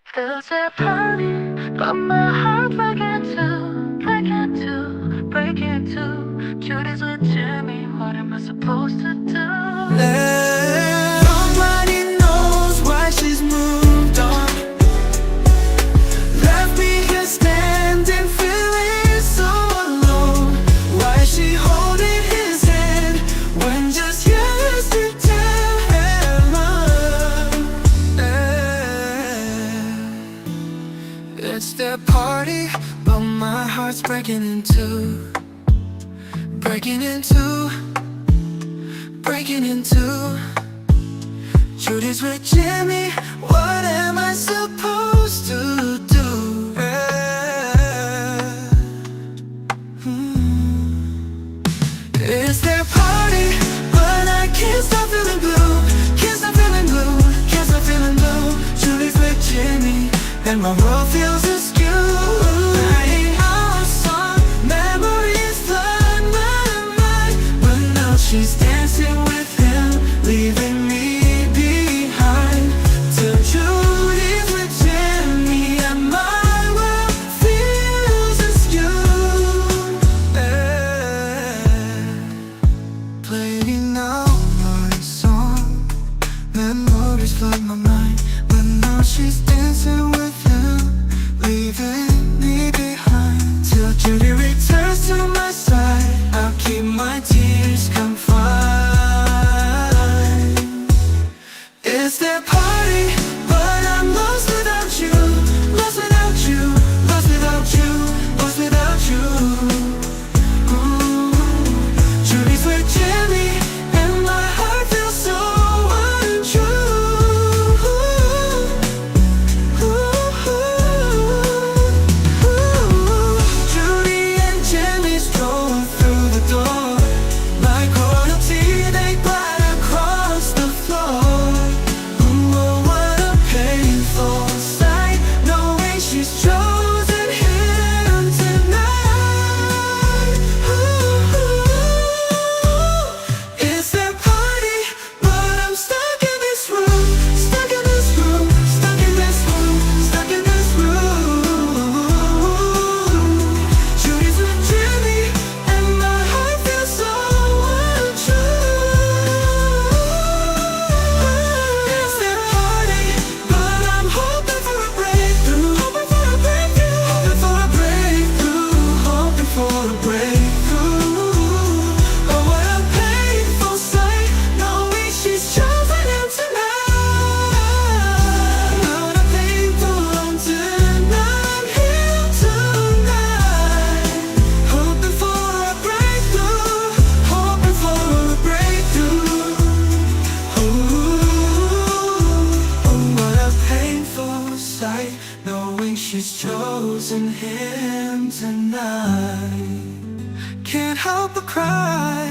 Feels a party, but my heart break into. Judy's with Jimmy, what am I supposed to do? Nobody knows why she's moved on. Left me here standing, feeling so alone. Why is she holding his hand when just yesterday? It's their party, but my heart's breaking into. Breaking into. Judy's with Jimmy, what am I supposed to do? It's their party, but I can't stop feeling blue. Can't stop feeling blue, can't stop feeling blue. Judy's with Jimmy, and my world feels askew. Writing our song, memories flood my mind, but now she's dancing with him, leaving me behind. Till Judy's with Jimmy and my world feels askew. Playing out my song, memories flood my mind, but now she's dancing with him, leaving me behind. Till Judy returns to my side, I'll keep my tears confined. It's their party, but I'm lost without you. Lost without you, lost without you, lost without you. Ooh. Judy's with Jimmy, and my heart feels so untrue. Judy and Jimmy stroll through the door, like royalty they glide across the floor. Ooh, what a painful sight, knowing she's chosen him tonight. It's their party, but I'm stuck in this room, stuck in this room, stuck in this room, stuck in this room. Judy's with Jimmy, and my heart feels so untrue. It's their party, but I'm hoping for a breakthrough, hoping for a breakthrough, hoping for a breakthrough, hoping for a breakthrough. Oh, what a painful sight, knowing she's chosen him tonight. What a painful tonight, here tonight. Hoping for a breakthrough, hoping for a breakthrough. Oh, what a painful sight, knowing she's chosen him tonight. Can't help but cry,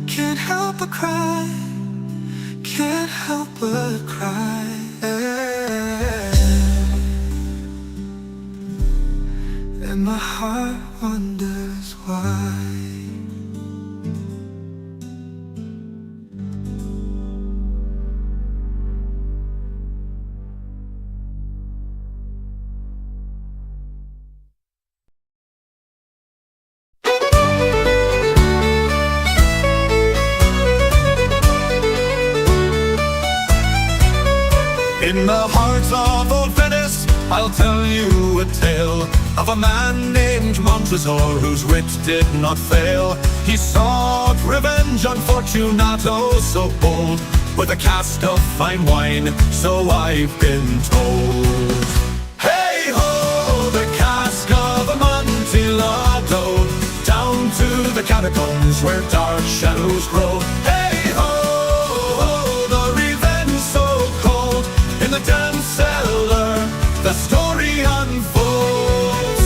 can't help but cry, can't help but cry. And my heart wonders why. In the heart of old Venice, I'll tell you a tale of a man named Montresor whose wit did not fail. He sought revenge on Fortunato so bold, with a cask of fine wine, so I've been told. Hey ho, the cask of Amontillado, down to the catacombs where dark shadows grow. Hey ho, the revenge so cold, in the dance cellar, the story unfolds.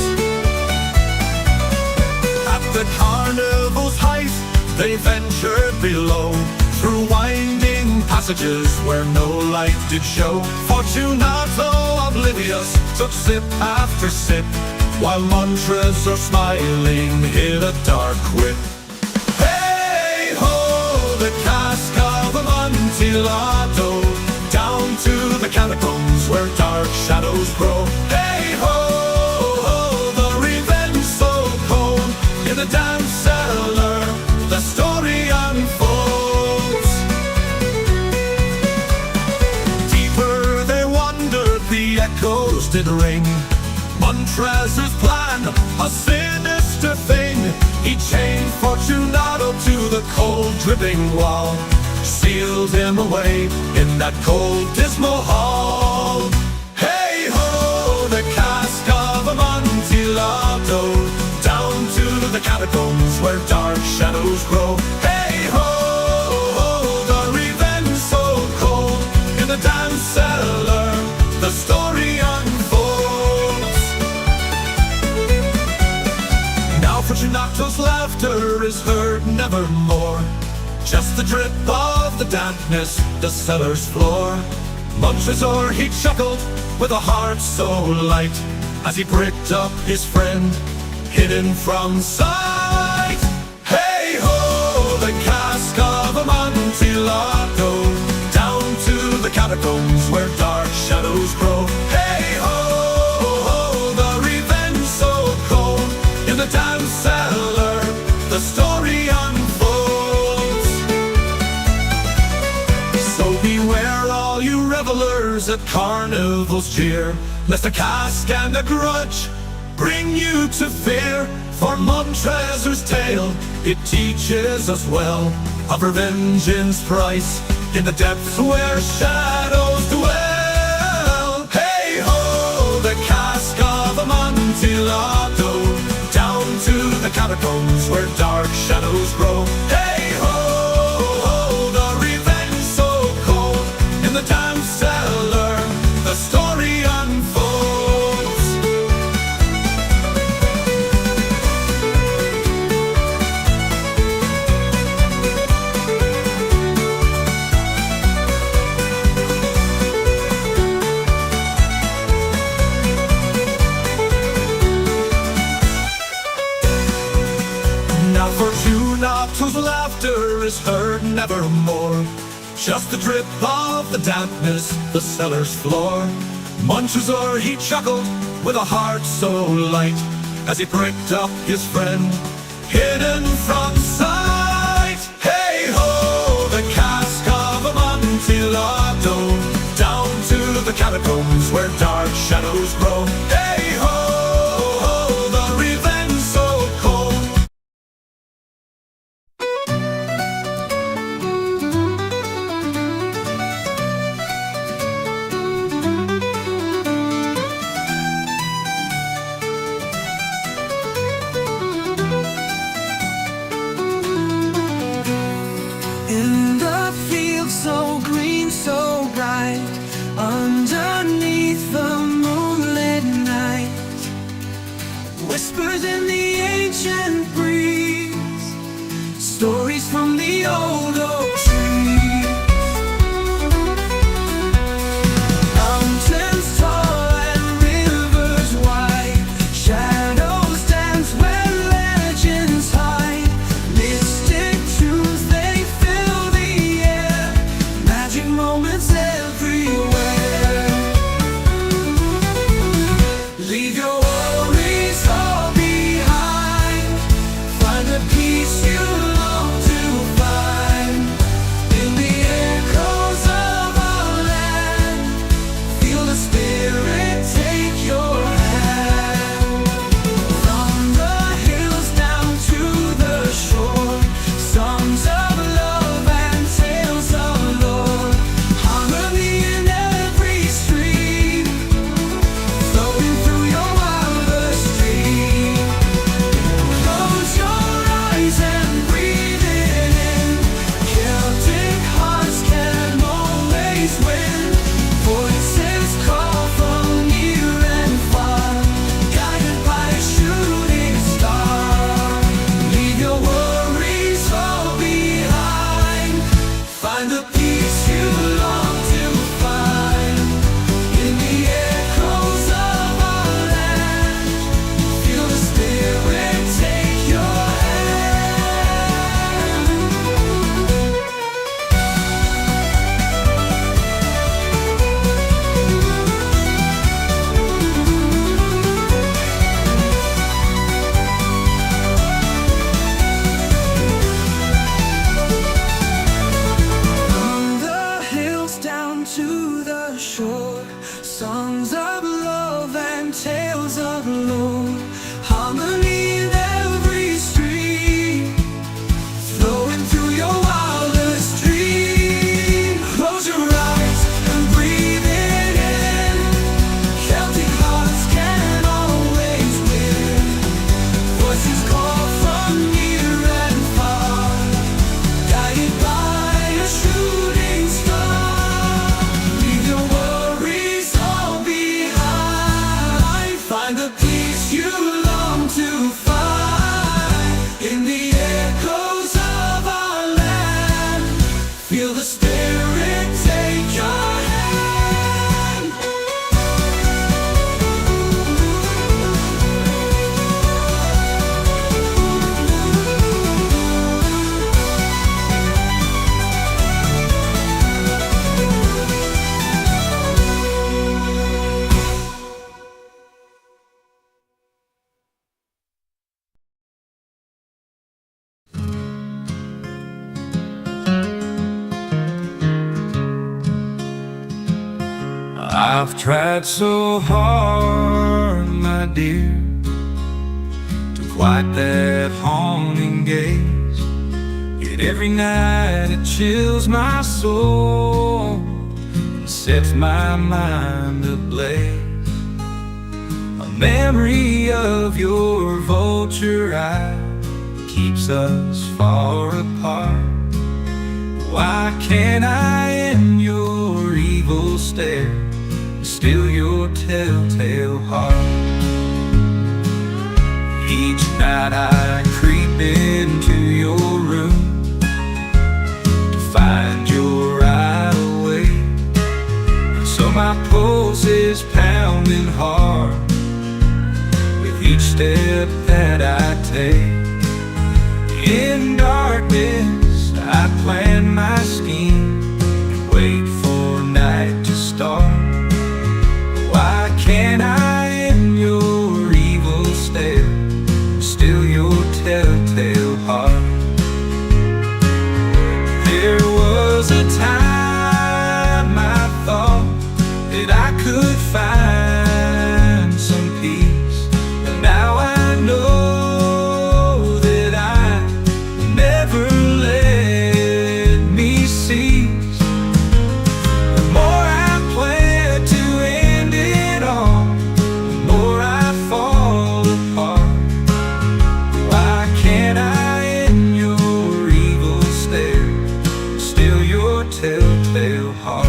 At the carnival's height, they ventured below, through winding passages where no light did show. Fortunato, oblivious, took sip after sip, while Montresor, smiling, hid a dark wit. Hey ho, the cask of Amontillado, down to the catacombs where dark shadows shadows grow. Hey ho, ho, the revenge so cold. In the damp cellar, the story unfolds. Deeper they wandered, the echoes did ring. Montrez's plan, a sinister thing. He chained Fortunato to the cold, dripping wall, sealed him away in that cold, dismal hall. Hey ho, the cask of Amontillado, down to the catacombs where dark shadows grow. Hey ho, ho, the revenge so cold. In the damp cellar, the story unfolds. Now Fortunato's laughter is heard nevermore, just the drip of the dampness, the cellar's floor. Montrezor, he chuckled with a heart so light, as he bricked up his friend, hidden from sight. Hey ho, the cask of Amontillado, down to the catacombs where dark shadows grow. Hey ho, ho, the revenge so cold. In the damp cellar, the story unfolds. So beware all you revelers at carnivals jeer, lest a cask and a grudge bring you to fear. For Montrez's tale, it teaches us well of revenge's price in the depths where shadows dwell. Hey ho, the cask of Amontillado, down to the catacombs where dark shadows grow. Hey ho, ho, the revenge so cold. In the damp cellar, the story unfolds. Now Fortunato's laughter is heard nevermore, just the drip of the dampness, the cellar's floor. Montrezor, he chuckled with a heart so light, as he pricked up his friend, hidden from sight. Hey ho, the cask of Amontillado, down to the catacombs where dark shadows grow. Hey ho, ho, the revenge so cold. Feel the spirit take your hand. I've tried so hard, my dear, to quiet that haunting gaze. Yet every night it chills my soul and sets my mind ablaze. A memory of your vulture eye keeps us far apart. Why can't I in your evil stare still your telltale heart? Each night I creep into your room to find your eye awake. So my pulse is pounding hard with each step that I take. In darkness I plan my scheme and wait for night to start. Why can't I in your evil stare still your telltale heart? There was a time I thought that I could find some peace, but now I know that I never let me cease. The more I plan to end it all, the more I fall apart. Why can't I in your evil stare still your telltale heart?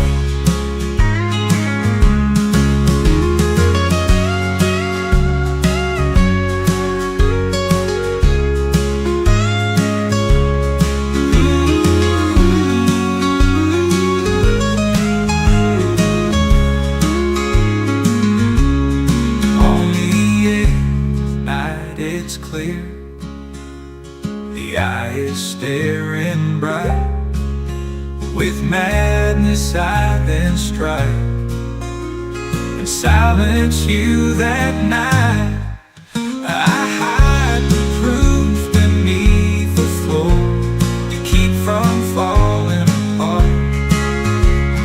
It's clear, the eye is staring bright. With madness I then strike and silence you that night. I hide the proof beneath the floor to keep from falling apart.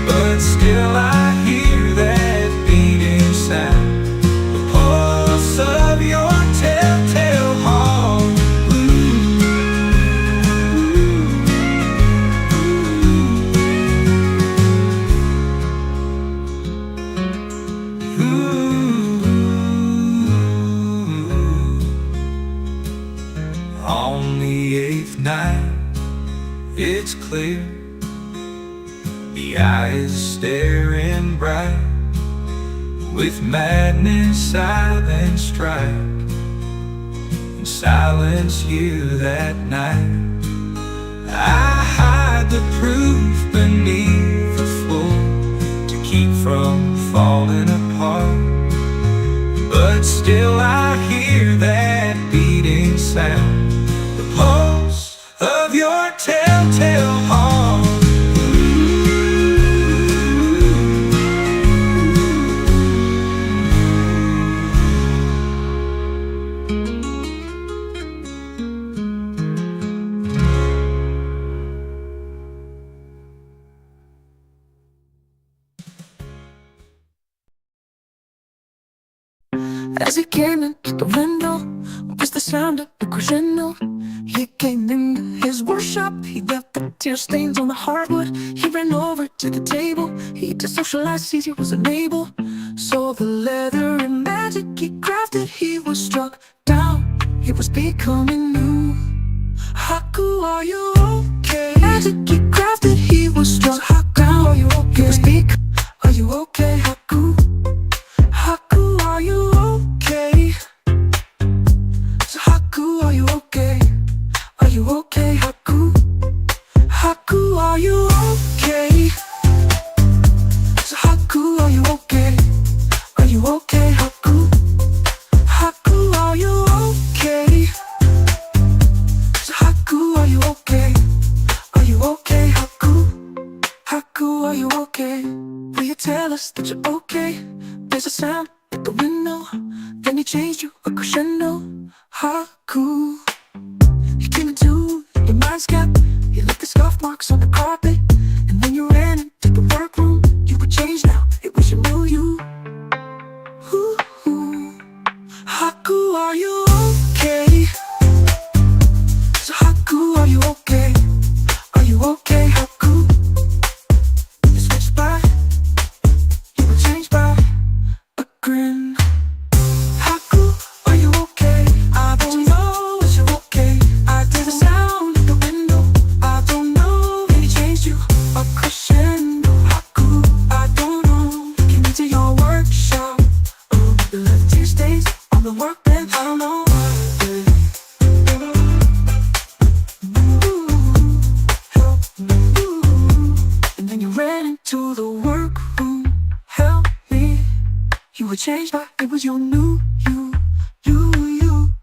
But still I hear that beating sound, the pulse of your telltale heart. On the eighth night, it's clear, the eye is staring bright. With madness I then strike and silence you that night. I hide the proof beneath the floor to keep from falling apart. But still I hear that beating sound, the pulse of your telltale heart. As he came into the window was the sound of the crescendo. He came into his workshop, he left the tear stains on the hardwood. He ran over to the table, he to socialize, Caesar was unable. So the leather and magic he crafted, he was struck down, he was becoming new. Haku, are you okay? Magic he crafted, he was struck down, are you okay? He was are you okay, Haku? Haku, are you okay? So Haku, are you okay? Are you okay, Haku? Haku, are you okay? are you okay? Will you tell us that you're okay? There's a sound at the window, then he changed you a crescendo. Haku, he came into your mind's gap. He left the scuff marks on the carpet, and then you ran into the workroom. You were changed now, it was your new you. Ooh, ooh. Haku, are you okay? So Haku, are you okay? Are you okay, Haku? You switched by, you were changed by a grin. Haku, are you okay? I don't know if you're okay. I hear the sound at the window. I don't know if he changed you a crescendo. Haku, I don't know. Came into your workshop. You left your stains on the workbench. I don't know. And then you ran into the workroom. Help me. You were changed by, it was your new you.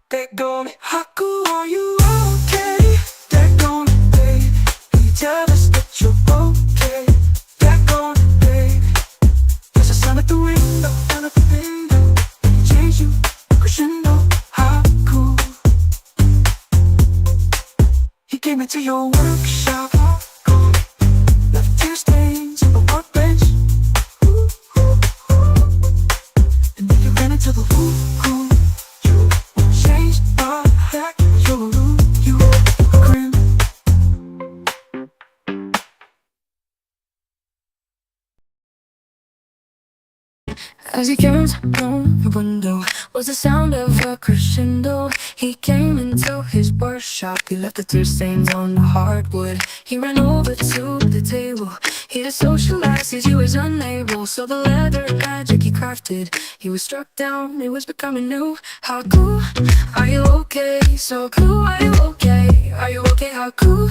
Daggone it, Haku, are you okay? Daggone it, babe. Can you tell us that you're okay? Daggone it, babe. There's a sound at the window, down at the window. He changed you, crescendo, Haku. He came into your workshop. Left tear stains on the workbench. And then you ran into the room. You changed my back. You grin. As he came from the window was the sound of a crescendo. He came into his workshop. He left the tear stains on the hardwood. He ran over to the table. He had socialized as he was unable. So the leather magic he crafted, he was struck down, it was becoming new. Haku, are you okay? So cool, are you okay? Are you okay, Haku?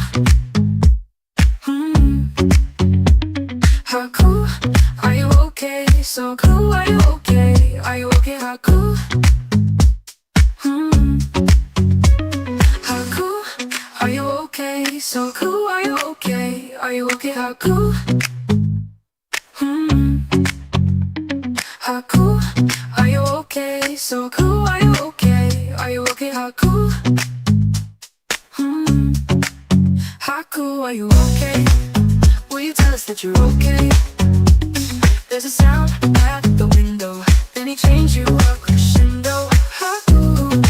Haku, are you okay? So cool, are you okay? Are you okay, Haku? Haku, are you okay? So cool, are you okay? Are you okay, Haku? Haku, are you okay? So cool, are you okay? Are you okay, Haku? Haku, are you okay? Will you tell us that you're okay? There's a sound at the window, then he changed you a crescendo. Haku,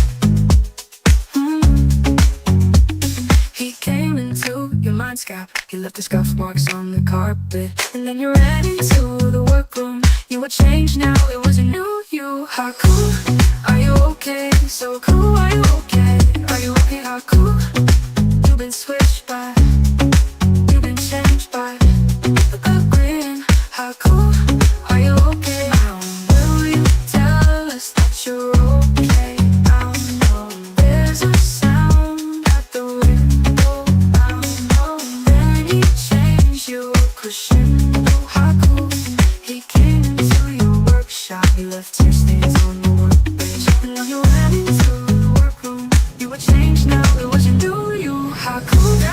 he came into your mind's gap. He left the scuff marks on the carpet, and then you ran into the workroom. You were changed now, it was a new you. Haku, are you okay? So cool, are you okay? Are you okay, Haku? You've been switched by, you've been changed by a grin. Haku, are you okay? Will you tell us that you're okay? I don't know. There's a sound at the window. I don't know. Then he changed you a crescendo. Haku, he came into your workshop. He left your stains on the workbench. And now you ran into the workroom. You were changed now, it was your new you. Haku.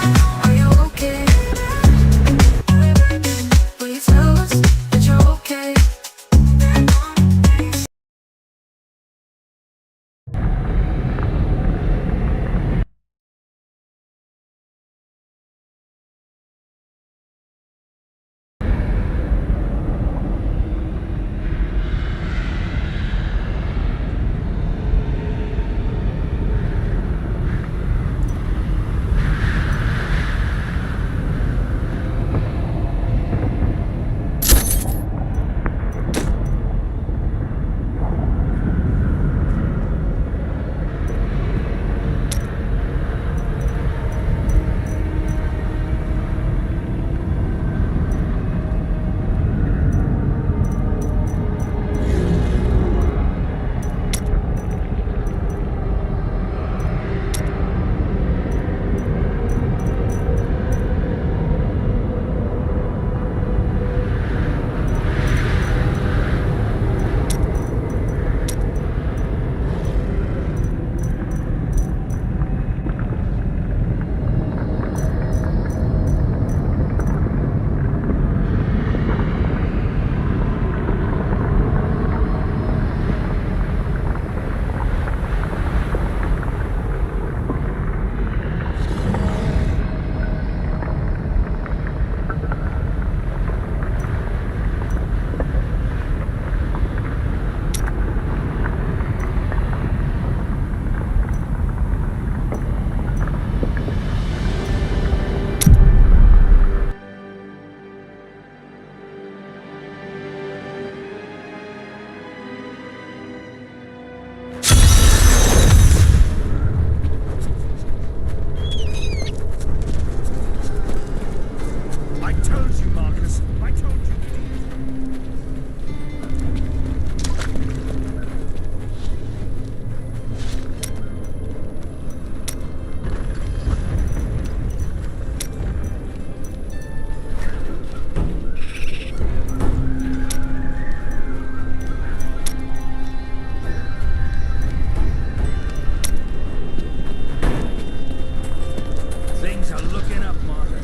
Things are looking up, Martin.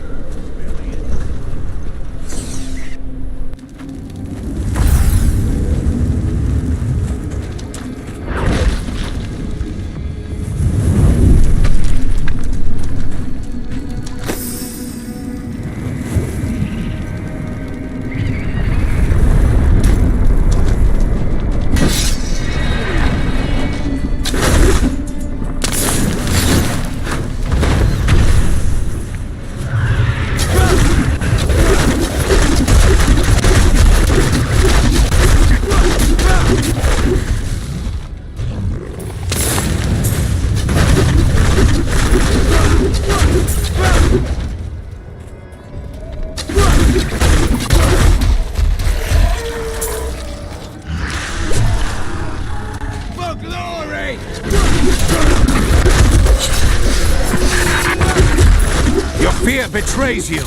For glory! Your fear betrays you.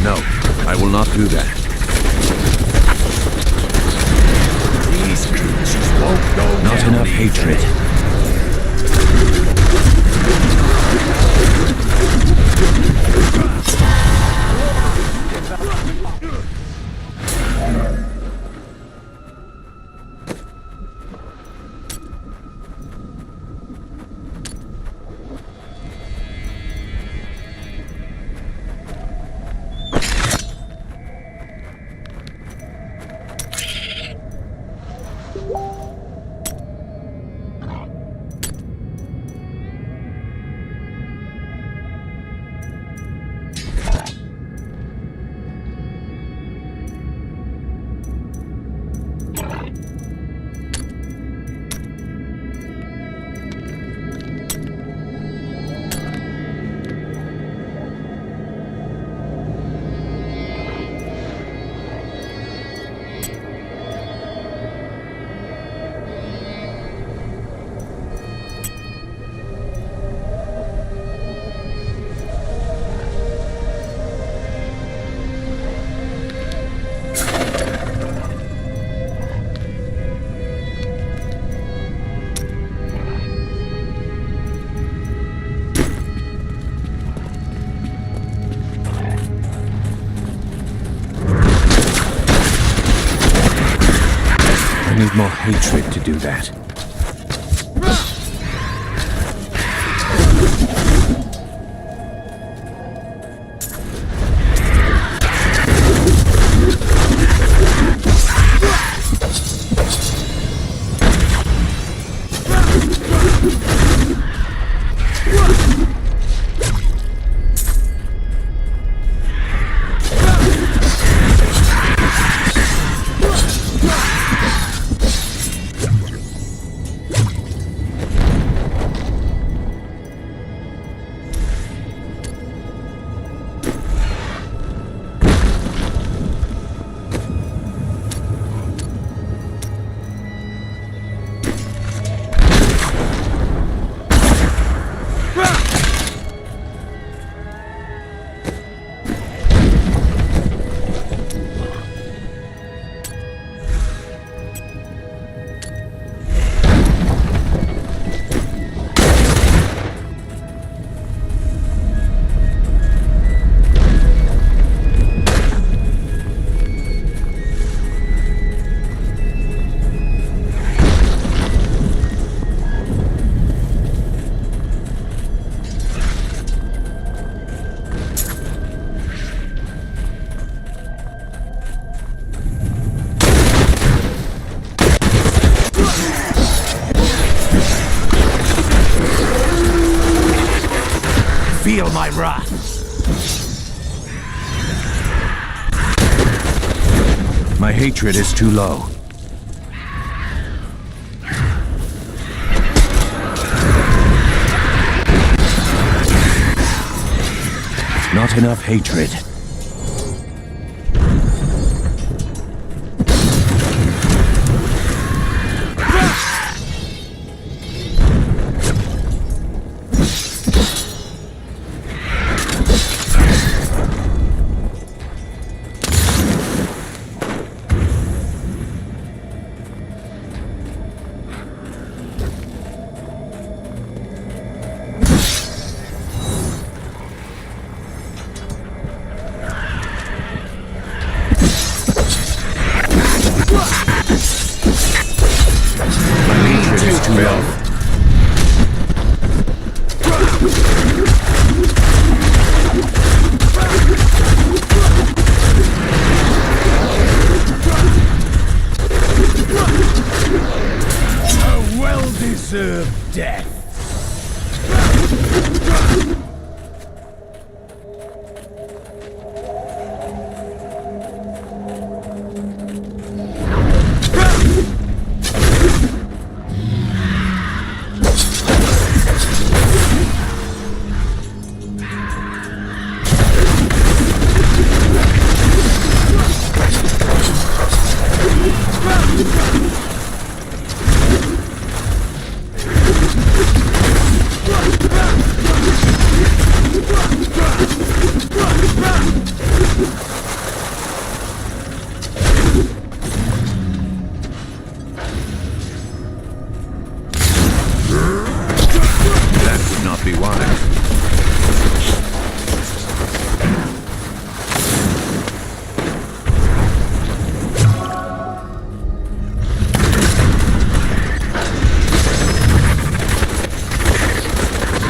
No, I will not do that. These creatures won't go not down enough easy. Hatred. I need more hatred to do that. Feel my wrath. My hatred is too low. Not enough hatred. Too low. A well-deserved death. That would not be wise.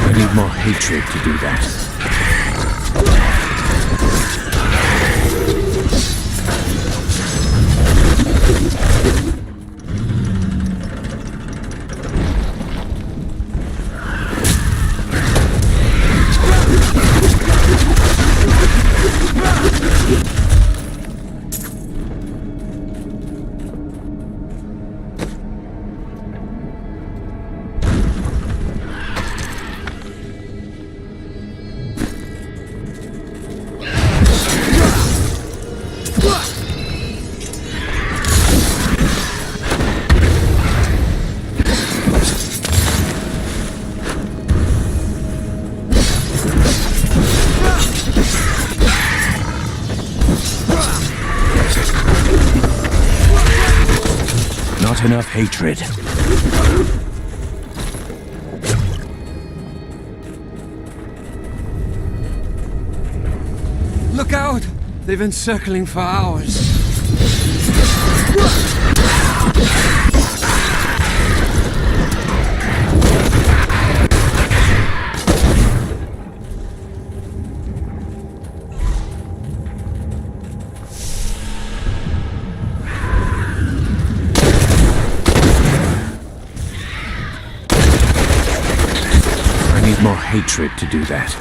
I need more hatred to do that. Not enough hatred. Look out! They've been circling for hours. I need more hatred to do that.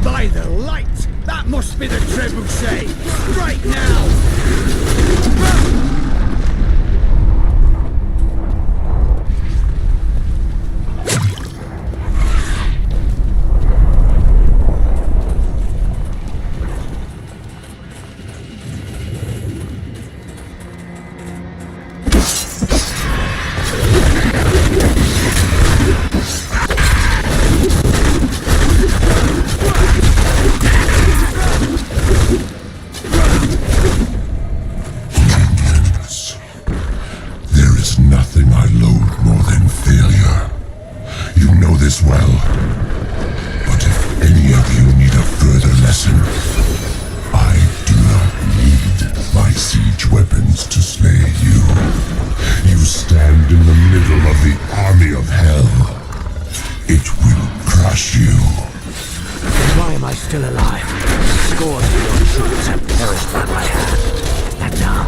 By the light! That must be the trebuchet! Strike now! Well, but if any of you need a further lesson, I do not need my siege weapons to slay you. You stand in the middle of the army of hell. It will crush you. Why am I still alive? Scores of your troops have perished by my hand. And now,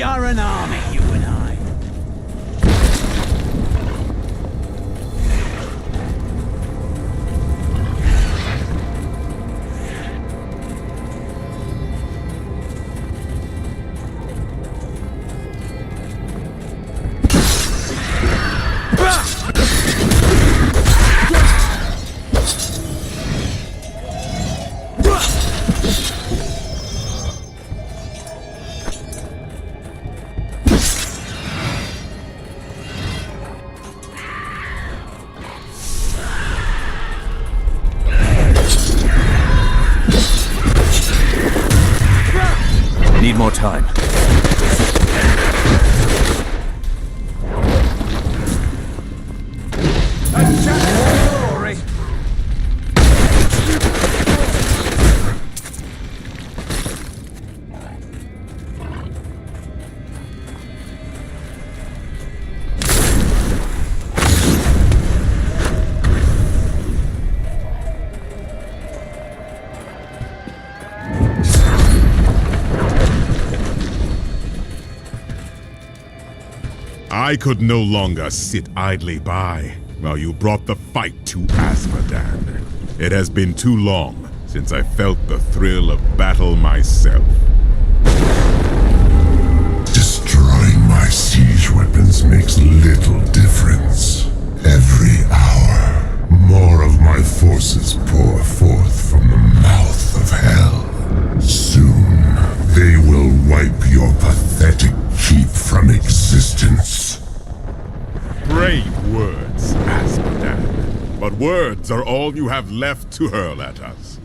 are an army, you and I. Need more time. I could no longer sit idly by while you brought the fight to Asmodan. It has been too long since I felt the thrill of battle myself. Destroying my siege weapons makes little difference. Every hour, more of my forces pour forth from the mouth of hell. Soon, they will wipe your pathetic keep from existence. Brave words, Asmodan. But words are all you have left to hurl at us.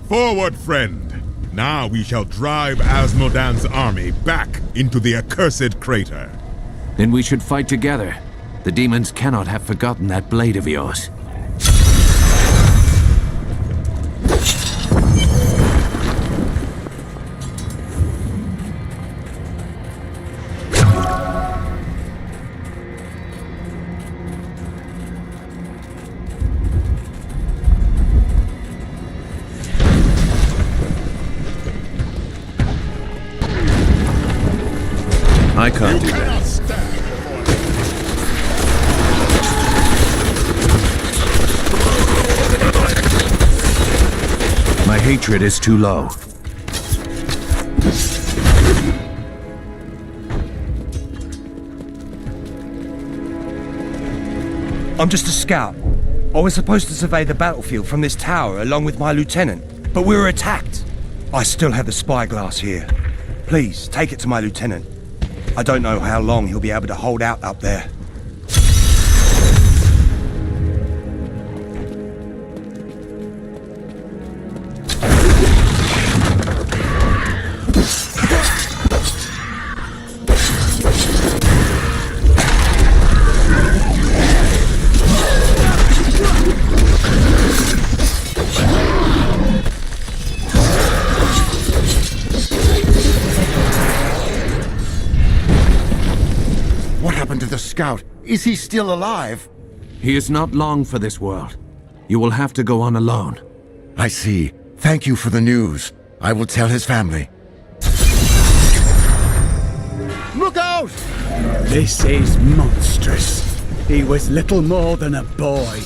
Forward, friend! Now we shall drive Asmodan's army back into the accursed crater. Then we should fight together. The demons cannot have forgotten that blade of yours. I can't do that. My hatred is too low. I'm just a scout. I was supposed to survey the battlefield from this tower along with my lieutenant, but we were attacked. I still have the spyglass here. Please, take it to my lieutenant. I don't know how long he'll be able to hold out up there. Scout, is he still alive? He is not long for this world. You will have to go on alone. I see. Thank you for the news. I will tell his family. Look out! This is monstrous. He was little more than a boy.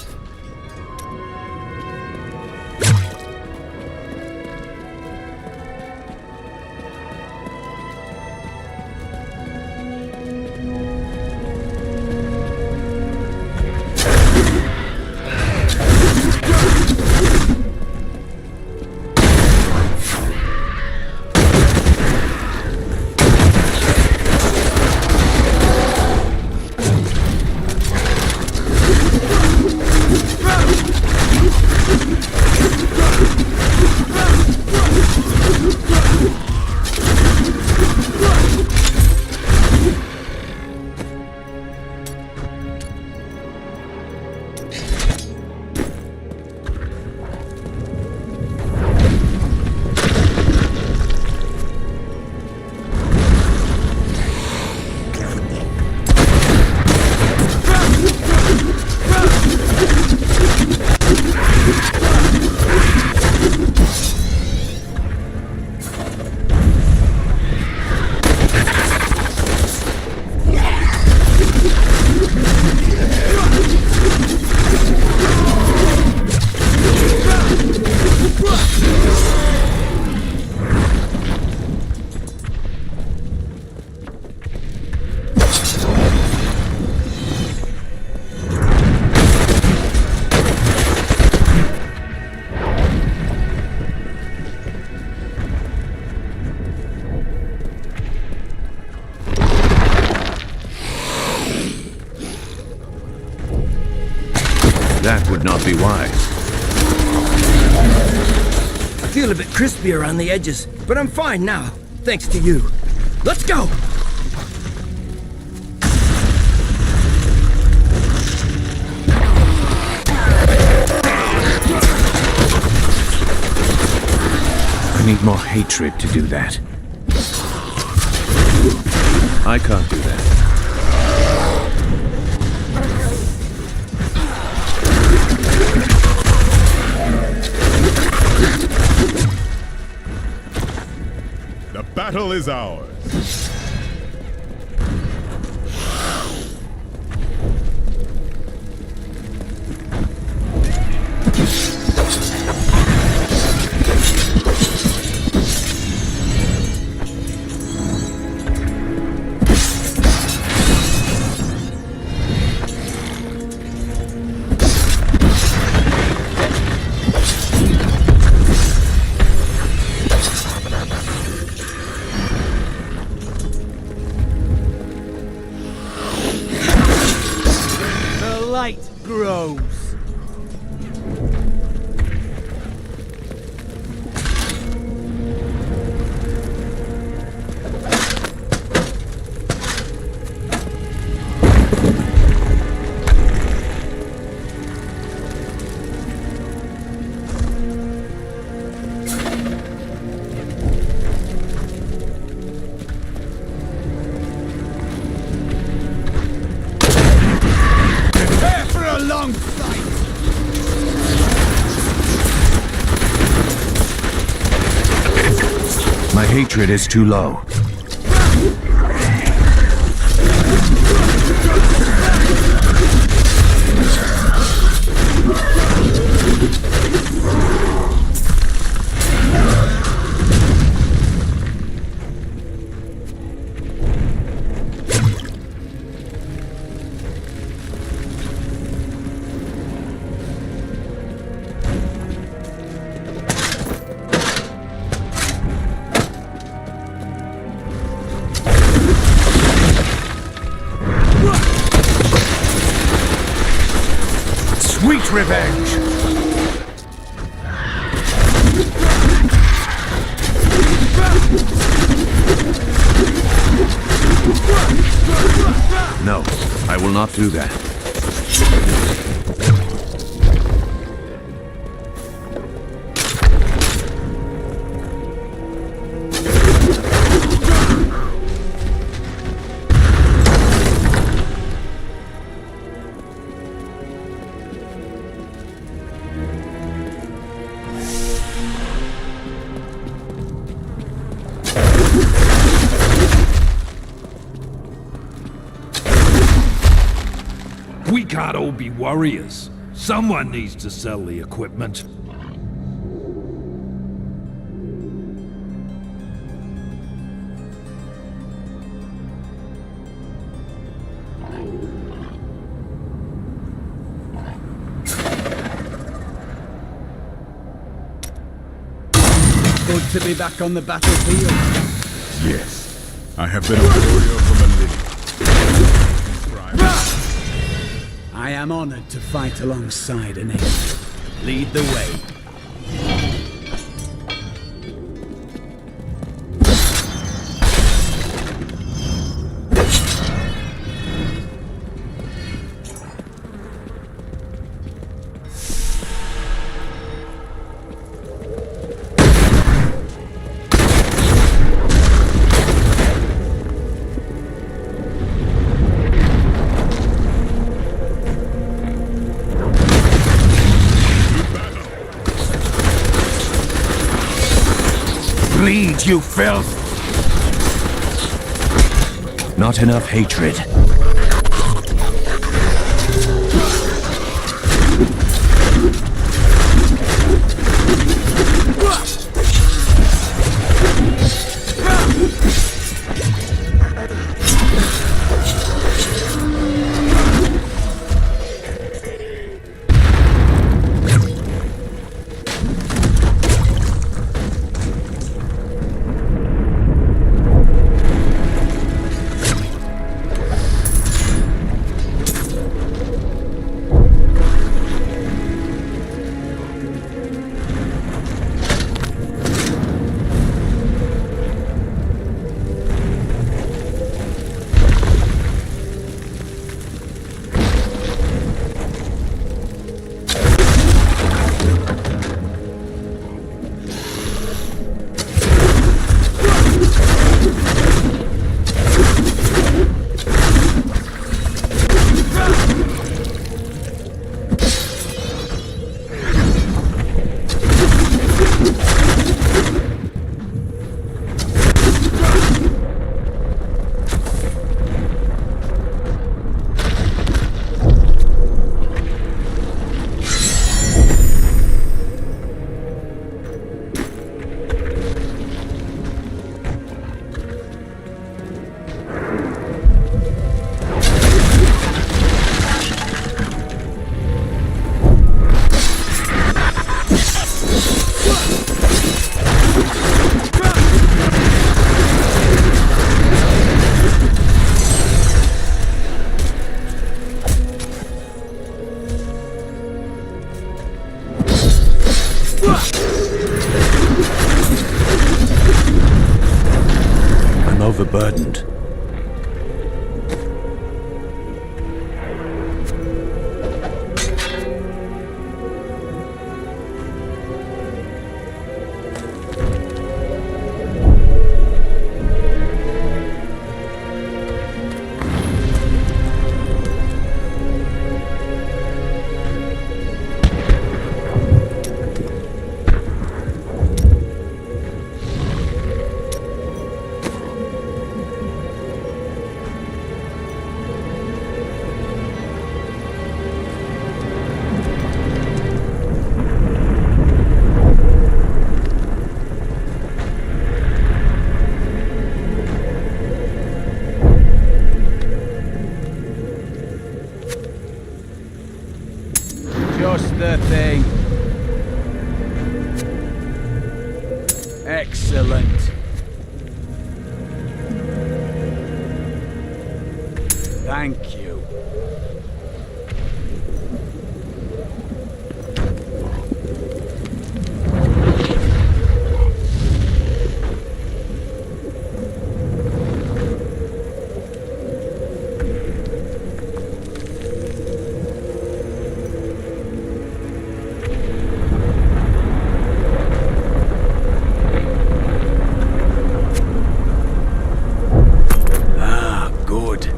That would not be wise. I feel a bit crispy around the edges, but I'm fine now, thanks to you. Let's go! I need more hatred to do that. I can't do that. The battle is ours. Light grows. My hatred is too low. Sweet revenge! No, I will not do that. We can't all be warriors. Someone needs to sell the equipment. Good to be back on the battlefield. Yes, I have been a warrior from a living. I am honored to fight alongside an angel. Lead the way. Bleed, you filth! Not enough hatred. Thank you. Good.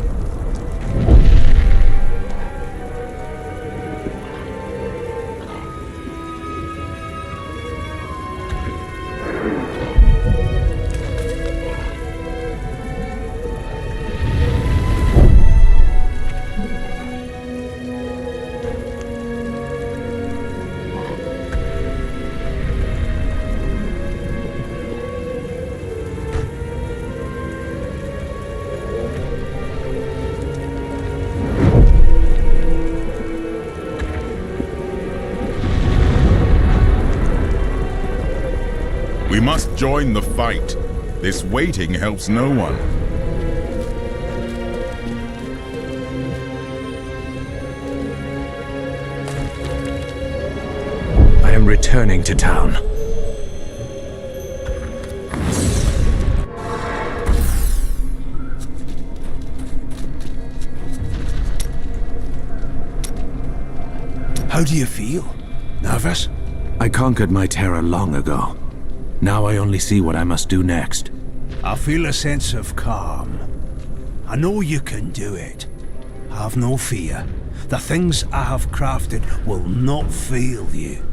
We must join the fight. This waiting helps no one. I am returning to town. How do you feel? Nervous? I conquered my terror long ago. Now I only see what I must do next. I feel a sense of calm. I know you can do it. Have no fear. The things I have crafted will not fail you.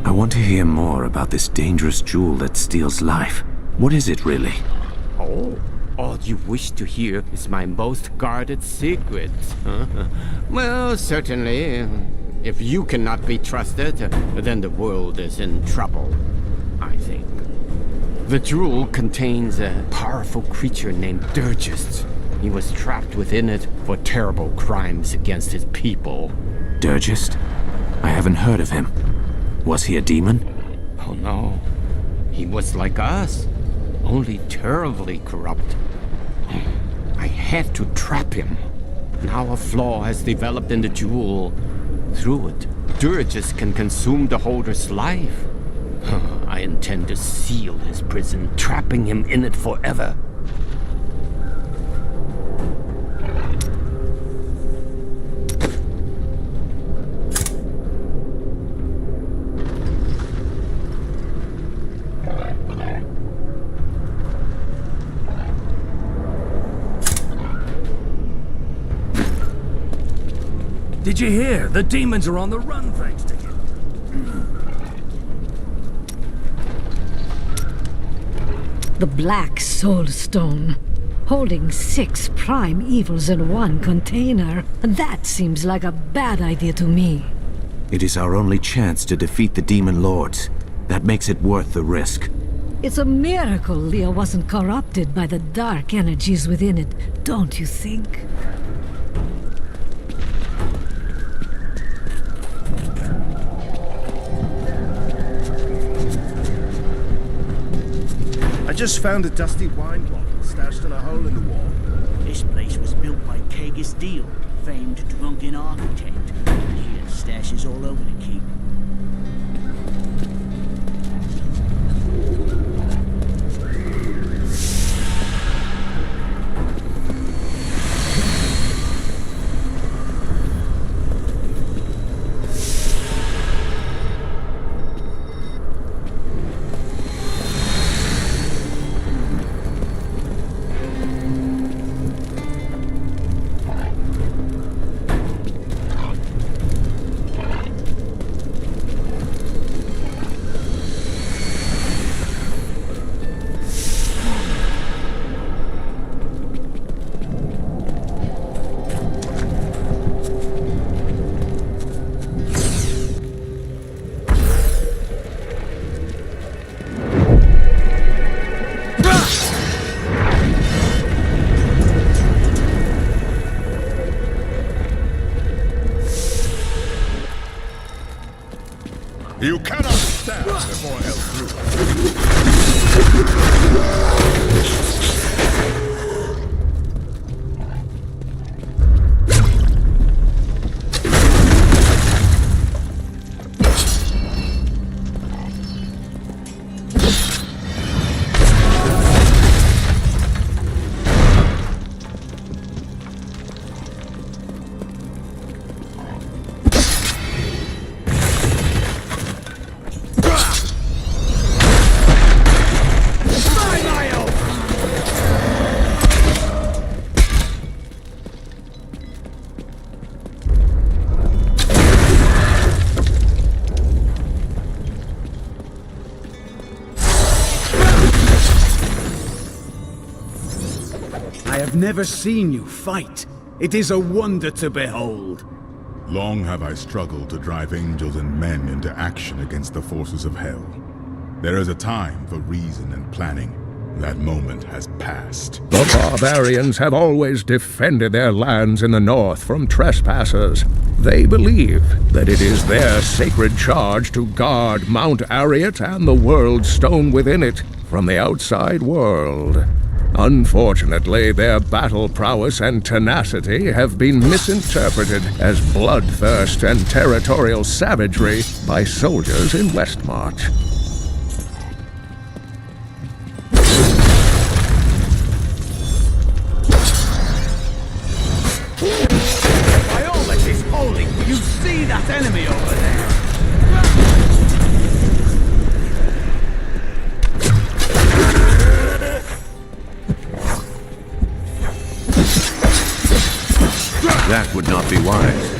I want to hear more about this dangerous jewel that steals life. What is it really? Oh, all you wish to hear is my most guarded secret. Well, certainly. If you cannot be trusted, then the world is in trouble, I think. The jewel contains a powerful creature named Dirgist. He was trapped within it for terrible crimes against his people. Dirgist? I haven't heard of him. Was he a demon? Oh no. He was like us, only terribly corrupt. I had to trap him. Now a flaw has developed in the jewel. Through it, Dirges can consume the holder's life. I intend to seal his prison, trapping him in it forever. Did you hear? The demons are on the run thanks to him. The Black Soul Stone. Holding 6 prime evils in one container. That seems like a bad idea to me. It is our only chance to defeat the demon lords. That makes it worth the risk. It's a miracle Leah wasn't corrupted by the dark energies within it, don't you think? I just found a dusty wine bottle stashed in a hole in the wall. This place was built by Kegis Deal, famed drunken architect. He had stashes all over the keep. You cannot stand before hell through. I have never seen you fight. It is a wonder to behold. Long have I struggled to drive angels and men into action against the forces of hell. There is a time for reason and planning. That moment has passed. The barbarians have always defended their lands in the north from trespassers. They believe that it is their sacred charge to guard Mount Ariat and the world stone within it from the outside world. Unfortunately, their battle prowess and tenacity have been misinterpreted as bloodthirst and territorial savagery by soldiers in Westmarch. By all that is holy, you see that enemy over there? That would not be wise.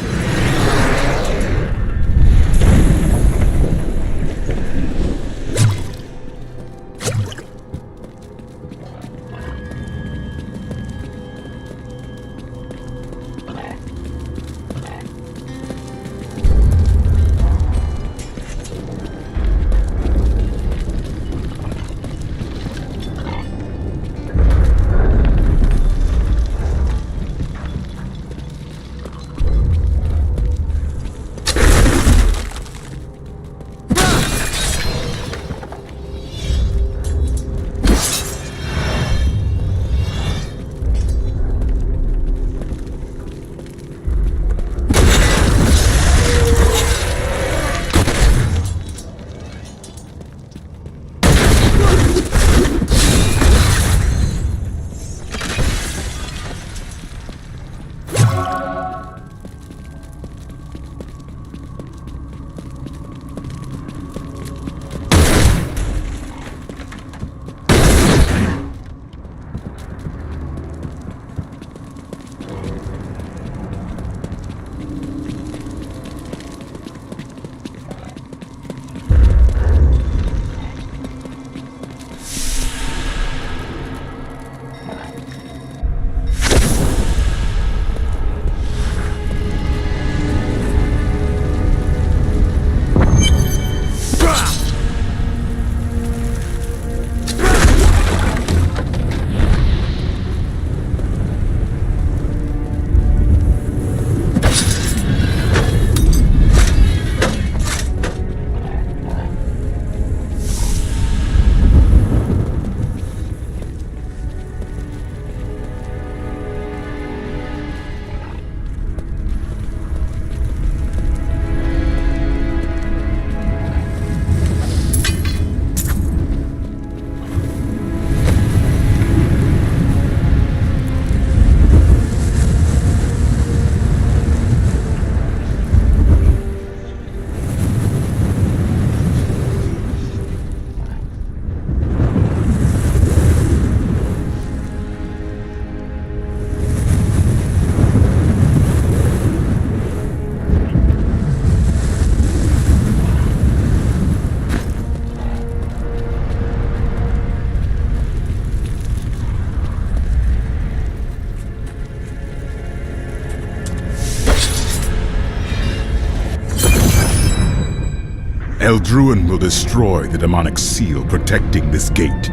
Eldruin will destroy the demonic seal protecting this gate.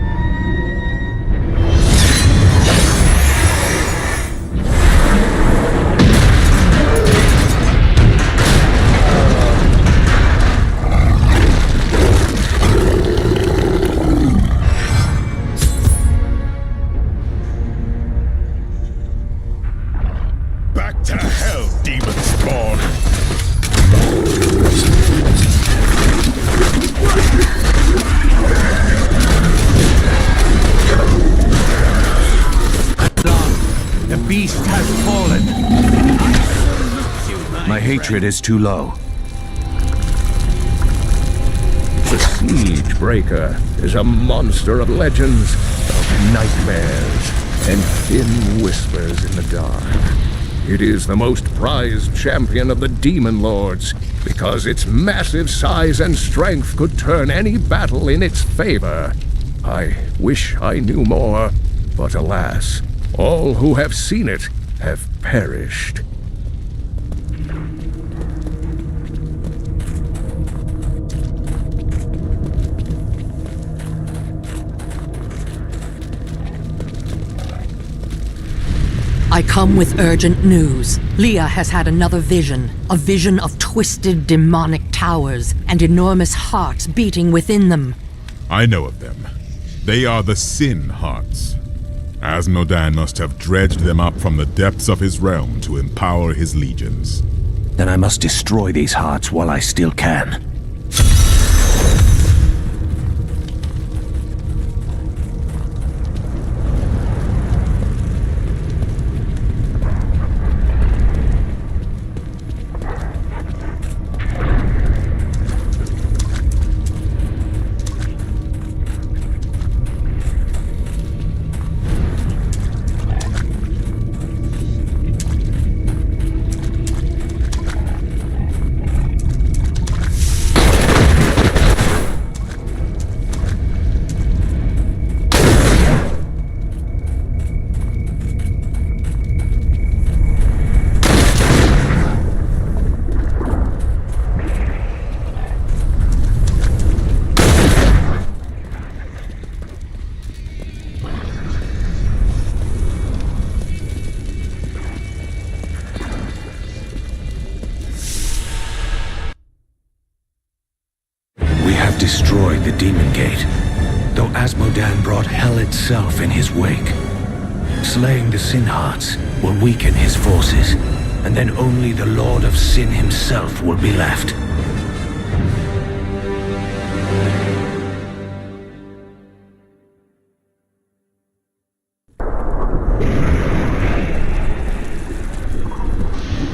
Back to hell, demon spawn! The beast has fallen. My hatred is too low. The Siege Breaker is a monster of legends, of nightmares, and thin whispers in the dark. It is the most prized champion of the Demon Lords, because its massive size and strength could turn any battle in its favor. I wish I knew more, but alas, all who have seen it have perished. I come with urgent news. Leah has had another vision. A vision of twisted demonic towers and enormous hearts beating within them. I know of them. They are the Sin Hearts. Asmodan must have dredged them up from the depths of his realm to empower his legions. Then I must destroy these hearts while I still can. Destroyed the Demon Gate, though Asmodan brought hell itself in his wake. Slaying the Sin Hearts will weaken his forces, and then only the Lord of Sin himself will be left.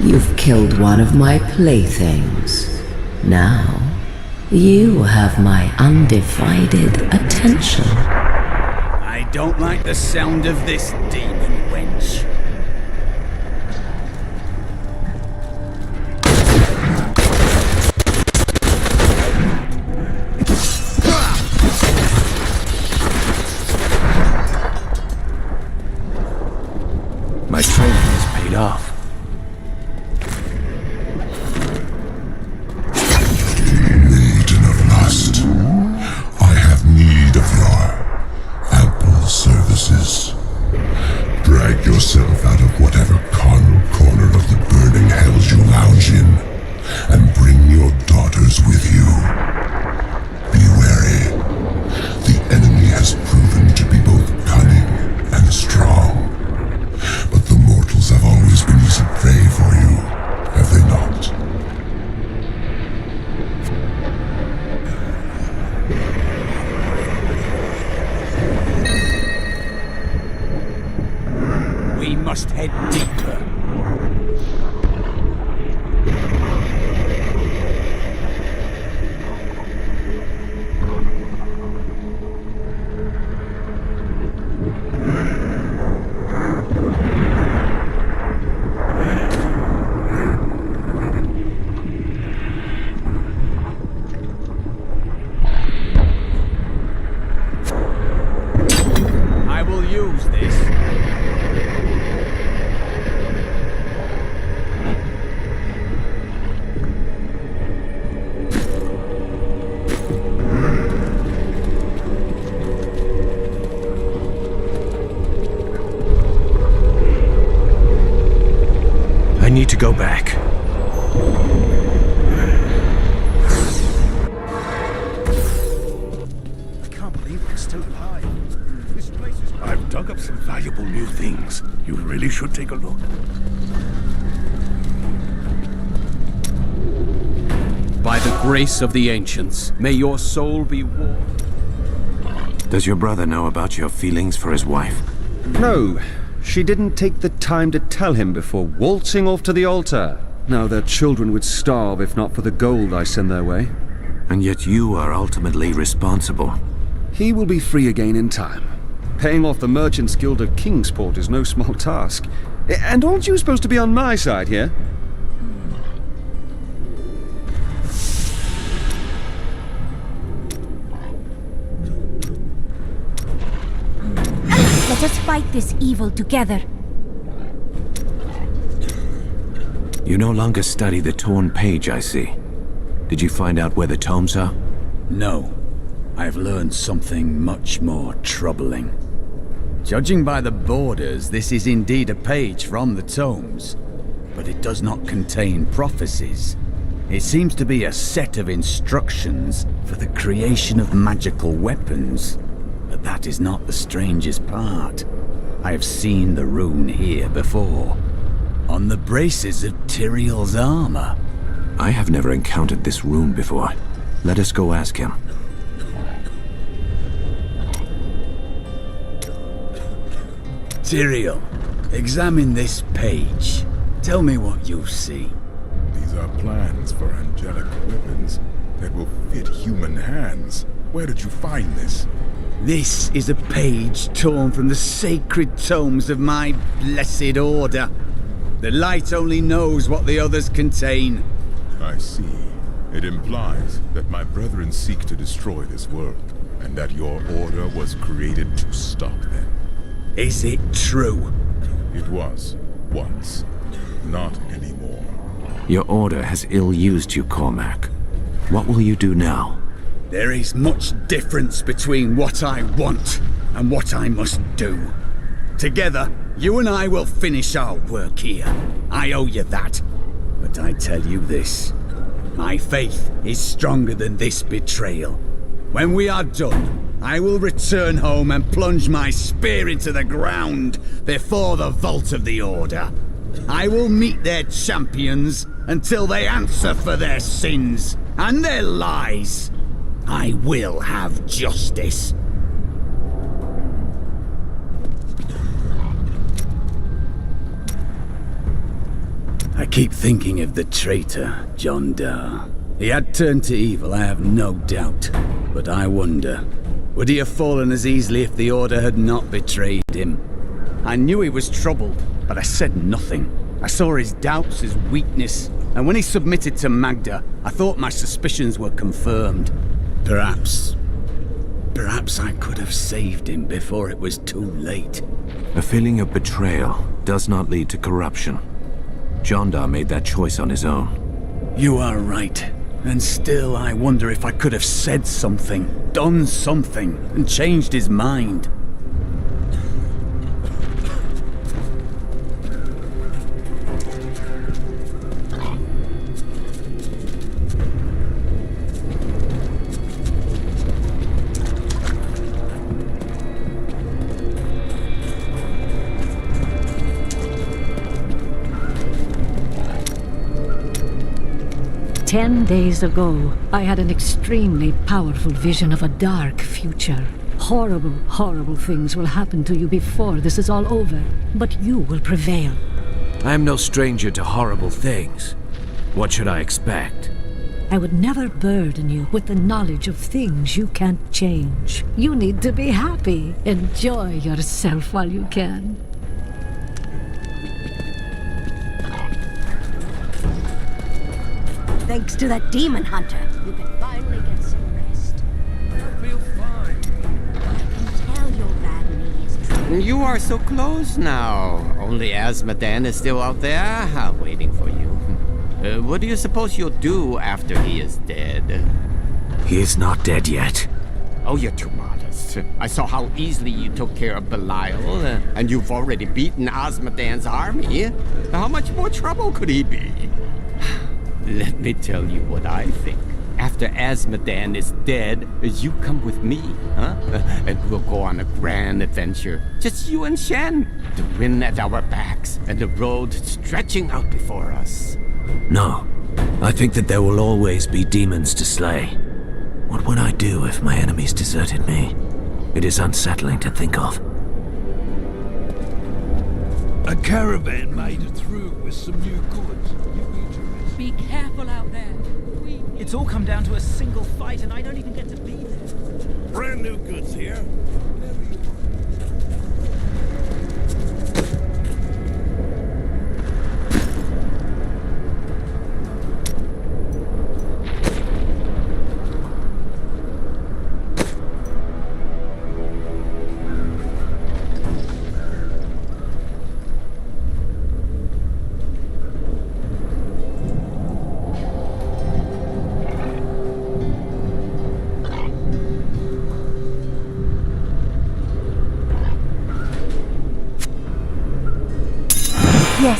You've killed one of my playthings. Now, you have my undivided attention. I don't like the sound of this, demon wench. My training has paid off. I have need of your ample services. Drag yourself go back. I can't believe we're still alive. This place is... I've dug up some valuable new things. You really should take a look. By the grace of the ancients, may your soul be warm. Does your brother know about your feelings for his wife? No, she didn't take the time to tell him before waltzing off to the altar. Now their children would starve if not for the gold I send their way. And yet you are ultimately responsible. He will be free again in time. Paying off the Merchants Guild of Kingsport is no small task. And aren't you supposed to be on my side here? Let us fight this evil together. You no longer study the torn page, I see. Did you find out where the tomes are? No. I've learned something much more troubling. Judging by the borders, this is indeed a page from the tomes, but it does not contain prophecies. It seems to be a set of instructions for the creation of magical weapons. But that is not the strangest part. I have seen the rune here before, on the braces of Tyrael's armor. I have never encountered this rune before. Let us go ask him. Tyrael, examine this page. Tell me what you see. These are plans for angelic weapons that will fit human hands. Where did you find this? This is a page torn from the sacred tomes of my blessed order. The light only knows what the others contain. I see. It implies that my brethren seek to destroy this world, and that your order was created to stop them. Is it true? It was, once. Not anymore. Your order has ill-used you, Cormac. What will you do now? There is much difference between what I want and what I must do. Together, you and I will finish our work here. I owe you that. But I tell you this. My faith is stronger than this betrayal. When we are done, I will return home and plunge my spear into the ground before the vault of the Order. I will meet their champions until they answer for their sins and their lies. I will have justice. I keep thinking of the traitor, John Dar. He had turned to evil, I have no doubt. But I wonder, would he have fallen as easily if the Order had not betrayed him? I knew he was troubled, but I said nothing. I saw his doubts, his weakness, and when he submitted to Magda, I thought my suspicions were confirmed. Perhaps I could have saved him before it was too late. A feeling of betrayal does not lead to corruption. Jondar made that choice on his own. You are right. And still, I wonder if I could have said something, done something, and changed his mind. "10 days ago, I had an extremely powerful vision of a dark future. Horrible, horrible things will happen to you before this is all over, but you will prevail." I am no stranger to horrible things. What should I expect? I would never burden you with the knowledge of things you can't change. You need to be happy. Enjoy yourself while you can. Thanks to that demon hunter, you can finally get some rest. I feel fine. I can tell your bad knee is trouble. You are so close now. Only Azmodan is still out there, waiting for you. What do you suppose you'll do after he is dead? He is not dead yet. Oh, you're too modest. I saw how easily you took care of Belial, and you've already beaten Osmodan's army. How much more trouble could he be? Let me tell you what I think. After Osmodan is dead, you come with me, huh? And we'll go on a grand adventure. Just you and Shen. The wind at our backs, and the road stretching out before us. No. I think that there will always be demons to slay. What would I do if my enemies deserted me? It is unsettling to think of. A caravan made it through with some new goods. Be careful out there. It's all come down to a single fight, and I don't even get to be there. Brand new goods here. Yes.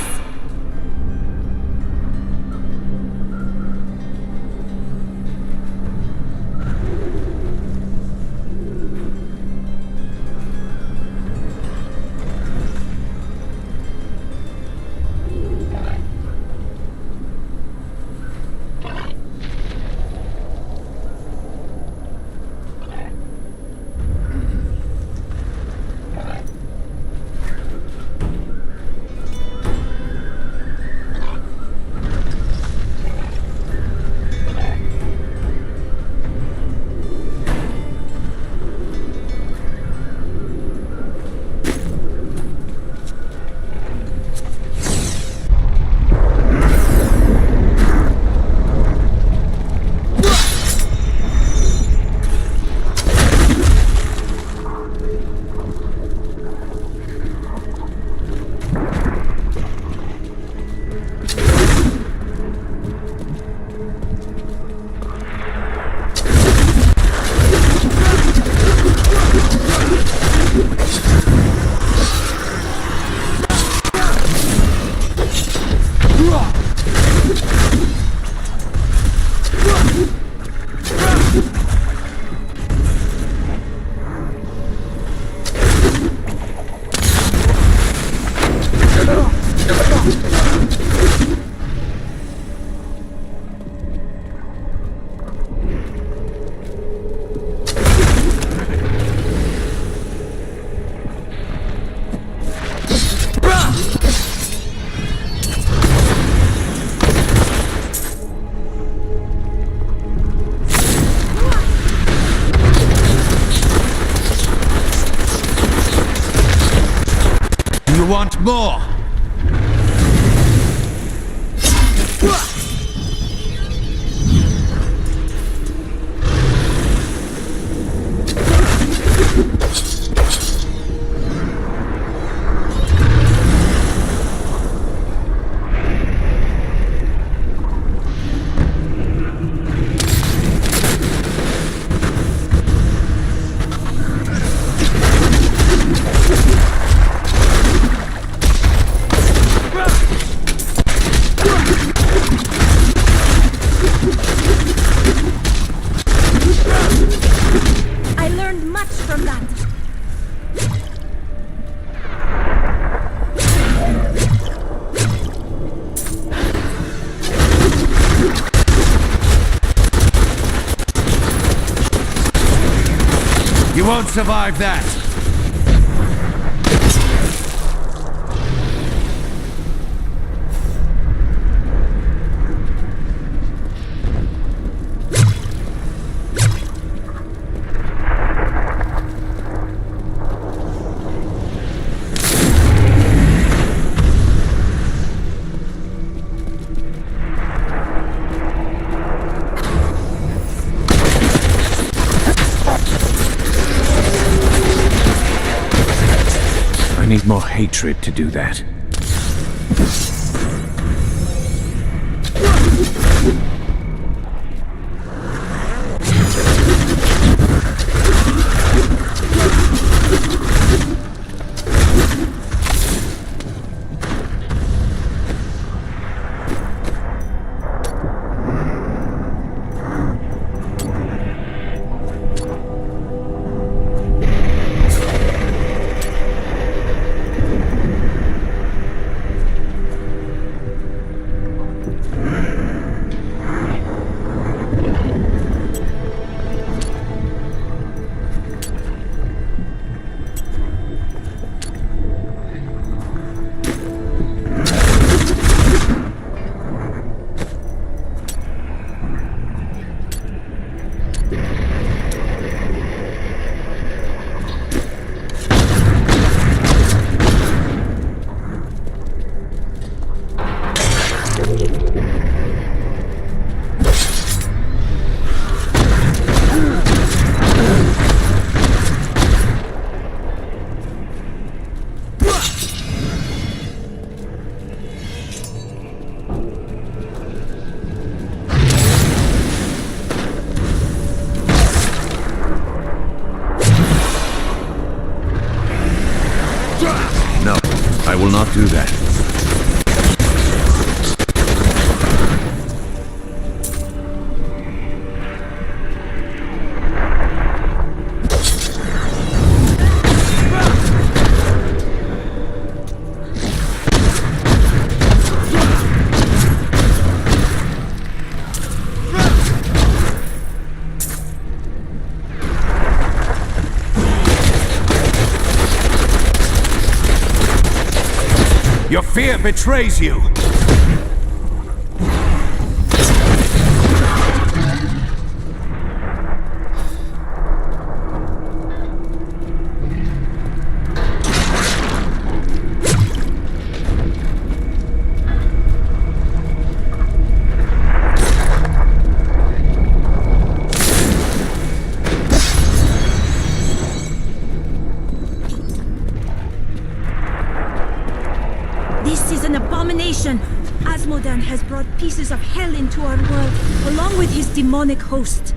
Want more? You won't survive that! I need more hatred to do that. not do that. Your fear betrays you! This is an abomination! Asmodan has brought pieces of hell into our world, along with his demonic host.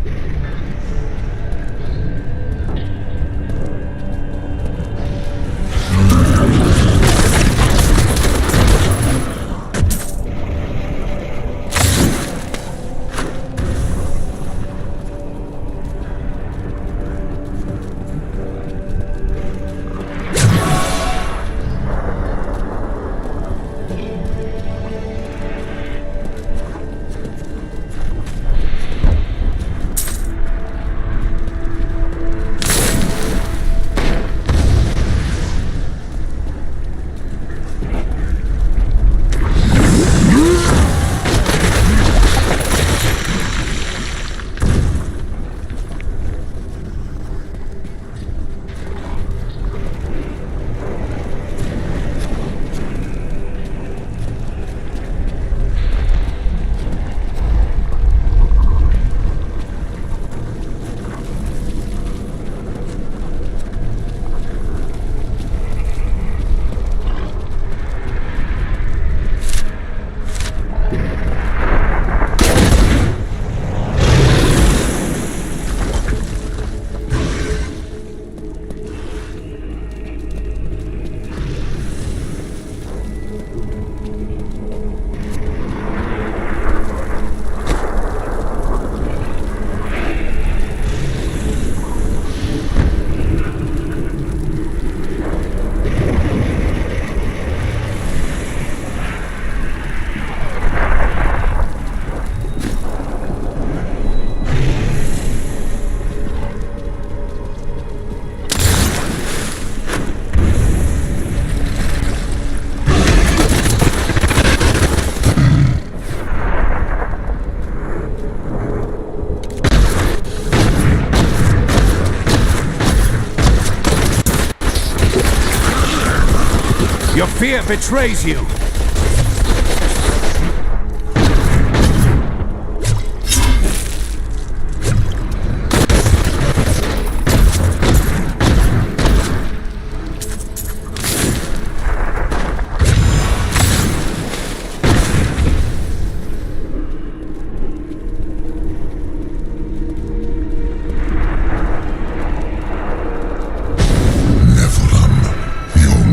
Your fear betrays you!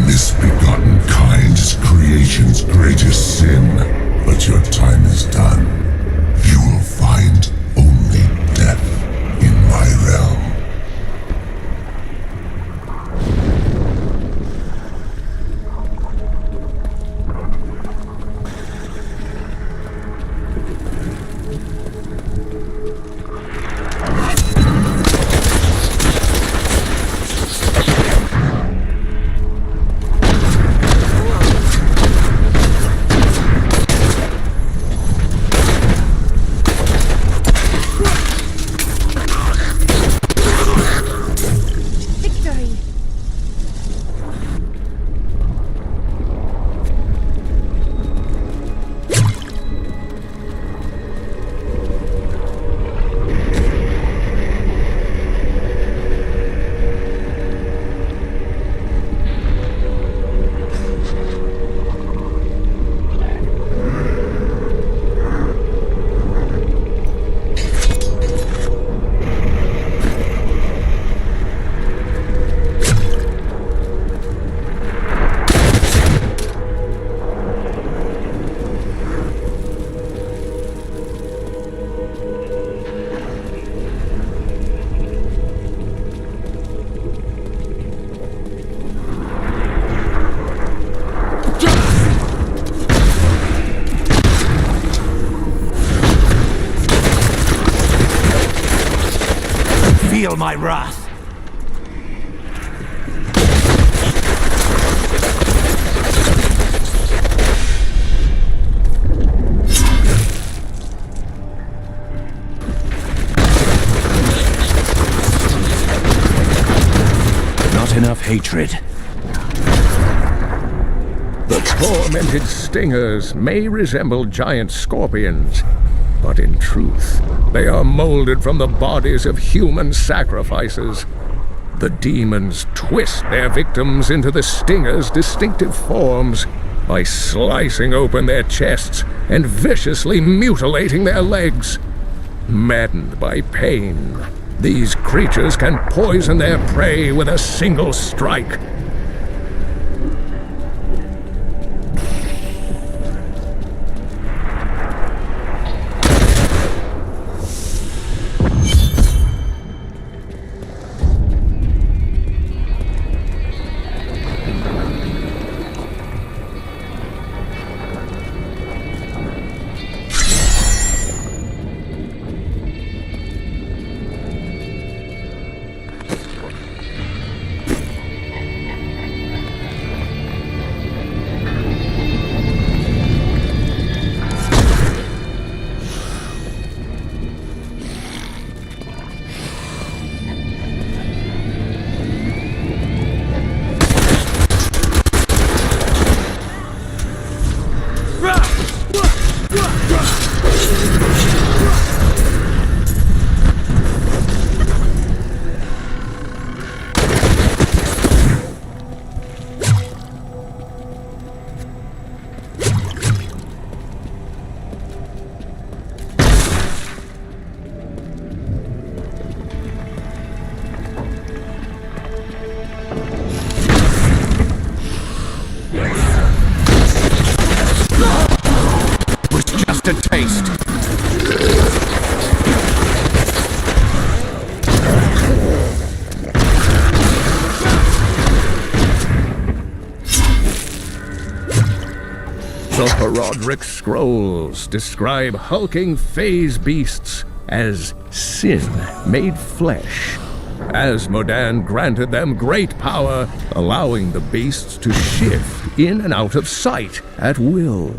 Misbegotten kind's creation Feel my wrath. Not enough hatred. The tormented stingers may resemble giant scorpions, but in truth, they are molded from the bodies of human sacrifices. The demons twist their victims into the stingers' distinctive forms by slicing open their chests and viciously mutilating their legs. Maddened by pain, these creatures can poison their prey with a single strike. A taste. The Herodric Scrolls describe hulking phase beasts as sin made flesh. Asmodan granted them great power, allowing the beasts to shift in and out of sight at will.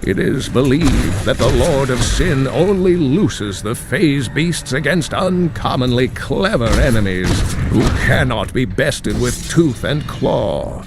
It is believed that the Lord of Sin only looses the phase beasts against uncommonly clever enemies who cannot be bested with tooth and claw.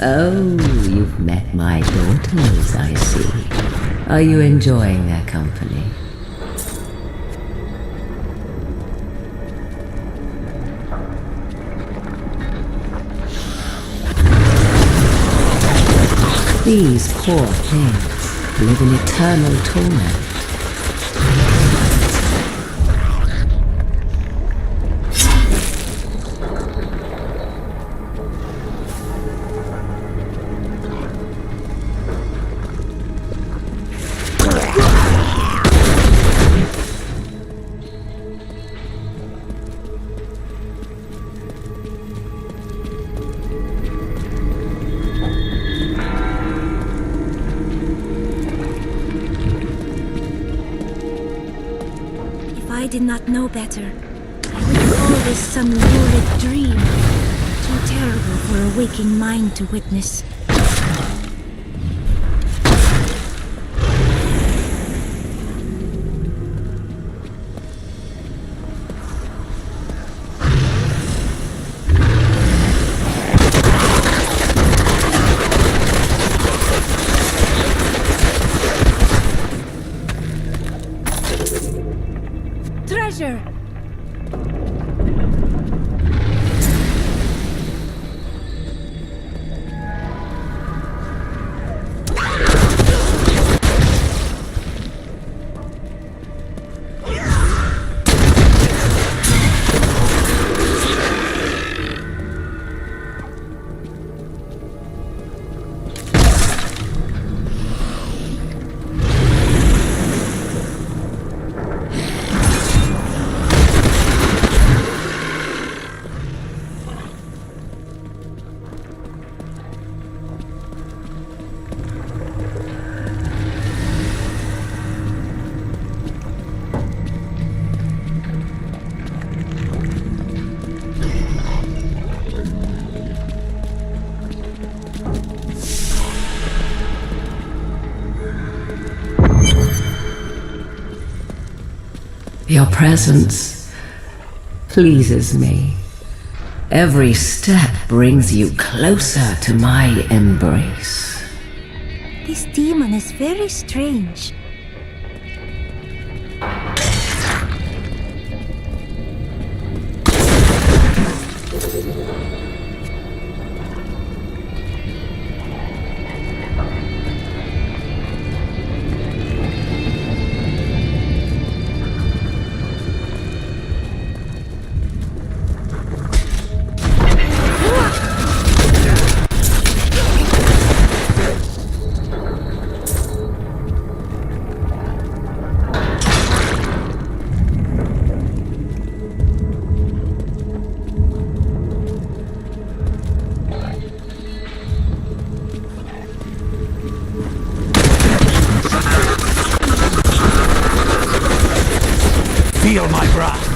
Oh, you've met my daughters, I see. Are you enjoying their company? These poor things live in eternal torment. I did not know better. I would call this some lurid dream. Too terrible for a waking mind to witness. Treasure! Your presence pleases me. Every step brings you closer to my embrace. This demon is very strange. Feel my breath.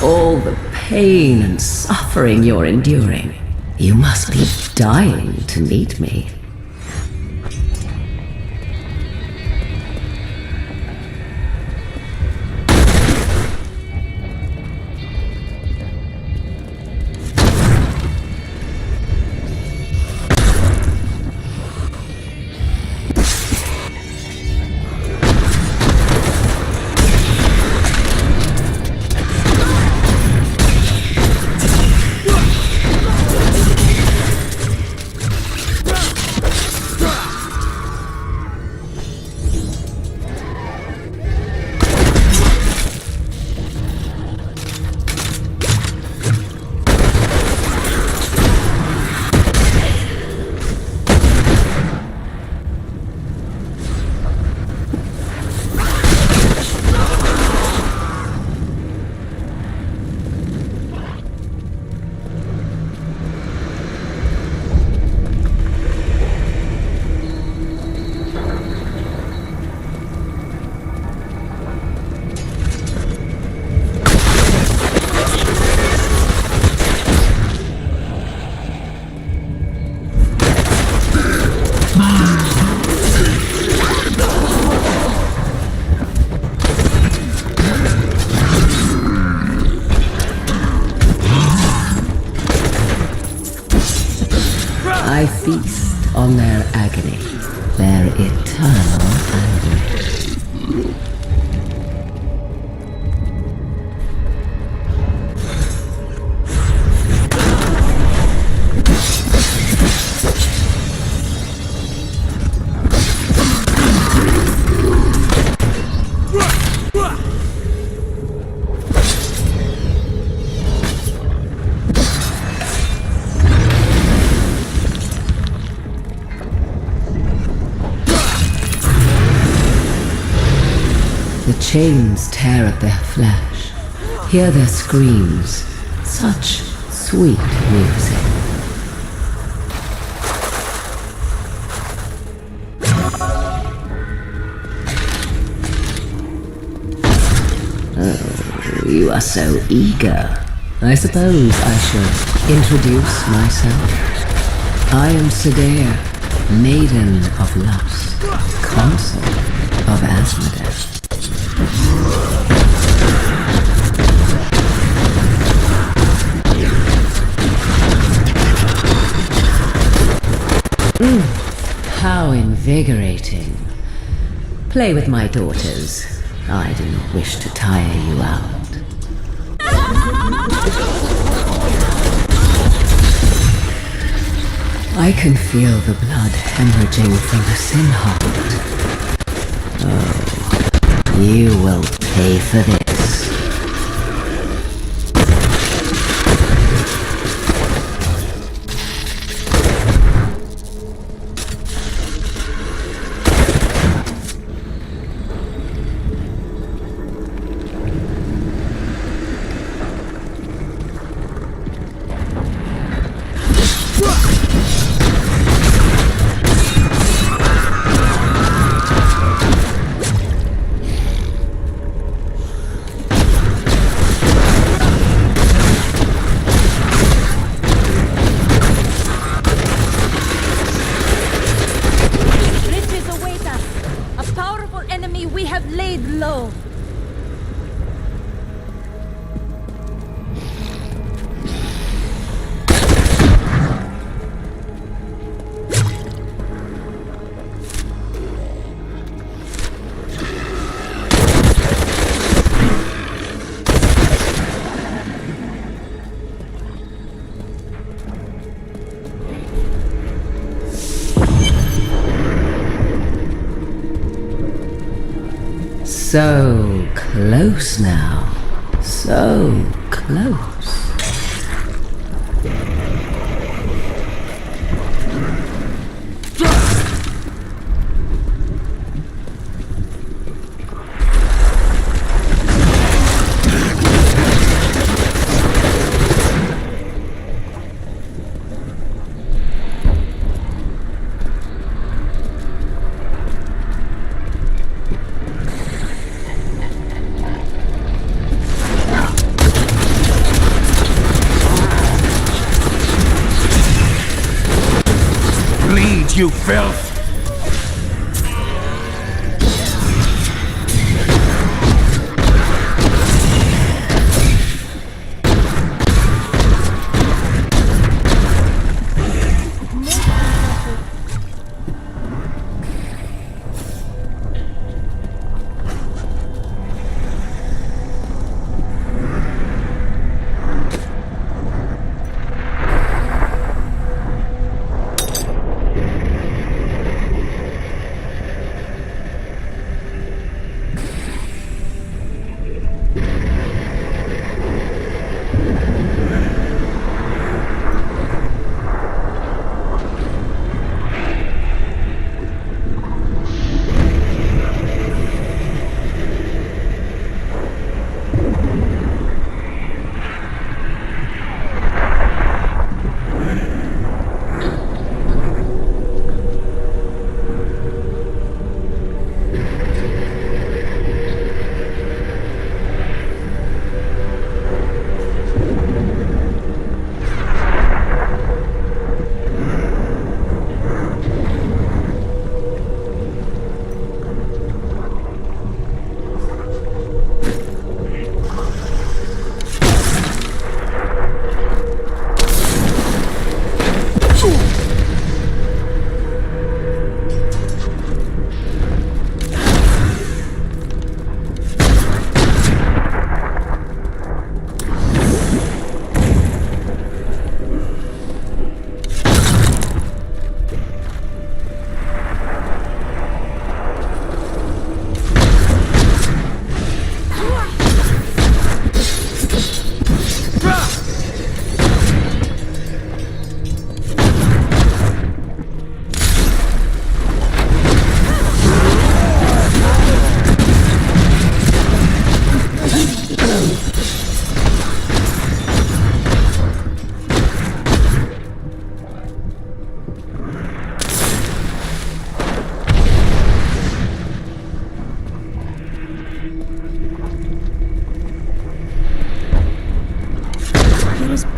All the pain and suffering you're enduring. You must be dying to meet me. feast on their agony, their eternal anguish. The chains tear at their flesh. Hear their screams. Such sweet music. Oh, you are so eager. I suppose I should introduce myself. I am Sedare, Maiden of Lust, Consort of Asmodeth. How invigorating. Play with my daughters. I do not wish to tire you out. I can feel the blood hemorrhaging from the sin heart. Oh, you will pay for this. So close now. So close. You filth!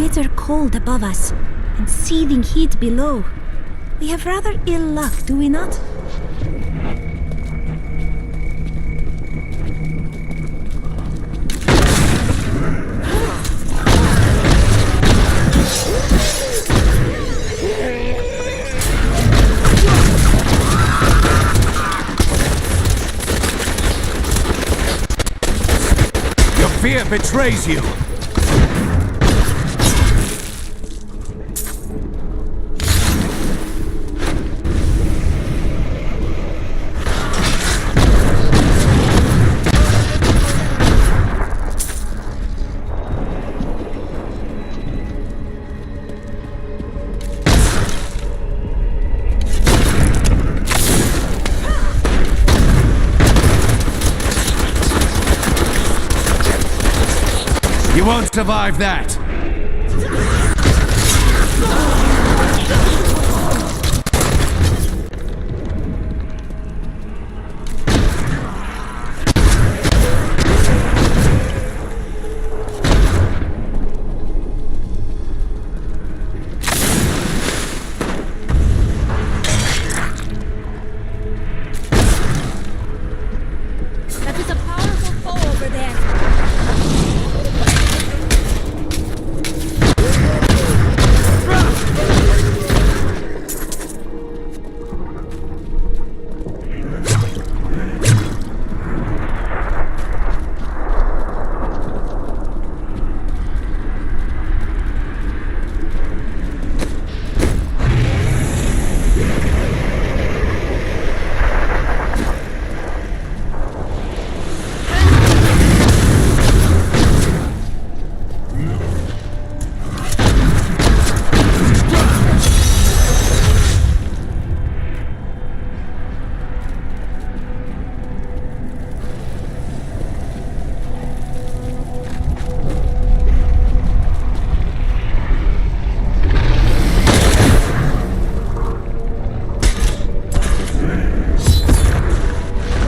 bitter cold above us and seething heat below. We have rather ill luck, do we not? Your fear betrays you! You won't survive that! That is a powerful foe over there.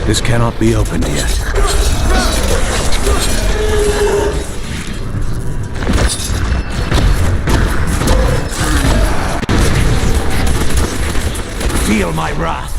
This cannot be opened yet. Feel my wrath!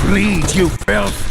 Bleed, you filth!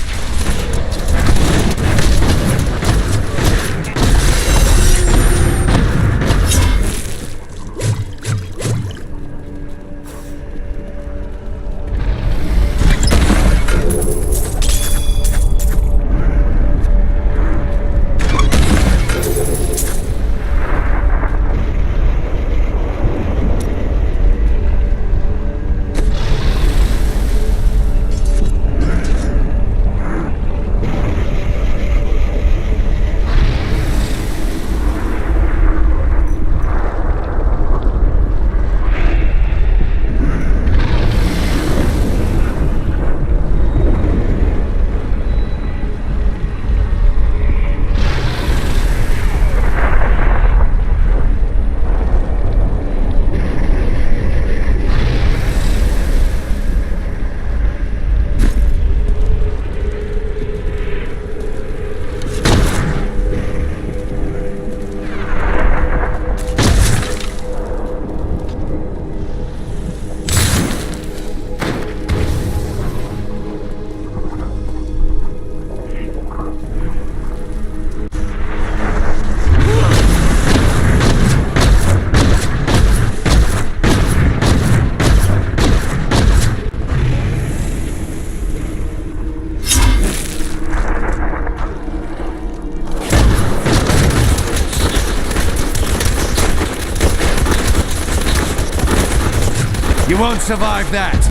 You won't survive that!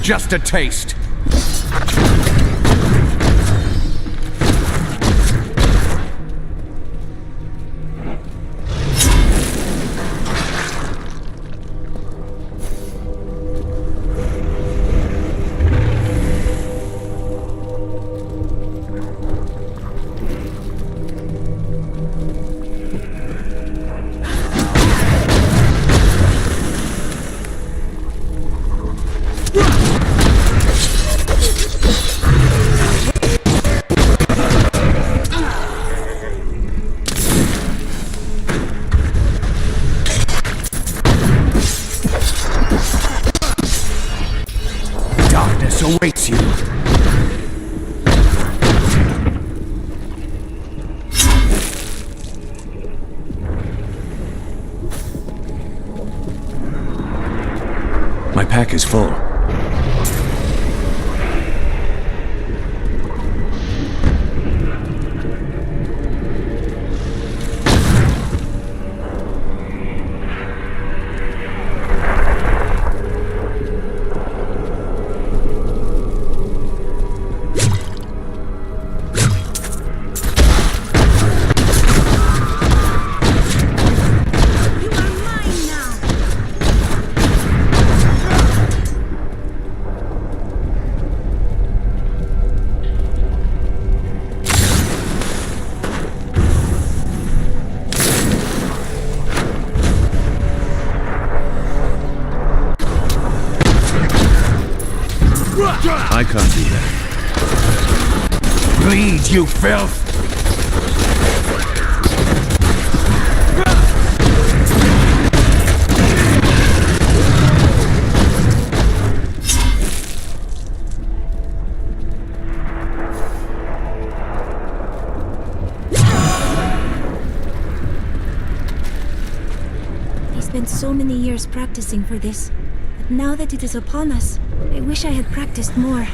just a taste. Darkness awaits you. My pack is full. I can't do that. Bleed, you filth! I spent so many years practicing for this, but now that it is upon us, I wish I had practiced more.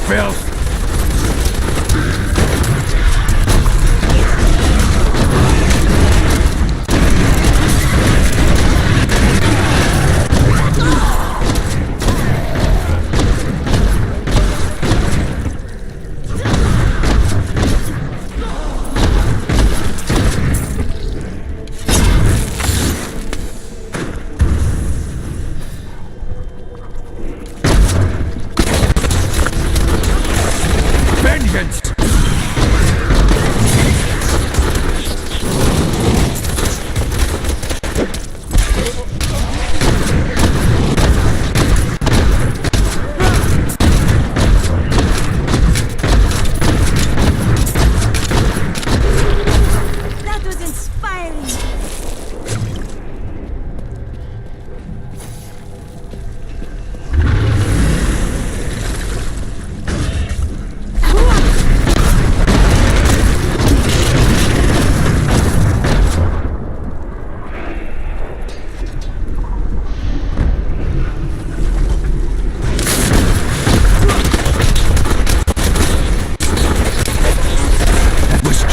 filth!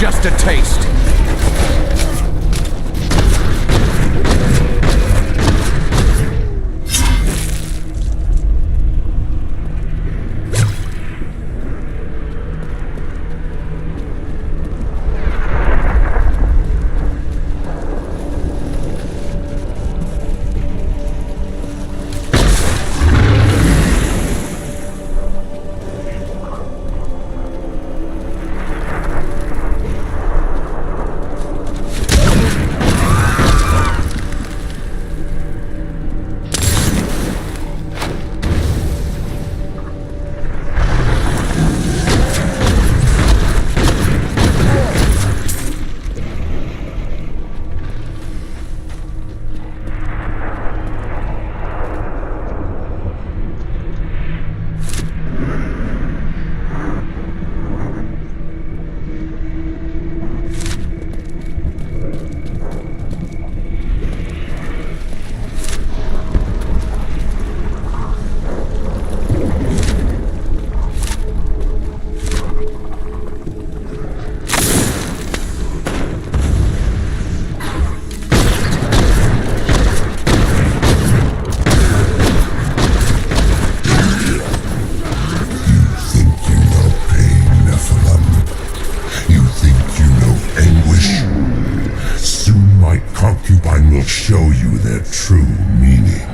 Just a taste. Concubine will show you their true meaning.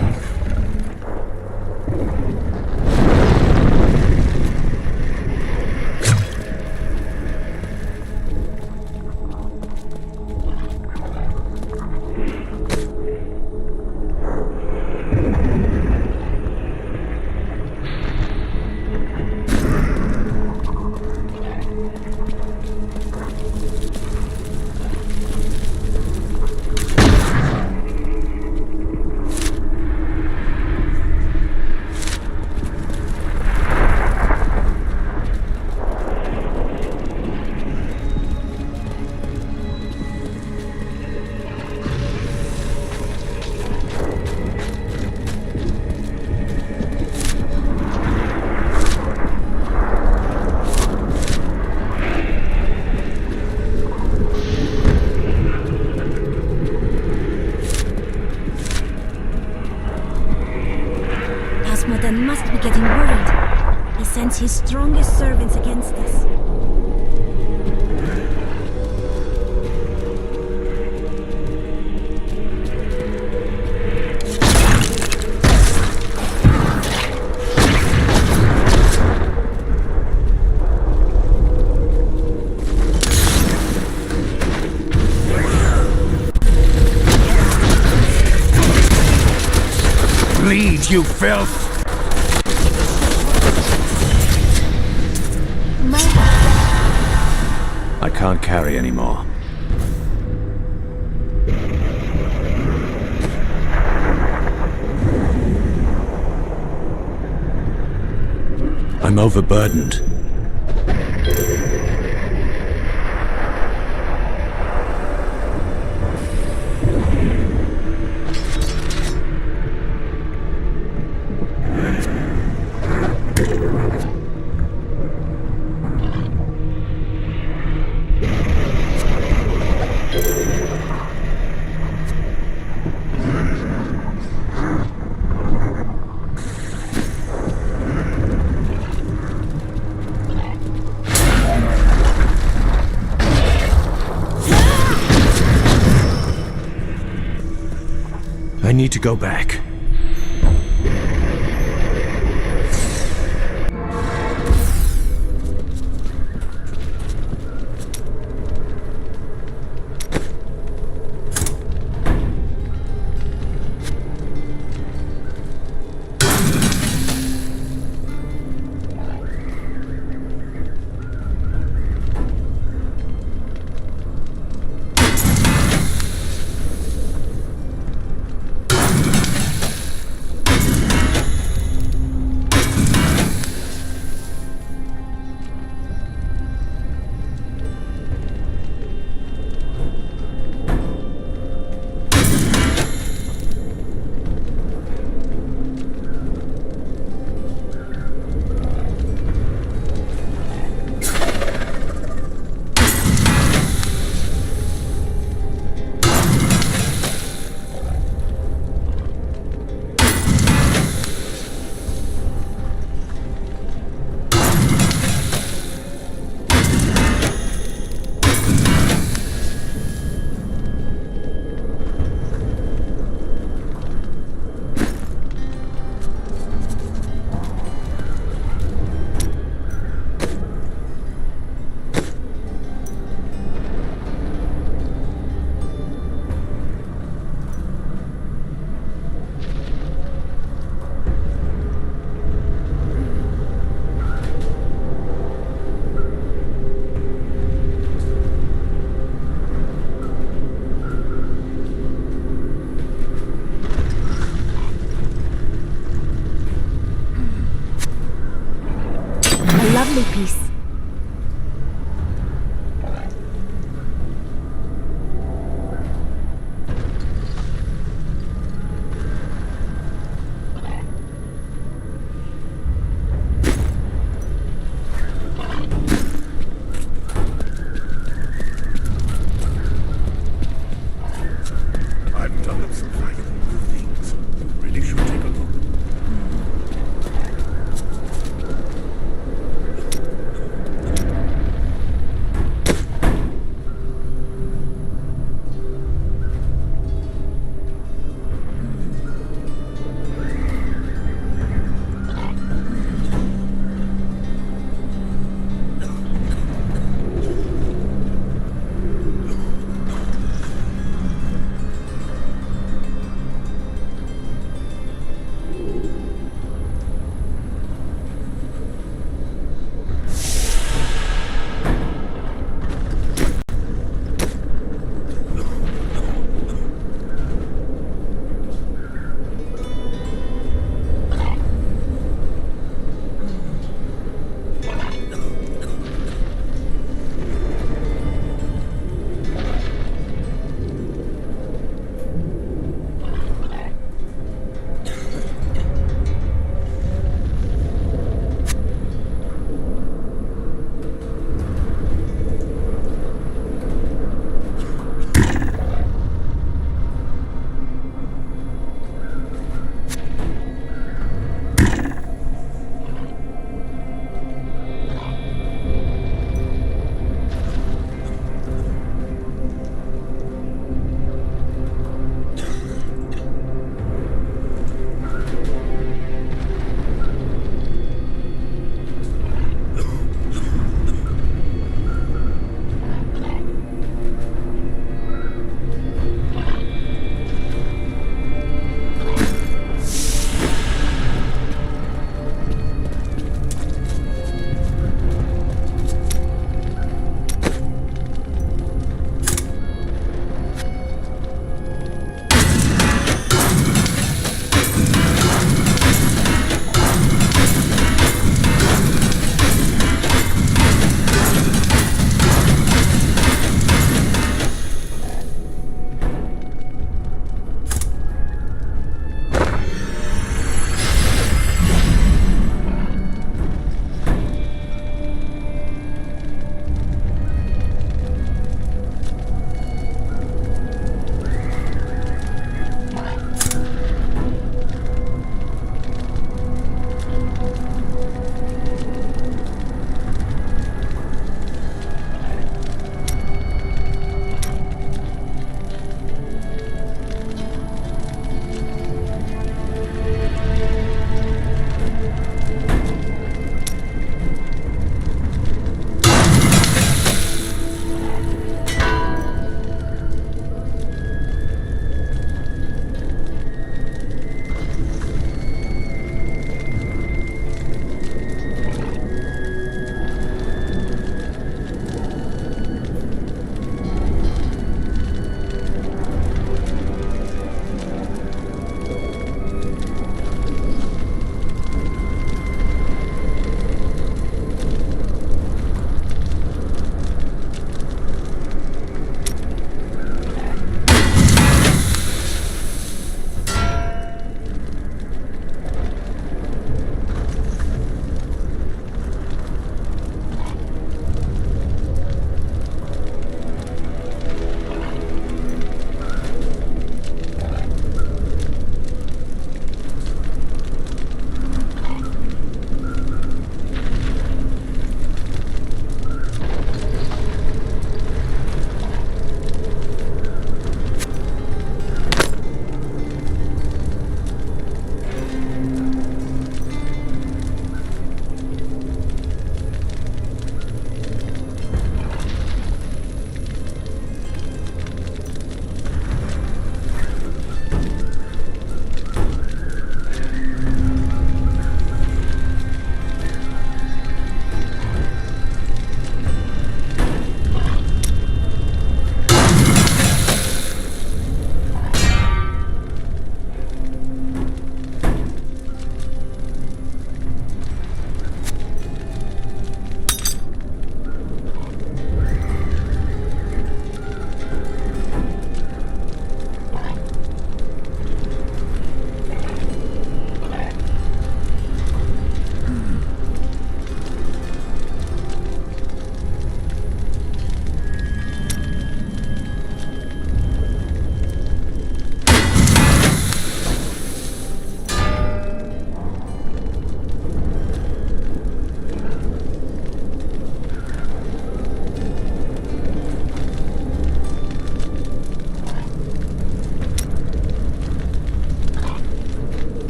Asmodan must be getting worried. He sends his strongest servants against us. Bleed, you filth! I can't carry anymore. I'm overburdened. I need to go back.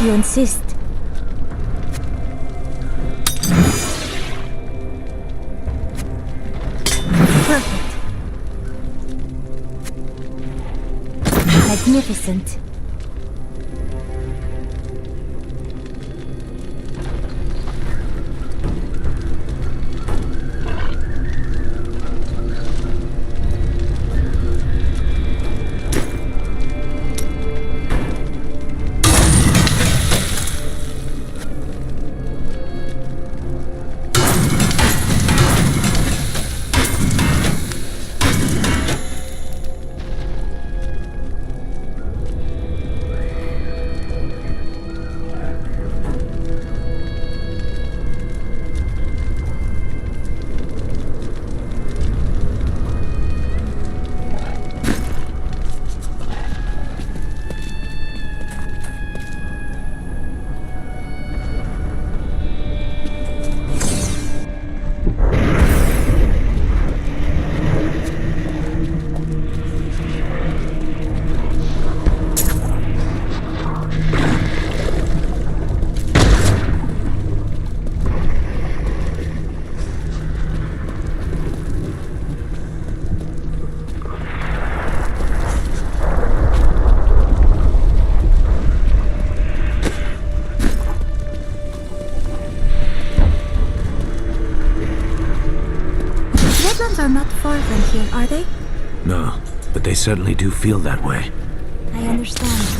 If you insist. Perfect. Magnificent. Are not far from here, are they? No, but they certainly do feel that way. I understand.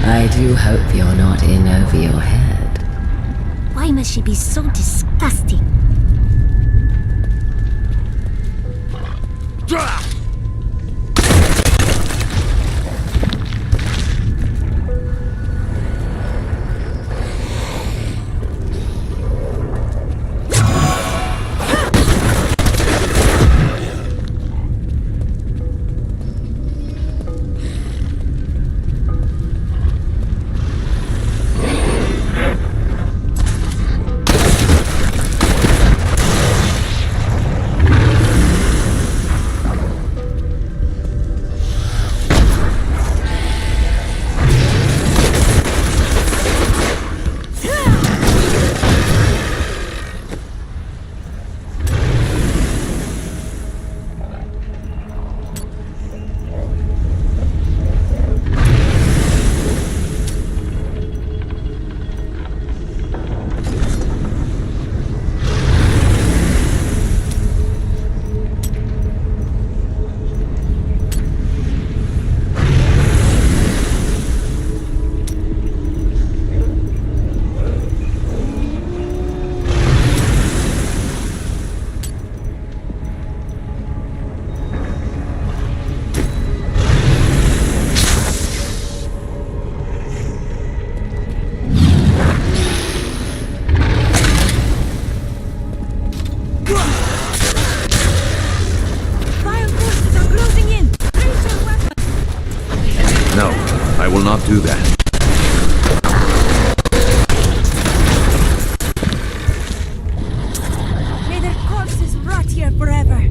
I do hope you're not in over your head. Why must she be so disgusting? Do that. May their corpses rot here forever.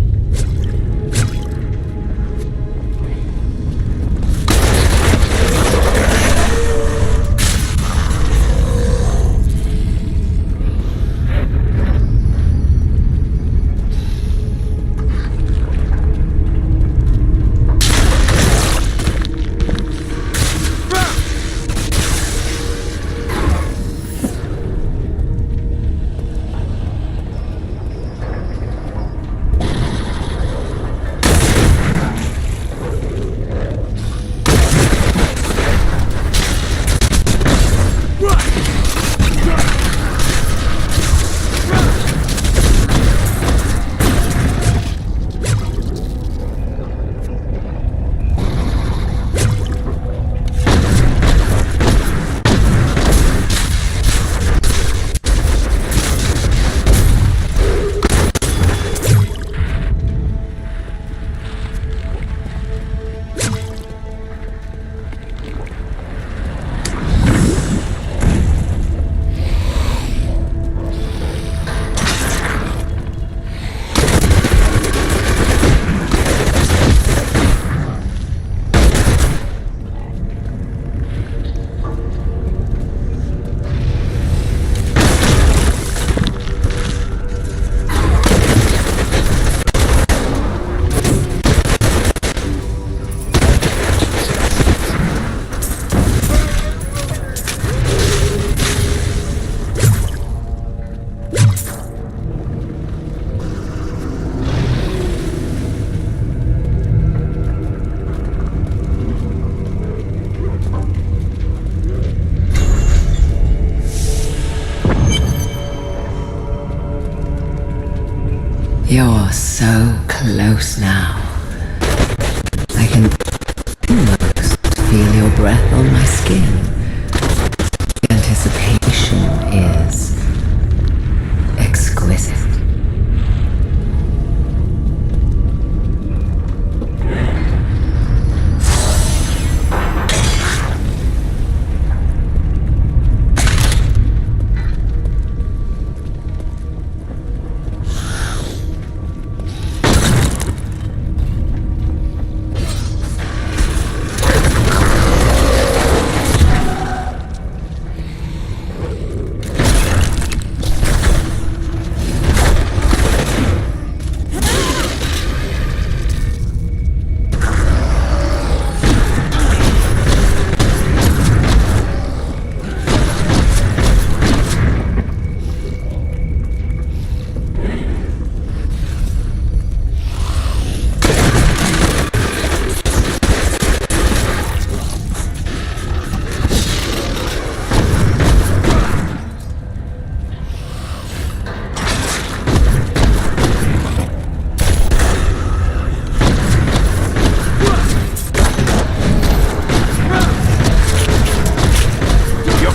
close now. I can almost feel your breath on my skin. The anticipation is exquisite.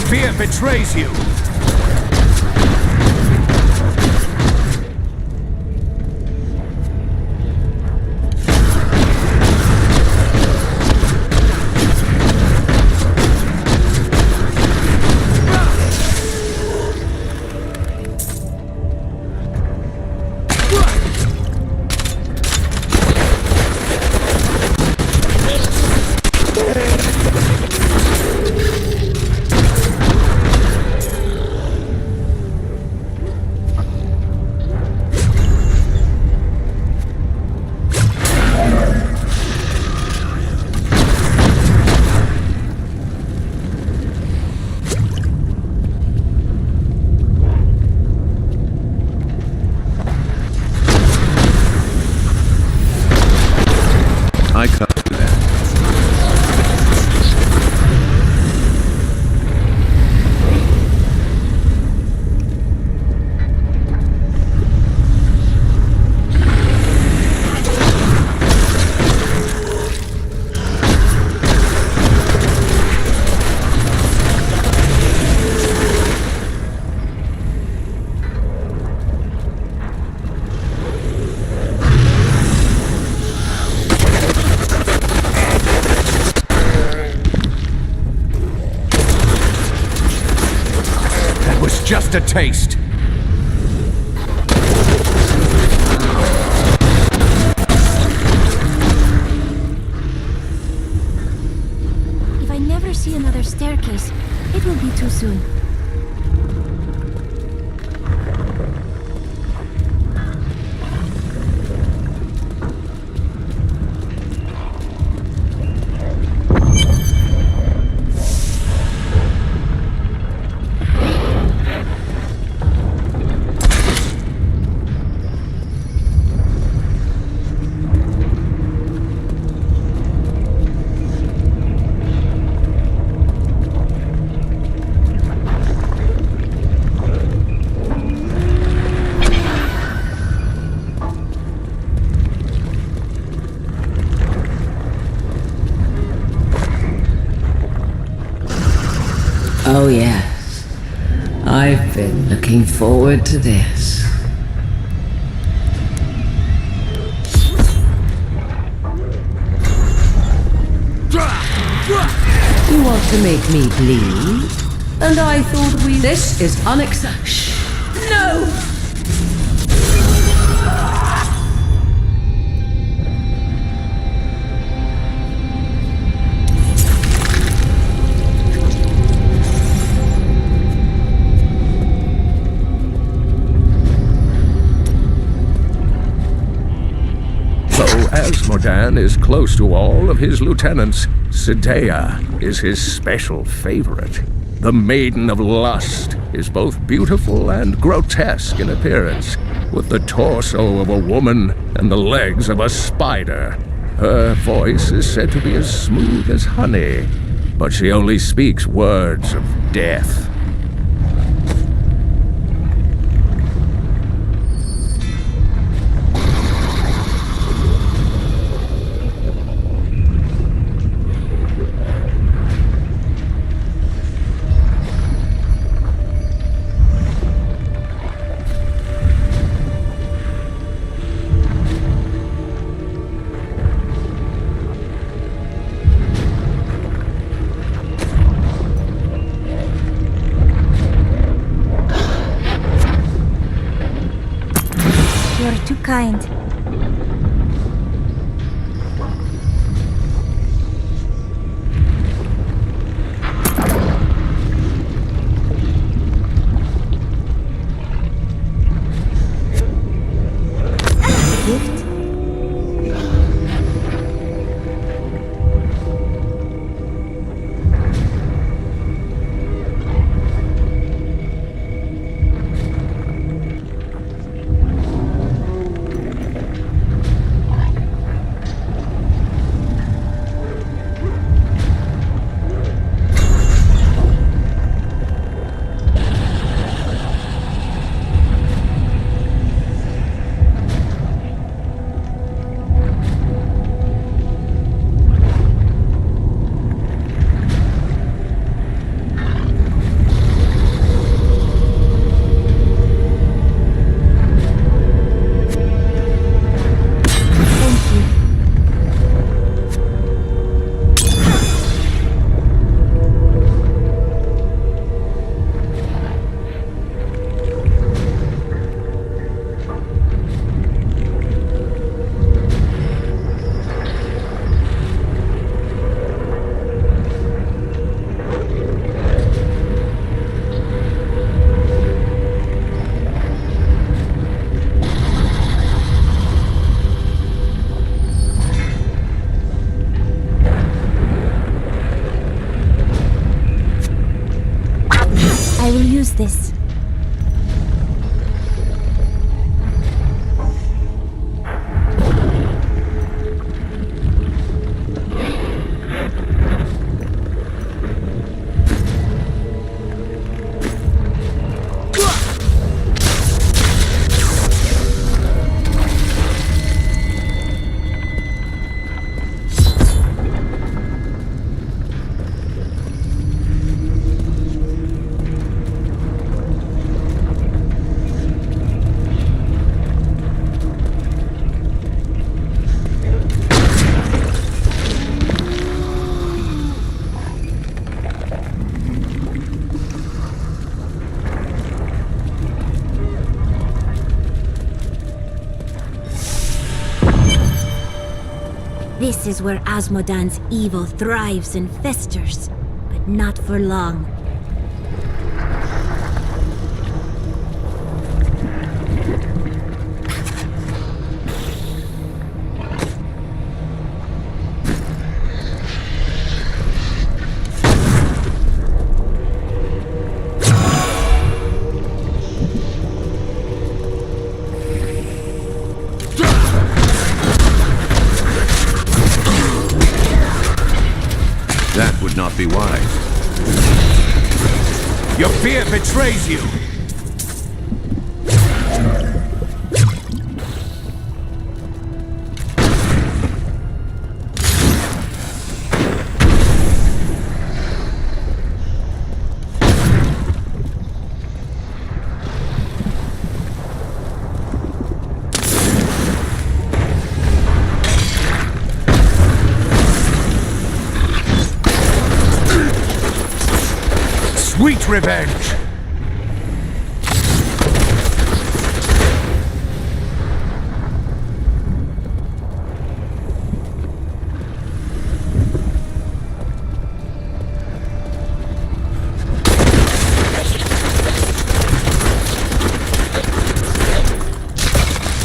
Fear betrays you! I can't do that. Just a taste. If I never see another staircase, it will be too soon. Oh yes, I've been looking forward to this. You want to make me bleed? And I thought we... This is unacceptable. Shh! No! As Modan is close to all of his lieutenants, Sidea is his special favorite. The Maiden of Lust is both beautiful and grotesque in appearance, with the torso of a woman and the legs of a spider. Her voice is said to be as smooth as honey, but she only speaks words of death. kind. Gift? I will use this. This is where Asmodan's evil thrives and festers, but not for long. That would not be wise. Your fear betrays you! Sweet revenge!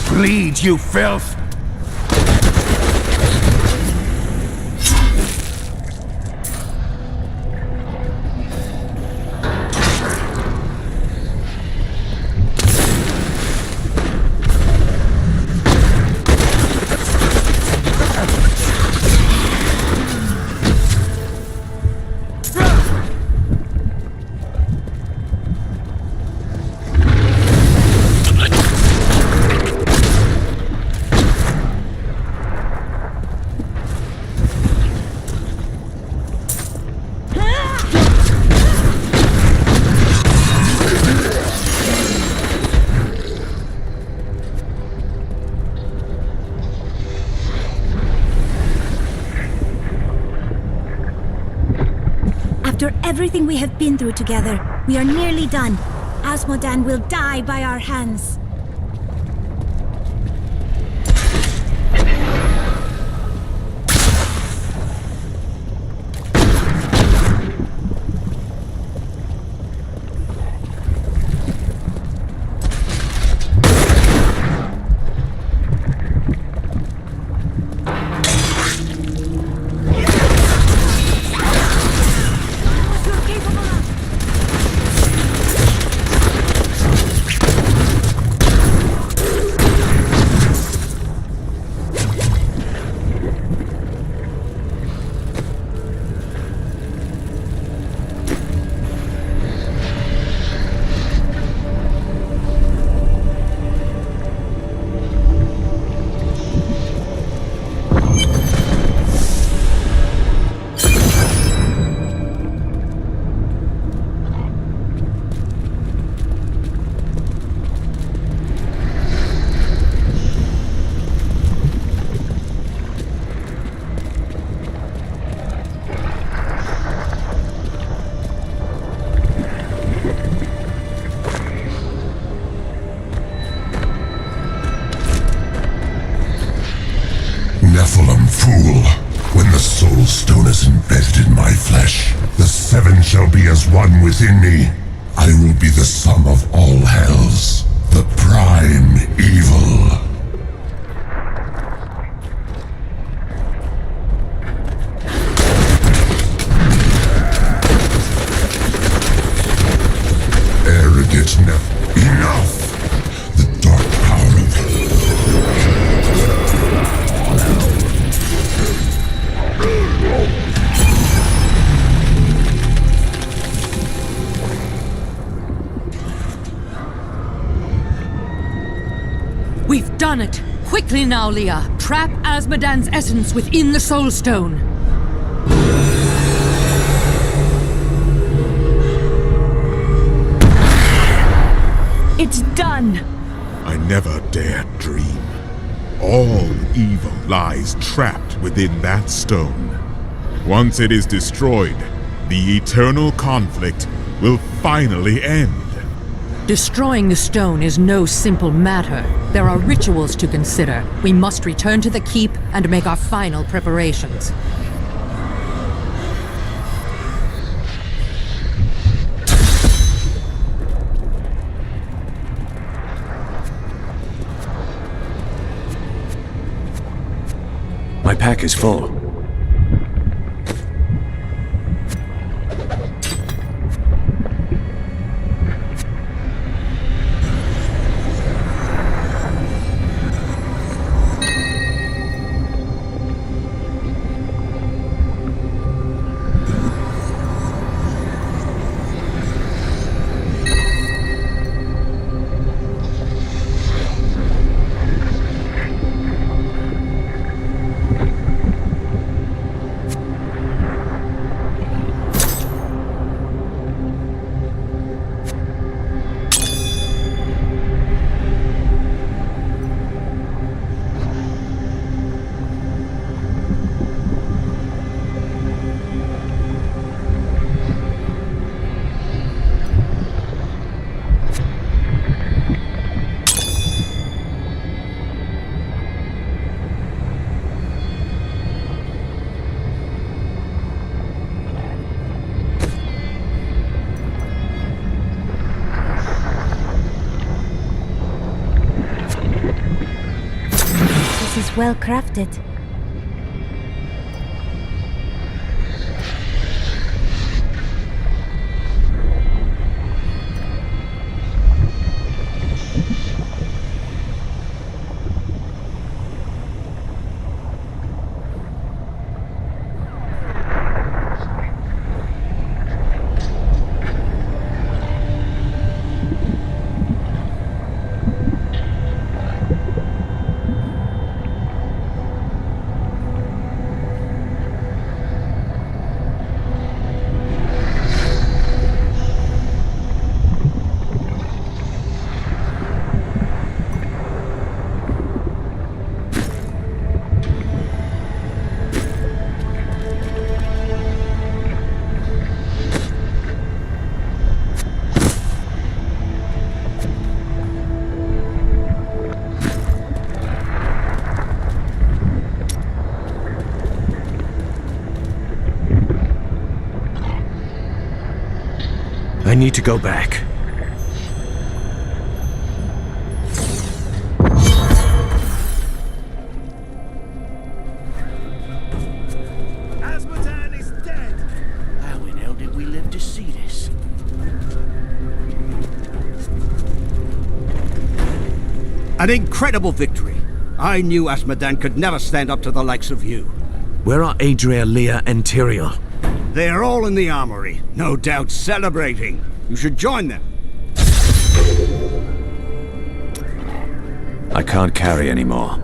Bleed, you filth! After everything we have been through together, we are nearly done. Asmodan will die by our hands. Fool! When the soul stone is embedded in my flesh, the seven shall be as one within me. I will be the sum of all hells, the prime evil. Arrogant enough! The dark power of We've done it! Quickly now, Leah! Trap Asmodan's essence within the Soul Stone! It's done! I never dared dream. All evil lies trapped within that stone. Once it is destroyed, the eternal conflict will finally end. Destroying the stone is no simple matter. There are rituals to consider. We must return to the keep and make our final preparations. My pack is full. This is well crafted. I need to go back. Asmodan is dead! How in hell did we live to see this? An incredible victory. I knew Asmodan could never stand up to the likes of you. Where are Adria, Leah, and Tyrael? They are all in the armory, no doubt celebrating. You should join them. I can't carry anymore.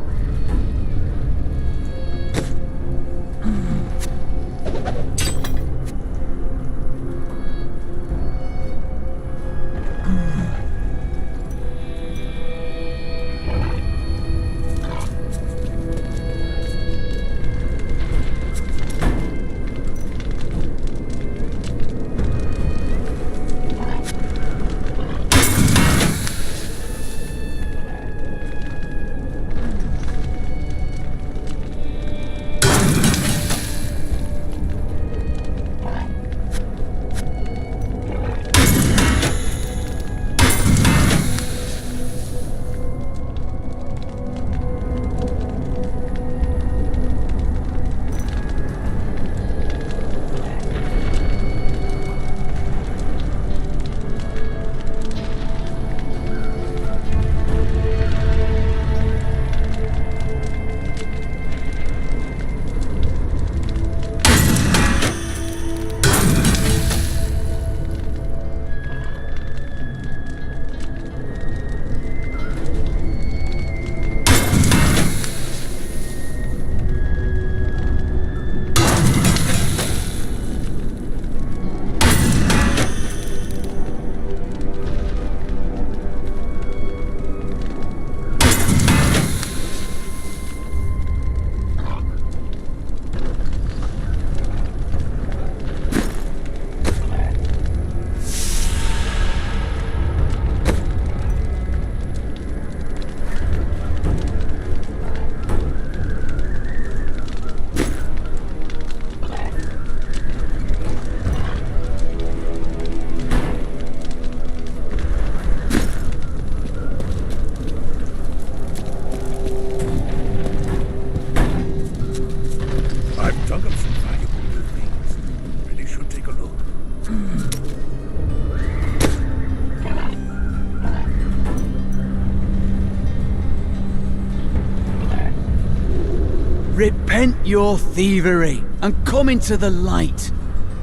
Repent your thievery and come into the light.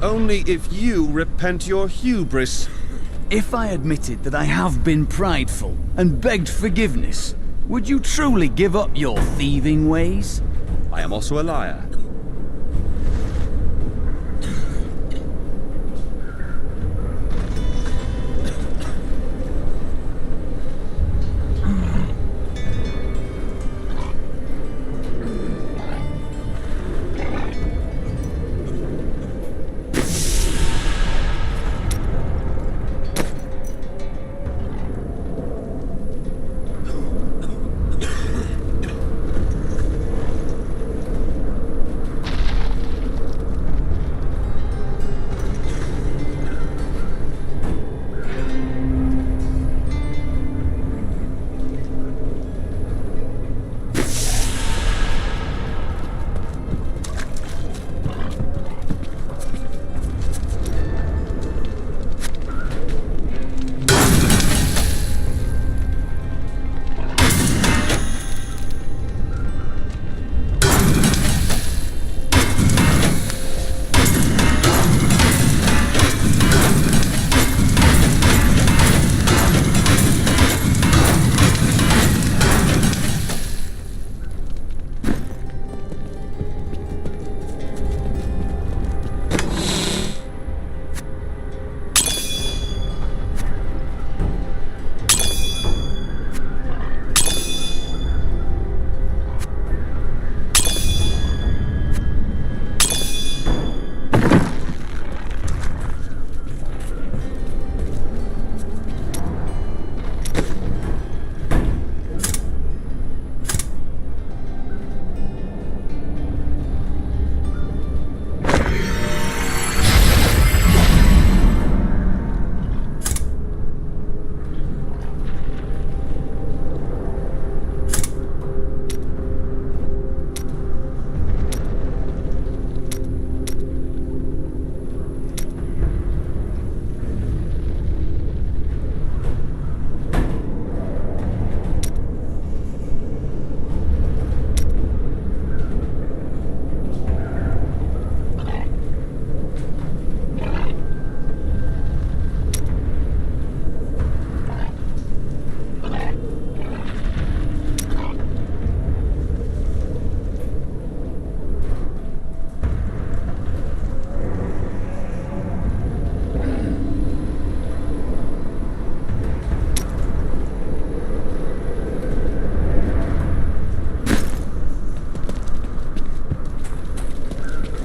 Only if you repent your hubris. If I admitted that I have been prideful and begged forgiveness, would you truly give up your thieving ways? I am also a liar.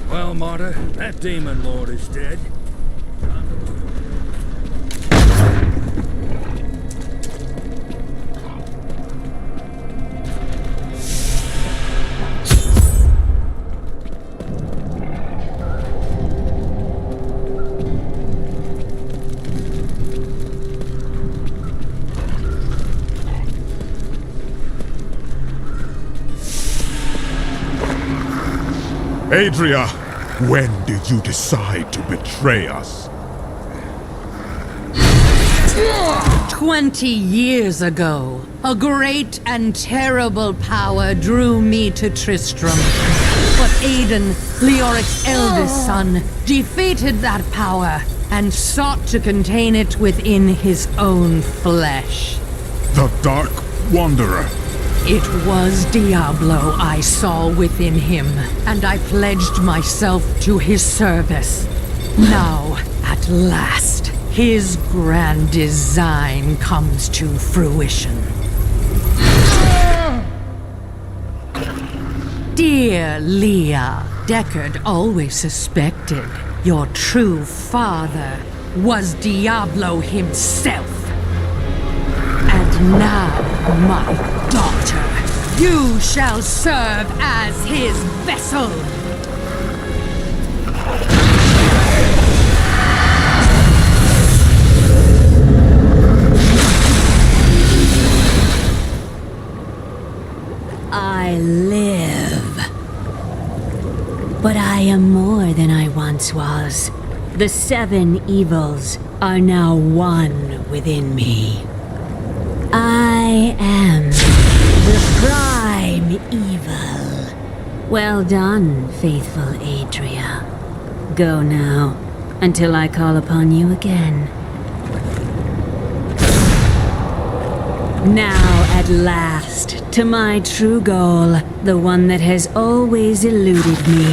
Well, Martyr, that demon lord is dead. Adria, when did you decide to betray us? 20 years ago, a great and terrible power drew me to Tristram. But Aiden, Leoric's eldest son, defeated that power and sought to contain it within his own flesh. The Dark Wanderer. It was Diablo I saw within him, and I pledged myself to his service. Now, at last, his grand design comes to fruition. Dear Leah, Deckard always suspected your true father was Diablo himself. And now, my daughter, you shall serve as his vessel. I live. But I am more than I once was. The 7 evils are now one within me. I am the prime evil. Well done, faithful Adria. Go now, until I call upon you again. Now, at last, to my true goal, the one that has always eluded me.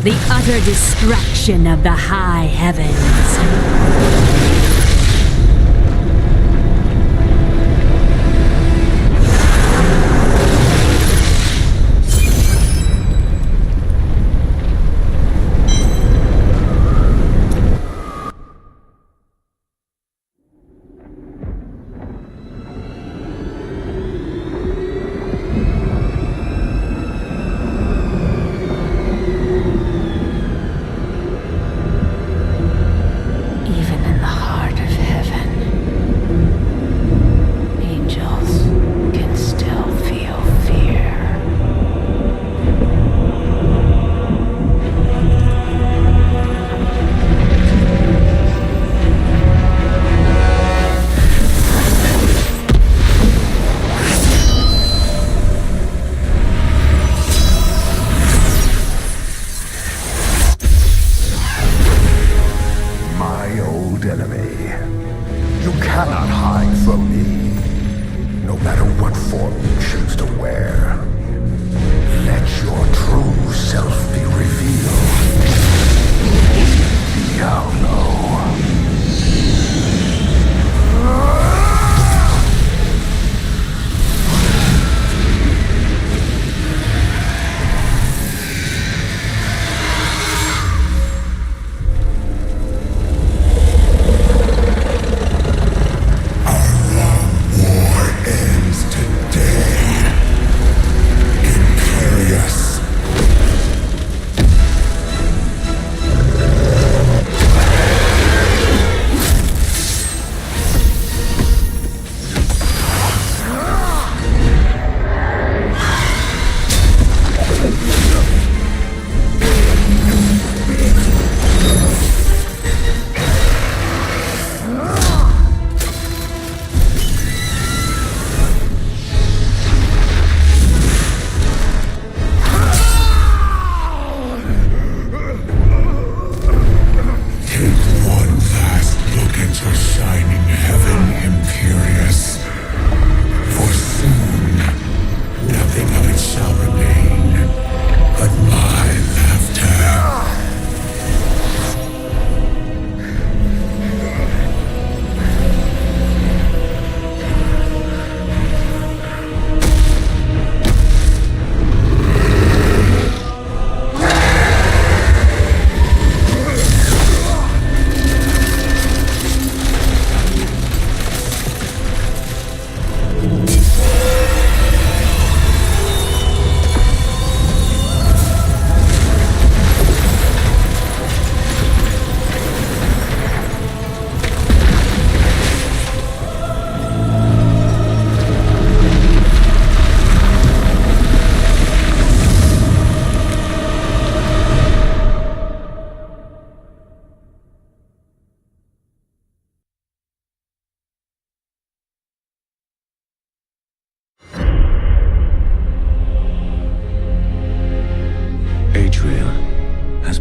The utter destruction of the high heavens.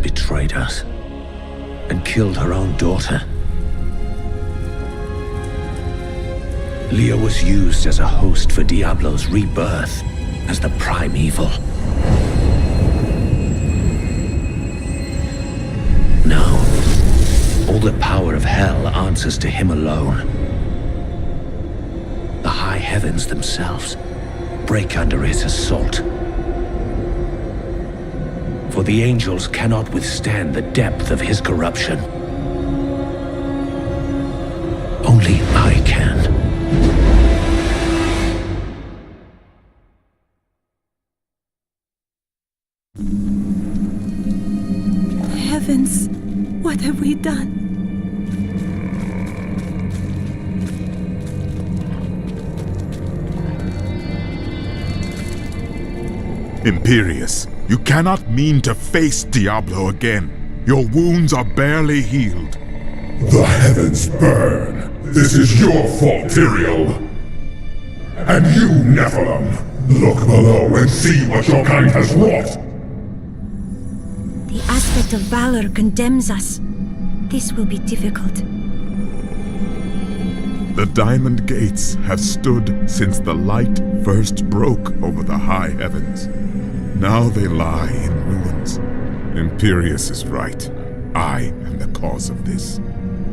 betrayed us and killed her own daughter. Leah was used as a host for Diablo's rebirth as the prime evil. Now, all the power of hell answers to him alone. The high heavens themselves break under his assault. For the angels cannot withstand the depth of his corruption. Only I can. Heavens, what have we done? Imperious, you cannot mean to face Diablo again. Your wounds are barely healed. The heavens burn. This is your fault, Tyrael. And you, Nephilim, look below and see what your kind has wrought. The aspect of valor condemns us. This will be difficult. The Diamond Gates have stood since the light first broke over the high heavens. Now they lie in ruins. Imperius is right. I am the cause of this.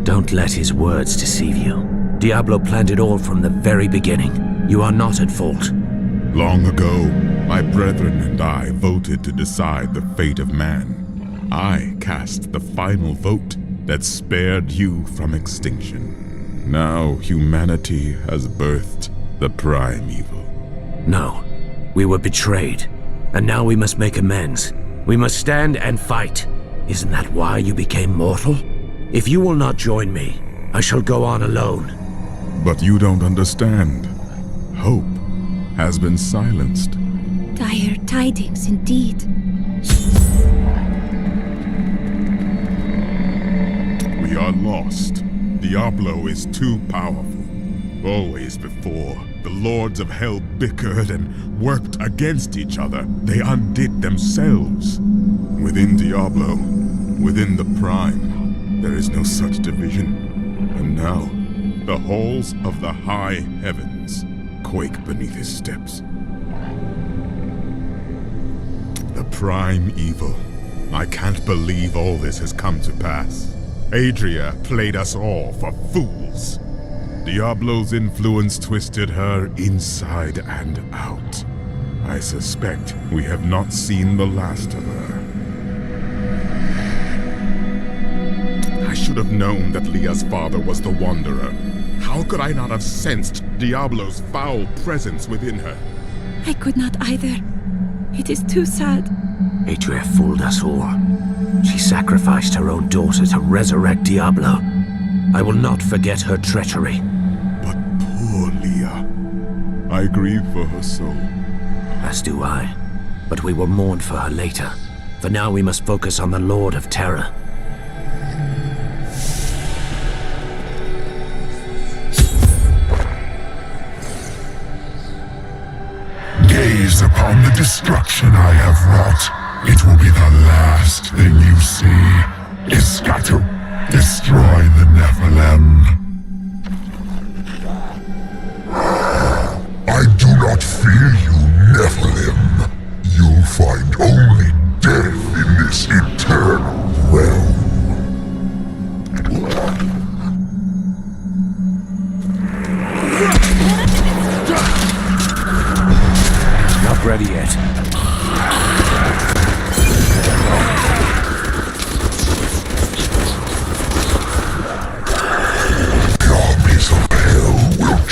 Don't let his words deceive you. Diablo planned it all from the very beginning. You are not at fault. Long ago, my brethren and I voted to decide the fate of man. I cast the final vote that spared you from extinction. Now humanity has birthed the prime evil. No, we were betrayed, and now we must make amends. We must stand and fight. Isn't that why you became mortal? If you will not join me, I shall go on alone. But you don't understand. Hope has been silenced. Dire tidings indeed. We are lost. Diablo is too powerful. Always before, the lords of hell bickered and worked against each other. They undid themselves. Within Diablo, within the Prime, there is no such division. And now, the halls of the high heavens quake beneath his steps. The Prime Evil. I can't believe all this has come to pass. Adria played us all for fools. Diablo's influence twisted her inside and out. I suspect we have not seen the last of her. I should have known that Leah's father was the Wanderer. How could I not have sensed Diablo's foul presence within her? I could not either. It is too sad. Adria fooled us all. She sacrificed her own daughter to resurrect Diablo. I will not forget her treachery. But poor Leah. I grieve for her soul. As do I. But we will mourn for her later. For now we must focus on the Lord of Terror. Gaze upon the destruction I have wrought. It will be the last thing you see. Iskatu, destroy the Nephilim. I do not fear you, Nephilim. You'll find only death in this eternal realm. Not ready yet.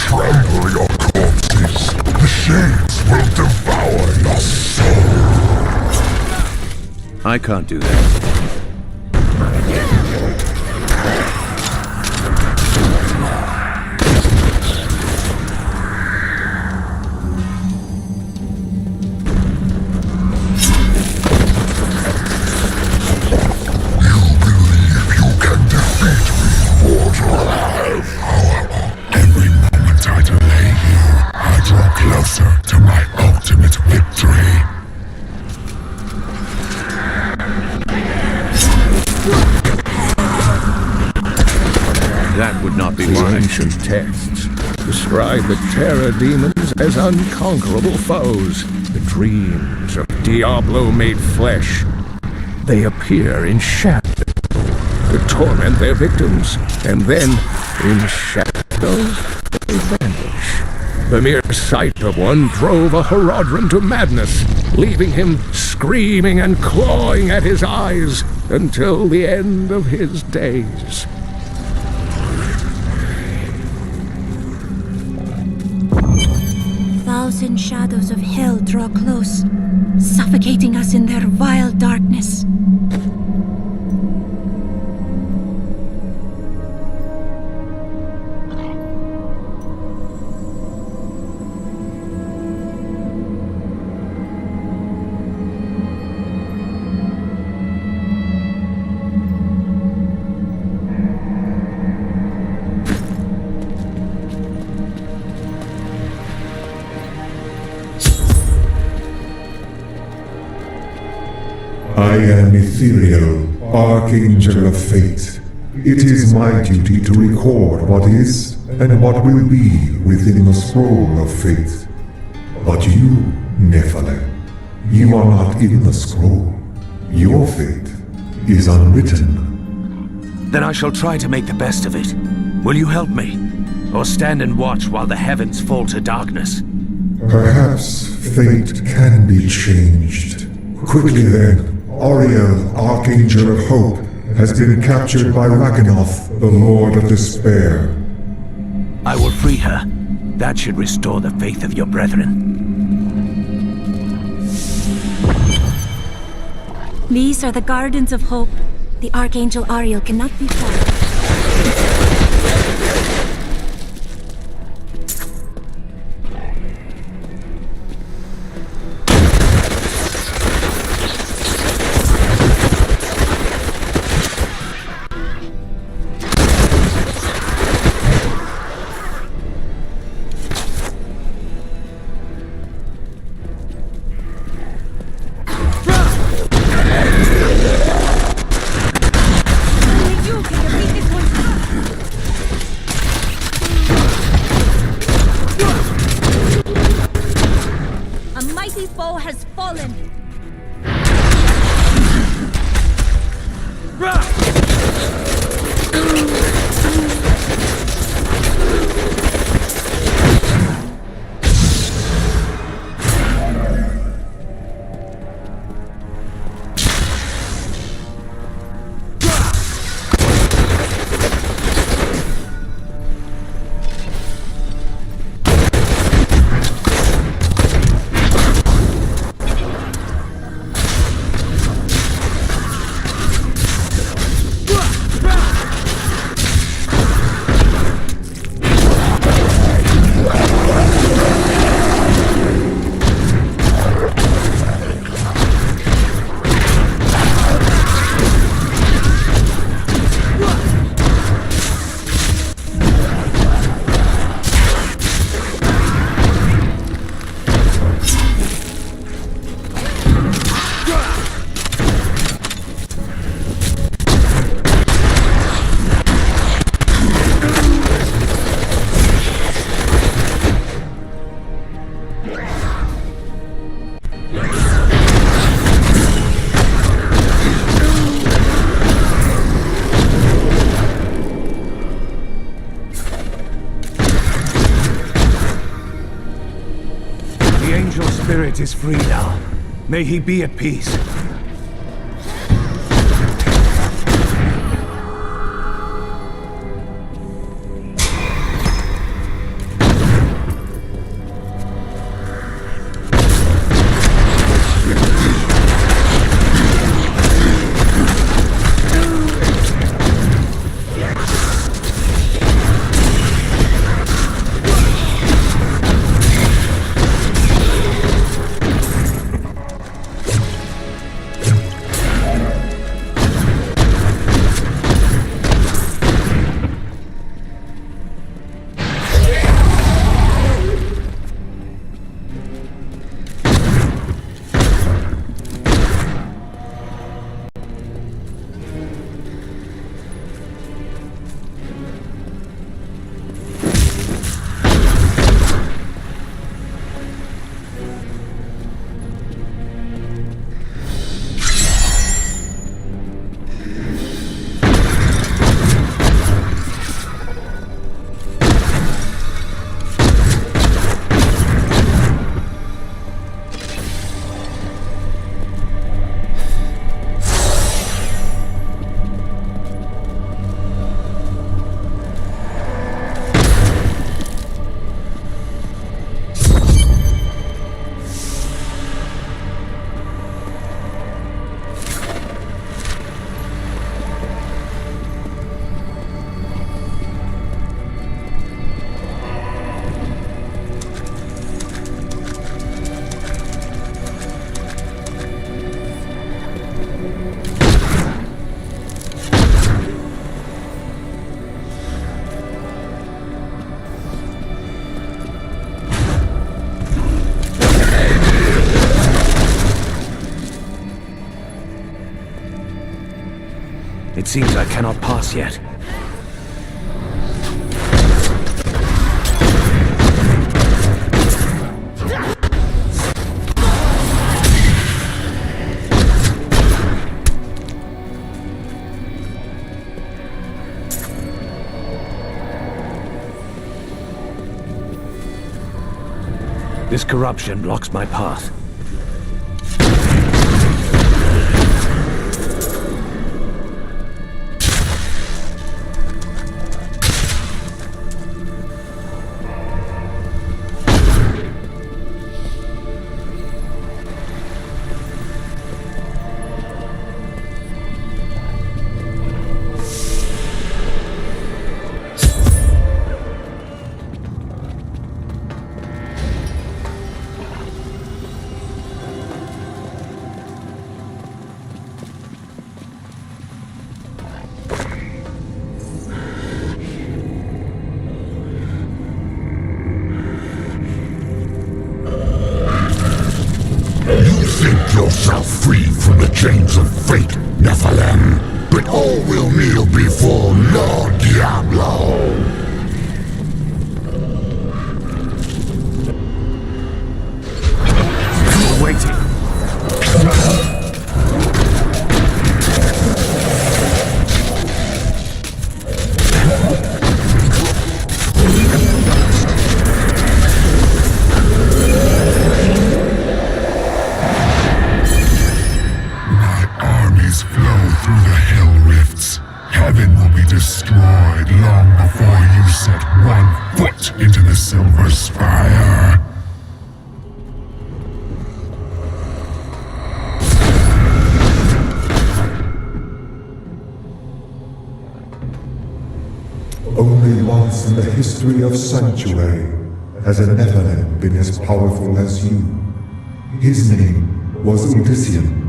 Trample your corpses. The shades will devour your soul. I can't do that. You believe you can defeat me, mortal? Every moment I delay you, I draw closer to my ultimate victory. That would not be the wise. Ancient texts describe the terror demons as unconquerable foes. The dreams of Diablo made flesh. They appear in shadow to torment their victims, and then, in shadows, they vanish. The mere sight of one drove a Horadrim to madness, leaving him screaming and clawing at his eyes until the end of his days. Thousand shadows of hell draw close, suffocating us in their vile darkness. I am Ethereal, Archangel of Fate. It is my duty to record what is and what will be within the scroll of fate. But you, Nephilim, you are not in the scroll. Your fate is unwritten. Then I shall try to make the best of it. Will you help me? Or stand and watch while the heavens fall to darkness? Perhaps fate can be changed. Quickly then, Oriel, Archangel of Hope, has been captured by Raganoth, the Lord of Despair. I will free her. That should restore the faith of your brethren. These are the Gardens of Hope. The Archangel Ariel cannot be found. Spirit is free now. May he be at peace. It seems I cannot pass yet. This corruption blocks my path. Think yourself free from the chains of fate, Nephilim, but all will kneel before Lord Diablo. You were waiting. Destroyed long before you set one foot into the Silver Spire. Only once in the history of Sanctuary has a Nephilim been as powerful as you. His name was Odyssean.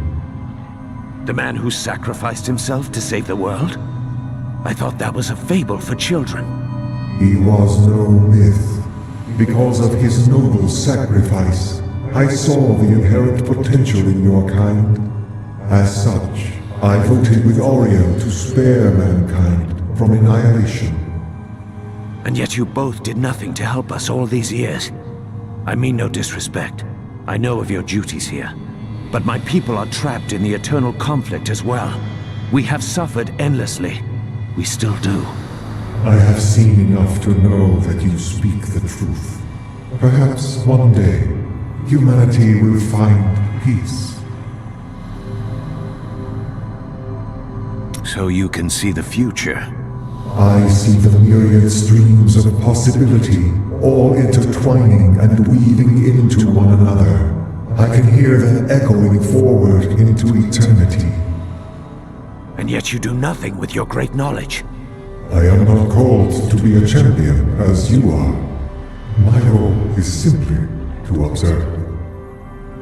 The man who sacrificed himself to save the world? I thought that was a fable for children. He was no myth. Because of his noble sacrifice, I saw the inherent potential in your kind. As such, I voted with Oriel to spare mankind from annihilation. And yet you both did nothing to help us all these years. I mean no disrespect. I know of your duties here. But my people are trapped in the eternal conflict as well. We have suffered endlessly. We still do. I have seen enough to know that you speak the truth. Perhaps one day, humanity will find peace. So you can see the future? I see the myriad streams of possibility, all intertwining and weaving into one another. I can hear them echoing forward into eternity. And yet you do nothing with your great knowledge. I am not called to be a champion, as you are. My role is simply to observe.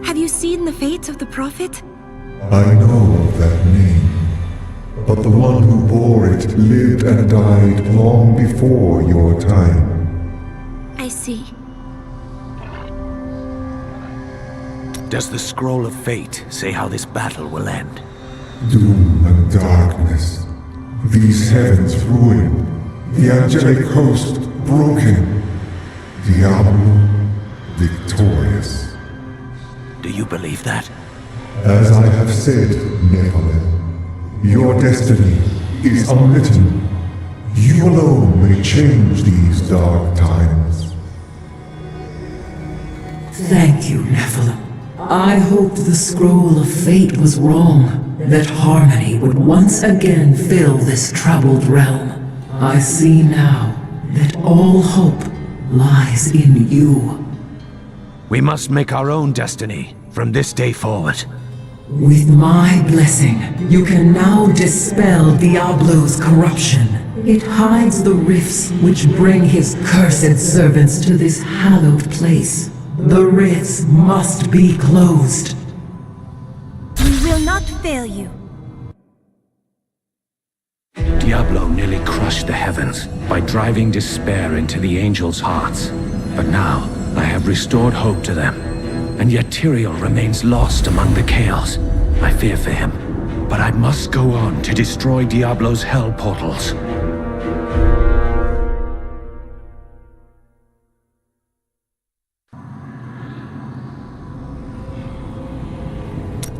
Have you seen the fate of the Prophet? I know of that name, but the one who bore it lived and died long before your time. I see. Does the Scroll of Fate say how this battle will end? Doom and darkness. These heavens ruined. The angelic host broken. Diablo victorious. Do you believe that? As I have said, Nephilim, your destiny is unwritten. You alone may change these dark times. Thank you, Nephilim. I hoped the Scroll of Fate was wrong, that harmony would once again fill this troubled realm. I see now that all hope lies in you. We must make our own destiny from this day forward. With my blessing, you can now dispel Diablo's corruption. It hides the rifts which bring his cursed servants to this hallowed place. The rifts must be closed. We will not fail you. Diablo nearly crushed the heavens by driving despair into the angels' hearts. But now, I have restored hope to them. And yet Tyrael remains lost among the chaos. I fear for him. But I must go on to destroy Diablo's hell portals.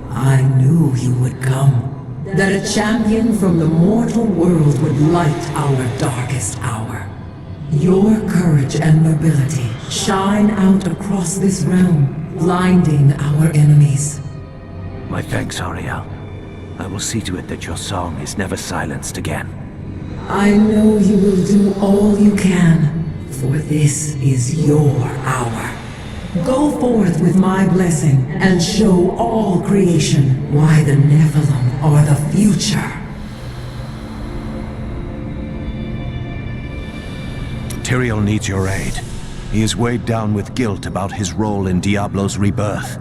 I knew you would come. That a champion from the mortal world would light our darkest hour. Your courage and nobility shine out across this realm, blinding our enemies. My thanks, Ariel. I will see to it that your song is never silenced again. I know you will do all you can, for this is your hour. Go forth with my blessing and show all creation why the Nephilim are the future. Tyrael needs your aid. He is weighed down with guilt about his role in Diablo's rebirth.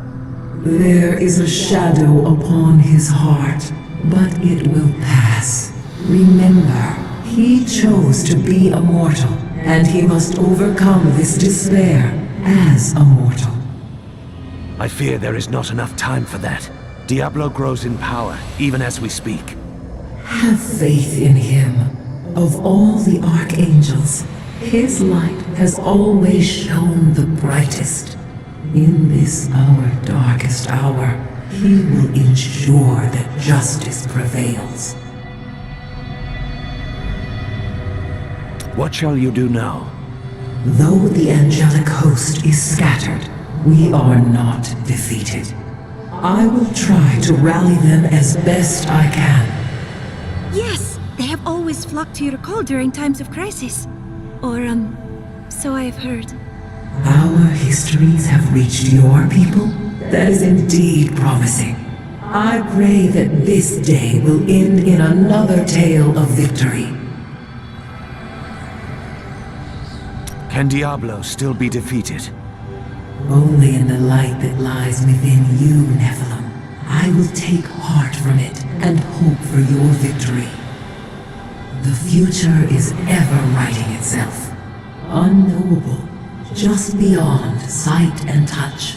There is a shadow upon his heart, but it will pass. Remember, he chose to be a mortal, and he must overcome this despair as a mortal. I fear there is not enough time for that. Diablo grows in power, even as we speak. Have faith in him. Of all the archangels, his light has always shone the brightest. In this our darkest hour, he will ensure that justice prevails. What shall you do now? Though the angelic host is scattered, we are not defeated. I will try to rally them as best I can. Yes, they have always flocked to your call during times of crisis. Or, so I have heard. Our histories have reached your people? That is indeed promising. I pray that this day will end in another tale of victory. Can Diablo still be defeated? Only in the light that lies within you, Nephilim. I will take heart from it and hope for your victory. The future is ever writing itself. Unknowable, just beyond sight and touch.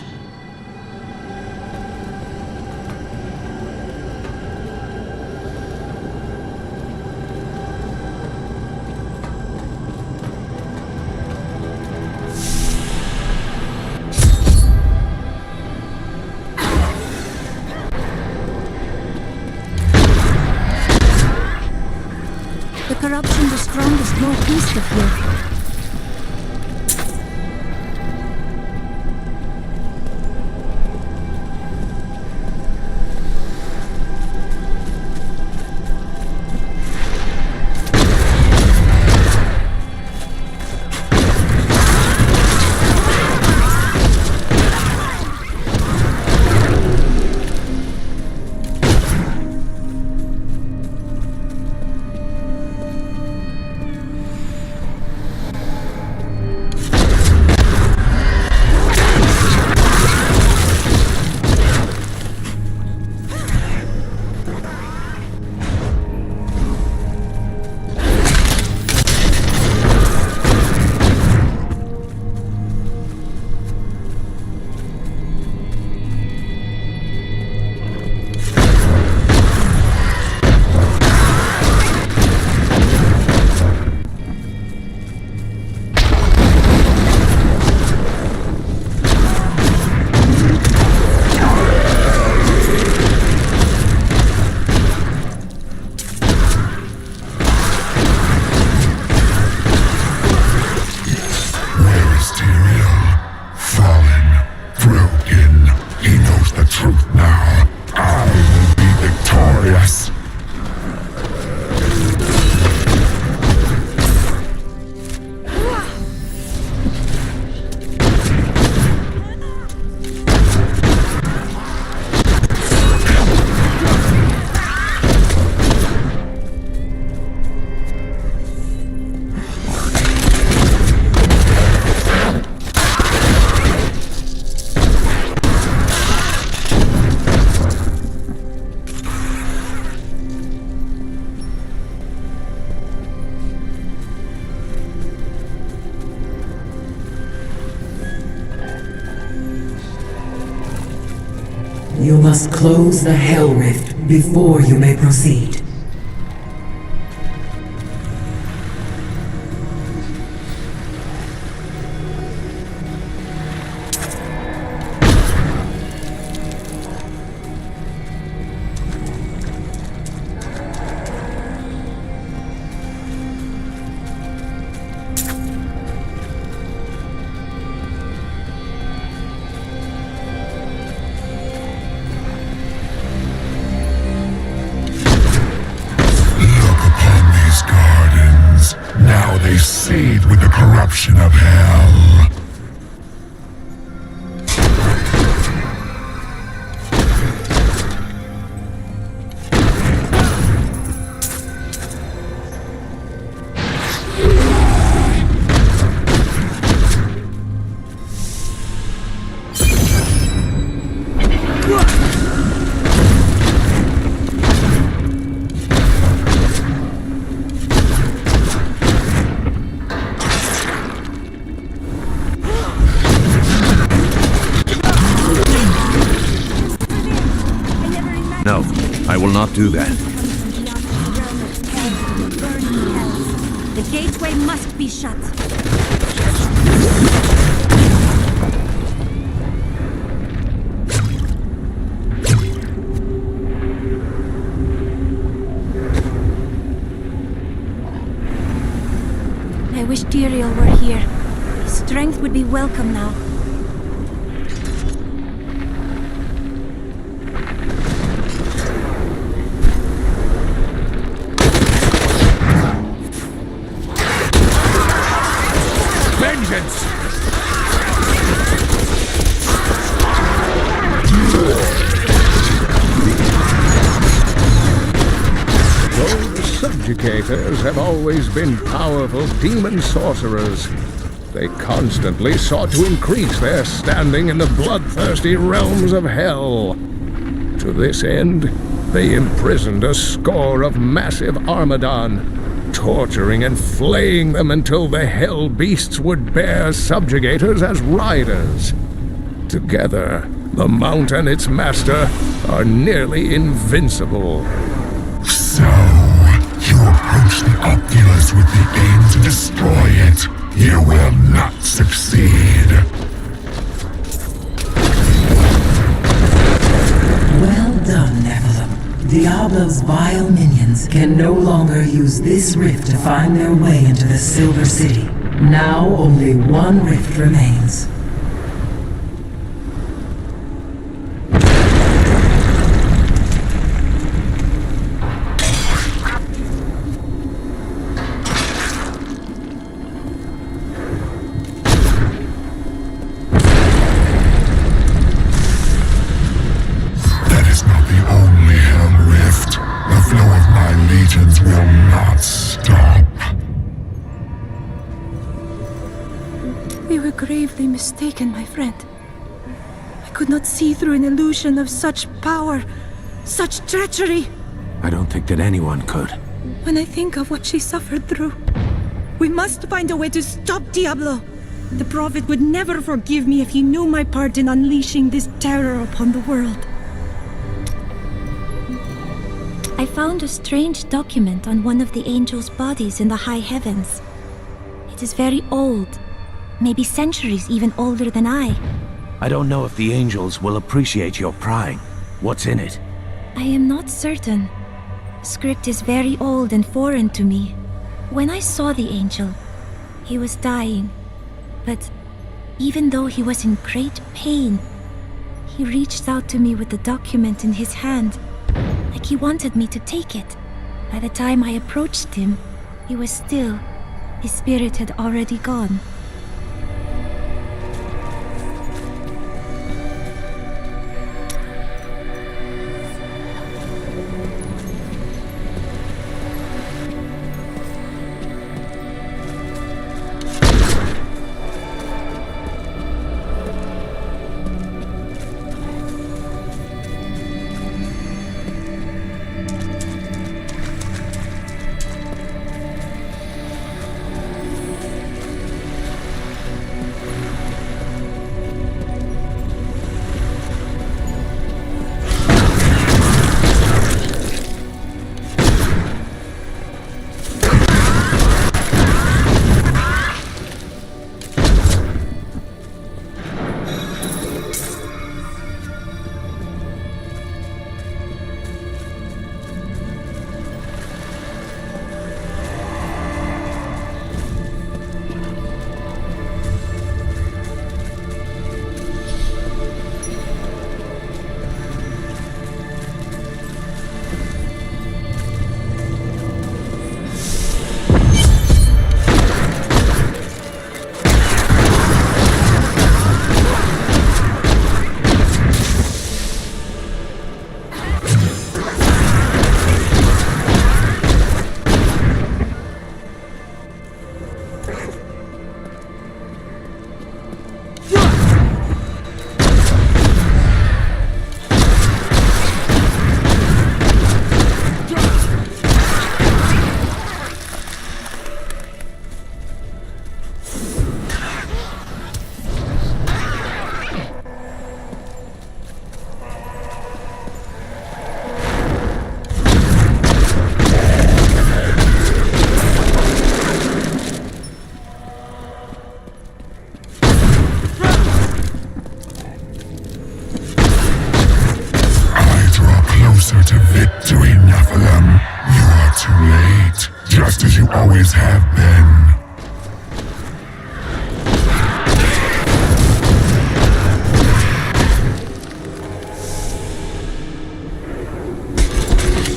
The corruption was strongest northeast of here. You must close the Hell Rift before you may proceed. They seethe with the corruption of hell. No, I will not do that. The gateway must be shut. I wish Tyrael were here. His strength would be welcome now. Vengeance! Though the subjugators have always been powerful demon sorcerers, they constantly sought to increase their standing in the bloodthirsty realms of hell. To this end, they imprisoned a score of massive Armadon, torturing and flaying them until the hell beasts would bear subjugators as riders. Together, the Mount and its master are nearly invincible. So, you approach the Oculus with the aim to destroy it. You will not succeed. Well done, Nephilim. Diablo's vile minions can no longer use this rift to find their way into the Silver City. Now only one rift remains. That is not the only hell rift. The flow of my legions will not stop. We were gravely mistaken, my friend. I could not see through an illusion of such power, such treachery. I don't think that anyone could. When I think of what she suffered through, we must find a way to stop Diablo. The Prophet would never forgive me if he knew my part in unleashing this terror upon the world. I found a strange document on one of the angels' bodies in the high heavens. It is very old, maybe centuries even older than I. I don't know if the angels will appreciate your prying. What's in it? I am not certain. The script is very old and foreign to me. When I saw the angel, he was dying. But even though he was in great pain, he reached out to me with the document in his hand, like he wanted me to take it. By the time I approached him, he was still. His spirit had already gone.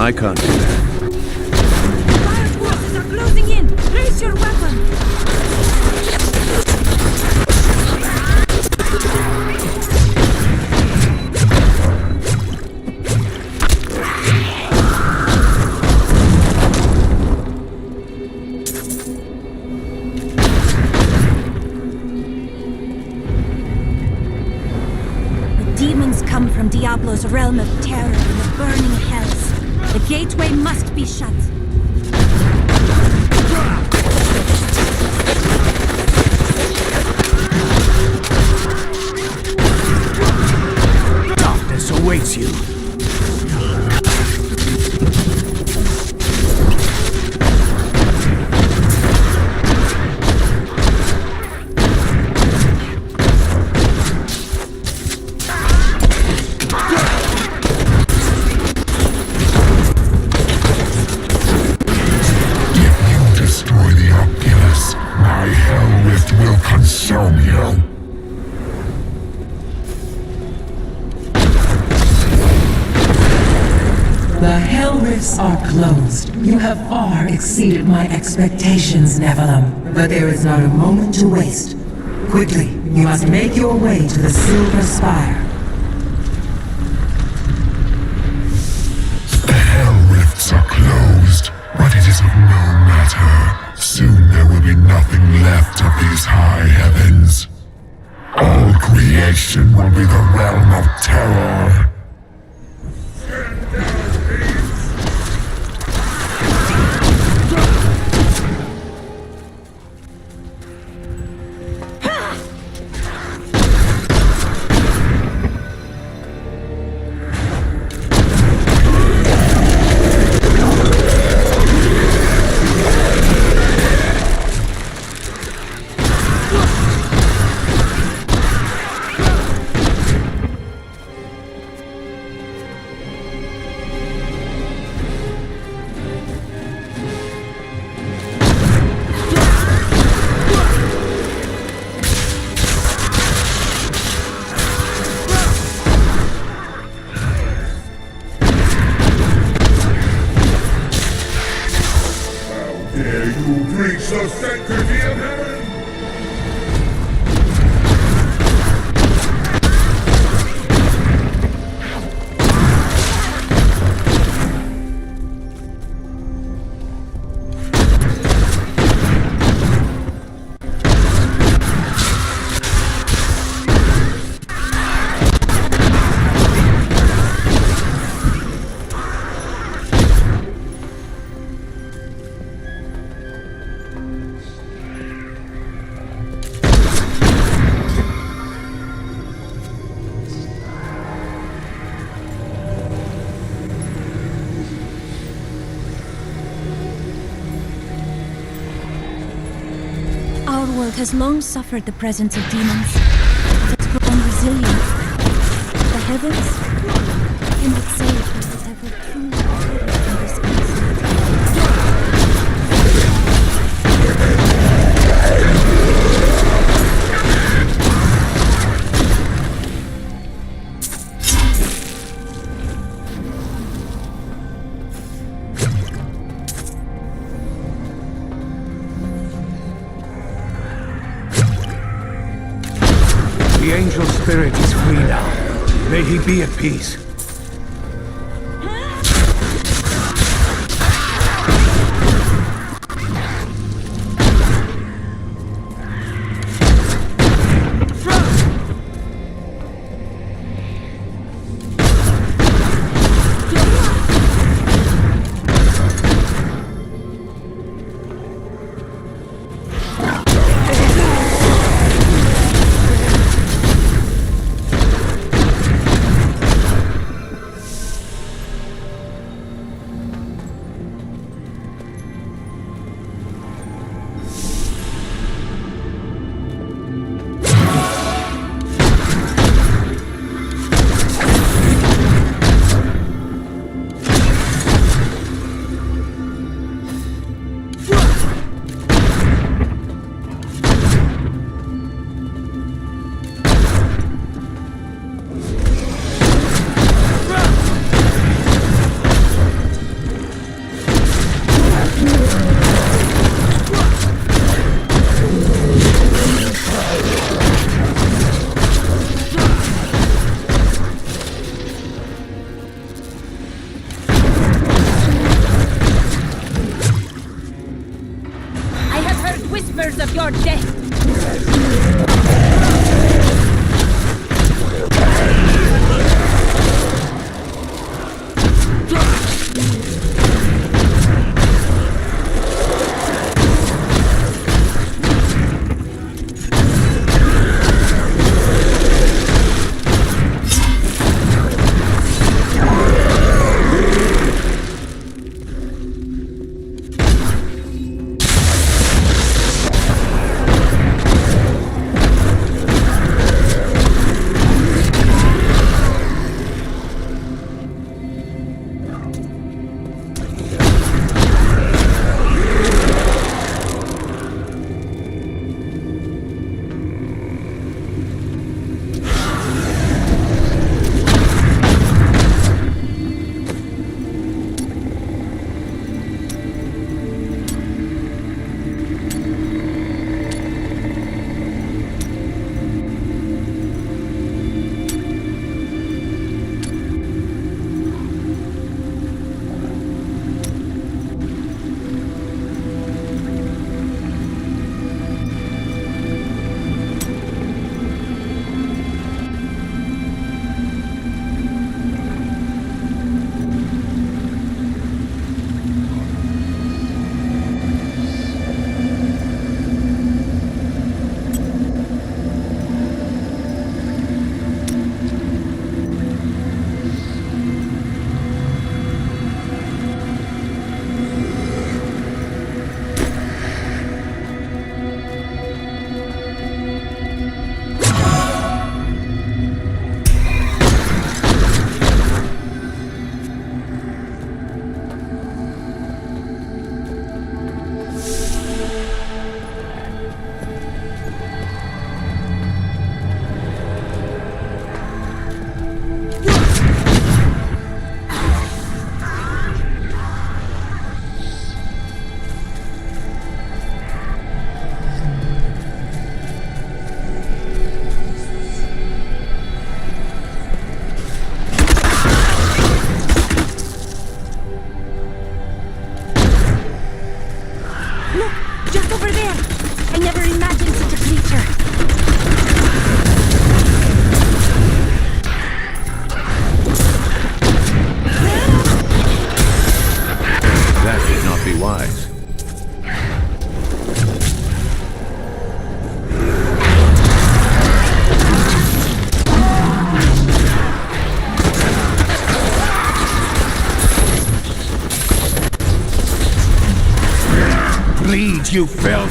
I can't do that. Fire forces are closing in! Raise your weapon! Demons come from Diablo's realm of terror and the burning hells. The gateway must be shut. Darkness awaits you. The Hell Rifts are closed. You have far exceeded my expectations, Nephilim. But there is not a moment to waste. Quickly, you must make your way to the Silver Spire. The Hell Rifts are closed, but it is of no matter. Soon there will be nothing left of these high heavens. All creation will be the realm of terror. Dare you breach the sanctity of heaven? Our world has long suffered the presence of demons. It has grown resilient. The heavens? I cannot say if it will ever truly recover from this onslaught. The angel spirit is free now. May he be at peace. authors of your death! Bleed, you filth!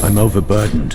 I'm overburdened.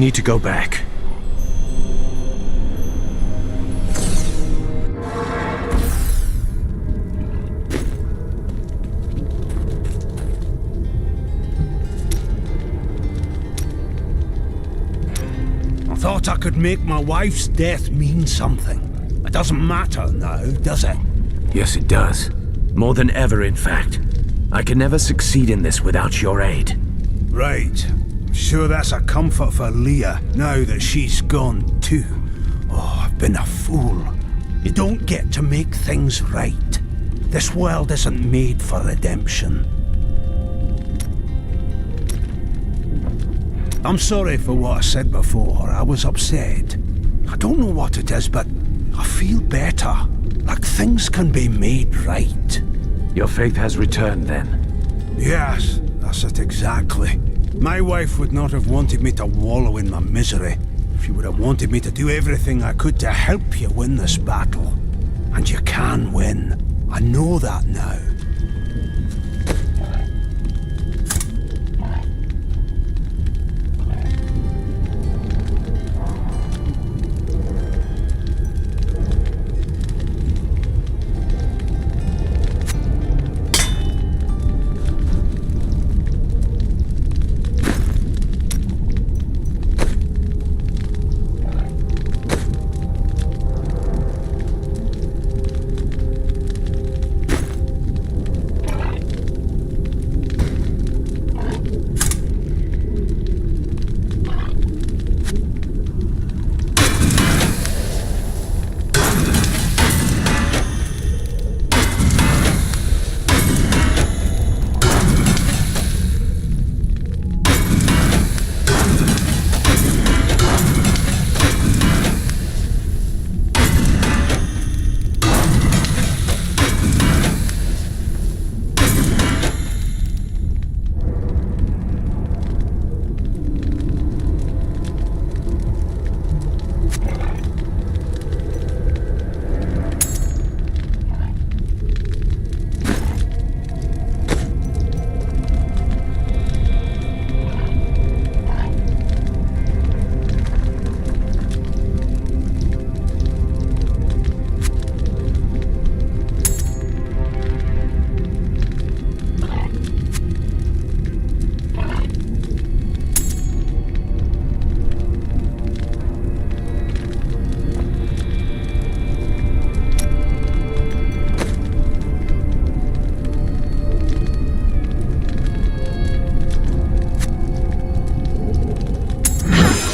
need to go back. I thought I could make my wife's death mean something. It doesn't matter now, does it? Yes, it does. More than ever, in fact. I can never succeed in this without your aid. Right. Sure that's a comfort for Leah, now that she's gone too. Oh, I've been a fool. You don't get to make things right. This world isn't made for redemption. I'm sorry for what I said before. I was upset. I don't know what it is, but I feel better. Like things can be made right. Your faith has returned, then? Yes, that's it exactly. My wife would not have wanted me to wallow in my misery. She would have wanted me to do everything I could to help you win this battle. And you can win. I know that now.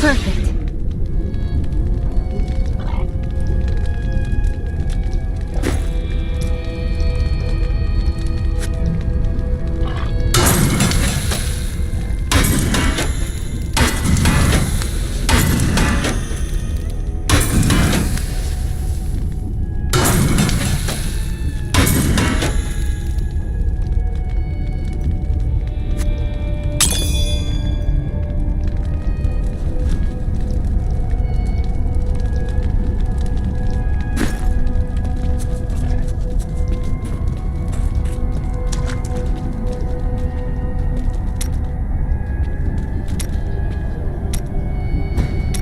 Perfect.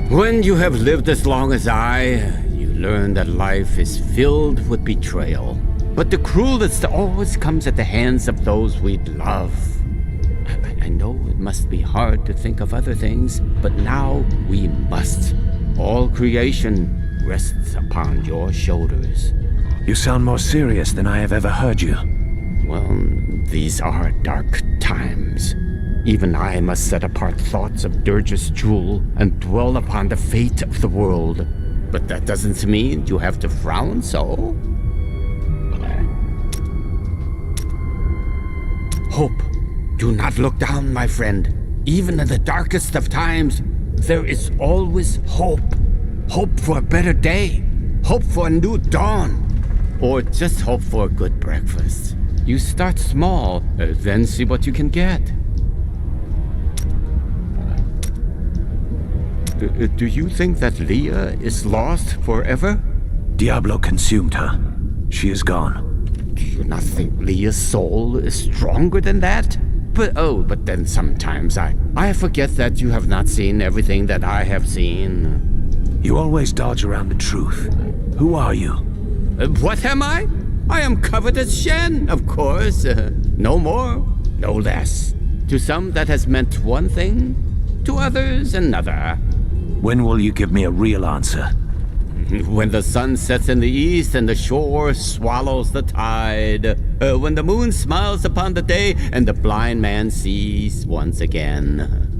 When you have lived as long as I, you learn that life is filled with betrayal. But the cruelest always comes at the hands of those we love. I know it must be hard to think of other things, but now we must. All creation rests upon your shoulders. You sound more serious than I have ever heard you. Well, these are dark times. Even I must set apart thoughts of Dirge's jewel and dwell upon the fate of the world. But that doesn't mean you have to frown so. Hope. Do not look down, my friend. Even in the darkest of times, there is always hope. Hope for a better day. Hope for a new dawn. Or just hope for a good breakfast. You start small, then see what you can get. Do you think that Leah is lost forever? Diablo consumed her. She is gone. Do you not think Leah's soul is stronger than that? But then sometimes I forget that you have not seen everything that I have seen. You always dodge around the truth. Who are you? What am I? I am Covetous Shen, of course. No more, no less. To some that has meant one thing, to others another. When will you give me a real answer? When the sun sets in the east and the shore swallows the tide. When the moon smiles upon the day and the blind man sees once again.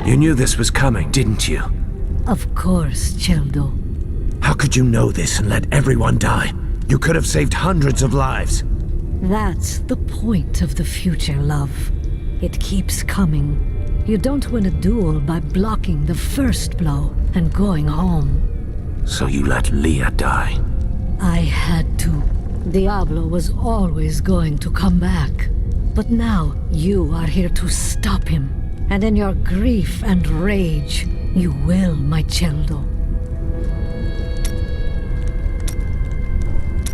You knew this was coming, didn't you? Of course, Cheldo. How could you know this and let everyone die? You could have saved hundreds of lives. That's the point of the future, love. It keeps coming. You don't win a duel by blocking the first blow and going home. So you let Leah die? I had to. Diablo was always going to come back. But now you are here to stop him. And in your grief and rage, you will, my Cheldo.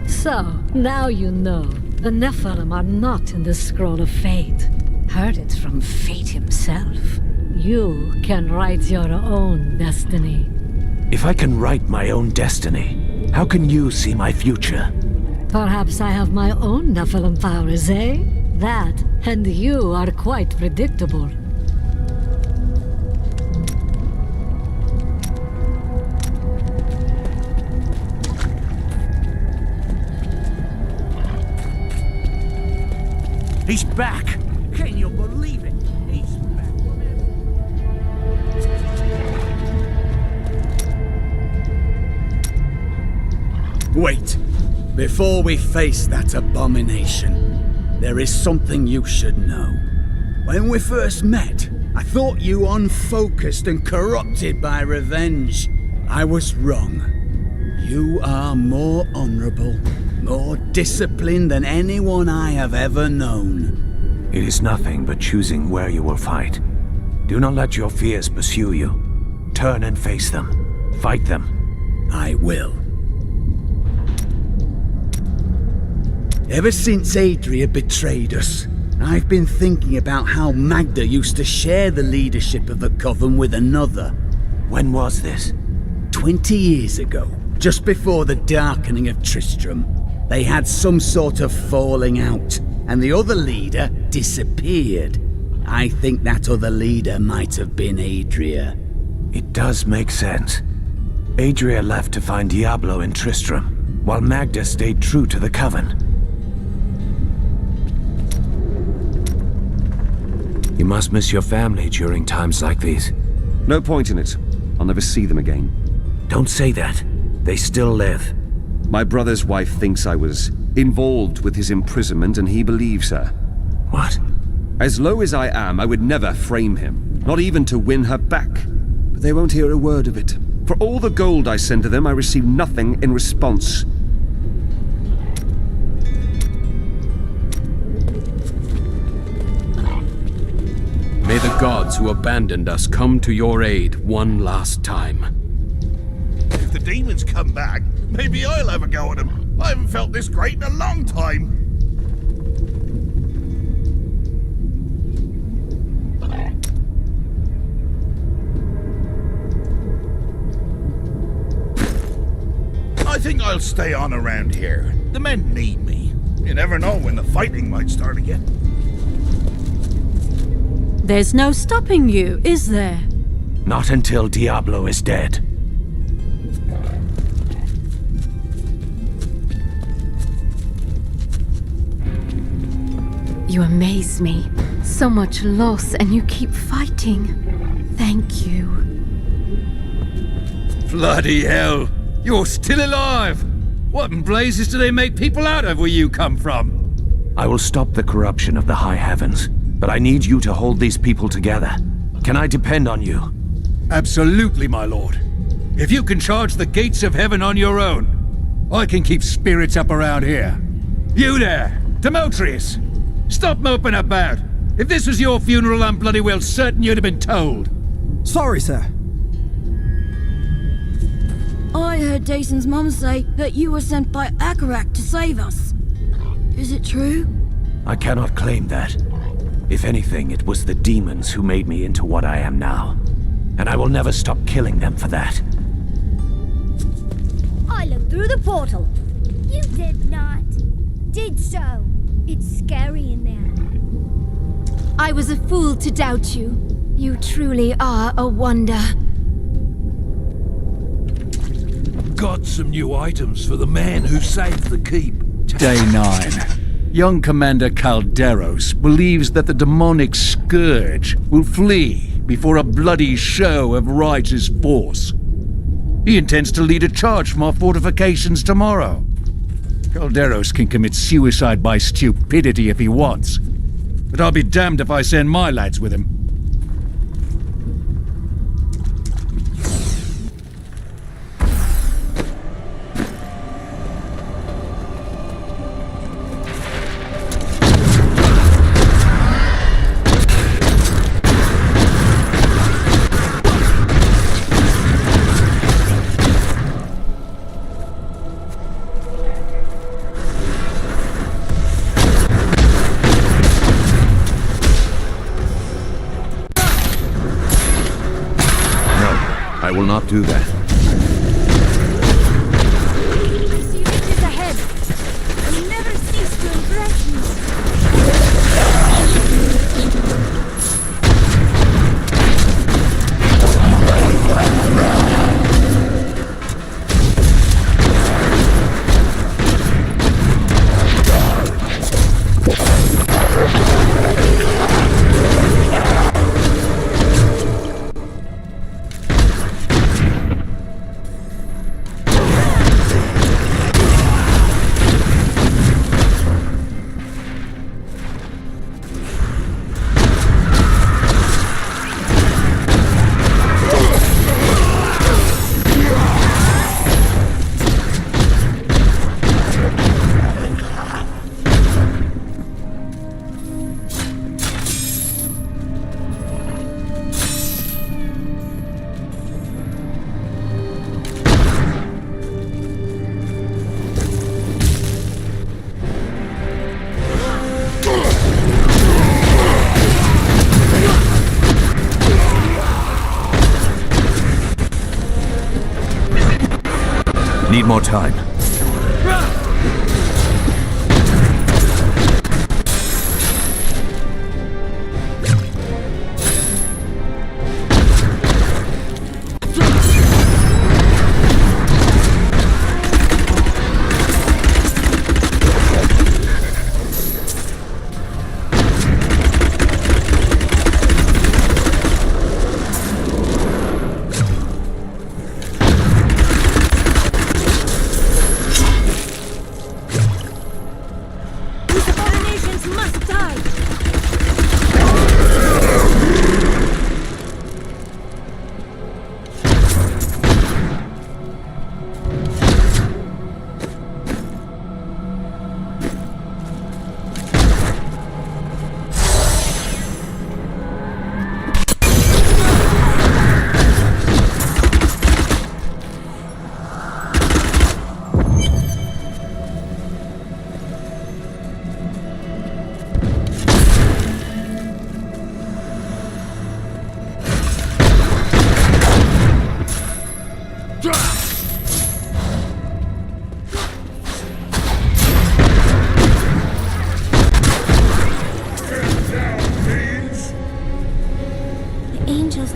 So, now you know. The Nephilim are not in the Scroll of Fate. Heard it from Fate himself. You can write your own destiny. If I can write my own destiny, how can you see my future? Perhaps I have my own Nephilim powers, eh? That and you are quite predictable. He's back! Can you believe it? He's back. Wait. Before we face that abomination, there is something you should know. When we first met, I thought you unfocused and corrupted by revenge. I was wrong. You are more honorable, more disciplined than anyone I have ever known. It is nothing but choosing where you will fight. Do not let your fears pursue you. Turn and face them. Fight them. I will. Ever since Adria betrayed us, I've been thinking about how Magda used to share the leadership of the Coven with another. When was this? 20 years ago, just before the darkening of Tristram. They had some sort of falling out, and the other leader disappeared. I think that other leader might have been Adria. It does make sense. Adria left to find Diablo in Tristram, while Magda stayed true to the Coven. You must miss your family during times like these. No point in it. I'll never see them again. Don't say that. They still live. My brother's wife thinks I was involved with his imprisonment, and he believes her. What? As low as I am, I would never frame him, not even to win her back. But they won't hear a word of it. For all the gold I send to them, I receive nothing in response. May the gods who abandoned us come to your aid one last time. If the demons come back, maybe I'll have a go at them. I haven't felt this great in a long time. I think I'll stay on around here. The men need me. You never know when the fighting might start again. There's no stopping you, is there? Not until Diablo is dead. amaze me. So much loss, and you keep fighting. Thank you. Bloody hell! You're still alive! What in blazes do they make people out of where you come from? I will stop the corruption of the high heavens, but I need you to hold these people together. Can I depend on you? Absolutely, my lord. If you can charge the gates of heaven on your own, I can keep spirits up around here. You there, Demetrius! Stop moping about! If this was your funeral, I'm bloody well certain you'd have been told. Sorry, sir. I heard Jason's mum say that you were sent by Akarak to save us. Is it true? I cannot claim that. If anything, it was the demons who made me into what I am now. And I will never stop killing them for that. I looked through the portal. You did not. Did so. It's scary in there. I was a fool to doubt you. You truly are a wonder. Got some new items for the man who saved the keep. Day 9. Young Commander Calderos believes that the demonic scourge will flee before a bloody show of Rise's force. He intends to lead a charge from our fortifications tomorrow. Calderos can commit suicide by stupidity if he wants, but I'll be damned if I send my lads with him. I will not do that. I see riches ahead. Will never cease to impress me. Need more time.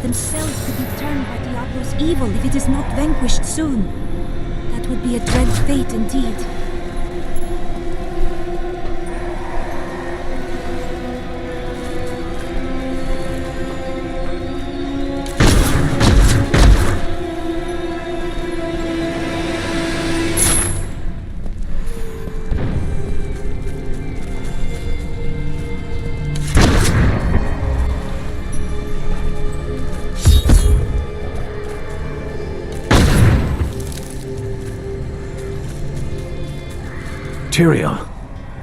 themselves could be turned by Diablo's evil if it is not vanquished soon. That would be a dread fate indeed. Tyrael.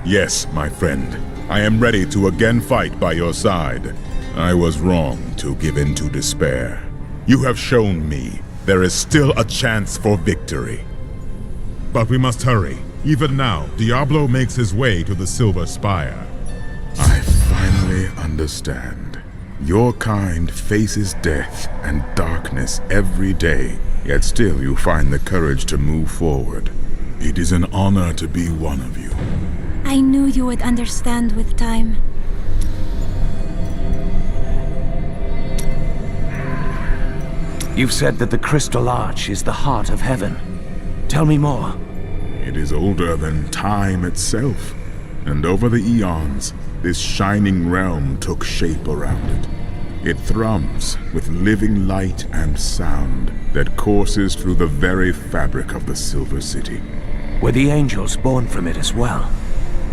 Yes, my friend. I am ready to again fight by your side. I was wrong to give in to despair. You have shown me there is still a chance for victory. But we must hurry. Even now, Diablo makes his way to the Silver Spire. I finally understand. Your kind faces death and darkness every day, yet still you find the courage to move forward. It is an honor to be one of you. I knew you would understand with time. You've said that the Crystal Arch is the heart of heaven. Tell me more. It is older than time itself, and over the eons, this shining realm took shape around it. It thrums with living light and sound that courses through the very fabric of the Silver City. Were the angels born from it as well?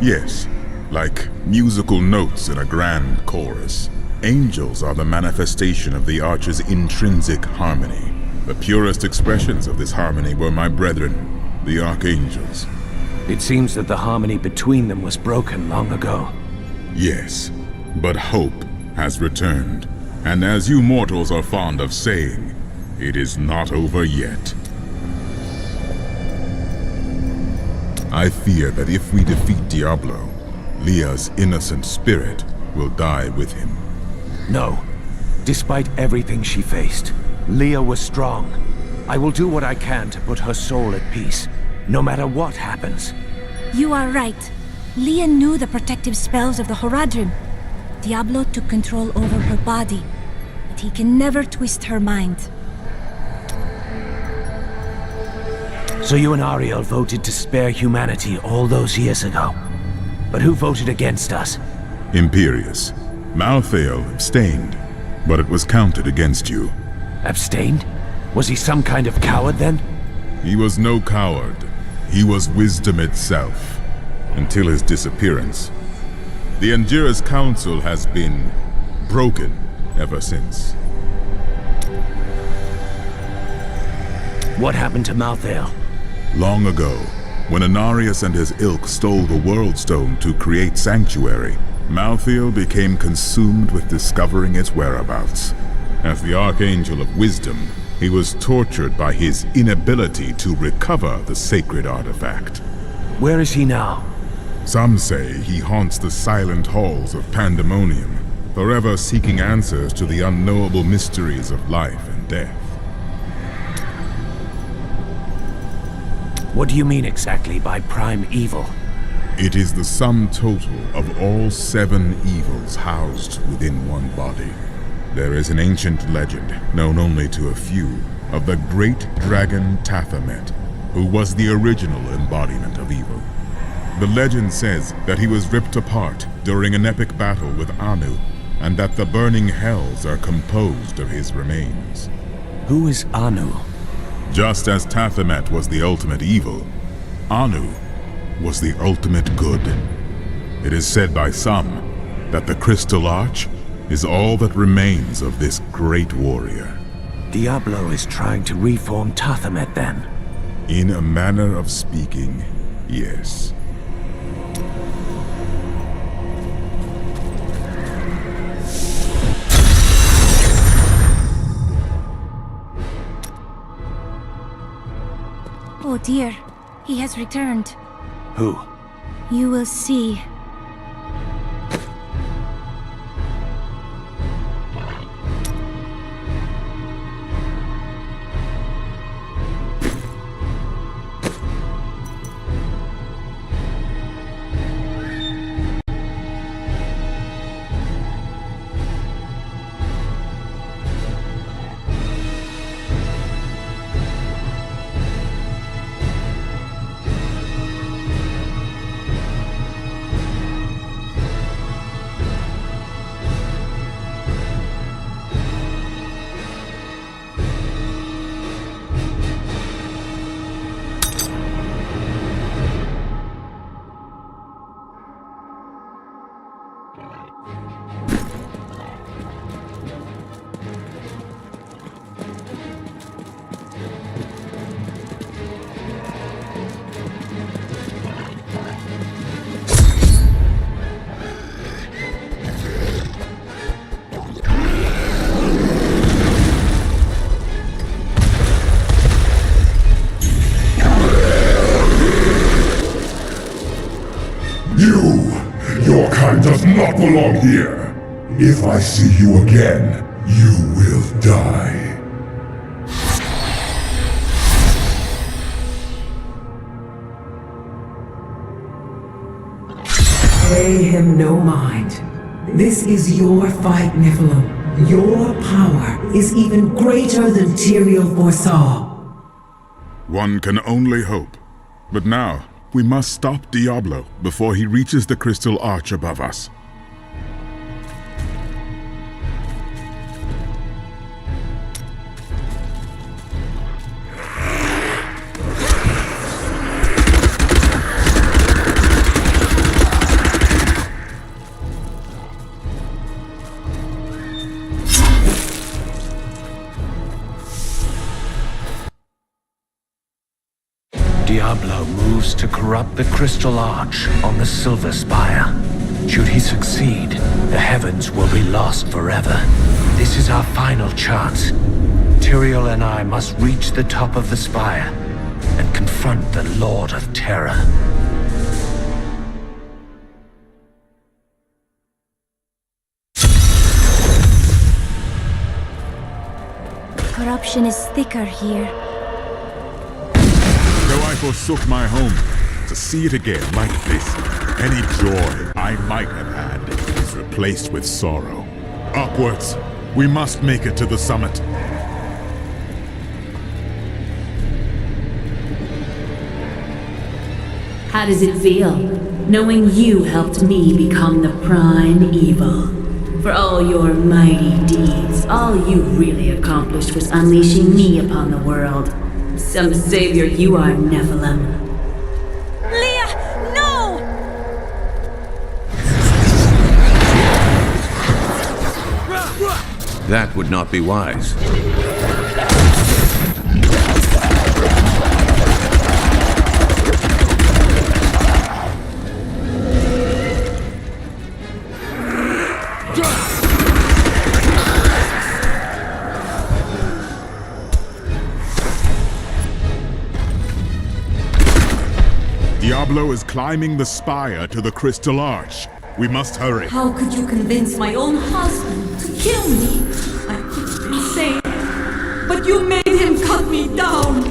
Yes, like musical notes in a grand chorus. Angels are the manifestation of the Arch's intrinsic harmony. The purest expressions of this harmony were my brethren, the Archangels. It seems that the harmony between them was broken long ago. Yes, but hope has returned. And as you mortals are fond of saying, it is not over yet. I fear that if we defeat Diablo, Leah's innocent spirit will die with him. No. Despite everything she faced, Leah was strong. I will do what I can to put her soul at peace, no matter what happens. You are right. Leah knew the protective spells of the Horadrim. Diablo took control over her body, but he can never twist her mind. So you and Ariel voted to spare humanity all those years ago. But who voted against us? Imperius. Malthael abstained, but it was counted against you. Abstained? Was he some kind of coward then? He was no coward. He was wisdom itself, until his disappearance. The Anjira's council has been broken ever since. What happened to Malthael? Long ago, when Anarius and his ilk stole the World Stone to create Sanctuary, Malthael became consumed with discovering its whereabouts. As the Archangel of Wisdom, he was tortured by his inability to recover the sacred artifact. Where is he now? Some say he haunts the silent halls of Pandemonium, forever seeking answers to the unknowable mysteries of life and death. What do you mean exactly by prime evil? It is the sum total of all 7 evils housed within one body. There is an ancient legend, known only to a few, of the great dragon Tathamet, who was the original embodiment of evil. The legend says that he was ripped apart during an epic battle with Anu, and that the burning hells are composed of his remains. Who is Anu? Just as Tathamet was the ultimate evil, Anu was the ultimate good. It is said by some that the Crystal Arch is all that remains of this great warrior. Diablo is trying to reform Tathamet then? In a manner of speaking, yes. Oh dear, he has returned. Who? You will see. belong here. If I see you again, you will die. Pay him no mind. This is your fight, Nephilim. Your power is even greater than Tyrael foresaw. One can only hope. But now, we must stop Diablo before he reaches the crystal arch above us. Diablo moves to corrupt the crystal arch on the silver spire. Should he succeed, the heavens will be lost forever. This is our final chance. Tyrael and I must reach the top of the spire and confront the Lord of Terror. Corruption is thicker here. Though I forsook my home, to see it again like this, any joy I might have had is replaced with sorrow. Upwards! We must make it to the summit. How does it feel, knowing you helped me become the prime evil? For all your mighty deeds, all you really accomplished was unleashing me upon the world. Some savior you are, Nephilim. Leah, no! That would not be wise. Diablo is climbing the spire to the crystal arch. We must hurry. How could you convince my own husband to kill me? I could be insane, but you made him cut me down.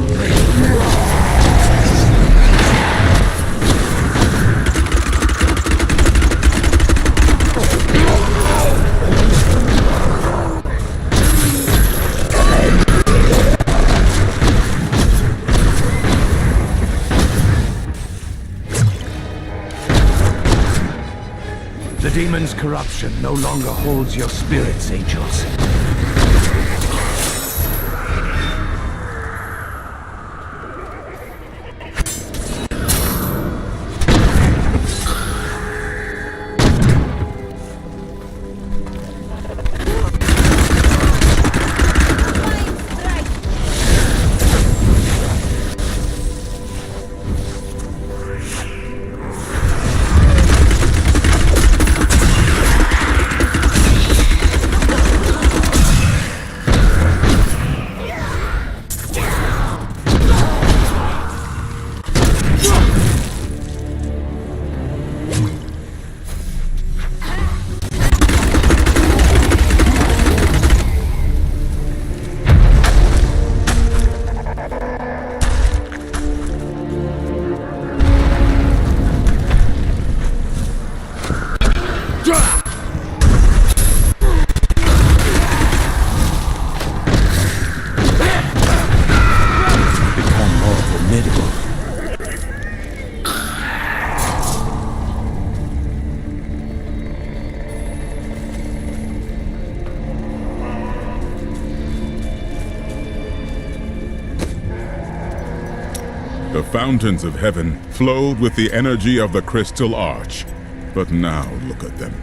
The demon's corruption no longer holds your spirits, angels. The fountains of heaven flowed with the energy of the crystal arch. But now look at them.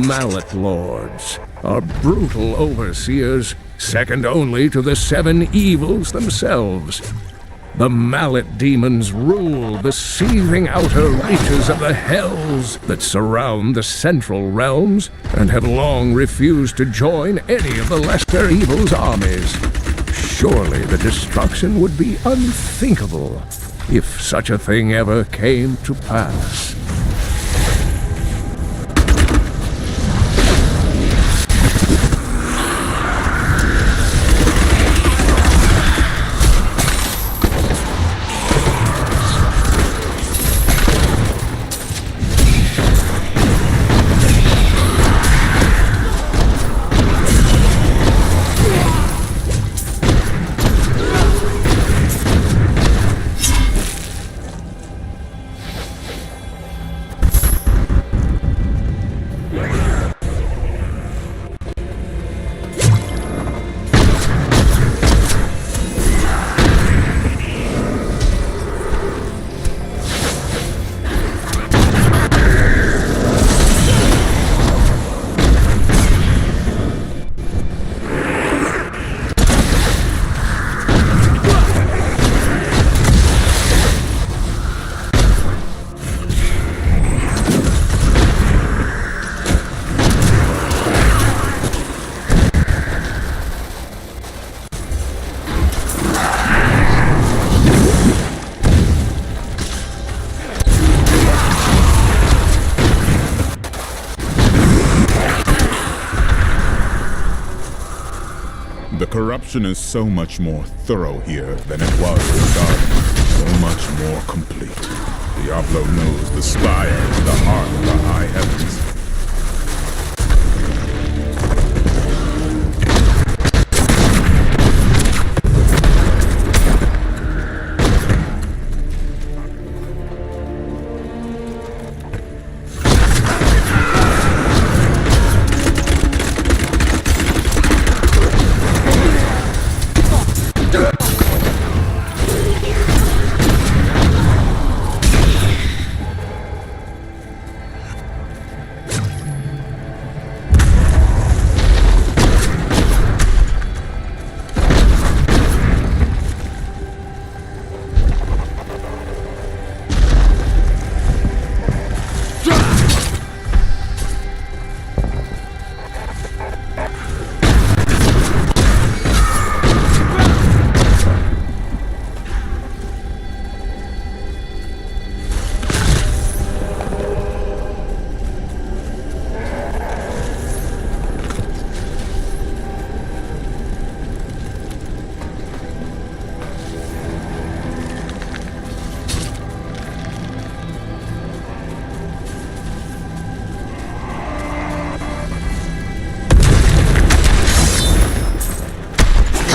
Mallet Lords are brutal overseers, second only to the 7 evils themselves. The Mallet demons rule the seething outer reaches of the hells that surround the central realms, and have long refused to join any of the lesser evils' armies. Surely the destruction would be unthinkable if such a thing ever came to pass. The corruption is so much more thorough here than it was in Garden. So much more complete. Diablo knows the spires, the heart of the high heavens.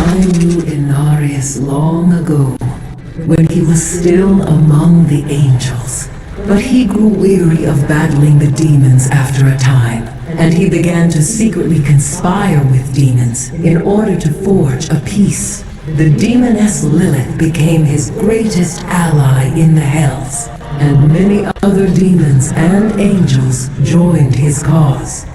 I knew Inarius long ago, when he was still among the angels. But he grew weary of battling the demons after a time, and he began to secretly conspire with demons in order to forge a peace. The demoness Lilith became his greatest ally in the hells, and many other demons and angels joined his cause.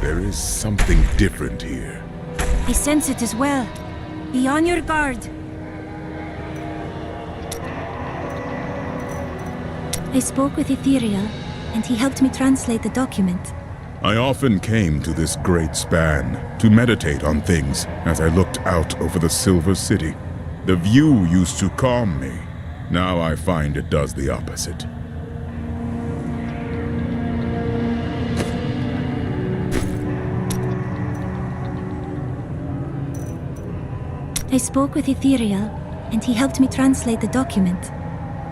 There is something different here. I sense it as well. Be on your guard. I spoke with Ethereal, and he helped me translate the document. I often came to this great span to meditate on things as I looked out over the Silver City. The view used to calm me. Now I find it does the opposite. I spoke with Ethereal, and he helped me translate the document.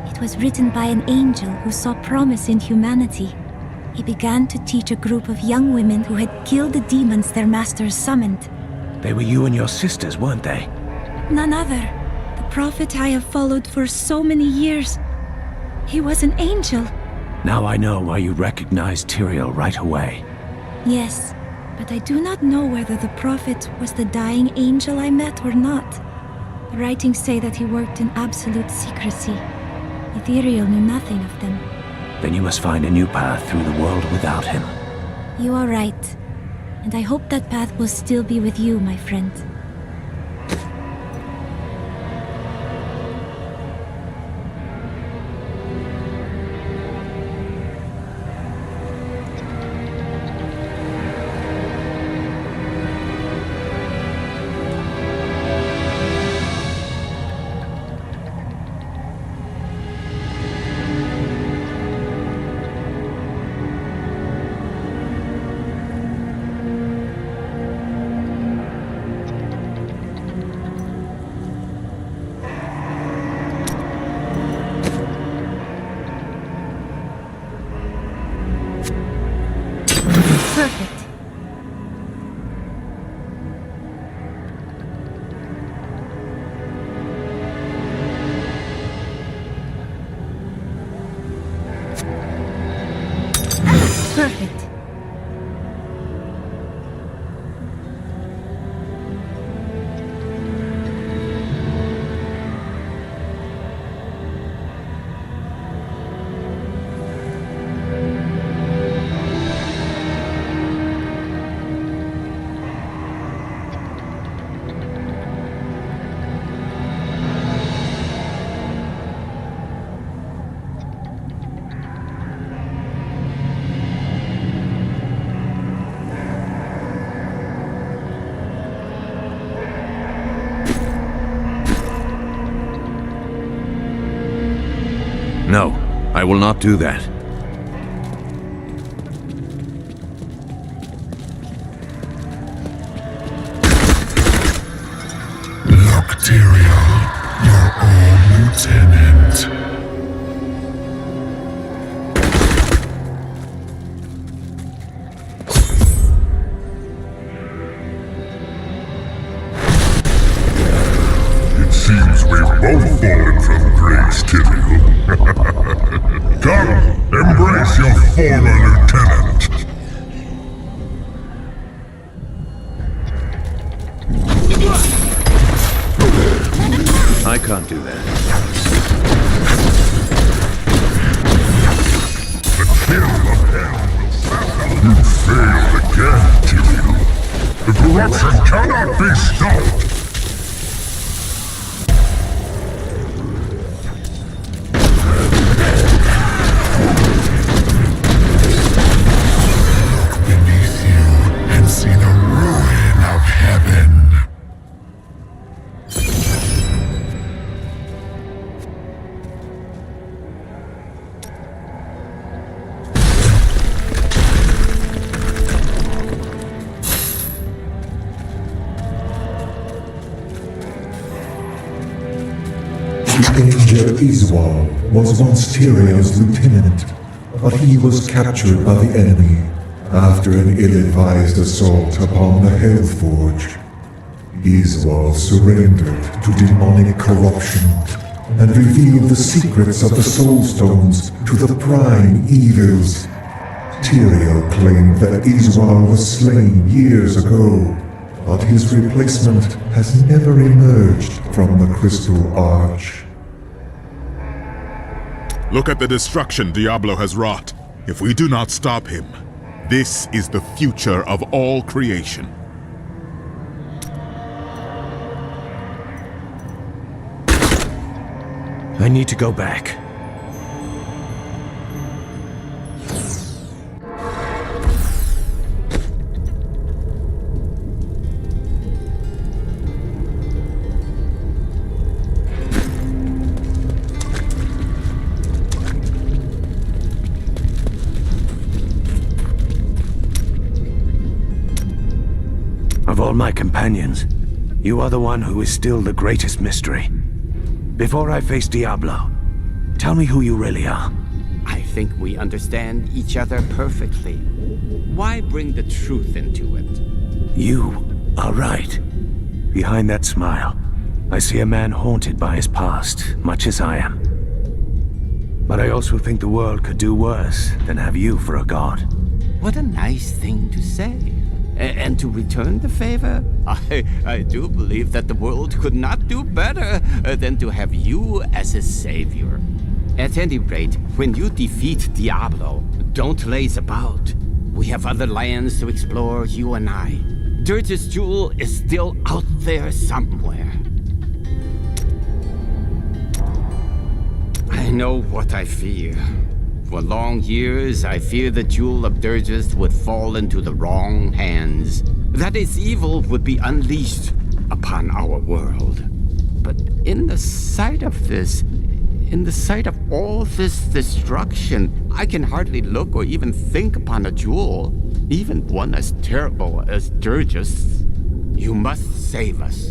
It was written by an angel who saw promise in humanity. He began to teach a group of young women who had killed the demons their masters summoned. They were you and your sisters, weren't they? None other. The prophet I have followed for so many years. He was an angel. Now I know why you recognized Tyrael right away. Yes, but I do not know whether the prophet was the dying angel I met or not. The writings say that he worked in absolute secrecy. Ethereal knew nothing of them. Then you must find a new path through the world without him. You are right. And I hope that path will still be with you, my friend. Perfect. Perfect. No, I will not do that. Look, Tyrael, your old lieutenant. It seems we've both fallen from grace, Tyrael. Come, embrace your former lieutenant. I can't do that. The kill of hell will failed again, Tyrael. The corruption cannot be stopped. See the ruin of heaven. The angel Iswal was once Tyrael's lieutenant, but he was captured by the enemy after an ill-advised assault upon the Hellforge. Iswal surrendered to demonic corruption and revealed the secrets of the Soulstones to the prime evils. Tyrael claimed that Iswal was slain years ago, but his replacement has never emerged from the Crystal Arch. Look at the destruction Diablo has wrought. If we do not stop him, this is the future of all creation. I need to go back. all my companions, you are the one who is still the greatest mystery. Before I face Diablo, tell me who you really are. I think we understand each other perfectly. Why bring the truth into it? You are right. Behind that smile, I see a man haunted by his past, much as I am. But I also think the world could do worse than have you for a god. What a nice thing to say. And to return the favor, I do believe that the world could not do better than to have you as a savior. At any rate, when you defeat Diablo, don't laze about. We have other lands to explore, you and I. Dirge's jewel is still out there somewhere. I know what I fear. For long years, I feared the jewel of Dirges would fall into the wrong hands. That its evil would be unleashed upon our world. But in the sight of all this destruction, I can hardly look or even think upon a jewel, even one as terrible as Dirges. You must save us.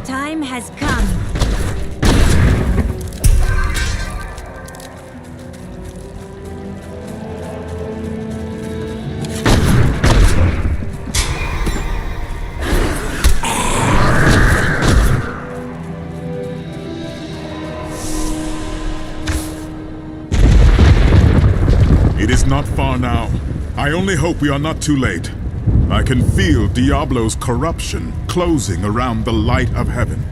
time has come. It is not far now. I only hope we are not too late. I can feel Diablo's corruption closing around the light of heaven.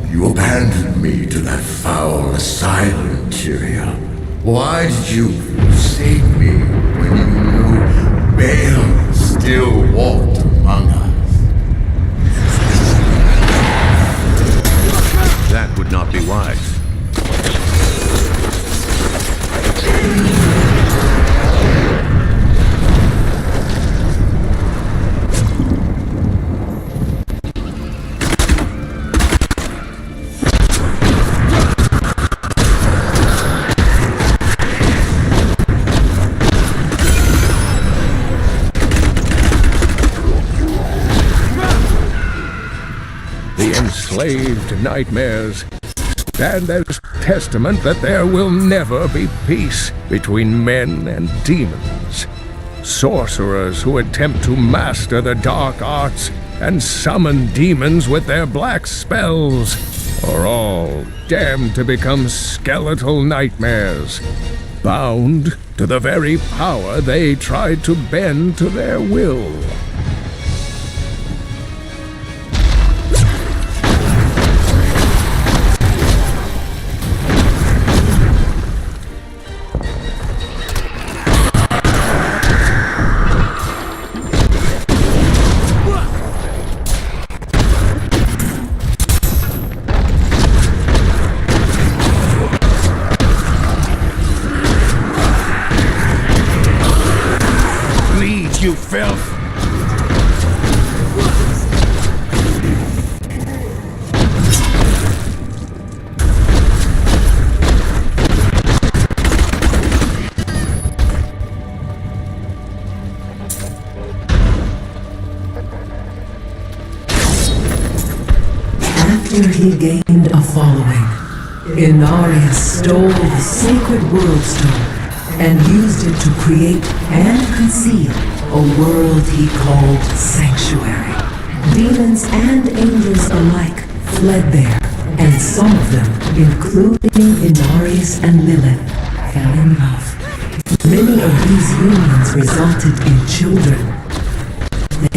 You abandoned me to that foul asylum, Tyria. Why did you forsake me when you knew Baal still walked among us? That would not be wise. Enslaved nightmares stand as testament that there will never be peace between men and demons. Sorcerers who attempt to master the dark arts and summon demons with their black spells are all damned to become skeletal nightmares, bound to the very power they tried to bend to their will. You filth! After he gained a following, Inarius stole the sacred world stone and used it to create and conceal a world he called Sanctuary. Demons and angels alike fled there, and some of them, including Inarius and Lilith, fell in love. Many of these unions resulted in children.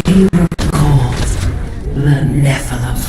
They were called the Nephilim.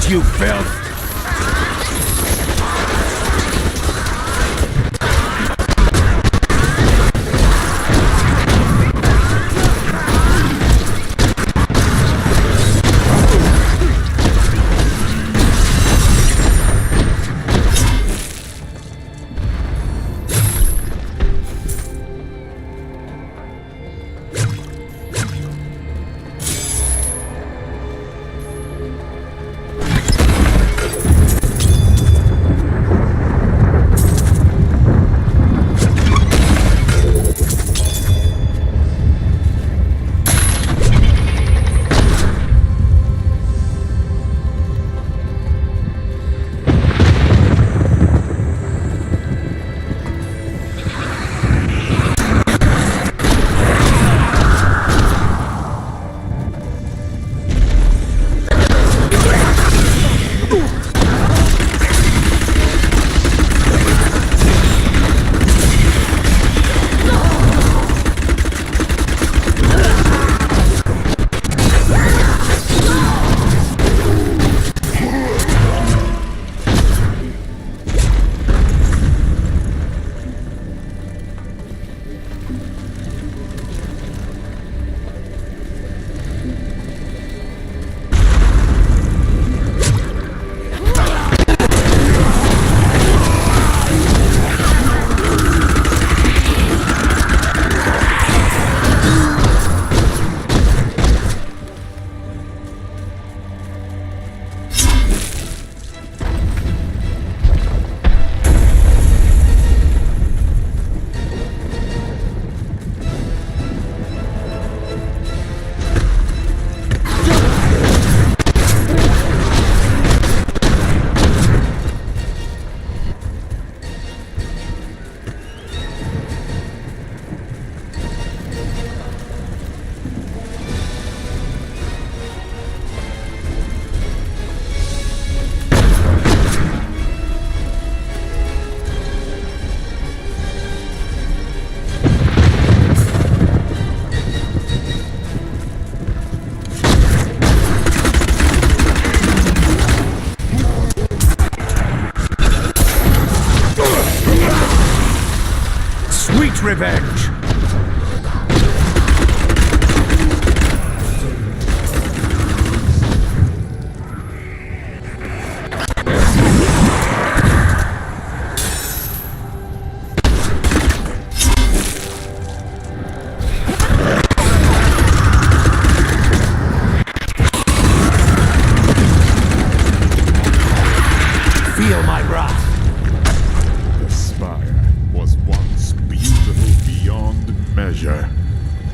You filth!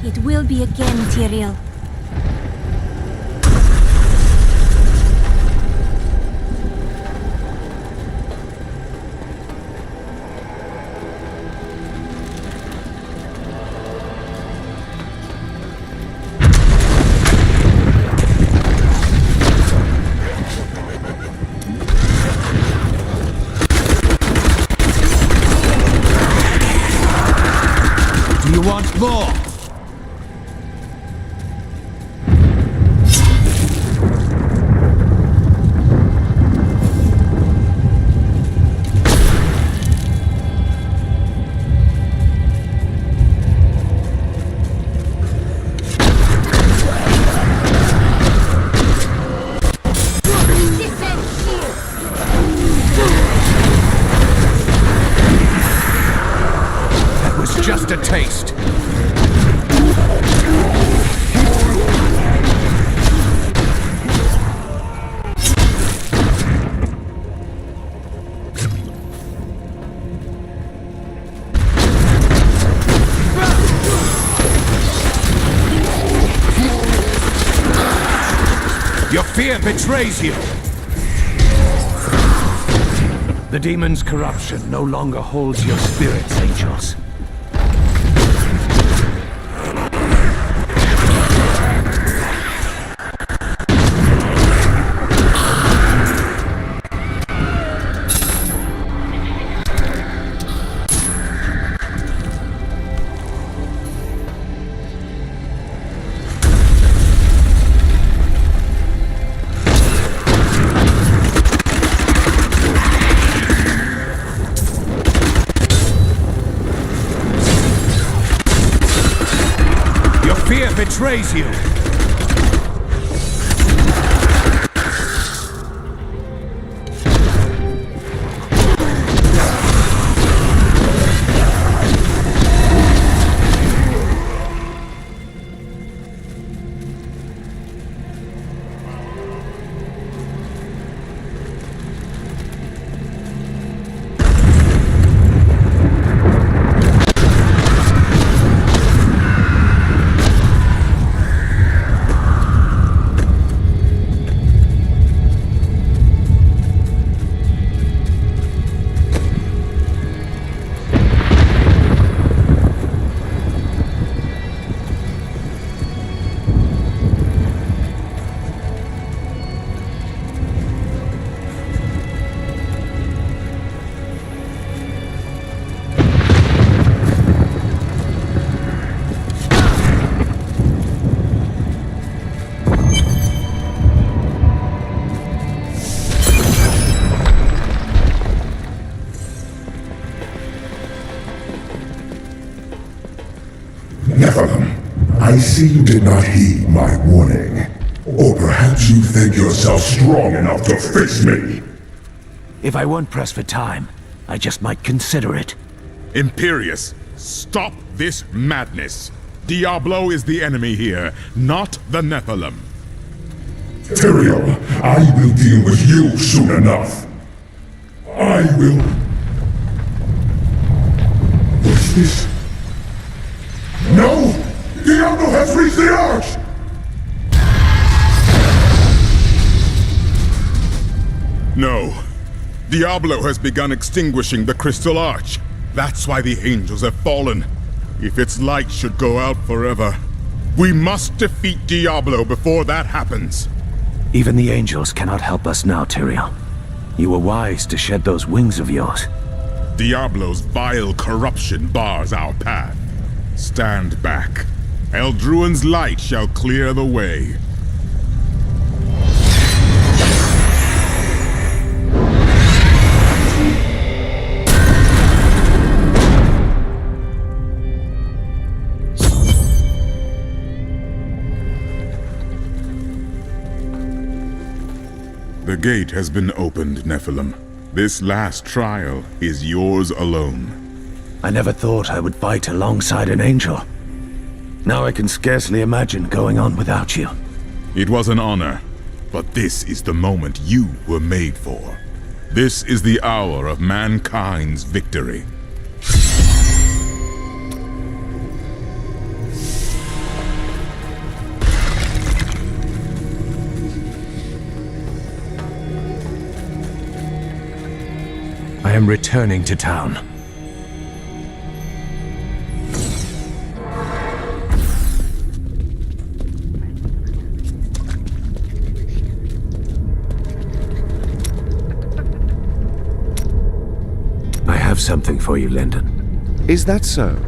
It will be again, Tyrael. Do you want more? That was just a taste. Your fear betrays you! The demon's corruption no longer holds your spirits, angels. Fear betrays you! Nephilim, I see you did not heed my warning. Or perhaps you think yourself strong enough to face me. If I weren't pressed for time, I just might consider it. Imperius, stop this madness. Diablo is the enemy here, not the Nephilim. Tyrael, I will deal with you soon enough. I will... What's this? No! Diablo has reached the arch! No. Diablo has begun extinguishing the Crystal Arch. That's why the angels have fallen. If its light should go out forever, we must defeat Diablo before that happens. Even the angels cannot help us now, Tyrael. You were wise to shed those wings of yours. Diablo's vile corruption bars our path. Stand back. Eldruin's light shall clear the way. The gate has been opened, Nephilim. This last trial is yours alone. I never thought I would fight alongside an angel. Now I can scarcely imagine going on without you. It was an honor, but this is the moment you were made for. This is the hour of mankind's victory. I'm returning to town. I have something for you, Lyndon. Is that so?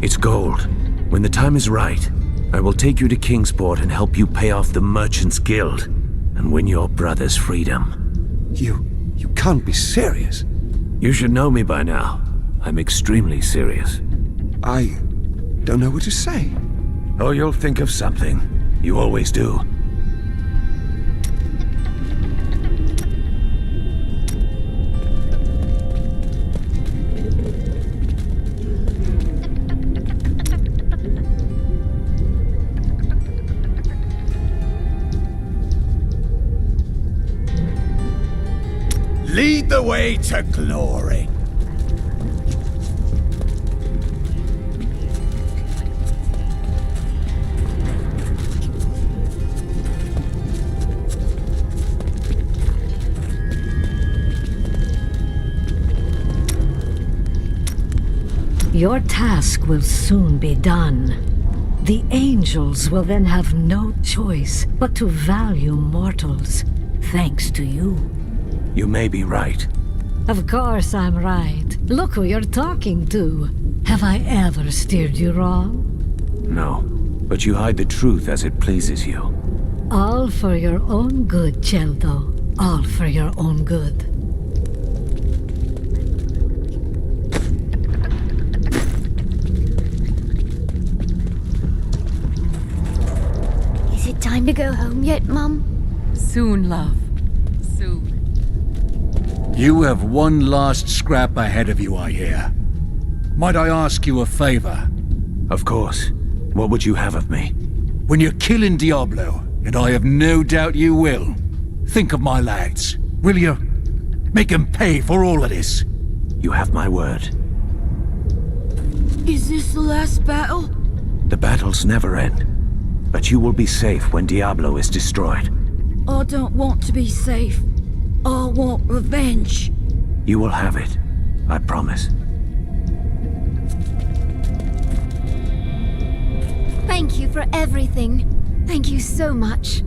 It's gold. When the time is right, I will take you to Kingsport and help you pay off the Merchants Guild and win your brother's freedom. You can't be serious. You should know me by now. I'm extremely serious. I don't know what to say. Oh, you'll think of something. You always do. Lead the way to glory. Your task will soon be done. The angels will then have no choice but to value mortals, thanks to you. You may be right. Of course I'm right. Look who you're talking to. Have I ever steered you wrong? No, but you hide the truth as it pleases you. All for your own good, Cheldo. All for your own good. Is it time to go home yet, Mum? Soon, love. Soon. You have one last scrap ahead of you, I hear. Might I ask you a favor? Of course. What would you have of me? When you're killing Diablo, and I have no doubt you will, think of my lads. Will you? Make them pay for all of this. You have my word. Is this the last battle? The battles never end. But you will be safe when Diablo is destroyed. I don't want to be safe. I want revenge. You will have it. I promise. Thank you for everything. Thank you so much.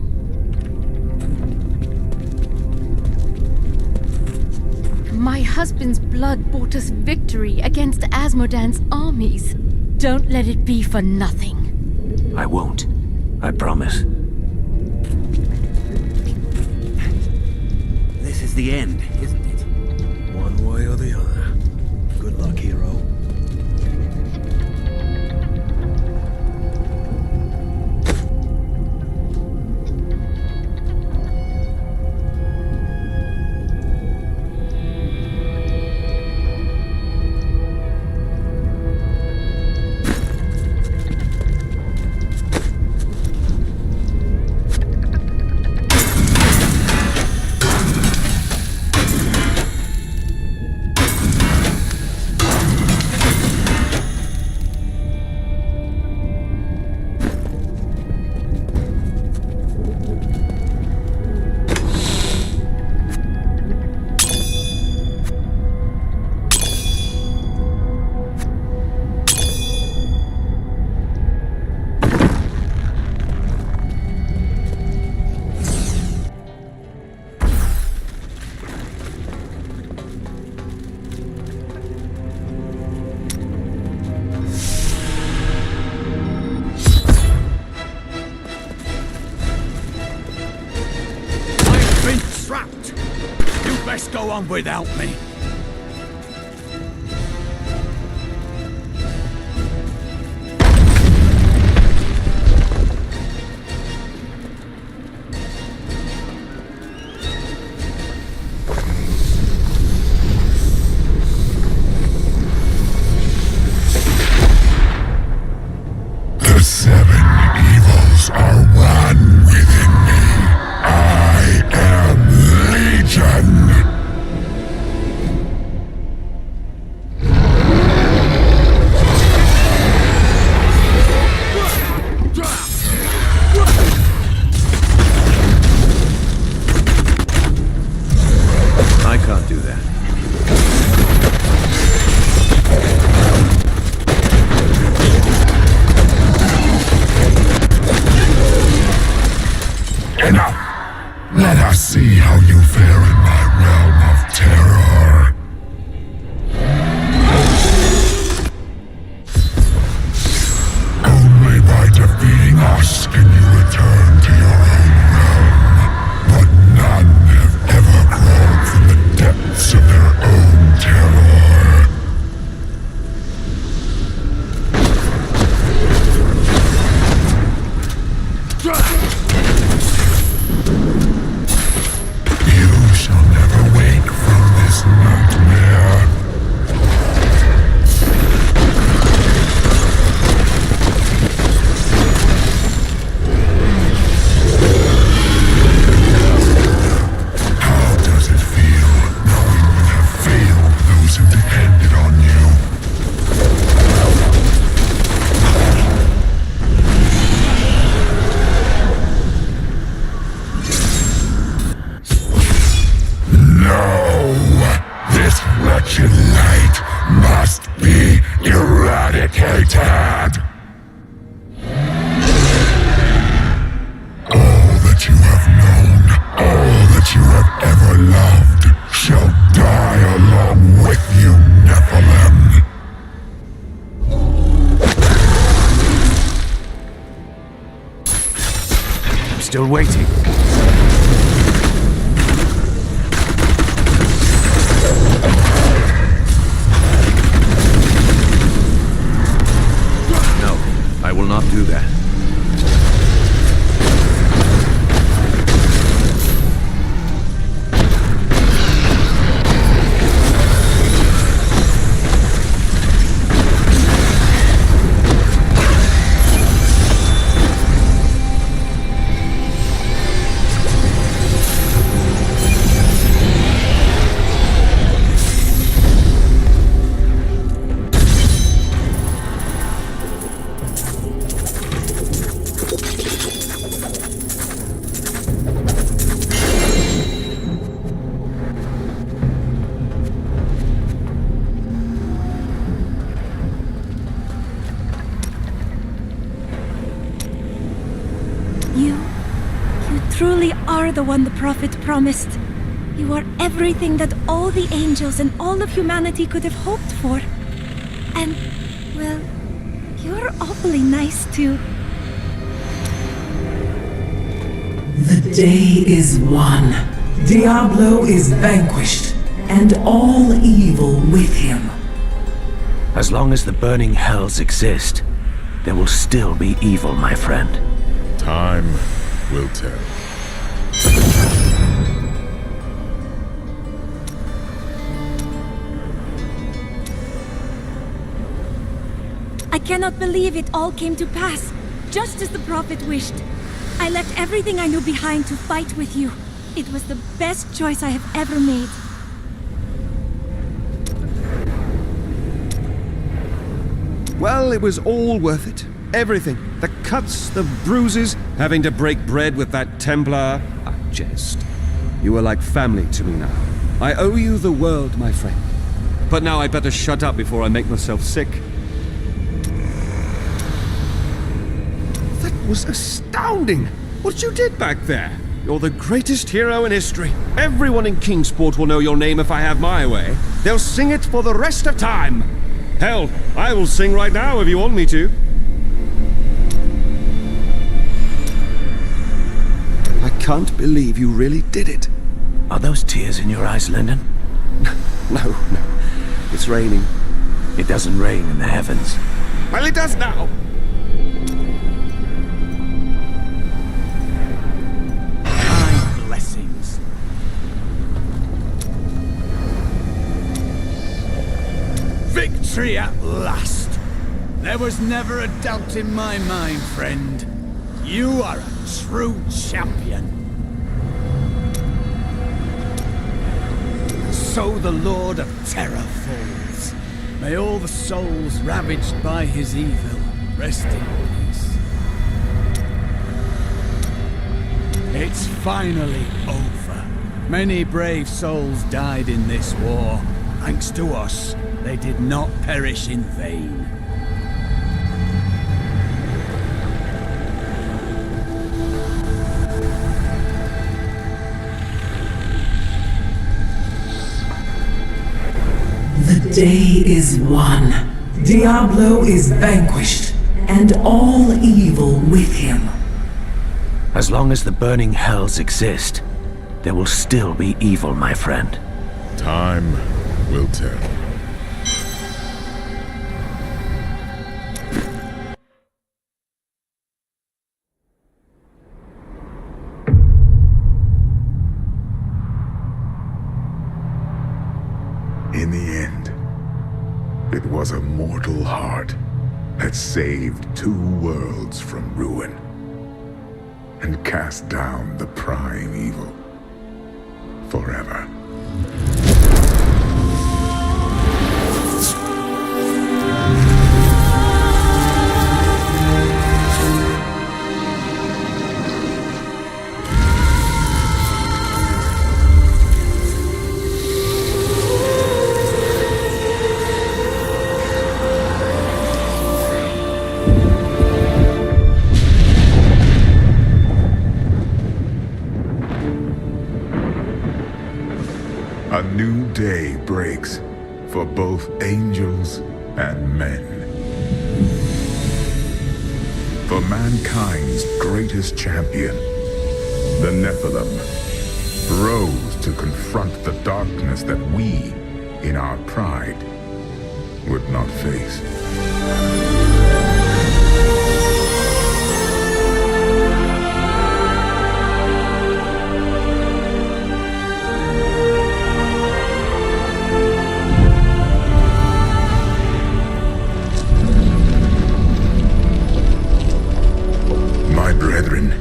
My husband's blood bought us victory against Asmodan's armies. Don't let it be for nothing. I won't. I promise. This is the end, isn't it? One way or the other. Good luck, hero. Go on without me. The seven evils are one within me. I am Legion. I can't do that. lost and you return to your own realm. But none have ever crawled from the depths of their own terror. You shall never wake from this nightmare. How does it feel knowing you have failed those who depended on you? No! This wretched light must be eradicated! All that you have known, all that you have ever loved, shall die along with you, Nephilim! I'm still waiting. No, I will not do that. You truly are the one the prophet promised. You are everything that all the angels and all of humanity could have hoped for. And, well, you're awfully nice too. The day is won. Diablo is vanquished, and all evil with him. As long as the burning hells exist, there will still be evil, my friend. Time will tell. I cannot believe it all came to pass, just as the prophet wished. I left everything I knew behind to fight with you. It was the best choice I have ever made. Well, it was all worth it. Everything. The cuts, the bruises, having to break bread with that Templar. I jest. You are like family to me now. I owe you the world, my friend. But now I'd better shut up before I make myself sick. That was astounding! What you did back there. You're the greatest hero in history. Everyone in Kingsport will know your name if I have my way. They'll sing it for the rest of time. Hell, I will sing right now if you want me to. I can't believe you really did it. Are those tears in your eyes, Lyndon? No. It's raining. It doesn't rain in the heavens. Well, it does now. My blessings. Victory at last! There was never a doubt in my mind, friend. You are a true champion. So the Lord of Terror falls. May all the souls ravaged by his evil rest in peace. It's finally over. Many brave souls died in this war. Thanks to us, they did not perish in vain. The day is won. Diablo is vanquished, and all evil with him. As long as the burning hells exist, there will still be evil, my friend. Time will tell. In the end, it was a mortal heart that saved 2 worlds from ruin and cast down the prime evil forever. A new day breaks for both angels and men. For mankind's greatest champion, the Nephilim, rose to confront the darkness that we, in our pride, would not face. Brethren,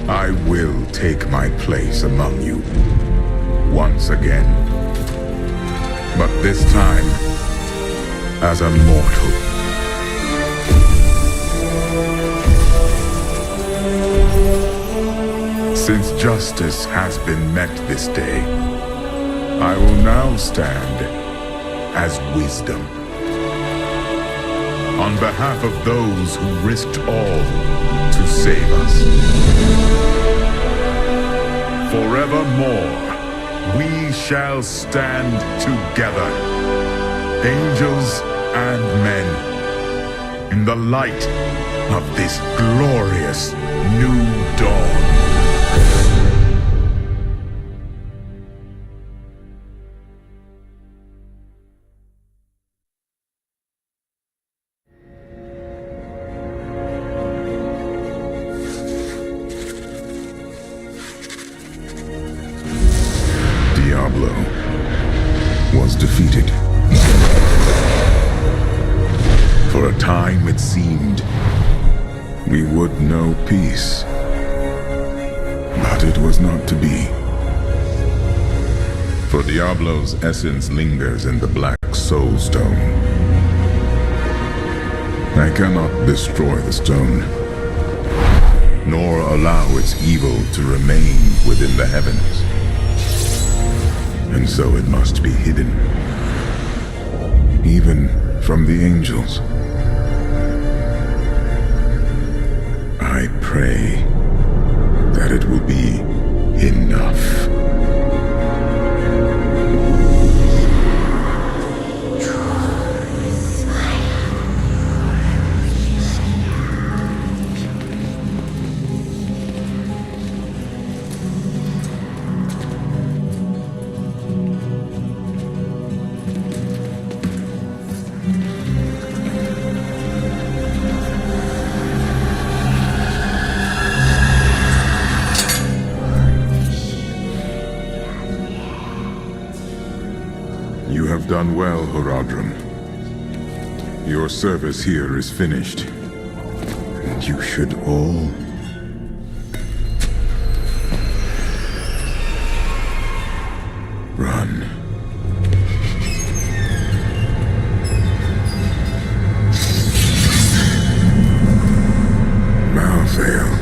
I will take my place among you once again, but this time as a mortal. Since justice has been met this day, I will now stand as wisdom. On behalf of those who risked all to save us. Forevermore, we shall stand together, angels and men, in the light of this glorious new dawn. Diablo was defeated. For a time it seemed we would know peace. But it was not to be. For Diablo's essence lingers in the Black Soul Stone. I cannot destroy the stone, nor allow its evil to remain within the heavens. And so it must be hidden, even from the angels. I pray that it will be enough. You have done well, Horadrim. Your service here is finished. And you should all run. Malthael.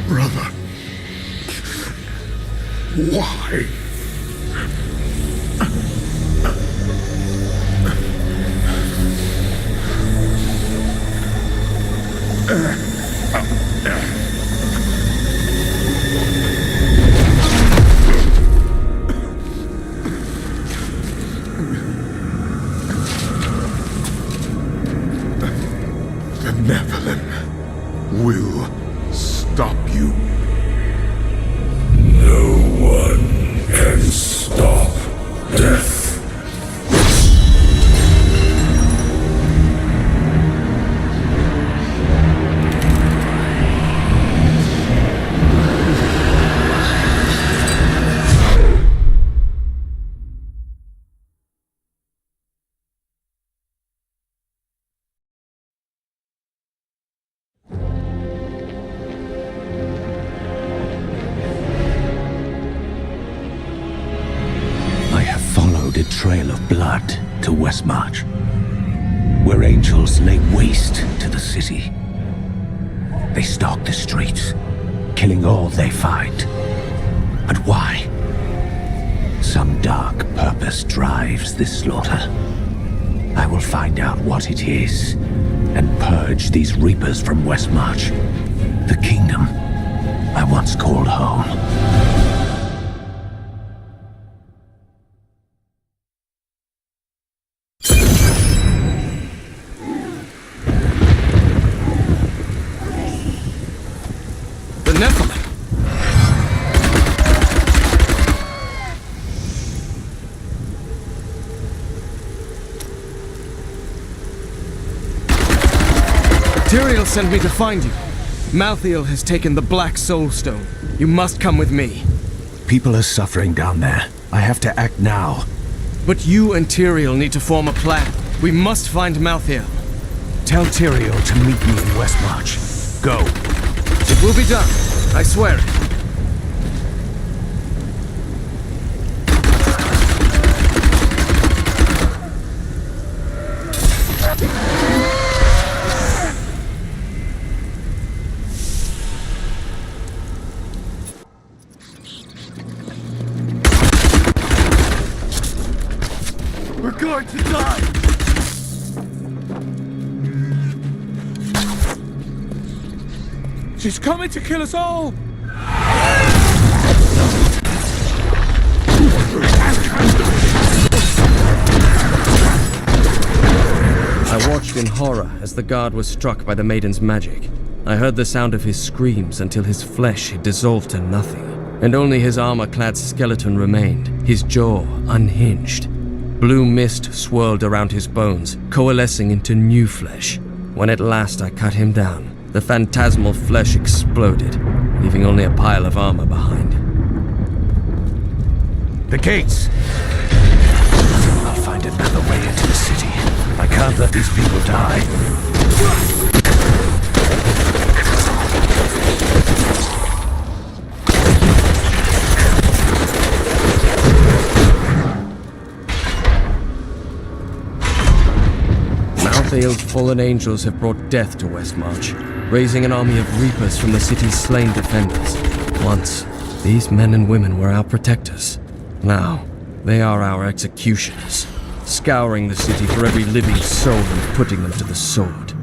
Brother. Why? The Nephilim will stop you. No one can stop death. A trail of blood to Westmarch, where angels lay waste to the city. They stalk the streets, killing all they find. But why? Some dark purpose drives this slaughter. I will find out what it is, and purge these reapers from Westmarch, the kingdom I once called home. Tyrael sent me to find you. Malthael has taken the Black Soul Stone. You must come with me. People are suffering down there. I have to act now. But you and Tyrael need to form a plan. We must find Malthael. Tell Tyrael to meet me in Westmarch. Go. It will be done. I swear it. We're going to die! She's coming to kill us all! I watched in horror as the guard was struck by the maiden's magic. I heard the sound of his screams until his flesh had dissolved to nothing, and only his armor-clad skeleton remained, his jaw unhinged. Blue mist swirled around his bones, coalescing into new flesh. When at last I cut him down, the phantasmal flesh exploded, leaving only a pile of armor behind. The gates! I'll find another way into the city. I can't let these people die. Malthael's fallen angels have brought death to Westmarch, raising an army of reapers from the city's slain defenders. Once, these men and women were our protectors. Now, they are our executioners, scouring the city for every living soul and putting them to the sword.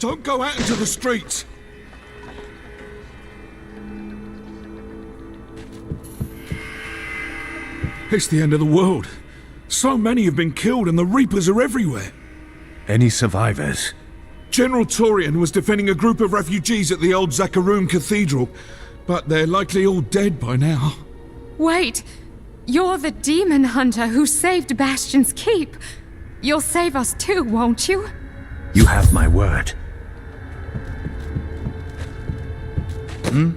Don't go out into the streets! It's the end of the world. So many have been killed and the Reapers are everywhere. Any survivors? General Torian was defending a group of refugees at the old Zakaroon Cathedral, but they're likely all dead by now. Wait! You're the demon hunter who saved Bastion's Keep. You'll save us too, won't you? You have my word. Hmm?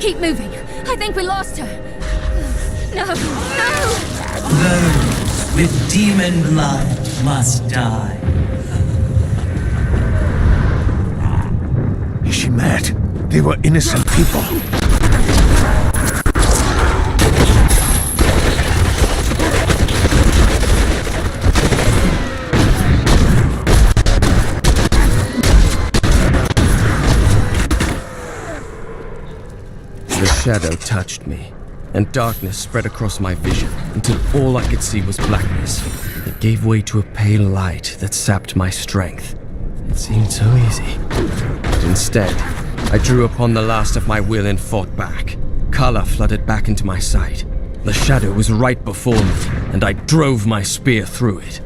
Keep moving. I think we lost her. No, no! Those with demon blood must die. Is she mad? They were innocent people. The shadow touched me, and darkness spread across my vision until all I could see was blackness. It gave way to a pale light that sapped my strength. It seemed so easy. But instead, I drew upon the last of my will and fought back. Color flooded back into my sight. The shadow was right before me, and I drove my spear through it.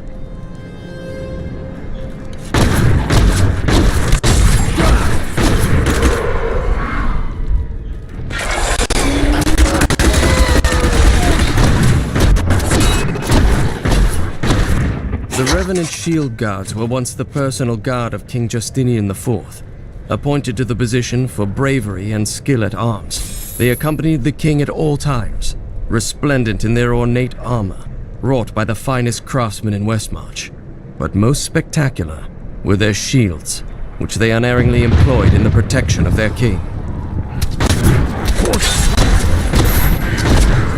The Revenant Shield Guards were once the personal guard of King Justinian IV. Appointed to the position for bravery and skill at arms, they accompanied the king at all times, resplendent in their ornate armor, wrought by the finest craftsmen in Westmarch. But most spectacular were their shields, which they unerringly employed in the protection of their king.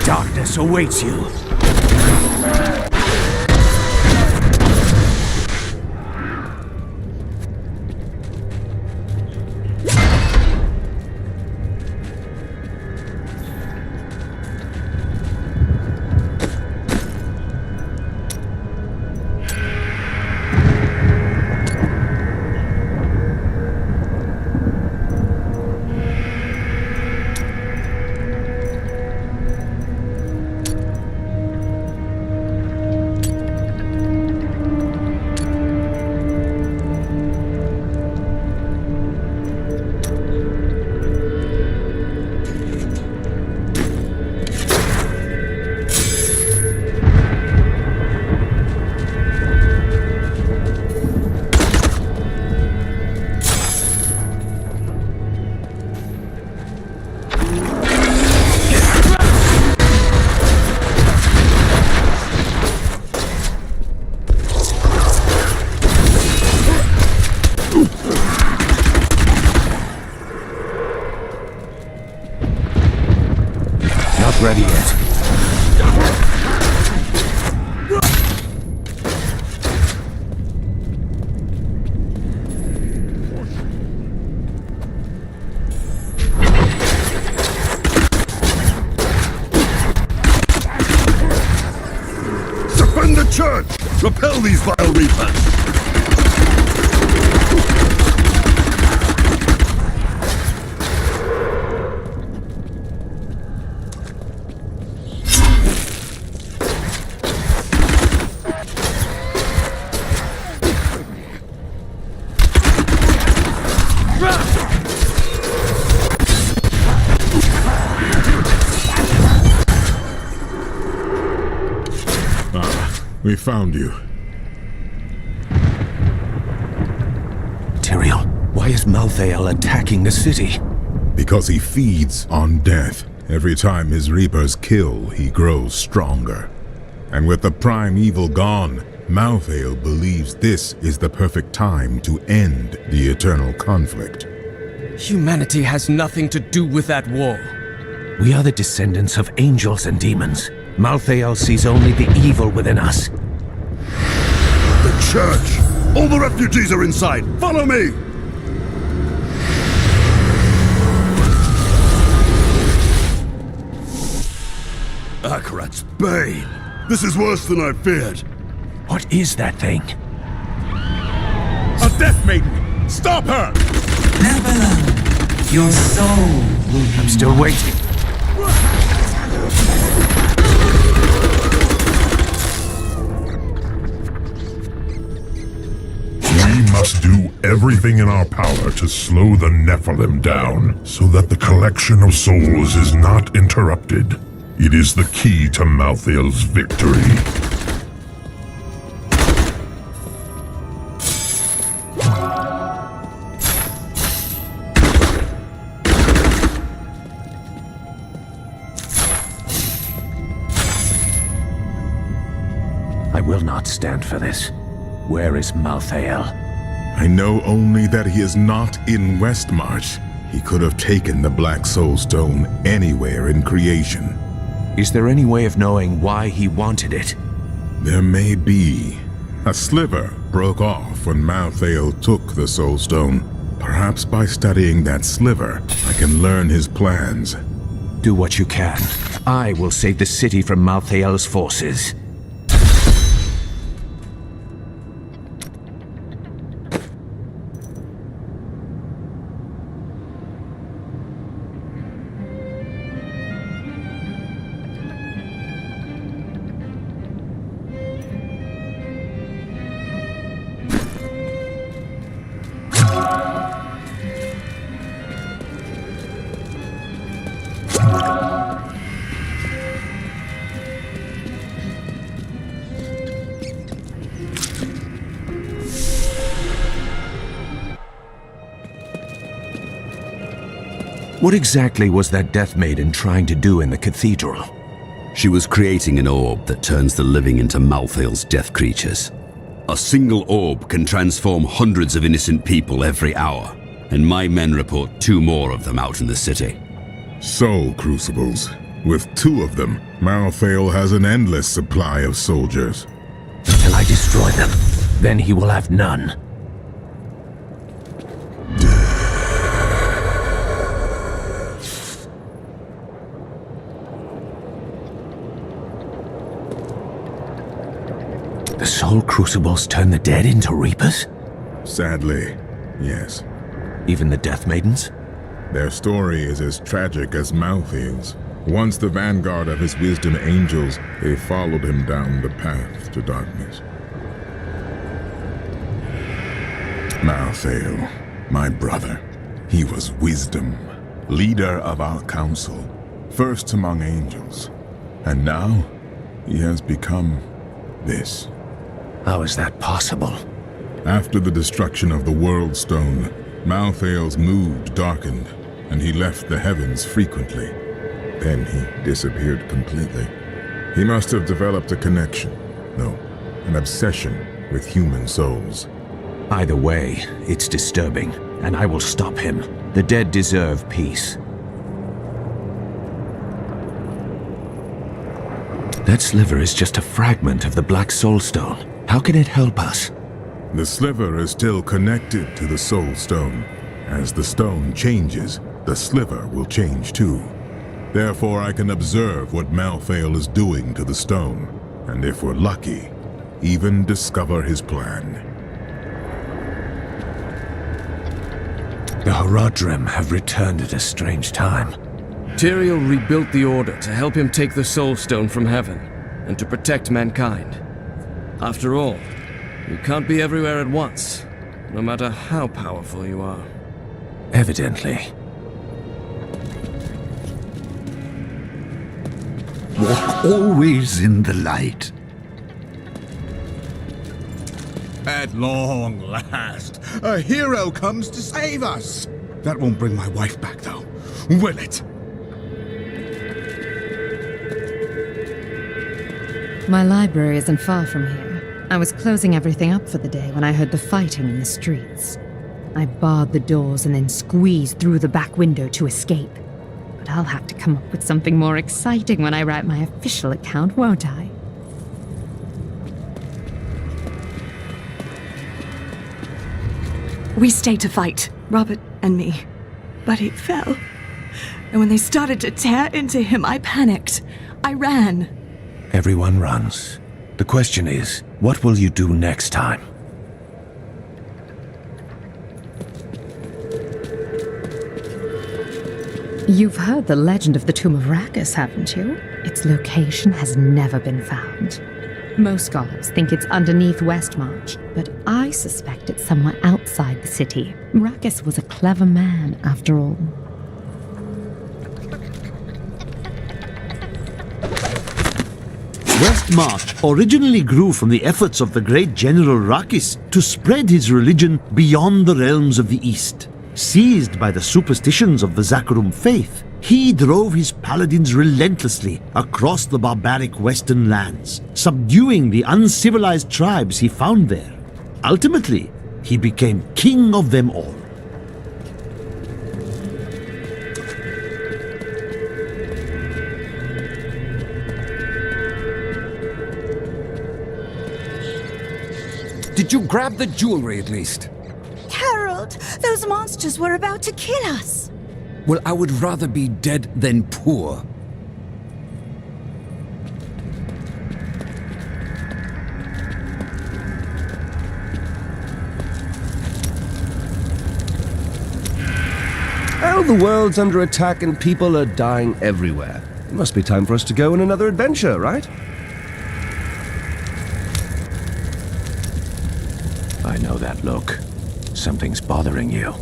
Darkness awaits you. Ready yet. Defend the church! Repel these vile reapers! We found you. Tyrael, why is Malthael attacking the city? Because he feeds on death. Every time his reapers kill, he grows stronger. And with the prime evil gone, Malthael believes this is the perfect time to end the eternal conflict. Humanity has nothing to do with that war. We are the descendants of angels and demons. Malthael sees only the evil within us. The church! All the refugees are inside! Follow me! Akarat's Bane! This is worse than I feared. What is that thing? A Death Maiden! Stop her! Nephilim, your soul will be I'm still waiting. We must do everything in our power to slow the Nephilim down, so that the collection of souls is not interrupted. It is the key to Malthael's victory. I will not stand for this. Where is Malthael? I know only that he is not in Westmarch. He could have taken the Black Soul Stone anywhere in creation. Is there any way of knowing why he wanted it? There may be. A sliver broke off when Malthael took the Soul Stone. Perhaps by studying that sliver, I can learn his plans. Do what you can. I will save the city from Malthael's forces. What exactly was that Death Maiden trying to do in the cathedral? She was creating an orb that turns the living into Malthael's death creatures. A single orb can transform hundreds of innocent people every hour, and my men report 2 more of them out in the city. Soul Crucibles. With 2 of them, Malthael has an endless supply of soldiers. Until I destroy them, then he will have none. The Soul Crucibles turn the dead into Reapers? Sadly, yes. Even the Death Maidens? Their story is as tragic as Malthael's. Once the vanguard of his wisdom angels, they followed him down the path to darkness. Malthael, my brother, he was wisdom, leader of our council, first among angels. And now, he has become this. How is that possible? After the destruction of the World Stone, Malthael's mood darkened, and he left the heavens frequently. Then he disappeared completely. He must have developed a connection, no, an obsession with human souls. Either way, it's disturbing, and I will stop him. The dead deserve peace. That sliver is just a fragment of the Black Soul Stone. How can it help us? The sliver is still connected to the Soul Stone. As the stone changes, the sliver will change too. Therefore, I can observe what Malthael is doing to the stone, and if we're lucky, even discover his plan. The Horadrim have returned at a strange time. Tyrael rebuilt the Order to help him take the Soul Stone from heaven, and to protect mankind. After all, you can't be everywhere at once, no matter how powerful you are. Evidently. Walk always in the light. At long last, a hero comes to save us. That won't bring my wife back, though, will it? My library isn't far from here. I was closing everything up for the day when I heard the fighting in the streets. I barred the doors and then squeezed through the back window to escape. But I'll have to come up with something more exciting when I write my official account, won't I? We stayed to fight, Robert and me. But he fell. And when they started to tear into him, I panicked. I ran. Everyone runs. The question is, what will you do next time? You've heard the legend of the Tomb of Rackus, haven't you? Its location has never been found. Most scholars think it's underneath Westmarch, but I suspect it's somewhere outside the city. Rackus was a clever man, after all. Westmarch originally grew from the efforts of the great General Rackus to spread his religion beyond the realms of the East. Seized by the superstitions of the Zakarum faith, he drove his paladins relentlessly across the barbaric western lands, subduing the uncivilized tribes he found there. Ultimately, he became king of them all. Did you grab the jewelry at least? Harold, those monsters were about to kill us. Well, I would rather be dead than poor. Oh, the world's under attack and people are dying everywhere. It must be time for us to go on another adventure, right? I know that look. Something's bothering you.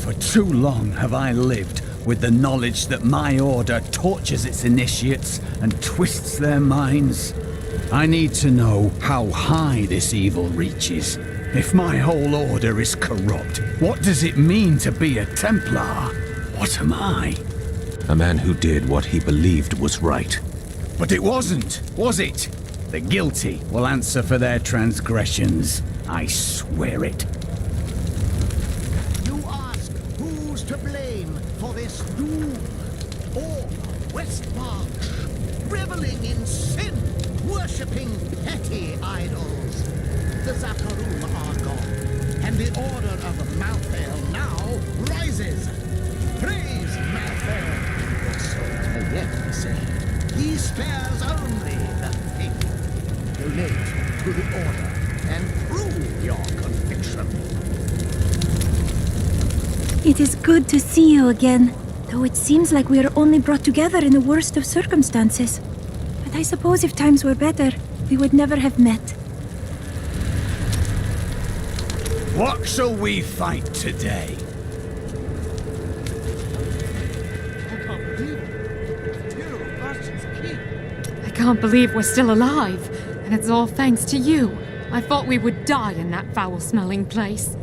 For too long have I lived with the knowledge that my order tortures its initiates and twists their minds. I need to know how high this evil reaches. If my whole order is corrupt, what does it mean to be a Templar? What am I? A man who did what he believed was right. But it wasn't, was it? The guilty will answer for their transgressions. I swear it. You ask who's to blame for this doom? Or Westmarch, reveling in sin, worshipping petty idols. The Zakarum are gone, and the order of Malthael now rises. Praise Malthael! Your soul may yet be saved. He spares only the faithful. Donate to the order and prove your conviction. It is good to see you again, though it seems like we are only brought together in the worst of circumstances. But I suppose if times were better, we would never have met. What shall we fight today? I can't believe we're still alive, and it's all thanks to you. I thought we would die in that foul-smelling place.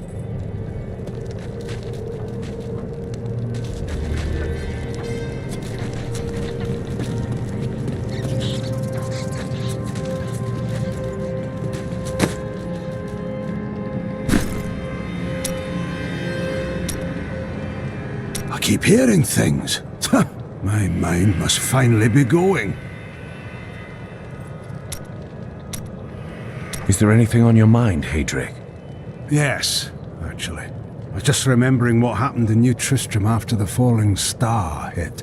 I keep hearing things. My mind must finally be going. Is there anything on your mind, Hadric? Yes, actually. I was just remembering what happened in New Tristram after the falling star hit.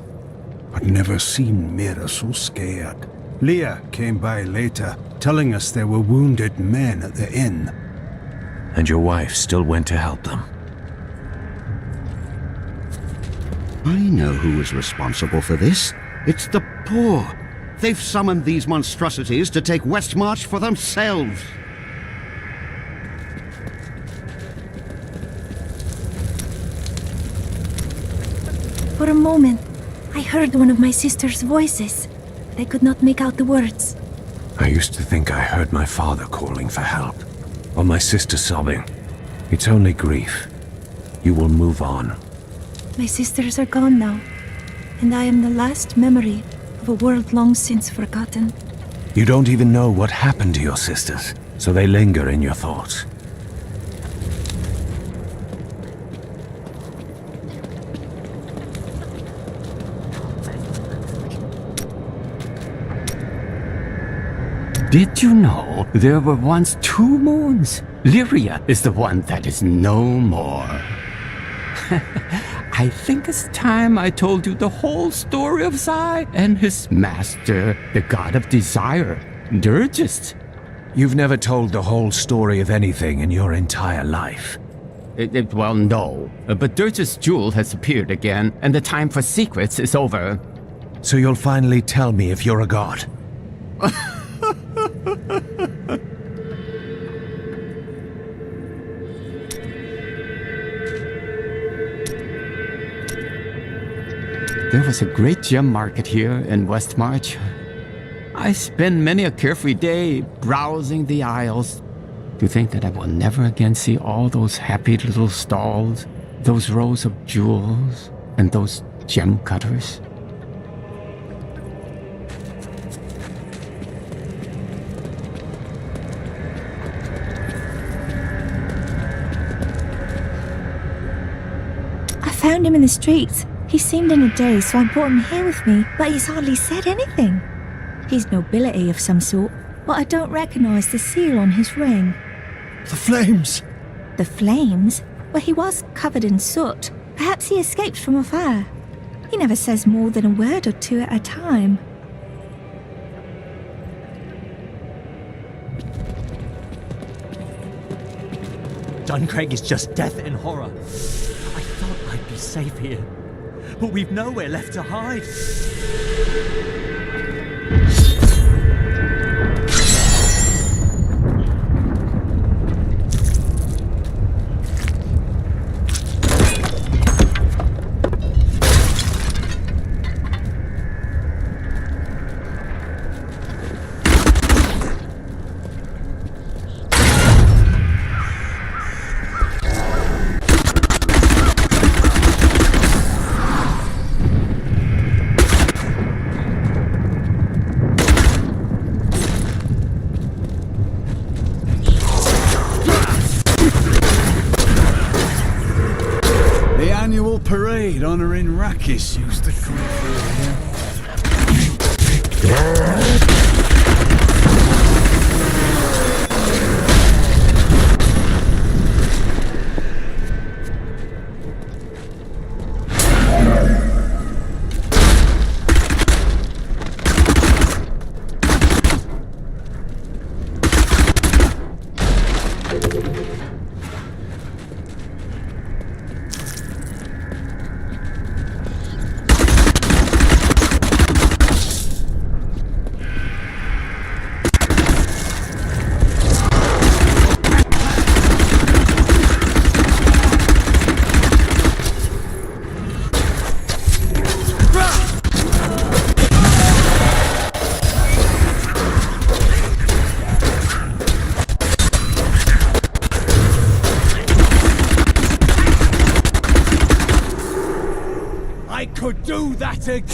I'd never seen Mira so scared. Leah came by later, telling us there were wounded men at the inn. And your wife still went to help them. I know who is responsible for this. It's the poor. They've summoned these monstrosities to take Westmarch for themselves. For a moment, I heard one of my sister's voices, but I could not make out the words. I used to think I heard my father calling for help. or my sister sobbing. It's only grief. You will move on. My sisters are gone now, and I am the last memory of a world long since forgotten. You don't even know what happened to your sisters, so they linger in your thoughts. Did you know there were once 2 moons? Lyria is the one that is no more. I think it's time I told you the whole story of Zai and his master, the god of desire, Dirgist. You've never told the whole story of anything in your entire life. Well, no. But Dirgist's jewel has appeared again, and the time for secrets is over. So you'll finally tell me if you're a god? There was a great gem market here in Westmarch. I spend many a carefree day browsing the aisles. To think that I will never again see all those happy little stalls, those rows of jewels, and those gem cutters. I found him in the streets. He seemed in a daze, so I brought him here with me, but he's hardly said anything. He's nobility of some sort, but I don't recognize the seal on his ring. The flames! The flames? Well, he was covered in soot. Perhaps he escaped from a fire. He never says more than a word or two at a time. Duncraig is just death and horror. I thought I'd be safe here, but we've nowhere left to hide. Parade honoring Rakis used to come through here.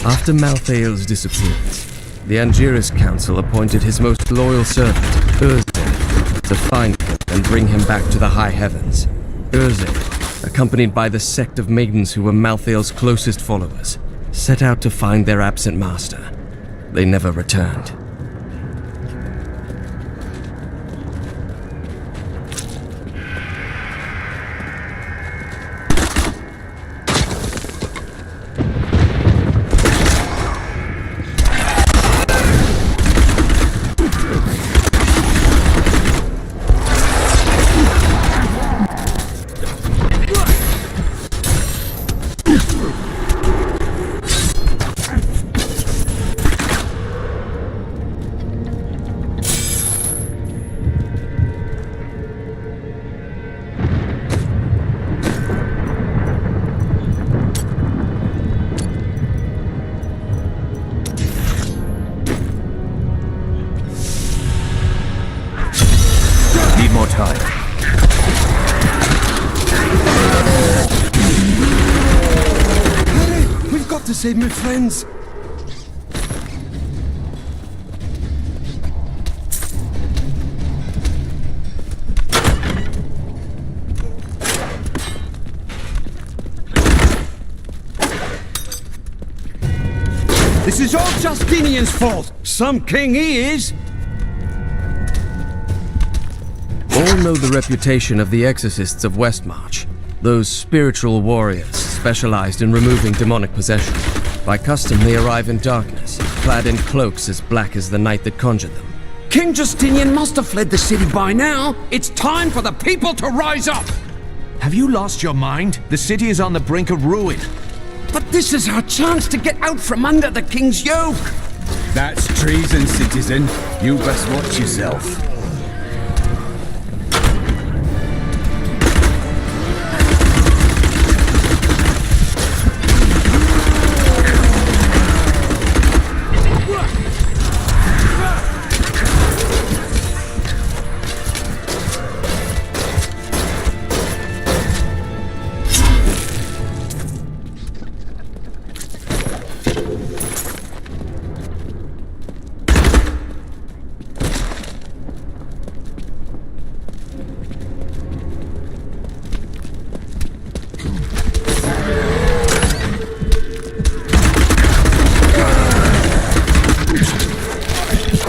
After Malthael's disappearance, the Angiris Council appointed his most loyal servant, Urze, to find him and bring him back to the high heavens. Urze, accompanied by the sect of maidens who were Malthael's closest followers, set out to find their absent master. They never returned. time. Hurry! We've got to save my friends! This is all Justinian's fault! Some king he is! All know the reputation of the exorcists of Westmarch. Those spiritual warriors specialized in removing demonic possession. By custom, they arrive in darkness, clad in cloaks as black as the night that conjured them. King Justinian must have fled the city by now. It's time for the people to rise up! Have you lost your mind? The city is on the brink of ruin. But this is our chance to get out from under the king's yoke! That's treason, citizen. You best watch yourself.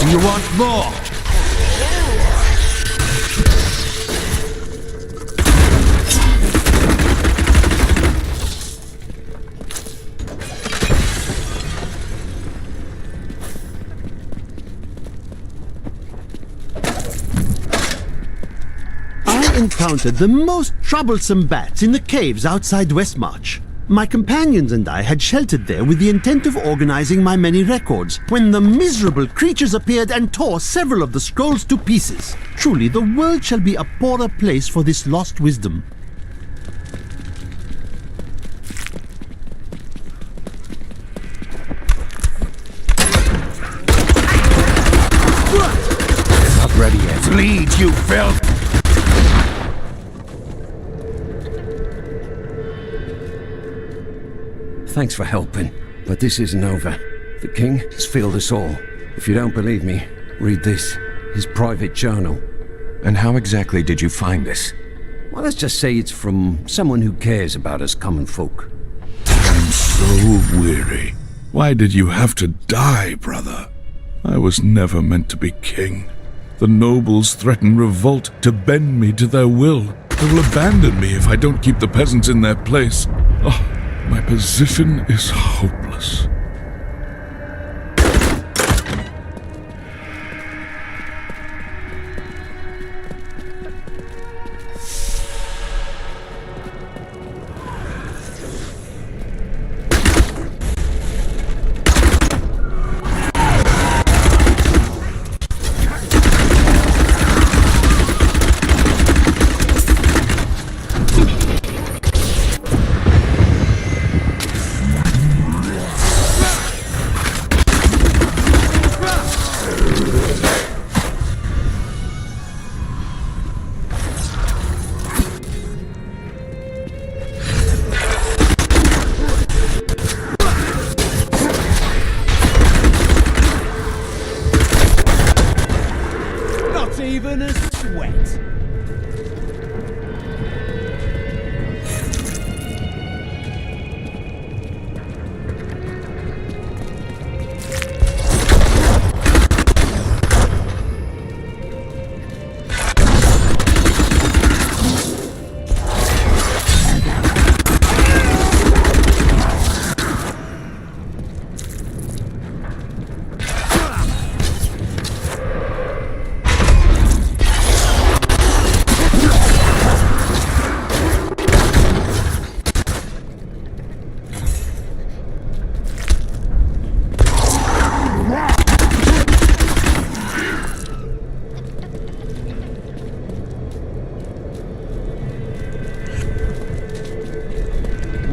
You want more? I encountered the most troublesome bats in the caves outside Westmarch. My companions and I had sheltered there with the intent of organizing my many records, when the miserable creatures appeared and tore several of the scrolls to pieces. Truly, the world shall be a poorer place for this lost wisdom. Not ready yet. Bleed, you filth! Thanks for helping, but this isn't over. The king has failed us all. If you don't believe me, read this. His private journal. And how exactly did you find this? Well, let's just say it's from someone who cares about us common folk. I'm so weary. Why did you have to die, brother? I was never meant to be king. The nobles threaten revolt to bend me to their will. They will abandon me if I don't keep the peasants in their place. Oh, my position is hopeless. Even a sweat.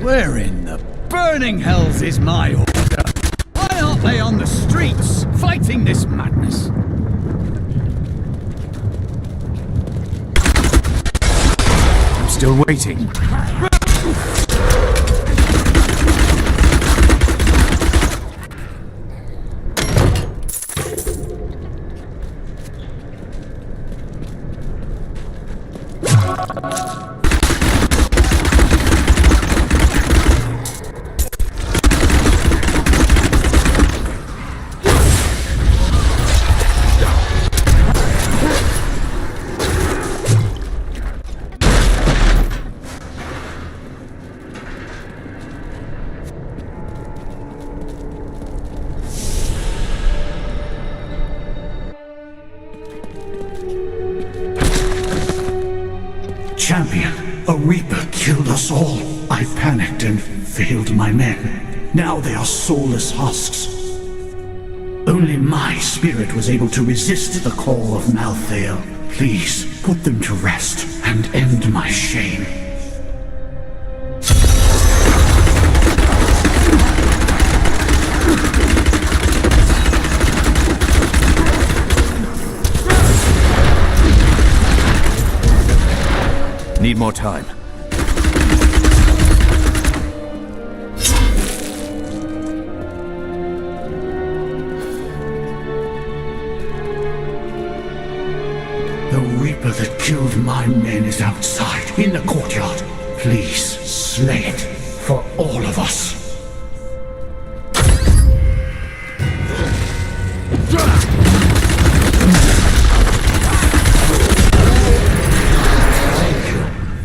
Where in the burning hells is my order? Why aren't they on the streets, fighting this madness? still waiting. Champion, a Reaper killed us all. I panicked and failed my men. Now they are soulless husks. Only my spirit was able to resist the call of Malthael. Please, put them to rest and end my shame. Need more time. The Reaper that killed my men is outside, in the courtyard. Please, slay it, for all of us.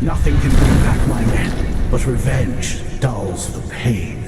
Nothing can bring back my men, but revenge dulls the pain.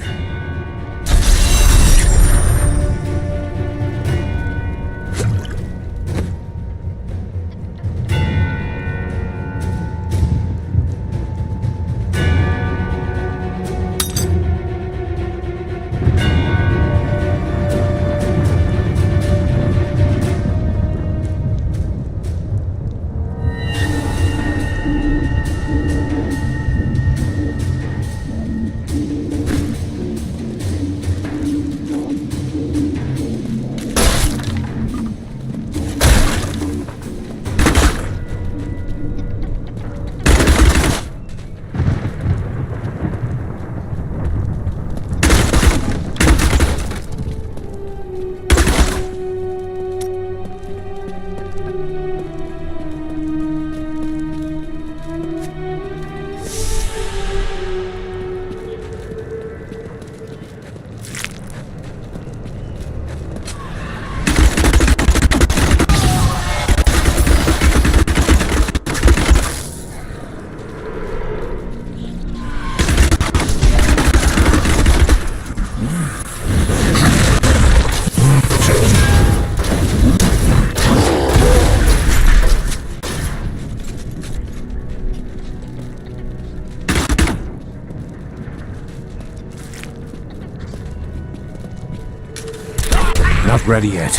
Not ready yet.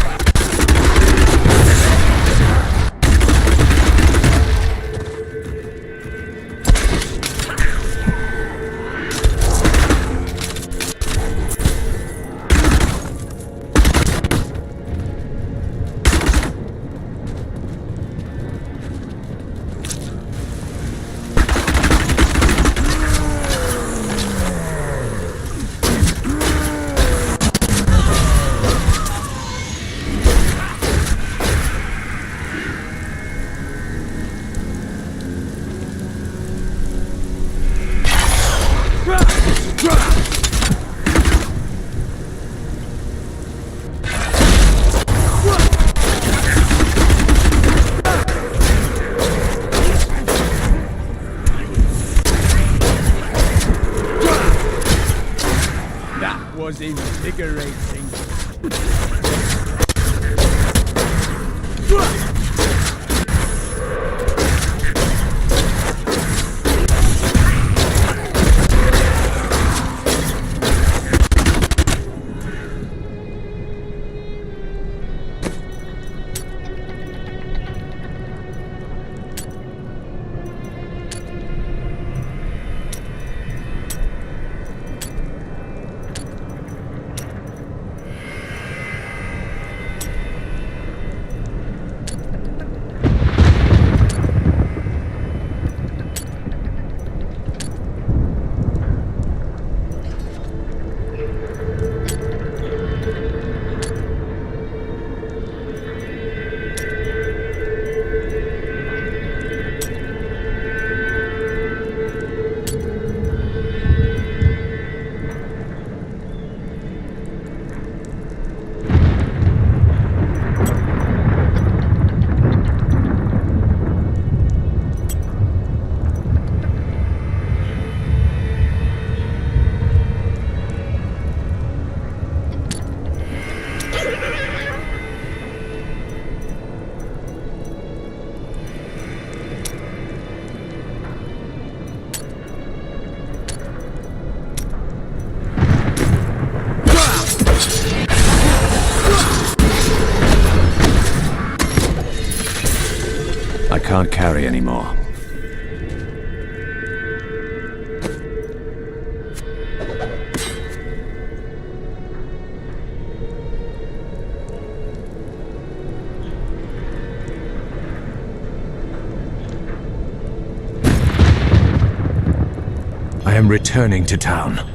Was invigorating. can't carry anymore. I am returning to town.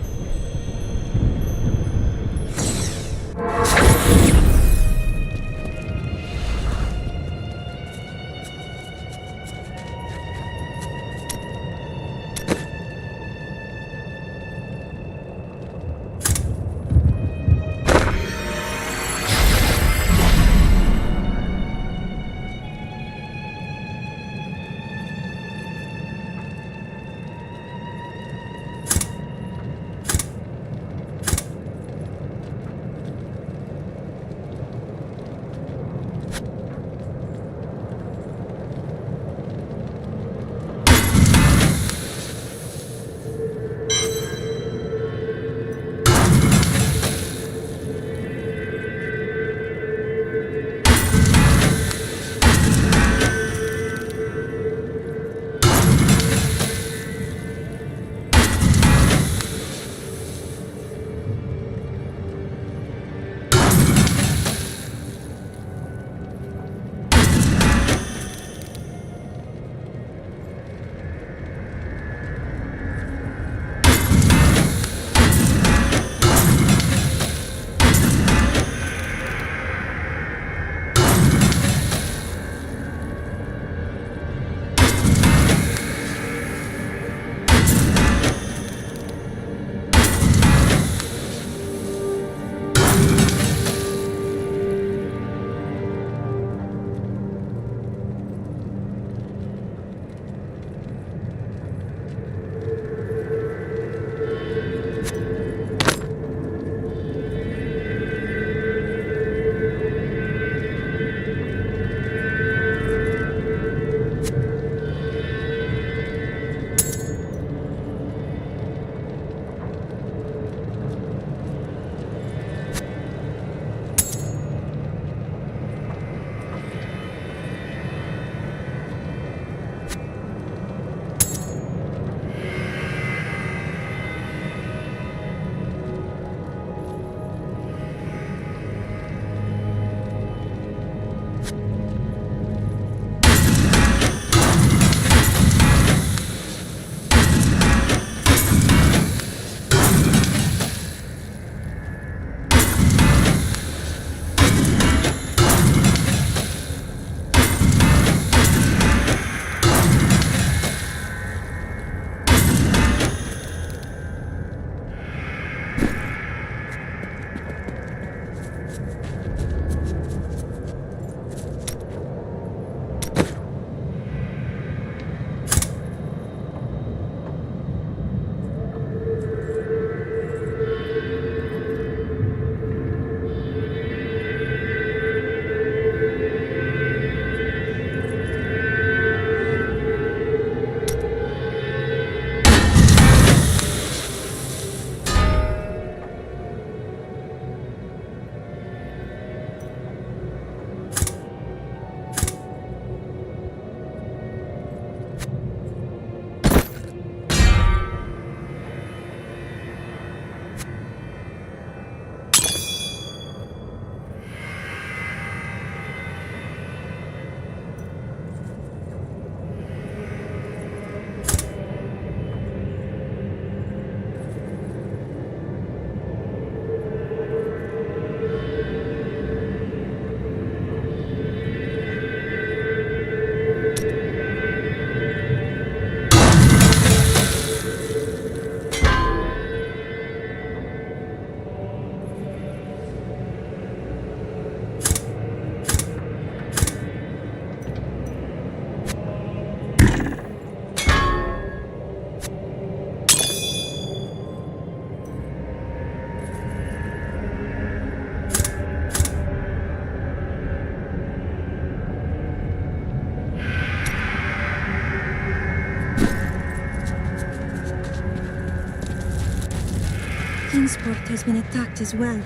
Kingsport has been attacked as well.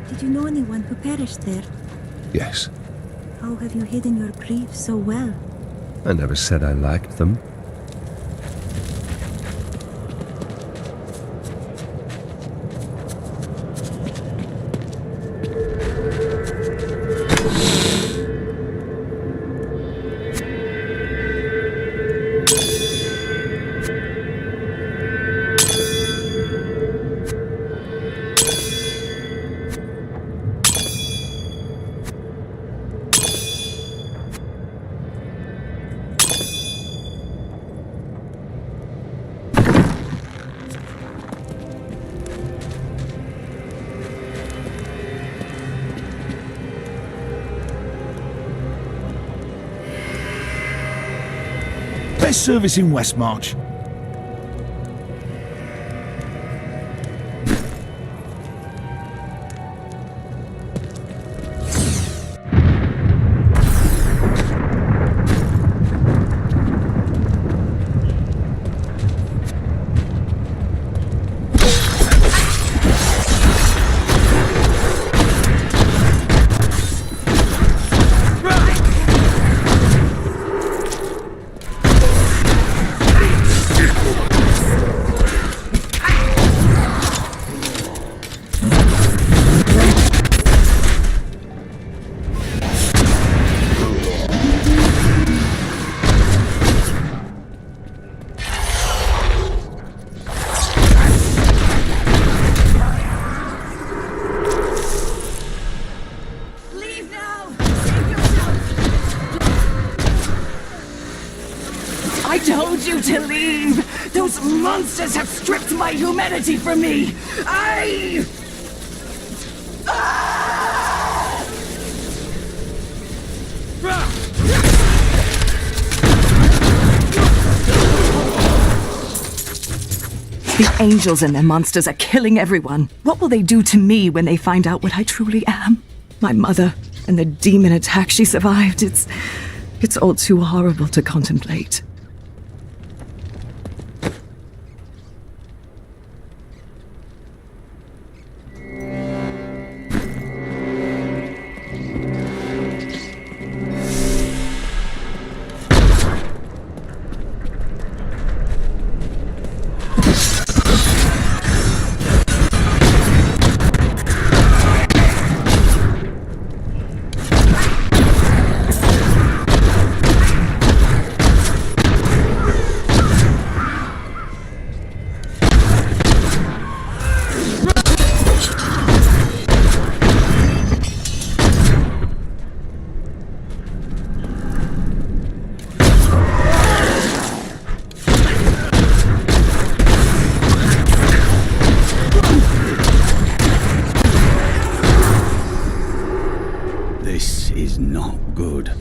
Did you know anyone who perished there? Yes. How have you hidden your grief so well? I never said I liked them. Best service in Westmarch. I told you to leave! Those monsters have stripped my humanity from me! The angels and their monsters are killing everyone. What will they do to me when they find out what I truly am? My mother and the demon attack she survived, it's all too horrible to contemplate. This is not good.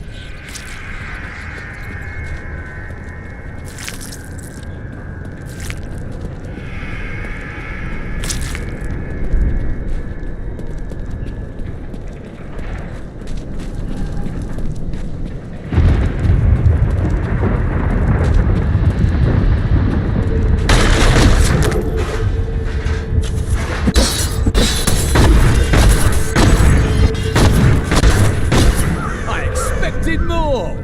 More!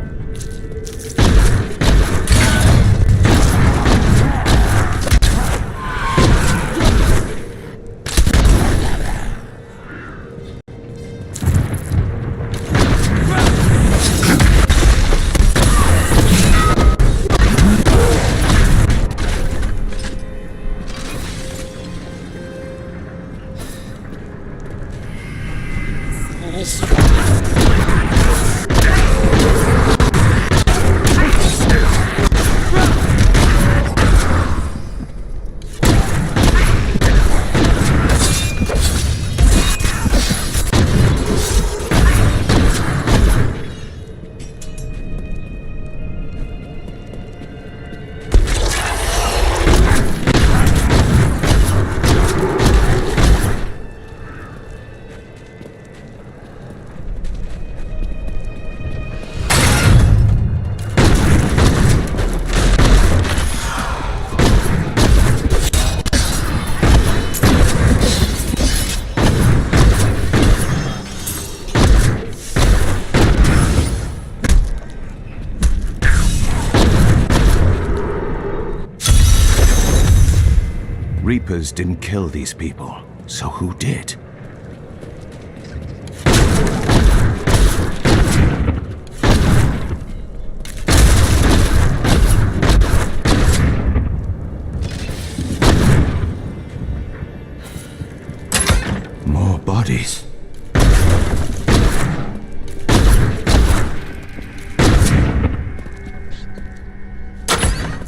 Reapers didn't kill these people, so who did? More bodies.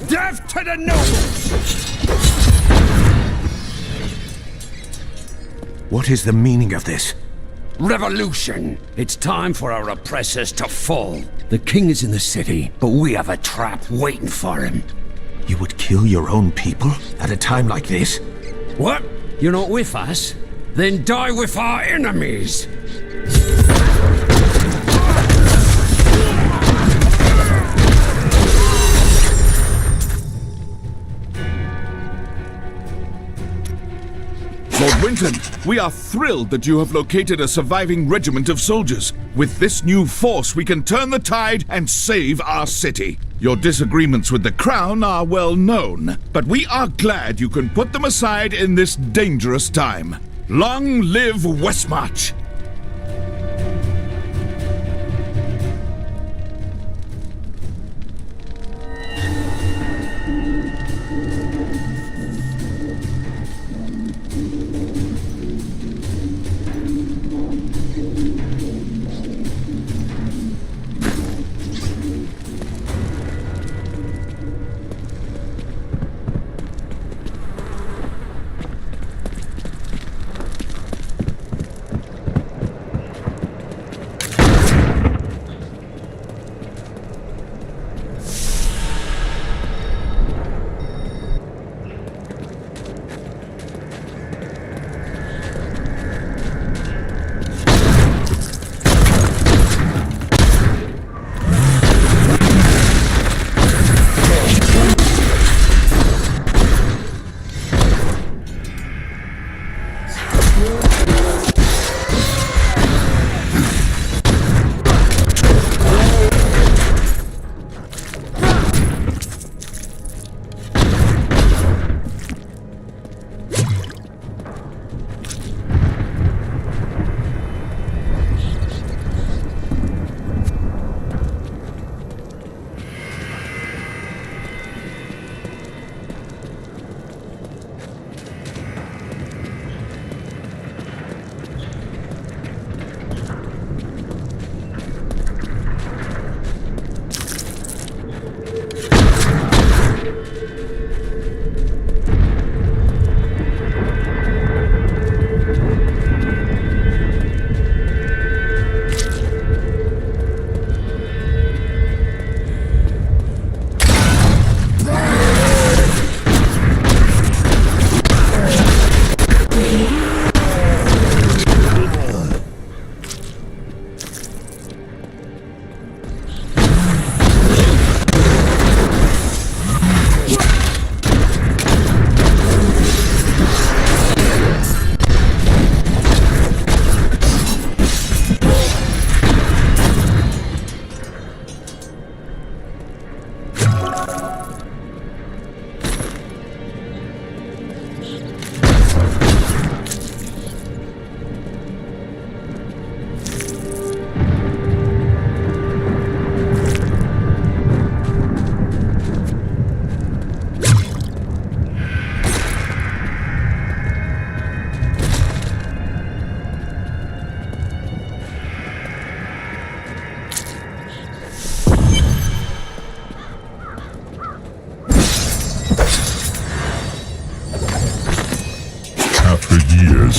Death to the nobles! What is the meaning of this? Revolution! It's time for our oppressors to fall. The king is in the city, but we have a trap waiting for him. You would kill your own people at a time like this? What? You're not with us? Then die with our enemies! Lord Winton, we are thrilled that you have located a surviving regiment of soldiers. With this new force, we can turn the tide and save our city. Your disagreements with the Crown are well known, but we are glad you can put them aside in this dangerous time. Long live Westmarch!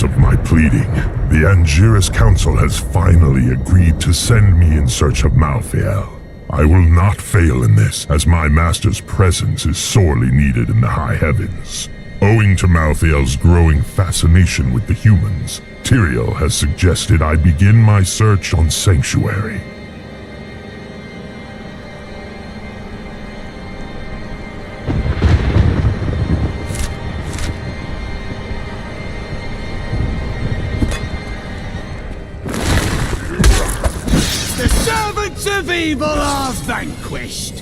Of my pleading, the Angiris Council has finally agreed to send me in search of Malthael. I will not fail in this, as my master's presence is sorely needed in the high heavens. Owing to Malthael's growing fascination with the humans, Tyrael has suggested I begin my search on Sanctuary. Of evil are vanquished.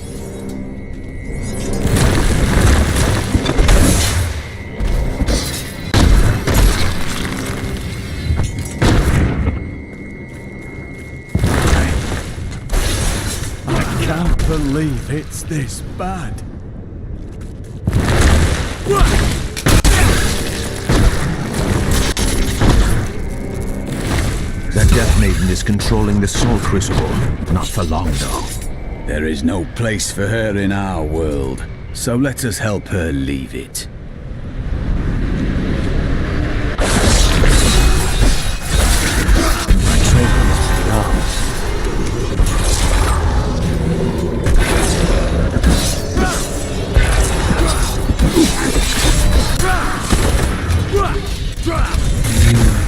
believe it's this bad. That Death Maiden is controlling the Soul Crucible. Not for long, though. There is no place for her in our world, so let us help her leave it.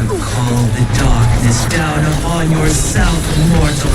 Call the darkness down upon yourself, mortal.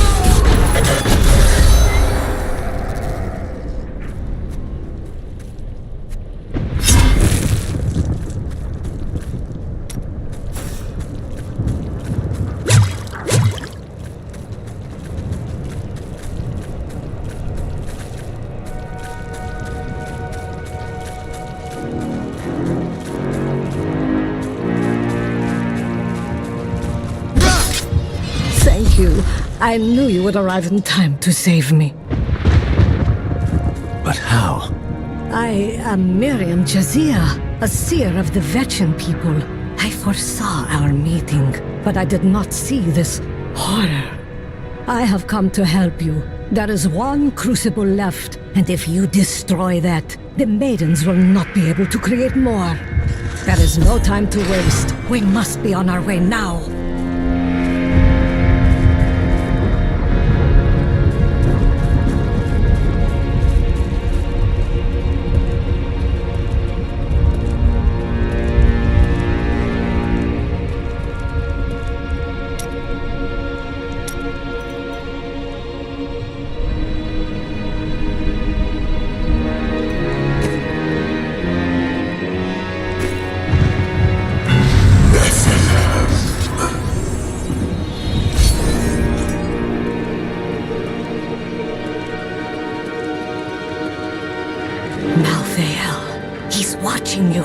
Thank you. I knew you would arrive in time to save me. But how? I am Miriam Jazia, a seer of the Vetchin people. I foresaw our meeting, but I did not see this horror. I have come to help you. There is one crucible left, and if you destroy that, the maidens will not be able to create more. There is no time to waste. We must be on our way now. Malthael, he's watching you.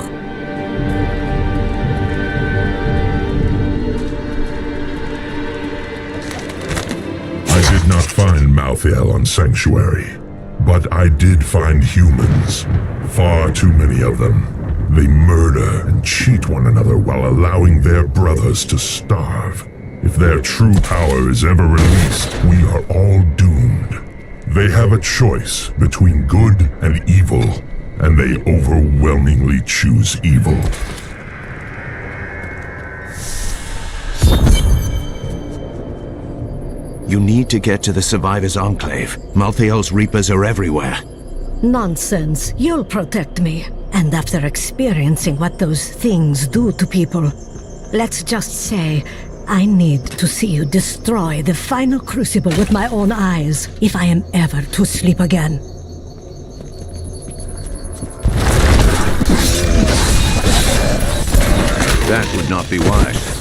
I did not find Malthael on Sanctuary, but I did find humans. Far too many of them. They murder and cheat one another while allowing their brothers to starve. If their true power is ever released, we are all doomed. They have a choice between good and evil, and they overwhelmingly choose evil. You need to get to the Survivors' Enclave. Malthael's Reapers are everywhere. Nonsense. You'll protect me. And after experiencing what those things do to people, let's just say I need to see you destroy the final crucible with my own eyes if I am ever to sleep again. That would not be wise.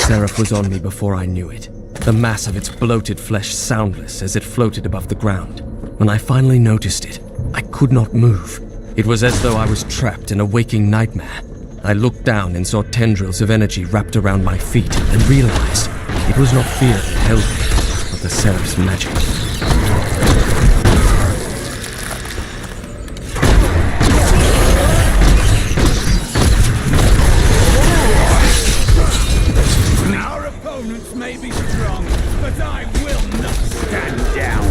Seraph was on me before I knew it, the mass of its bloated flesh soundless as it floated above the ground. When I finally noticed it, I could not move. It was as though I was trapped in a waking nightmare. I looked down and saw tendrils of energy wrapped around my feet and realized it was not fear that held me, but the Seraph's magic. Our opponents may be strong, but I will not stand down.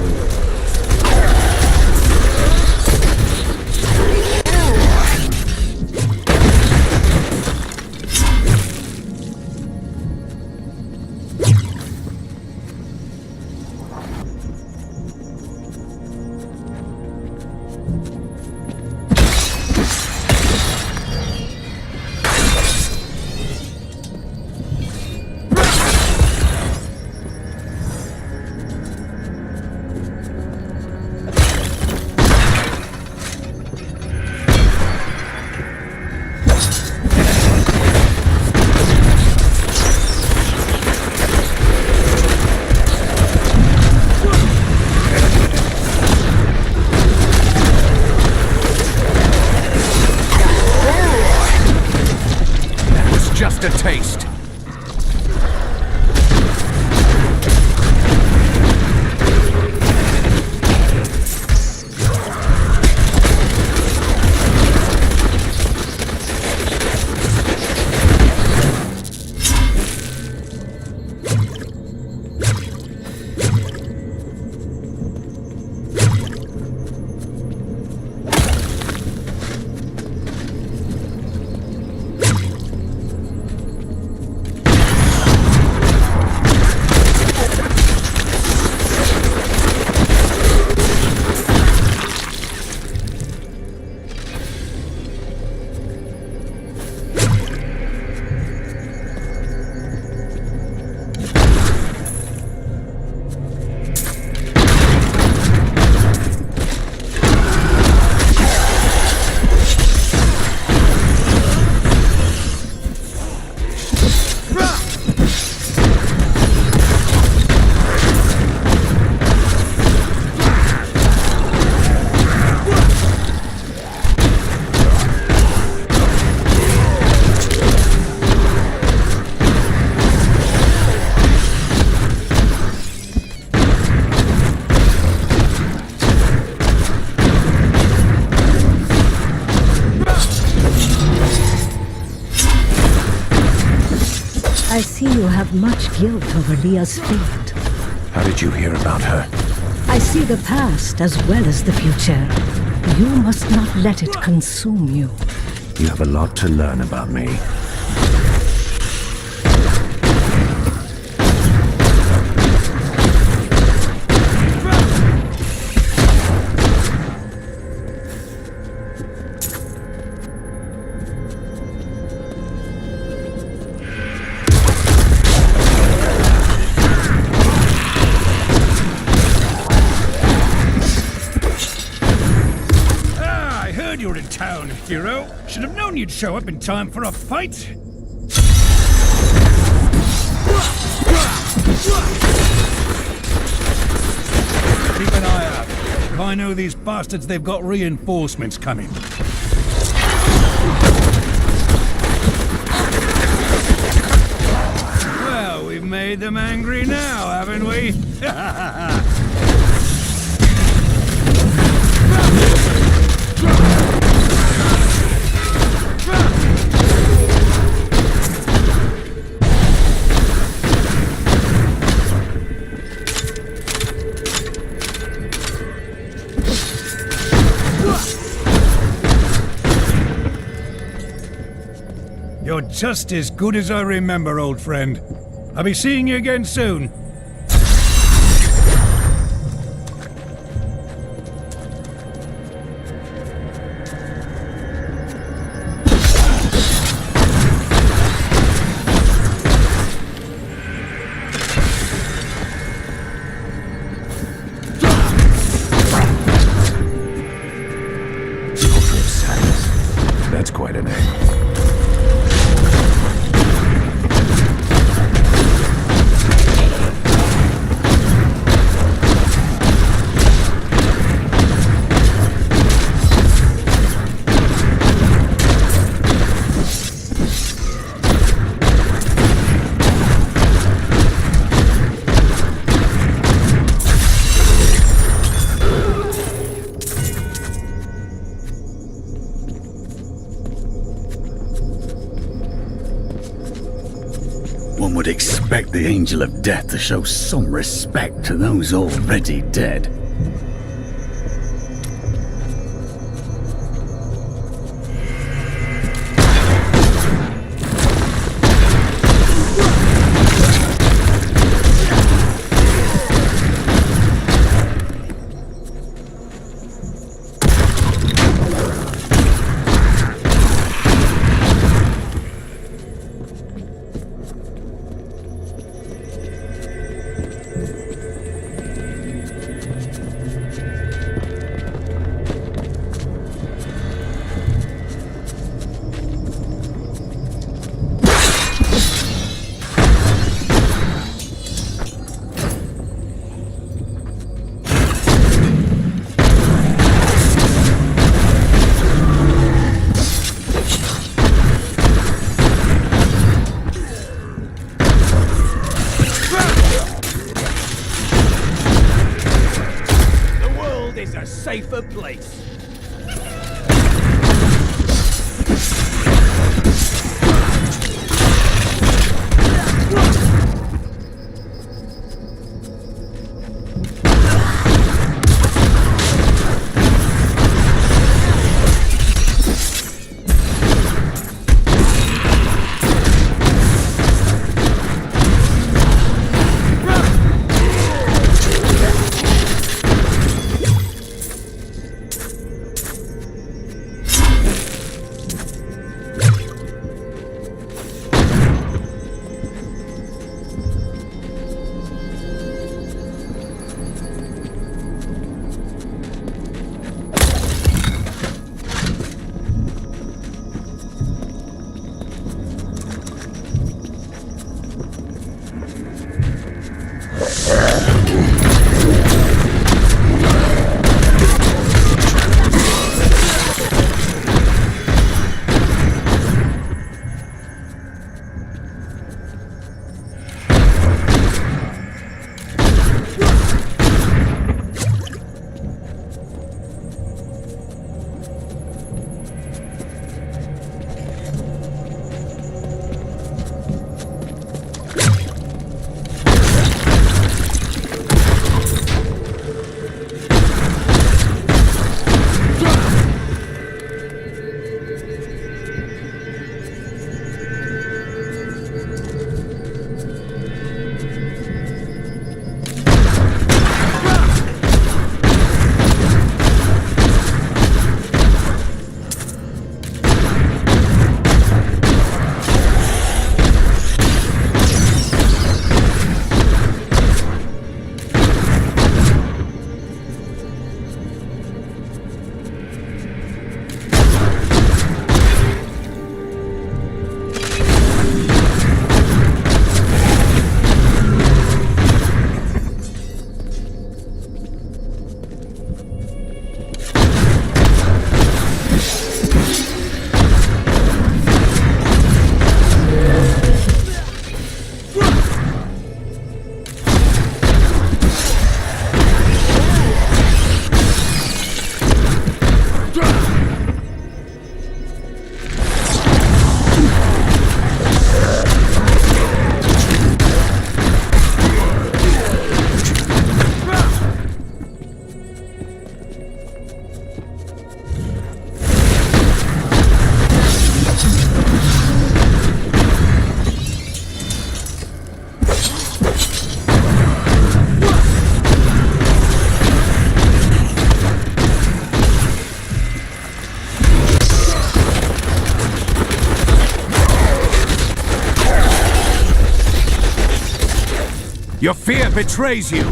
haste. I see you have much guilt over Leah's fate. How did you hear about her? I see the past as well as the future. You must not let it consume you. You have a lot to learn about me. You're in town, hero. Should have known you'd show up in time for a fight. Keep an eye out. If I know these bastards, they've got reinforcements coming. Well, we've made them angry now, haven't we? You're just as good as I remember, old friend. I'll be seeing you again soon. That's quite a name. One would expect the Angel of Death to show some respect to those already dead. safer place. Your fear betrays you!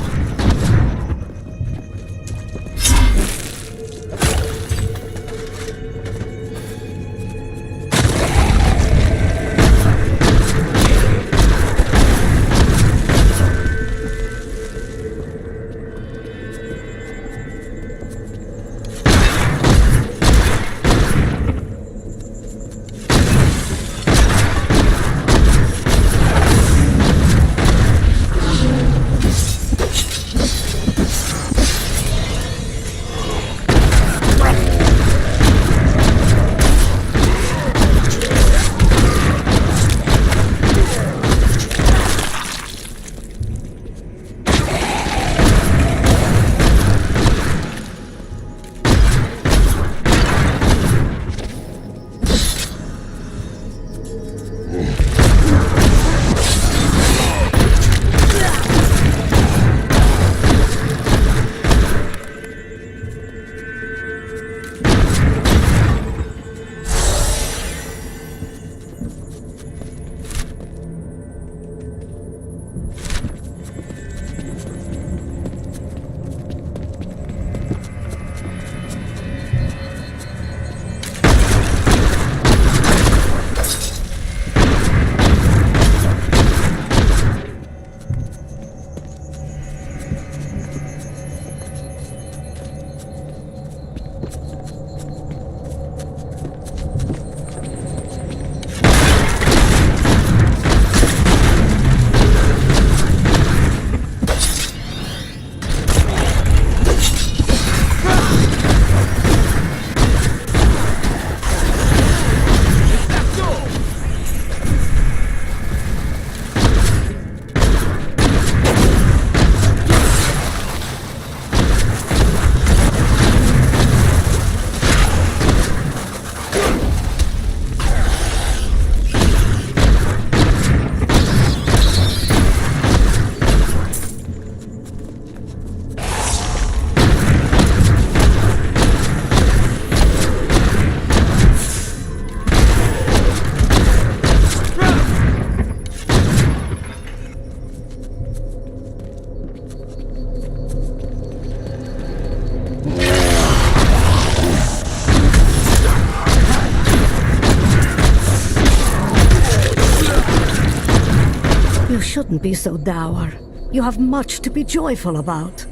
You shouldn't be so dour. You have much to be joyful about.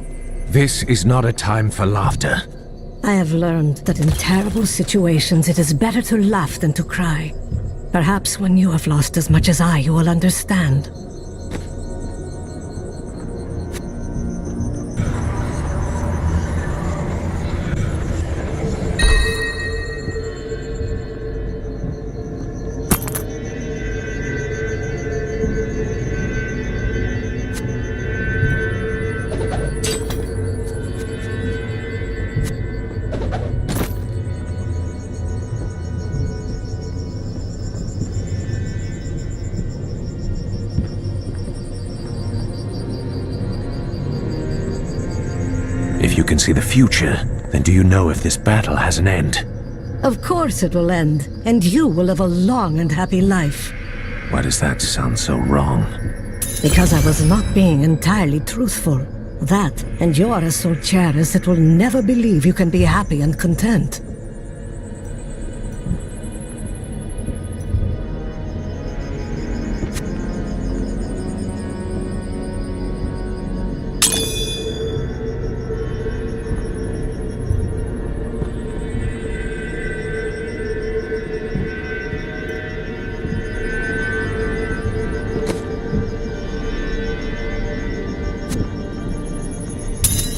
This is not a time for laughter. I have learned that in terrible situations it is better to laugh than to cry. Perhaps when you have lost as much as I, you will understand. If you can see the future, then do you know if this battle has an end? Of course it will end, and you will live a long and happy life. Why does that sound so wrong? Because I was not being entirely truthful. That, and you are so generous that will never believe you can be happy and content.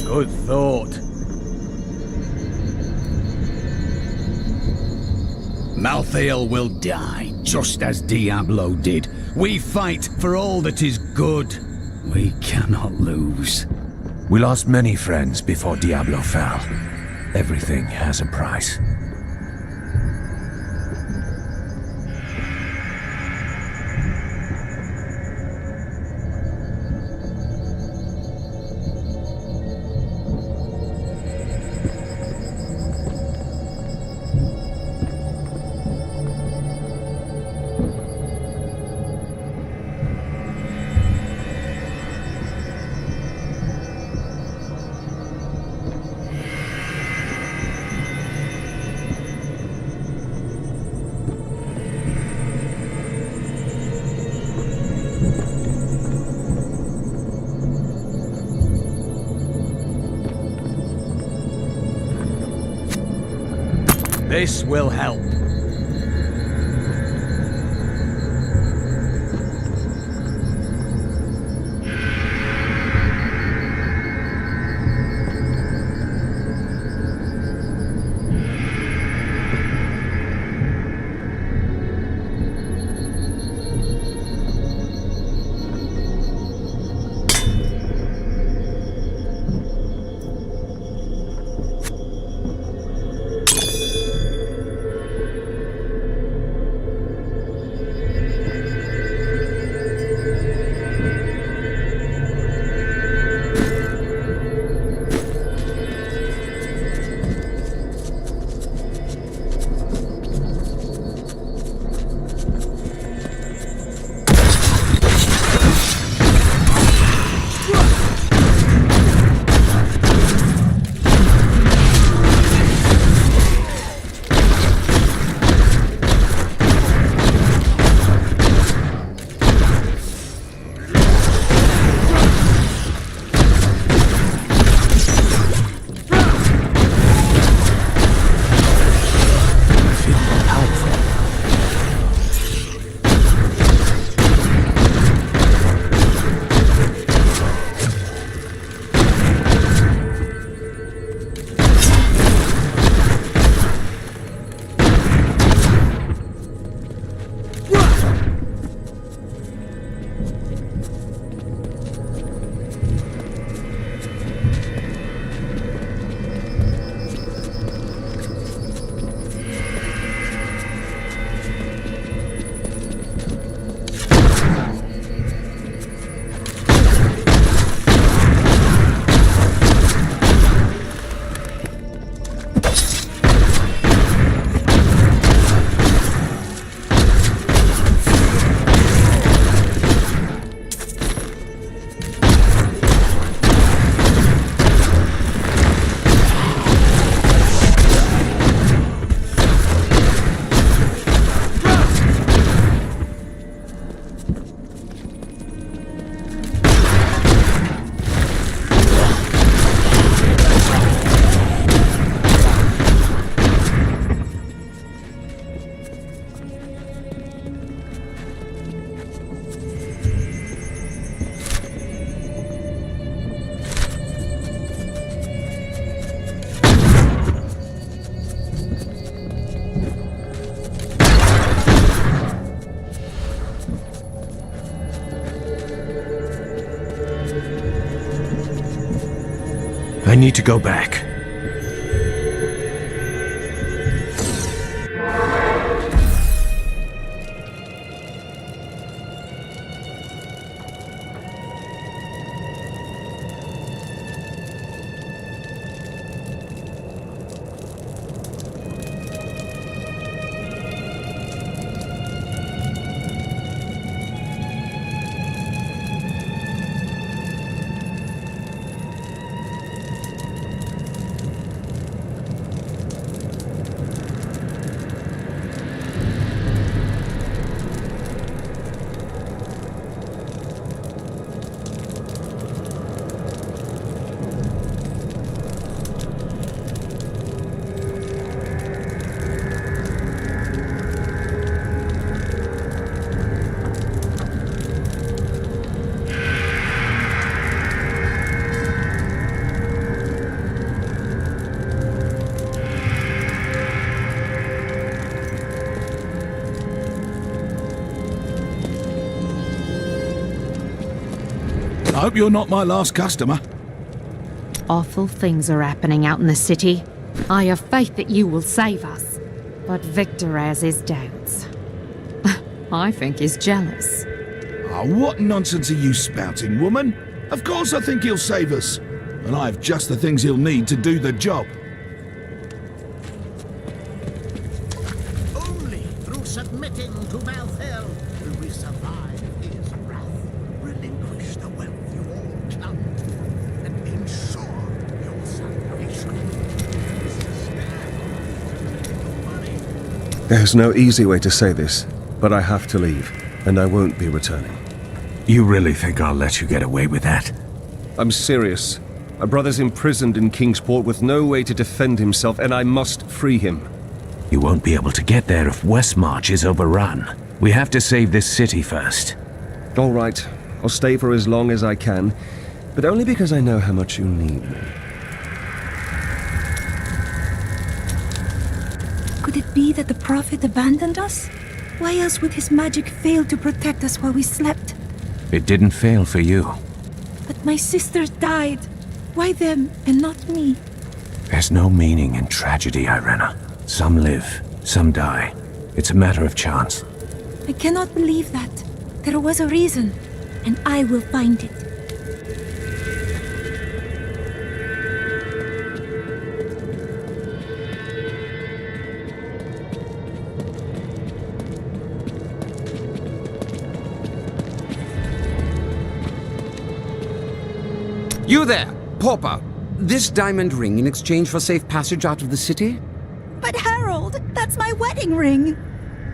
Good thought. Malthael will die, just as Diablo did. We fight for all that is good. We cannot lose. We lost many friends before Diablo fell. Everything has a price. This will help. I need to go back. I hope you're not my last customer. Awful things are happening out in the city. I have faith that you will save us. But Victor has his doubts. I think he's jealous. Oh, what nonsense are you spouting, woman? Of course I think he'll save us. And I have just the things he'll need to do the job. Only through submitting to Malthael will we survive his wrath, relinquish the wealth you all clung to, and ensure your salvation. There's no easy way to say this, but I have to leave, and I won't be returning. You really think I'll let you get away with that? I'm serious. My brother's imprisoned in Kingsport with no way to defend himself, and I must free him. You won't be able to get there if Westmarch is overrun. We have to save this city first. All right, I'll stay for as long as I can, but only because I know how much you need me. Could it be that the Prophet abandoned us? Why else would his magic fail to protect us while we slept? It didn't fail for you. But my sisters died. Why them and not me? There's no meaning in tragedy, Irena. Some live, some die. It's a matter of chance. I cannot believe that. There was a reason, and I will find it. You there, pauper! This diamond ring in exchange for safe passage out of the city? But Harold, that's my wedding ring!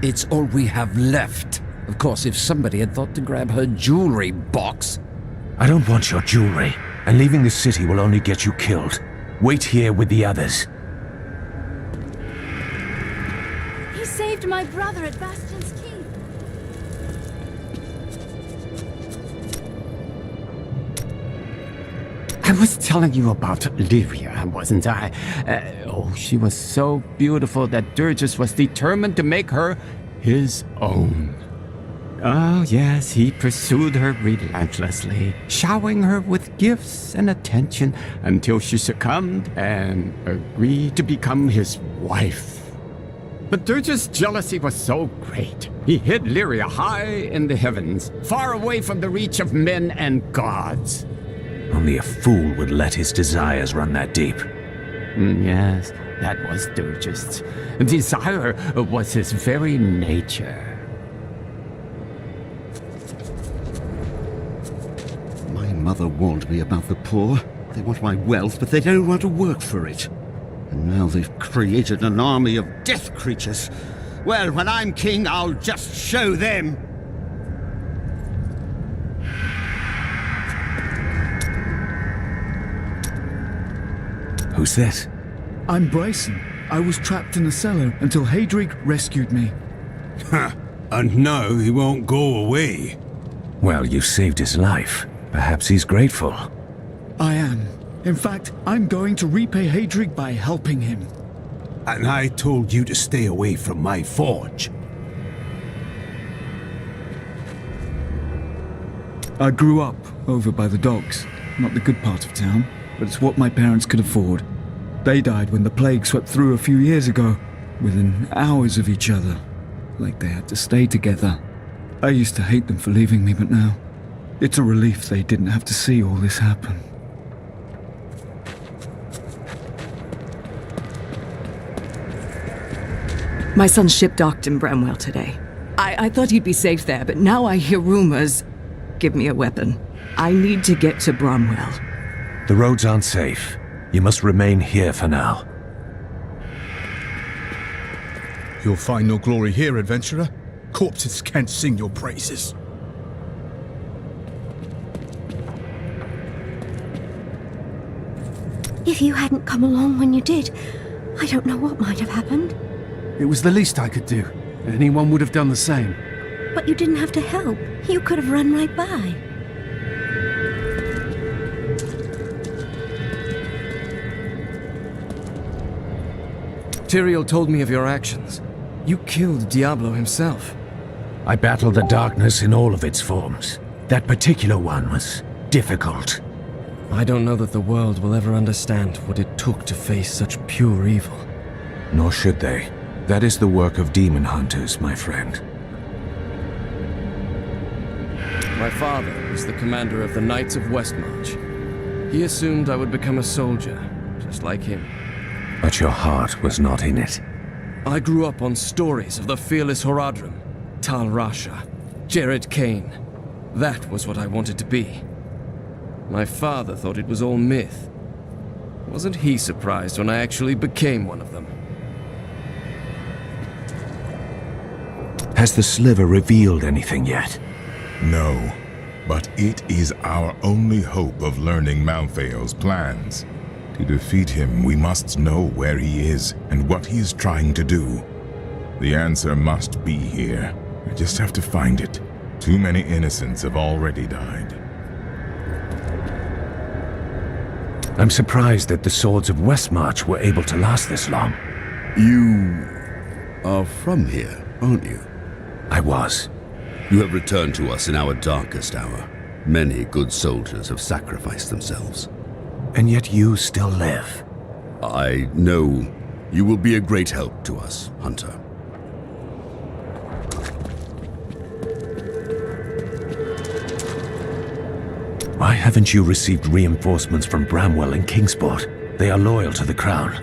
It's all we have left. Of course, if somebody had thought to grab her jewelry box. I don't want your jewelry, and leaving the city will only get you killed. Wait here with the others. He saved my brother at Bastion's Keep. I was telling you about Lyria, wasn't I? Oh, she was so beautiful that Durgis was determined to make her his own. Oh, yes, he pursued her relentlessly, showering her with gifts and attention until she succumbed and agreed to become his wife. But Durgis' jealousy was so great, he hid Lyria high in the heavens, far away from the reach of men and gods. Only a fool would let his desires run that deep. Yes, that was Durgis. Desire was his very nature. My mother warned me about the poor. They want my wealth, but they don't want to work for it. And now they've created an army of death creatures. Well, when I'm king, I'll just show them. Who's this? I'm Bryson. I was trapped in a cellar until Hadrig rescued me. Ha! And now he won't go away. Well, you saved his life. Perhaps he's grateful. I am. In fact, I'm going to repay Hadrig by helping him. And I told you to stay away from my forge. I grew up over by the docks, not the good part of town. but it's what my parents could afford. They died when the plague swept through a few years ago, within hours of each other, like they had to stay together. I used to hate them for leaving me, but now, it's a relief they didn't have to see all this happen. My son's ship docked in Bramwell today. I thought he'd be safe there, but now I hear rumors. Give me a weapon. I need to get to Bramwell. The roads aren't safe. You must remain here for now. You'll find no glory here, adventurer. Corpses can't sing your praises. If you hadn't come along when you did, I don't know what might have happened. It was the least I could do. Anyone would have done the same. But you didn't have to help. You could have run right by. Tyrael told me of your actions. You killed Diablo himself. I battled the darkness in all of its forms. That particular one was difficult. I don't know that the world will ever understand what it took to face such pure evil. Nor should they. That is the work of demon hunters, my friend. My father was the commander of the Knights of Westmarch. He assumed I would become a soldier, just like him. But your heart was not in it. I grew up on stories of the fearless Horadrim, Tal Rasha, Jared Kane. That was what I wanted to be. My father thought it was all myth. Wasn't he surprised when I actually became one of them? Has the sliver revealed anything yet? No, but it is our only hope of learning Malthael's plans. To defeat him, we must know where he is and what he is trying to do. The answer must be here. We just have to find it. Too many innocents have already died. I'm surprised that the swords of Westmarch were able to last this long. You are from here, aren't you? I was. You have returned to us in our darkest hour. Many good soldiers have sacrificed themselves. And yet you still live. I know you will be a great help to us, Hunter. Why haven't you received reinforcements from Bramwell and Kingsport? They are loyal to the Crown.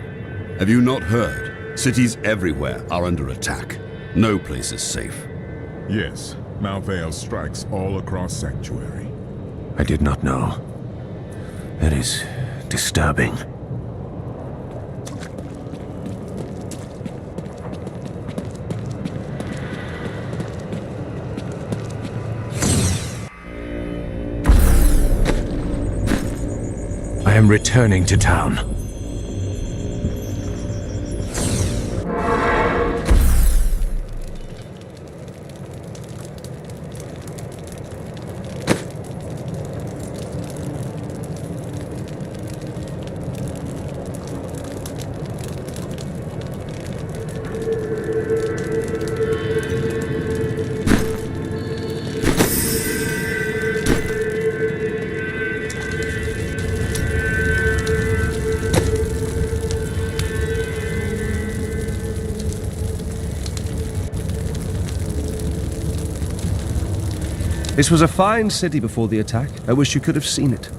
Have you not heard? Cities everywhere are under attack. No place is safe. Yes, Malthael strikes all across Sanctuary. I did not know. That is disturbing. I am returning to town. This was a fine city before the attack. I wish you could have seen it.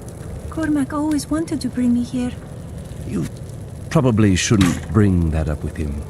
Cormac always wanted to bring me here. You probably shouldn't bring that up with him.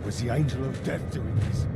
Was the Angel of Death doing this?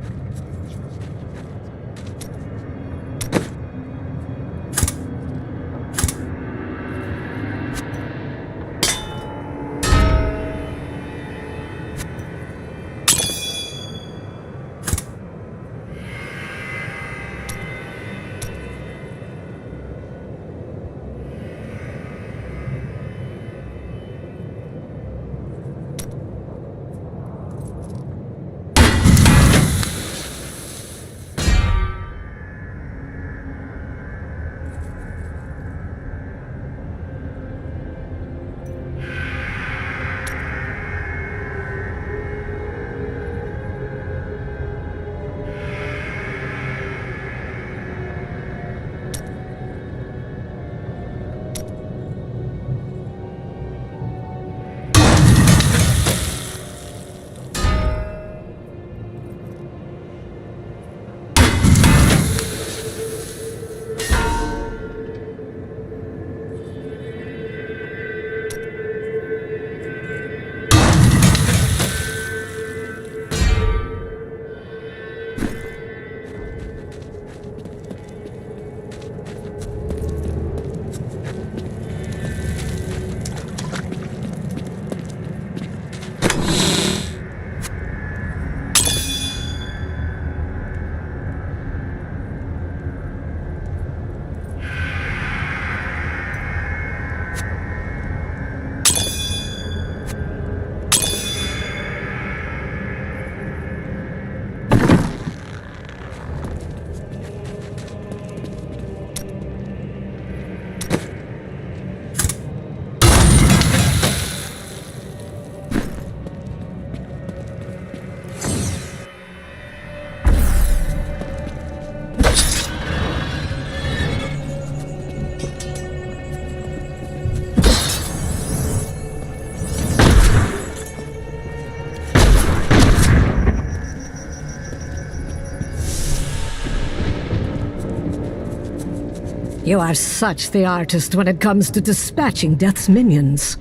You are such the artist when it comes to dispatching Death's minions.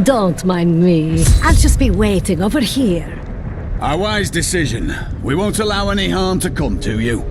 Don't mind me. I'll just be waiting over here. A wise decision. We won't allow any harm to come to you.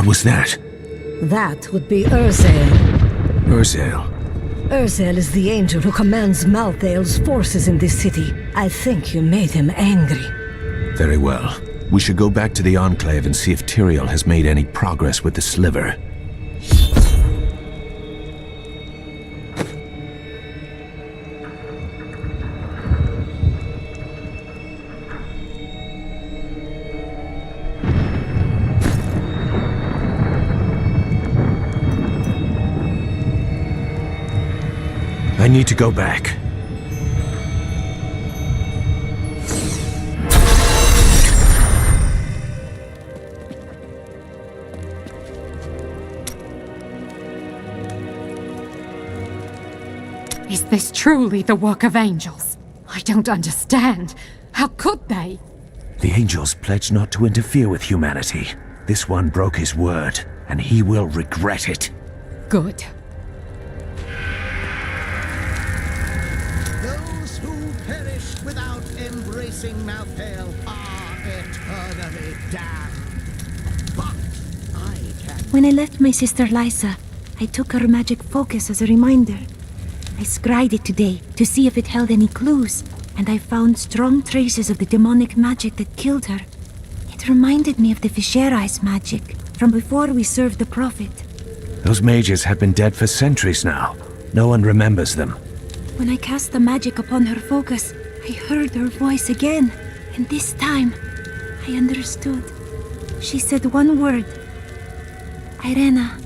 What was that? That would be Urzael. Urzael? Urzael is the angel who commands Malthael's forces in this city. I think you made him angry. Very well. We should go back to the Enclave and see if Tyrael has made any progress with the sliver. I need to go back. Is this truly the work of angels? I don't understand. How could they? The angels pledged not to interfere with humanity. This one broke his word, and he will regret it. Good. Those who perish without embracing Malthael are eternally damned. But I can... When I left my sister Lysa, I took her magic focus as a reminder. I scryed it today to see if it held any clues, and I found strong traces of the demonic magic that killed her. It reminded me of the Fisherais magic from before we served the Prophet. Those mages have been dead for centuries now. No one remembers them. When I cast the magic upon her focus, I heard her voice again, and this time, I understood. She said one word. Irena.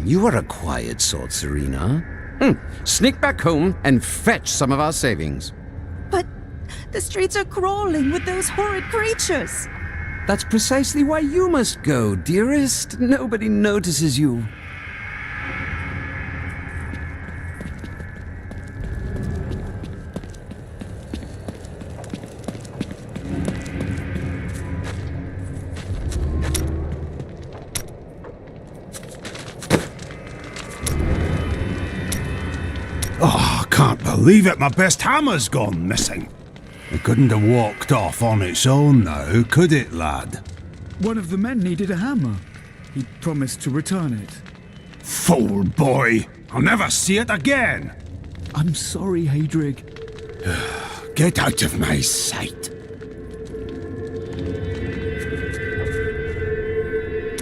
You are a quiet sort, Serena. Sneak back home and fetch some of our savings. But the streets are crawling with those horrid creatures. That's precisely why you must go, dearest. Nobody notices you. Oh, I can't believe it. My best hammer's gone missing. It couldn't have walked off on its own now, could it, lad? One of the men needed a hammer. He promised to return it. Fool boy! I'll never see it again! I'm sorry, Hadrig. Get out of my sight.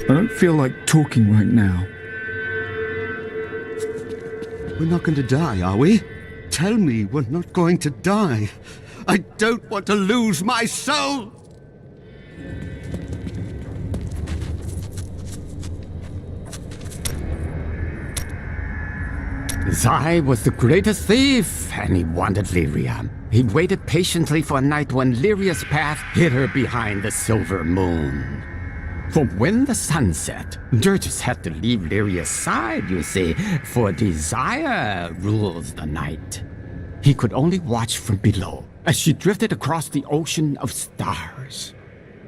I don't feel like talking right now. We're not going to die, are we? Tell me we're not going to die. I don't want to lose my soul! Zai was the greatest thief, and he wanted Lyria. He waited patiently for a night when Lyria's path hid her behind the silver moon. For when the sun set, Dirges had to leave Lyria's side, you see, for desire rules the night. He could only watch from below as she drifted across the ocean of stars.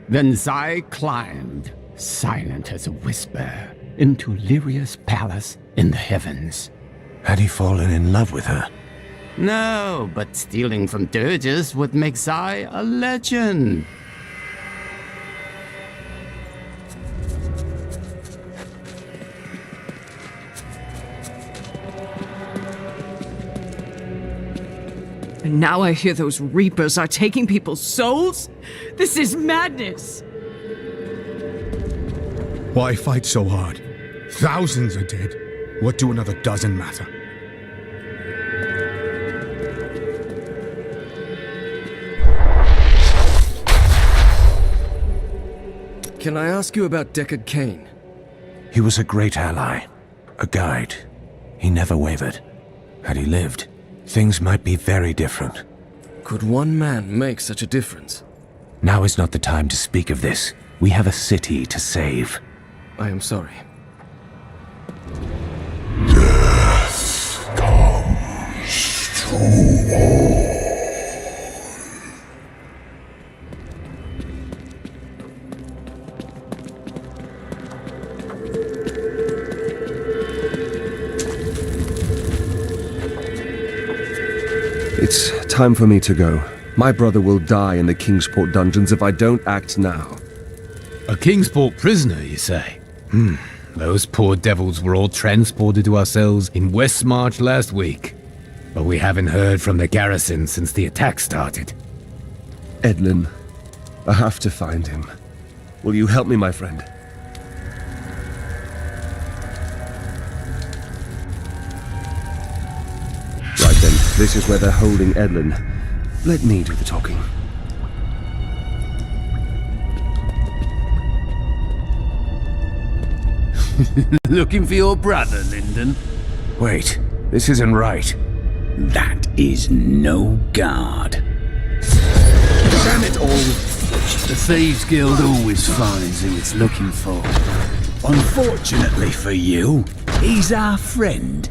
Then Zai climbed, silent as a whisper, into Lyria's palace in the heavens. Had he fallen in love with her? No, but stealing from Dirges would make Zai a legend. And now I hear those Reapers are taking people's souls? This is madness! Why fight so hard? Thousands are dead. What do another dozen matter? Can I ask you about Deckard Cain? He was a great ally, a guide. He never wavered. Had he lived, things might be very different. Could one man make such a difference? Now is not the time to speak of this. We have a city to save. I am sorry. Death comes to all. It's time for me to go. My brother will die in the Kingsport dungeons if I don't act now. A Kingsport prisoner, you say? Those poor devils were all transported to our cells in Westmarch last week. But we haven't heard from the garrison since the attack started. Edlin, I have to find him. Will you help me, my friend? Right then, this is where they're holding Edlin. Let me do the talking. Looking for your brother, Lyndon? Wait, this isn't right. That is no guard. Damn it all. The Thieves Guild always finds who it's looking for. Unfortunately for you, He's our friend.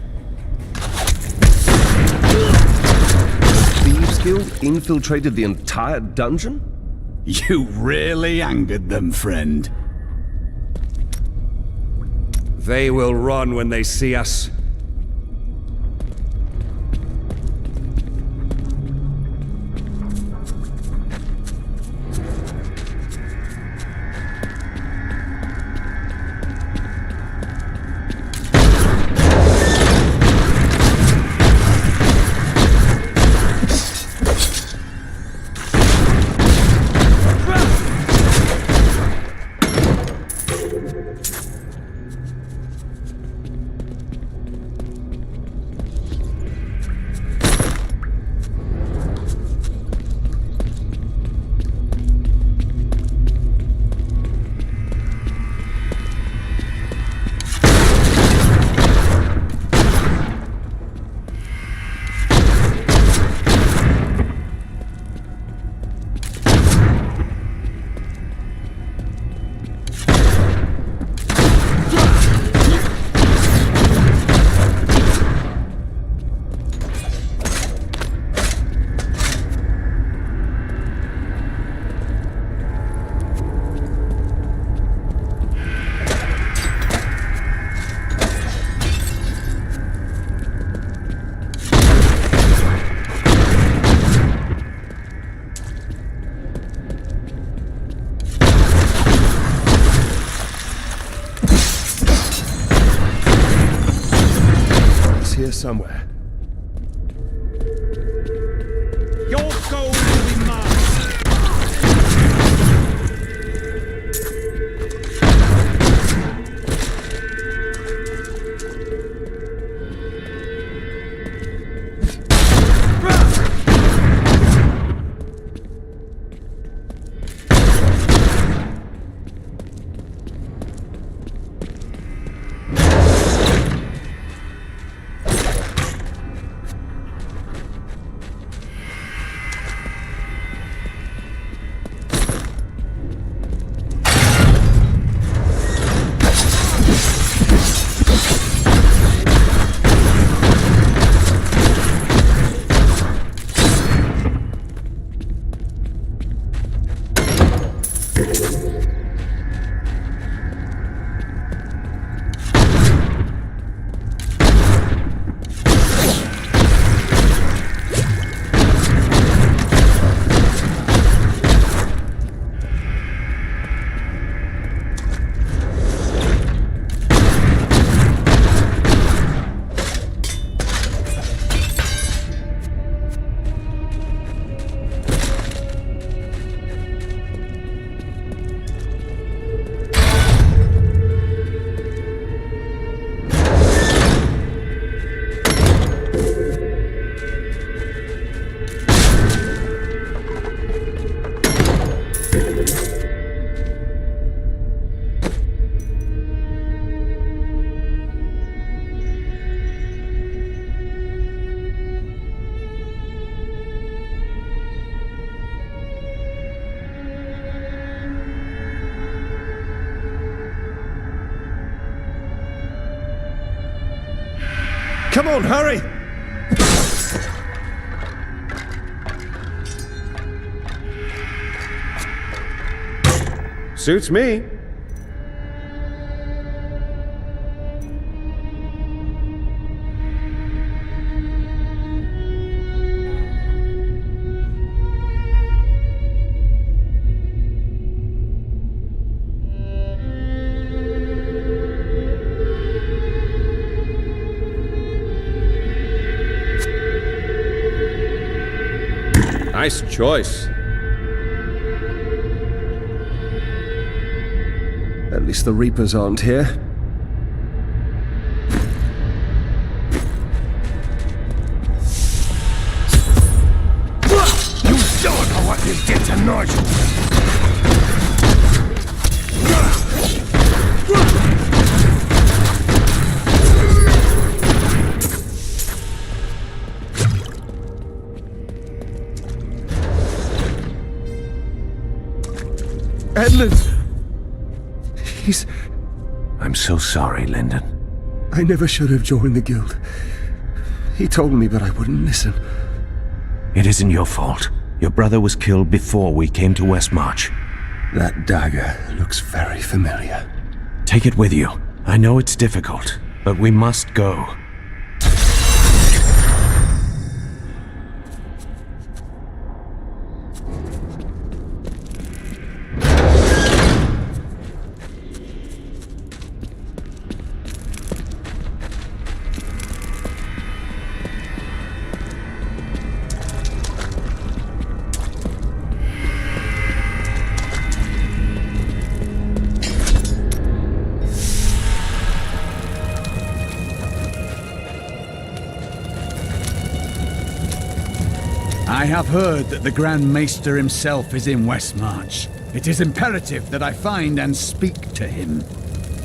The Thieves Guild infiltrated the entire dungeon? You really angered them, friend. They will run when they see us. Here somewhere. Your gold will be mine. Come on, hurry! Suits me. Nice choice. At least the Reapers aren't here. You don't know what you did tonight! Edmund! He's... I'm so sorry, Lyndon. I never should have joined the guild. He told me, but I wouldn't listen. It isn't your fault. Your brother was killed before we came to Westmarch. That dagger looks very familiar. Take it with you. I know it's difficult, but we must go. I have heard that the Grand Maester himself is in Westmarch. It is imperative that I find and speak to him.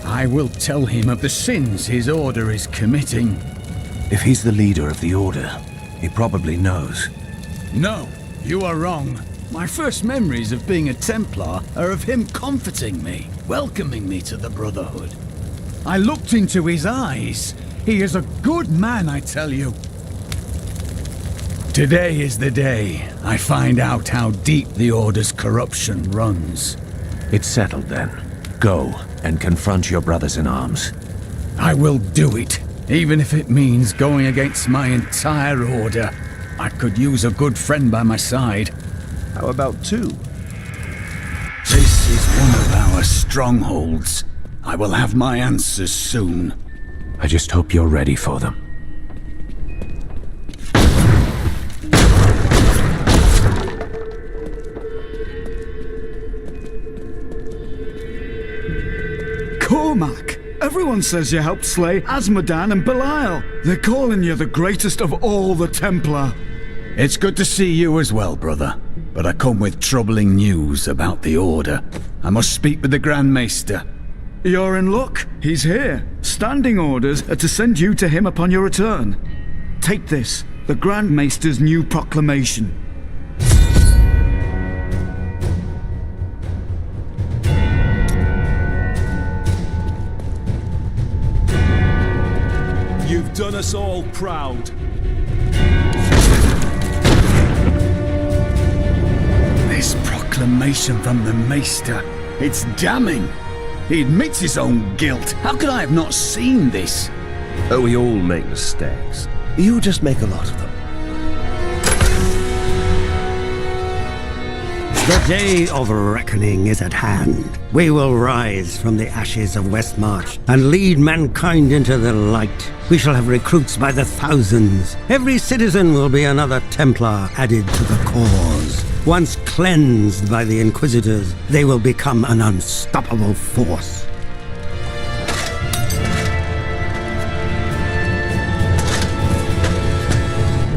I will tell him of the sins his order is committing. If he's the leader of the order, he probably knows. No, you are wrong. My first memories of being a Templar are of him comforting me, welcoming me to the Brotherhood. I looked into his eyes. He is a good man, I tell you. Today is the day I find out how deep the Order's corruption runs. It's settled then. Go and confront your brothers in arms. I will do it, even if it means going against my entire Order. I could use a good friend by my side. How about two? This is one of our strongholds. I will have my answers soon. I just hope you're ready for them. Cormac! Everyone says you helped slay Asmodan and Belial. They're calling you the greatest of all the Templar. It's good to see you as well, brother. But I come with troubling news about the Order. I must speak with the Grand Maester. You're in luck. He's here. Standing orders are to send you to him upon your return. Take this, the Grand Maester's new proclamation. You've done us all proud. This proclamation from the Maester, it's damning. He admits his own guilt. How could I have not seen this? Oh, we all make mistakes. You just make a lot of them. The day of reckoning is at hand. We will rise from the ashes of Westmarch and lead mankind into the light. We shall have recruits by the thousands. Every citizen will be another Templar added to the cause. Once cleansed by the Inquisitors, they will become an unstoppable force.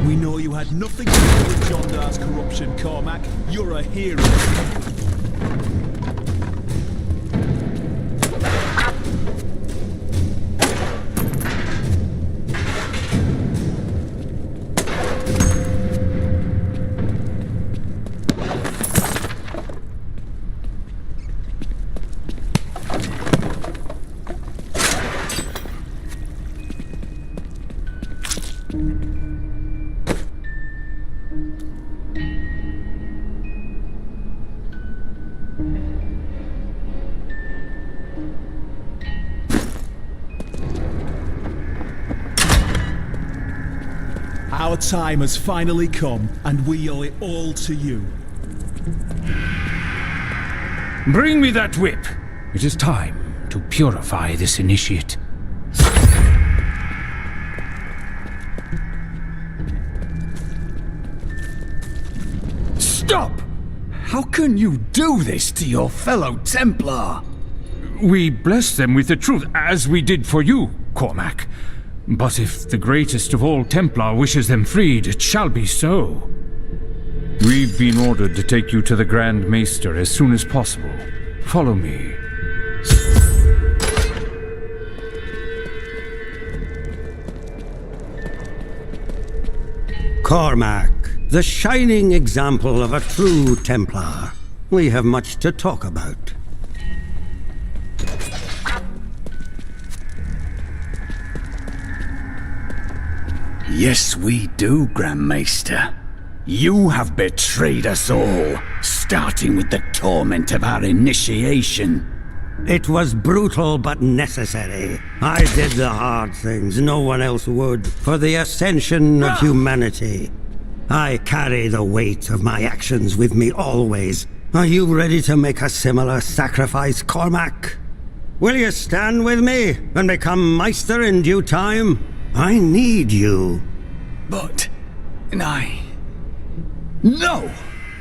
We know you had nothing to do with John Dar's corruption, Cormac. You're a hero. Our time has finally come, and we owe it all to you. Bring me that whip. It is time to purify this initiate. Stop! How can you do this to your fellow Templar? We bless them with the truth, as we did for you, Cormac. But if the greatest of all Templar wishes them freed, it shall be so. We've been ordered to take you to the Grand Maester as soon as possible. Follow me. Cormac, the shining example of a true Templar. We have much to talk about. Yes, we do, Grand Maester. You have betrayed us all, starting with the torment of our initiation. It was brutal but necessary. I did the hard things no one else would, for the ascension of humanity. I carry the weight of my actions with me always. Are you ready to make a similar sacrifice, Cormac? Will you stand with me and become Meister in due time? I need you. But... No!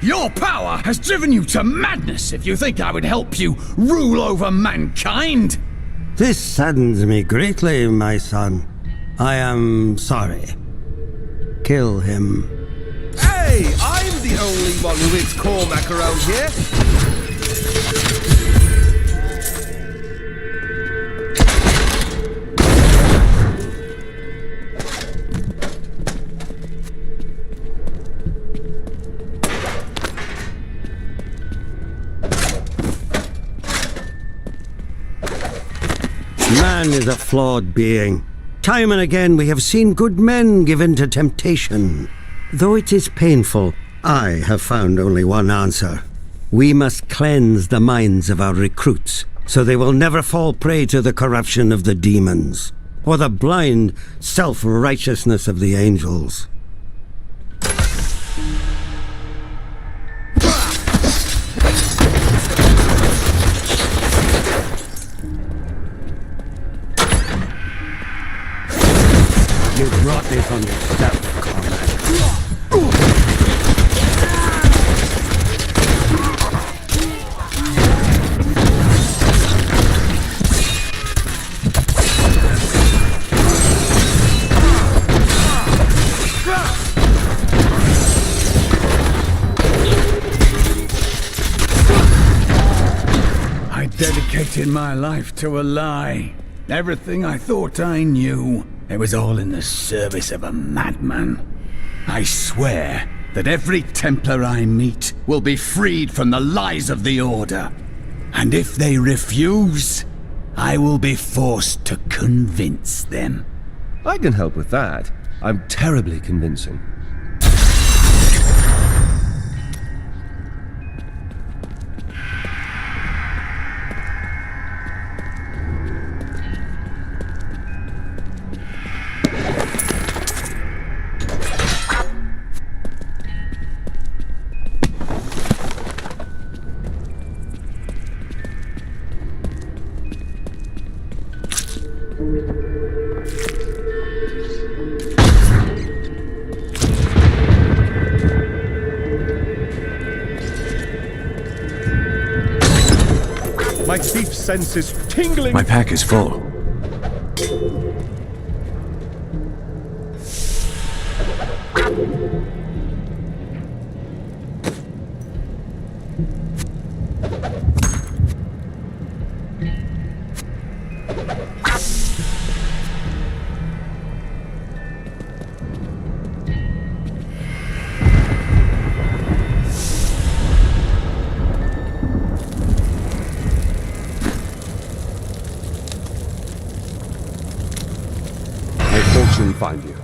Your power has driven you to madness if you think I would help you rule over mankind! This saddens me greatly, my son. I am sorry. Kill him. Hey, I'm the only one who hits Cormac around here. Man is a flawed being. Time and again we have seen good men given to temptation. Though it is painful, I have found only one answer. We must cleanse the minds of our recruits, so they will never fall prey to the corruption of the demons, or the blind self-righteousness of the angels. You brought this on yourself, Cormac. I dedicated my life to a lie. Everything I thought I knew, it was all in the service of a madman. I swear that every Templar I meet will be freed from the lies of the Order. And if they refuse, I will be forced to convince them. I can help with that. I'm terribly convincing. My thief sense is tingling. My pack is full. Find you.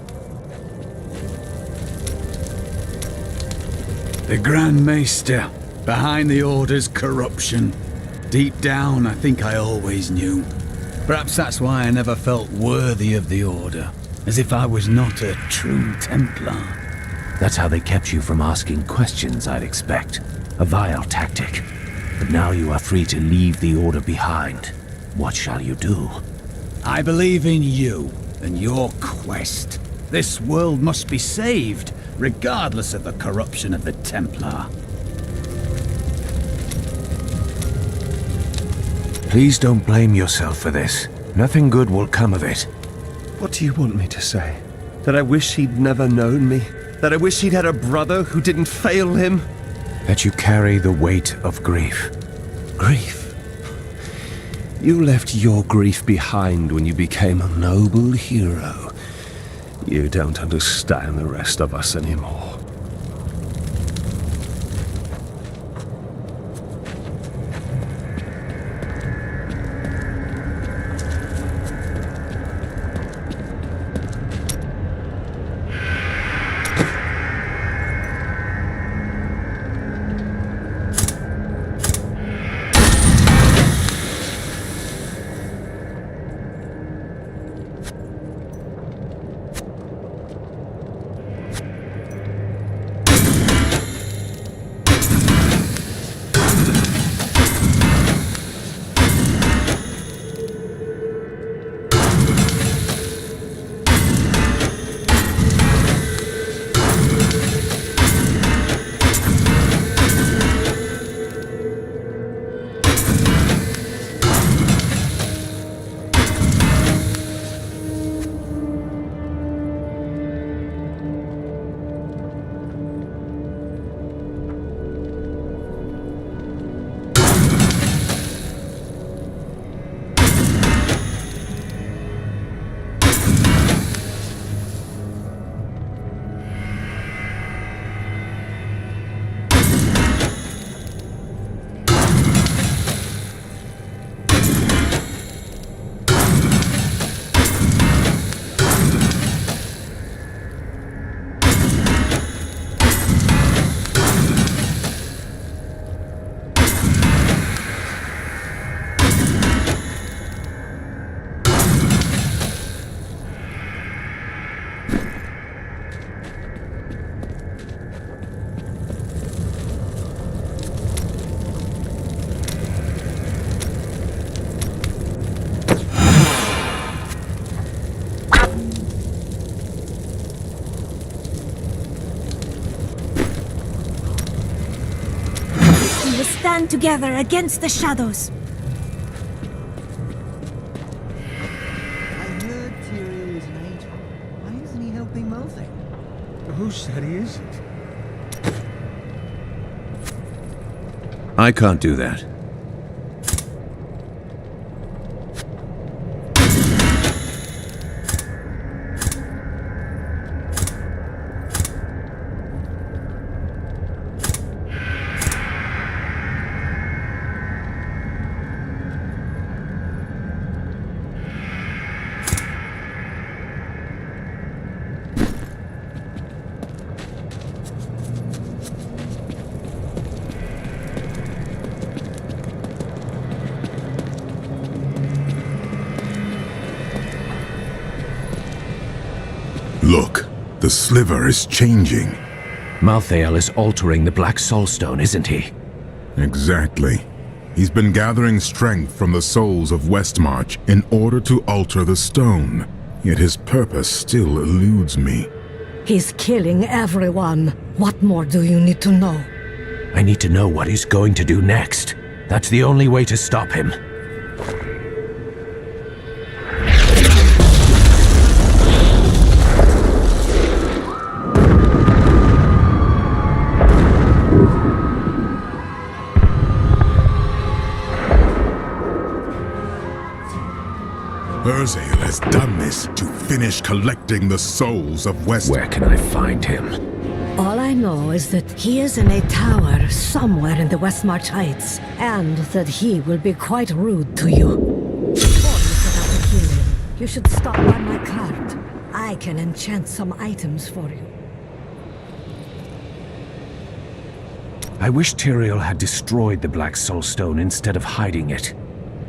The Grand Maester, behind the Order's corruption. Deep down, I think I always knew. Perhaps that's why I never felt worthy of the Order, as if I was not a true Templar. That's how they kept you from asking questions, I'd expect. A vile tactic. But now you are free to leave the Order behind. What shall you do? I believe in you and your quest. This world must be saved, regardless of the corruption of the Templar. Please don't blame yourself for this. Nothing good will come of it. What do you want me to say? That I wish he'd never known me? That I wish he'd had a brother who didn't fail him? That you carry the weight of grief. Grief? You left your grief behind when you became a noble hero. You don't understand the rest of us anymore. together against the shadows. I heard Tyrael is an angel. Why isn't he helping Malthael? Who said he isn't? I can't do that. Look, the sliver is changing. Malthael is altering the Black Soulstone, isn't he? Exactly. He's been gathering strength from the souls of Westmarch in order to alter the stone. Yet his purpose still eludes me. He's killing everyone. What more do you need to know? I need to know what he's going to do next. That's the only way to stop him. Urzael has done this to finish collecting the souls of West... Where can I find him? All I know is that he is in a tower somewhere in the Westmarch Heights, and that he will be quite rude to you. Before you set out to kill him, you should stop by my cart. I can enchant some items for you. I wish Tyrael had destroyed the Black Soulstone instead of hiding it.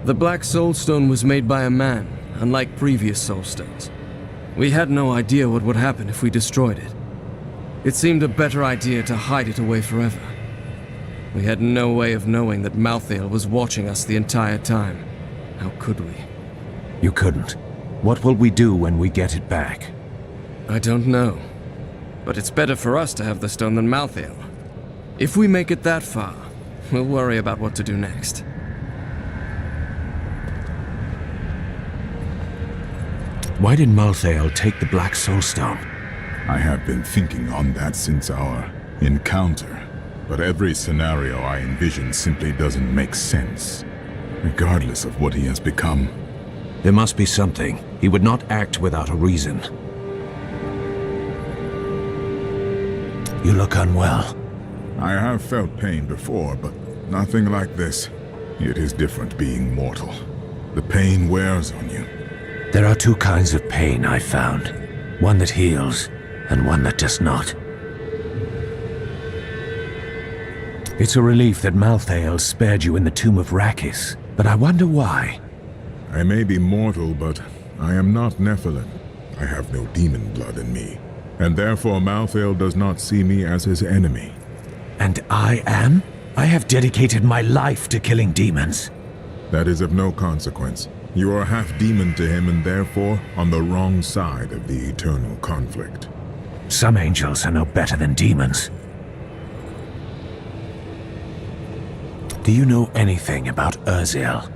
The Black Soulstone was made by a man, unlike previous Soulstones. We had no idea what would happen if we destroyed it. It seemed a better idea to hide it away forever. We had no way of knowing that Malthael was watching us the entire time. How could we? You couldn't. What will we do when we get it back? I don't know. But it's better for us to have the stone than Malthael. If we make it that far, we'll worry about what to do next. Why did Malthael take the Black Soulstone? I have been thinking on that since our encounter, but every scenario I envision simply doesn't make sense, regardless of what he has become. There must be something. He would not act without a reason. You look unwell. I have felt pain before, but nothing like this. It is different being mortal. The pain wears on you. There are two kinds of pain, I found. One that heals, and one that does not. It's a relief that Malthael spared you in the tomb of Rakis, but I wonder why. I may be mortal, but I am not Nephilim. I have no demon blood in me, and therefore Malthael does not see me as his enemy. And I am? I have dedicated my life to killing demons. That is of no consequence. You are half demon to him and therefore on the wrong side of the eternal conflict. Some angels are no better than demons. Do you know anything about Urzael?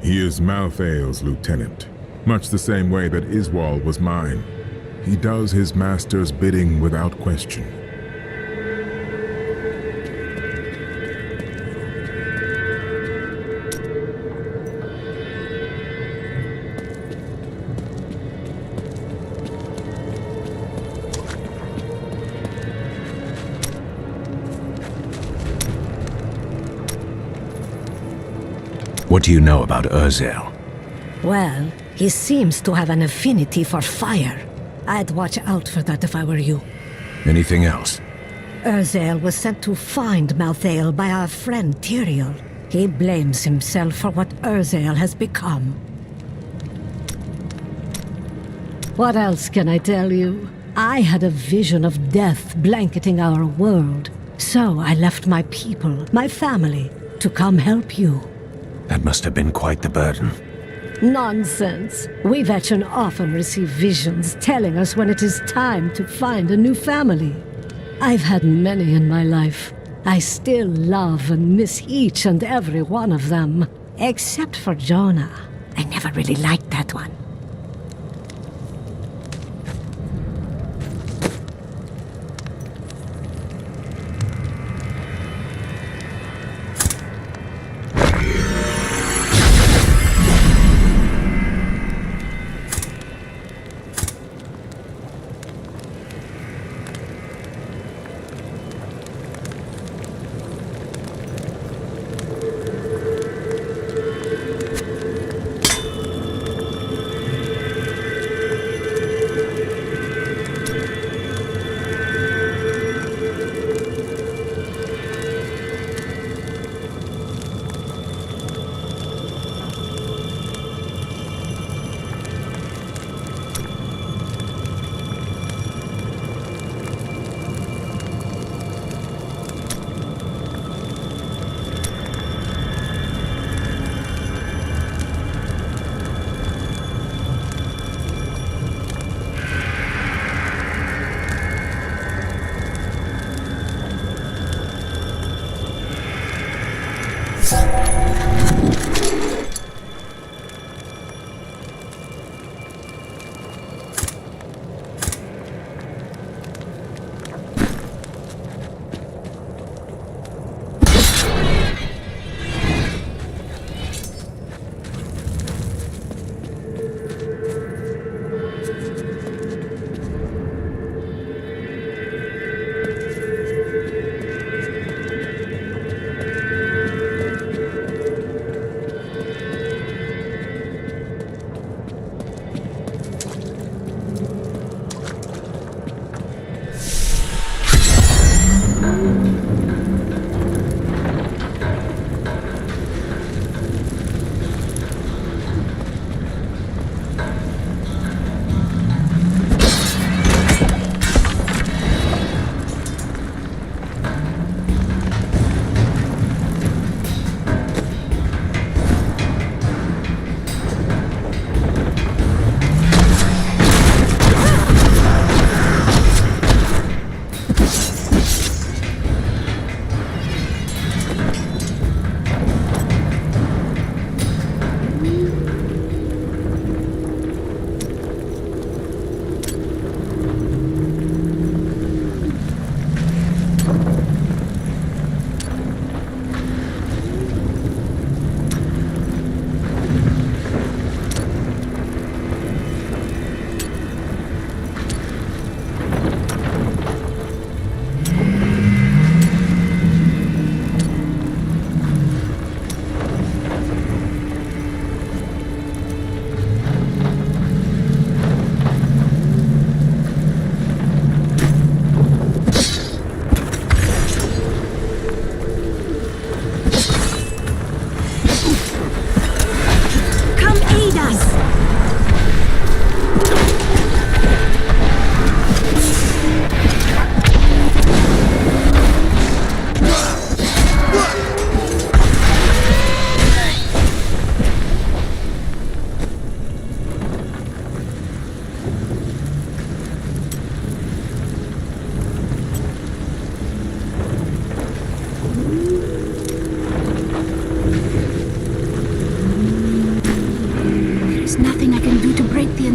He is Malthael's lieutenant, much the same way that Iswal was mine. He does his master's bidding without question. What do you know about Urzael? Well, he seems to have an affinity for fire. I'd watch out for that if I were you. Anything else? Urzael was sent to find Malthael by our friend Tyrael. He blames himself for what Urzael has become. What else can I tell you? I had a vision of death blanketing our world. So I left my people, my family, to come help you. That must have been quite the burden. Nonsense. We veteran often receive visions telling us when it is time to find a new family. I've had many in my life, I still love and miss each and every one of them. Except for Jonah. I never really liked that one.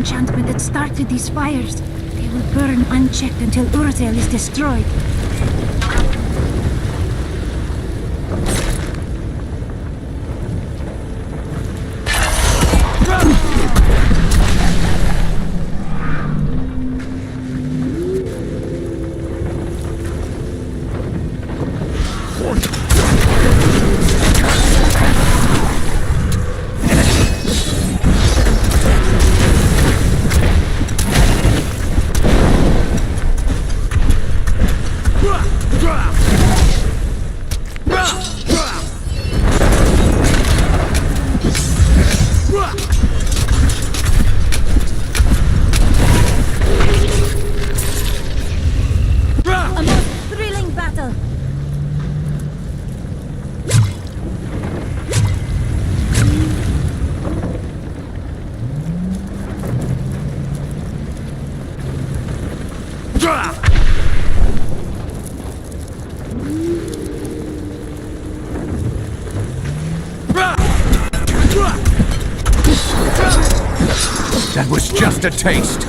enchantment that started these fires. They will burn unchecked until Urzel is destroyed. That was just a taste.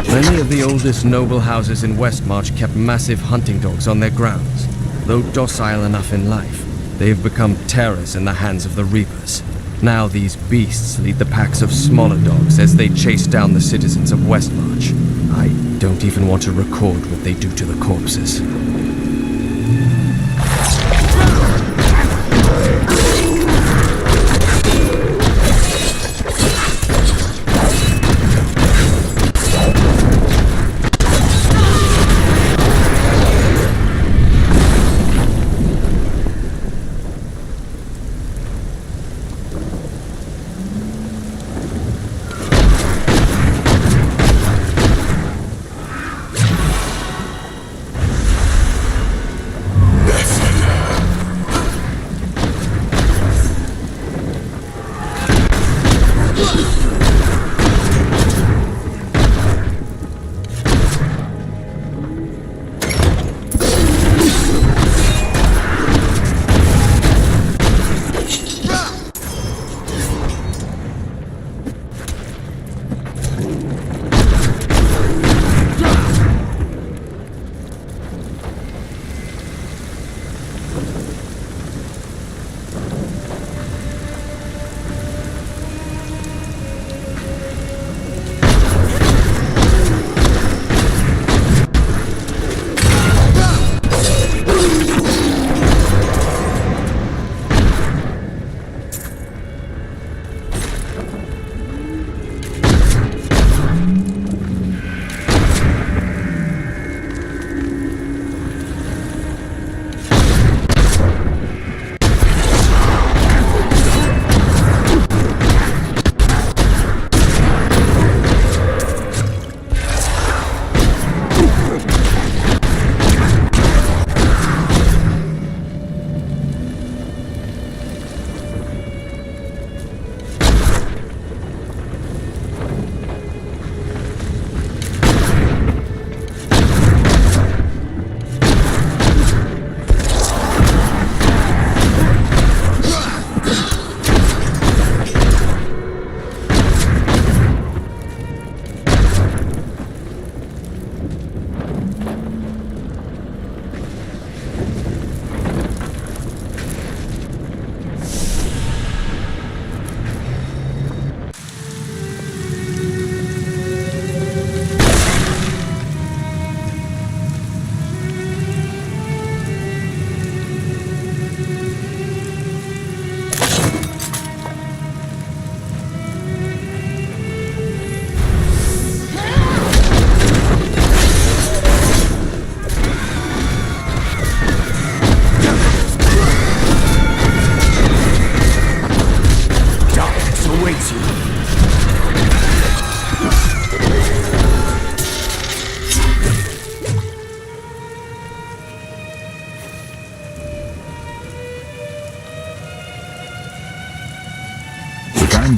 Many of the oldest noble houses in Westmarch kept massive hunting dogs on their grounds. Though docile enough in life, they've become terrors in the hands of the Reapers. Now these beasts lead the packs of smaller dogs as they chase down the citizens of Westmarch. I don't even want to record what they do to the corpses.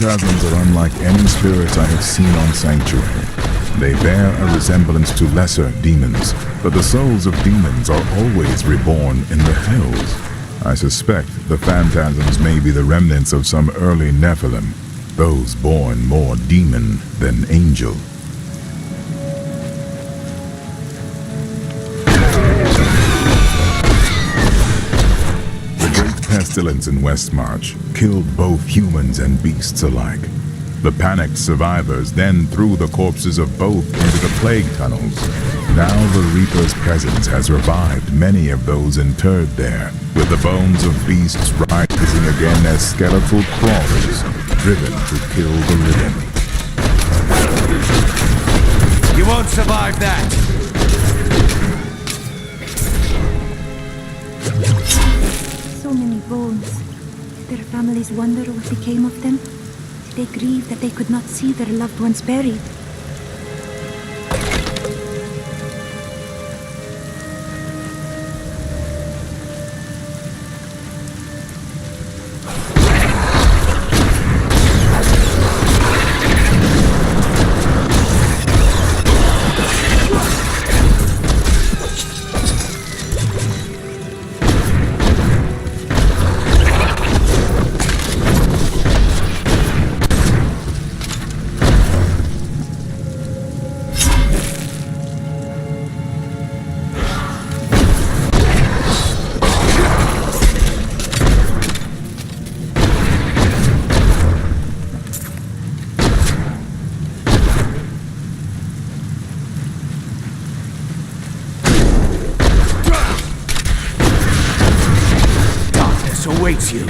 phantasms are unlike any spirits I have seen on Sanctuary. They bear a resemblance to lesser demons, but the souls of demons are always reborn in the hells. I suspect the phantasms may be the remnants of some early Nephilim, those born more demon than angel. The great pestilence in Westmarch killed both humans and beasts alike. The panicked survivors then threw the corpses of both into the plague tunnels. Now the Reaper's presence has revived many of those interred there, with the bones of beasts rising again as skeletal crawlers, driven to kill the living. You won't survive that! So many bones. Did their families wonder what became of them? Did they grieve that they could not see their loved ones buried? Awaits you.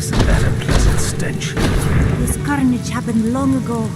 Wasn't that a pleasant stench? This carnage happened long ago.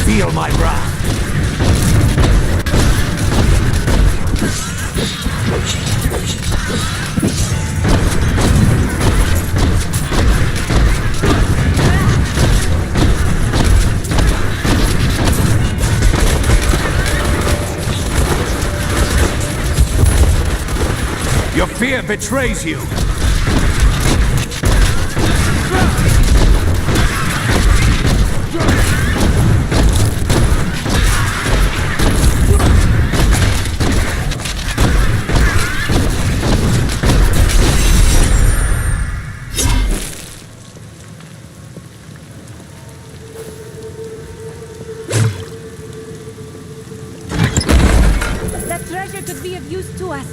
Feel my wrath! Your fear betrays you! That treasure could be of use to us.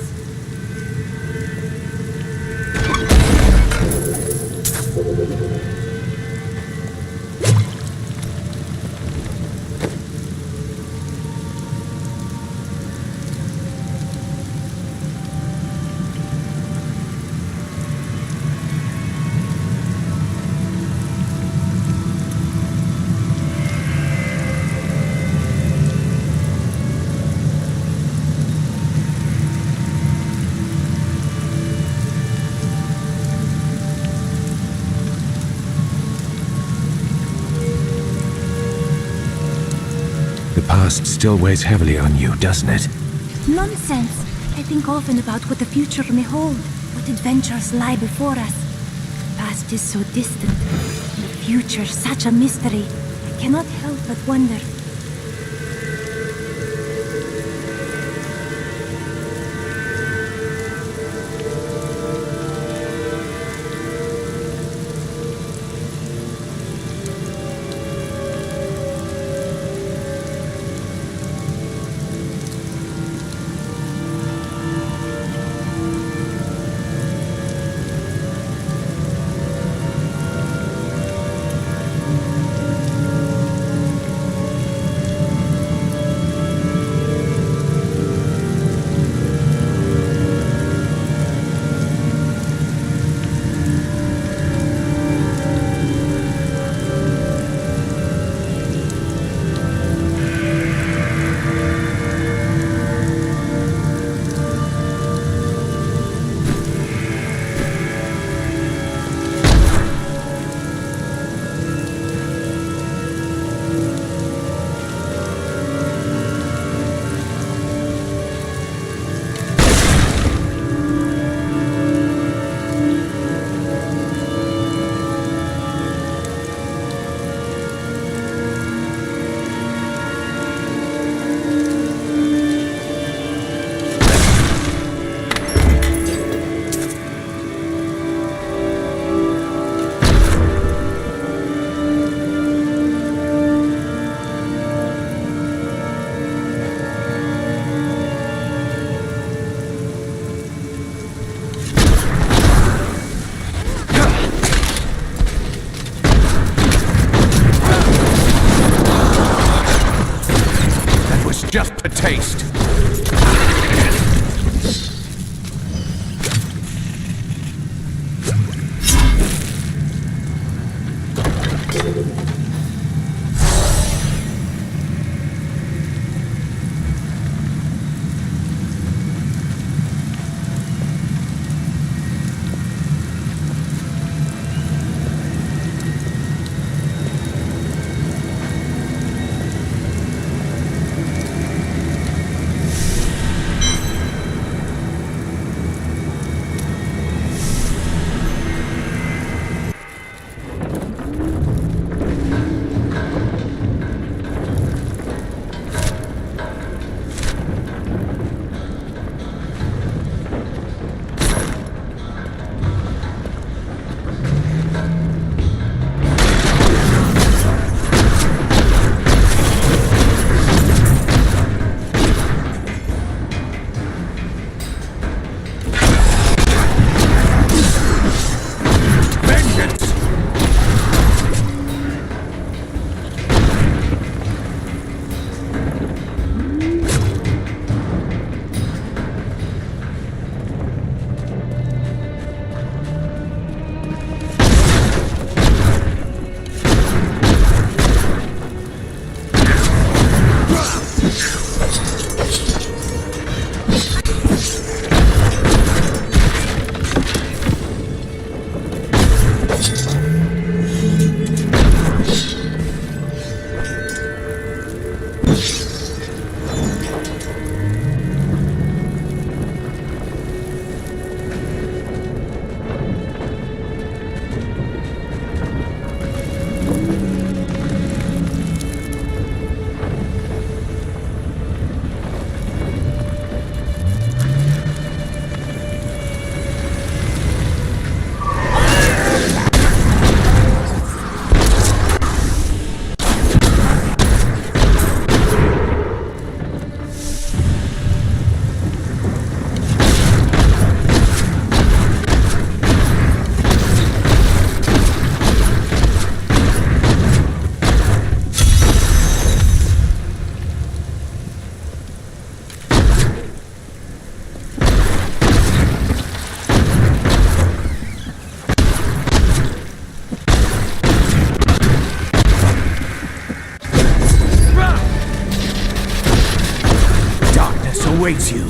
The past still weighs heavily on you, doesn't it? Nonsense. I think often about what the future may hold, what adventures lie before us. The past is so distant, and the future such a mystery. I cannot help but wonder. Just a taste. awaits you.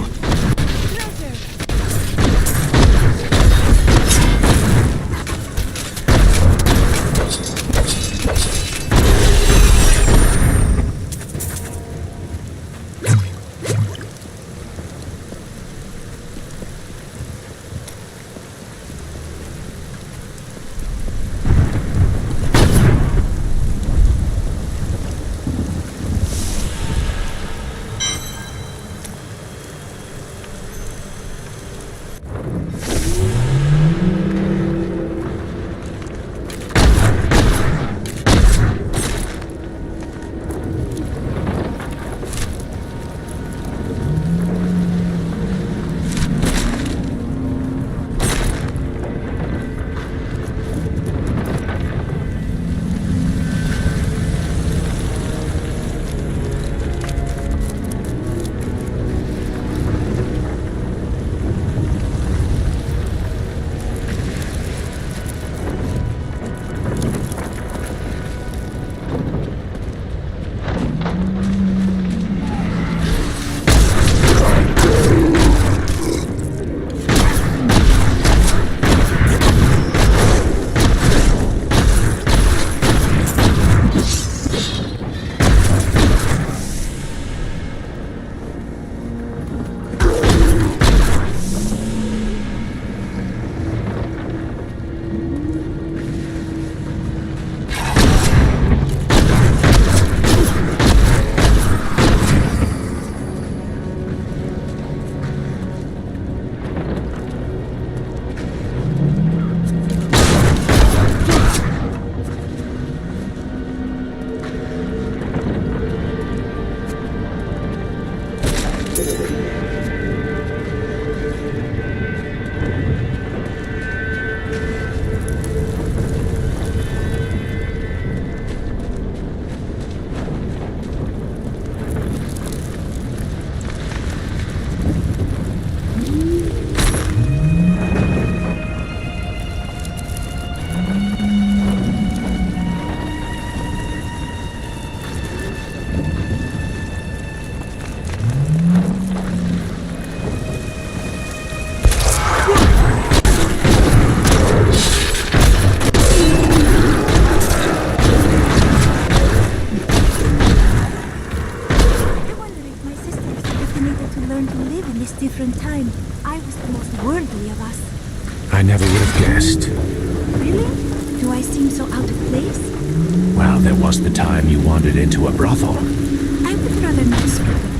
Different time. I was the most worldly of us. I never would have guessed. Really? Do I seem so out of place? Well, there was the time you wandered into a brothel. I would rather not speak of it.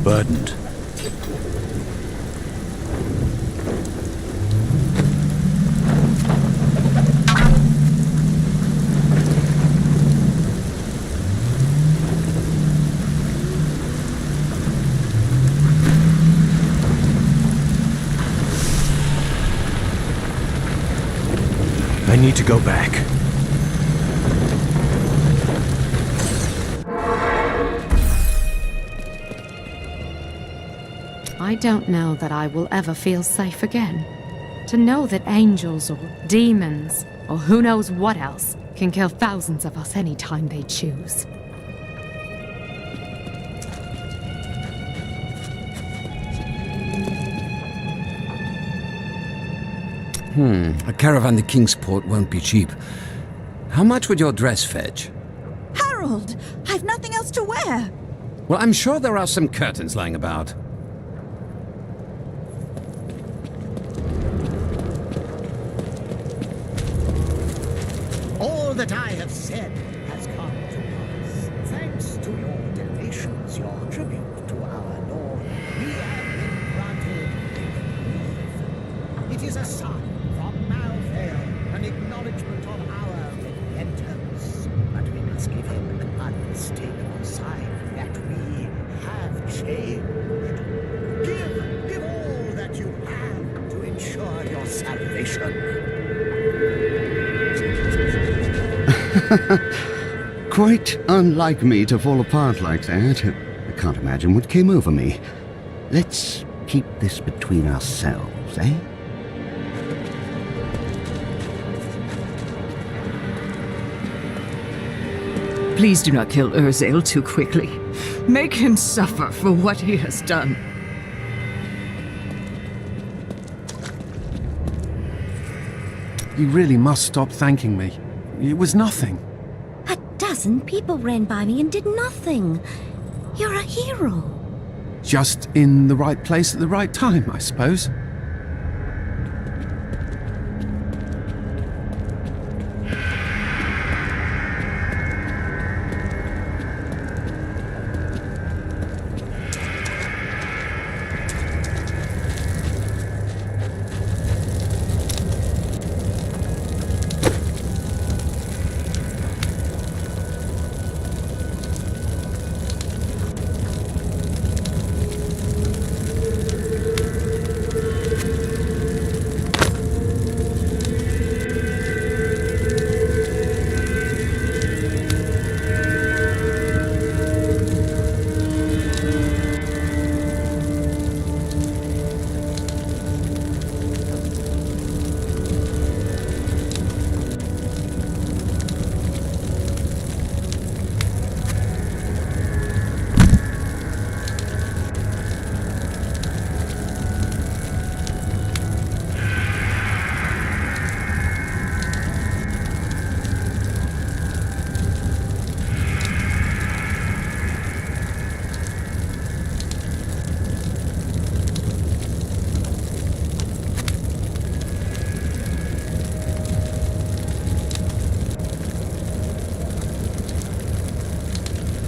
burdened. I need to go back. I don't know that I will ever feel safe again. To know that angels or demons, or who knows what else, can kill thousands of us any time they choose. A caravan to Kingsport won't be cheap. How much would your dress fetch? Harold, I've nothing else to wear. Well, I'm sure there are some curtains lying about. All that I have said has come to pass. Thanks to your donations, your tribute to our Lord, we have been granted relief. It is a sign from Malvale, an acknowledgement of our repentance. But we must give him an unmistakable sign that we have changed. Give all that you have to ensure your salvation. Quite unlike me to fall apart like that. I can't imagine what came over me. Let's keep this between ourselves, eh? Please do not kill Urzael too quickly. Make him suffer for what he has done. You really must stop thanking me. It was nothing. A dozen people ran by me and did nothing. You're a hero. Just in the right place at the right time, I suppose.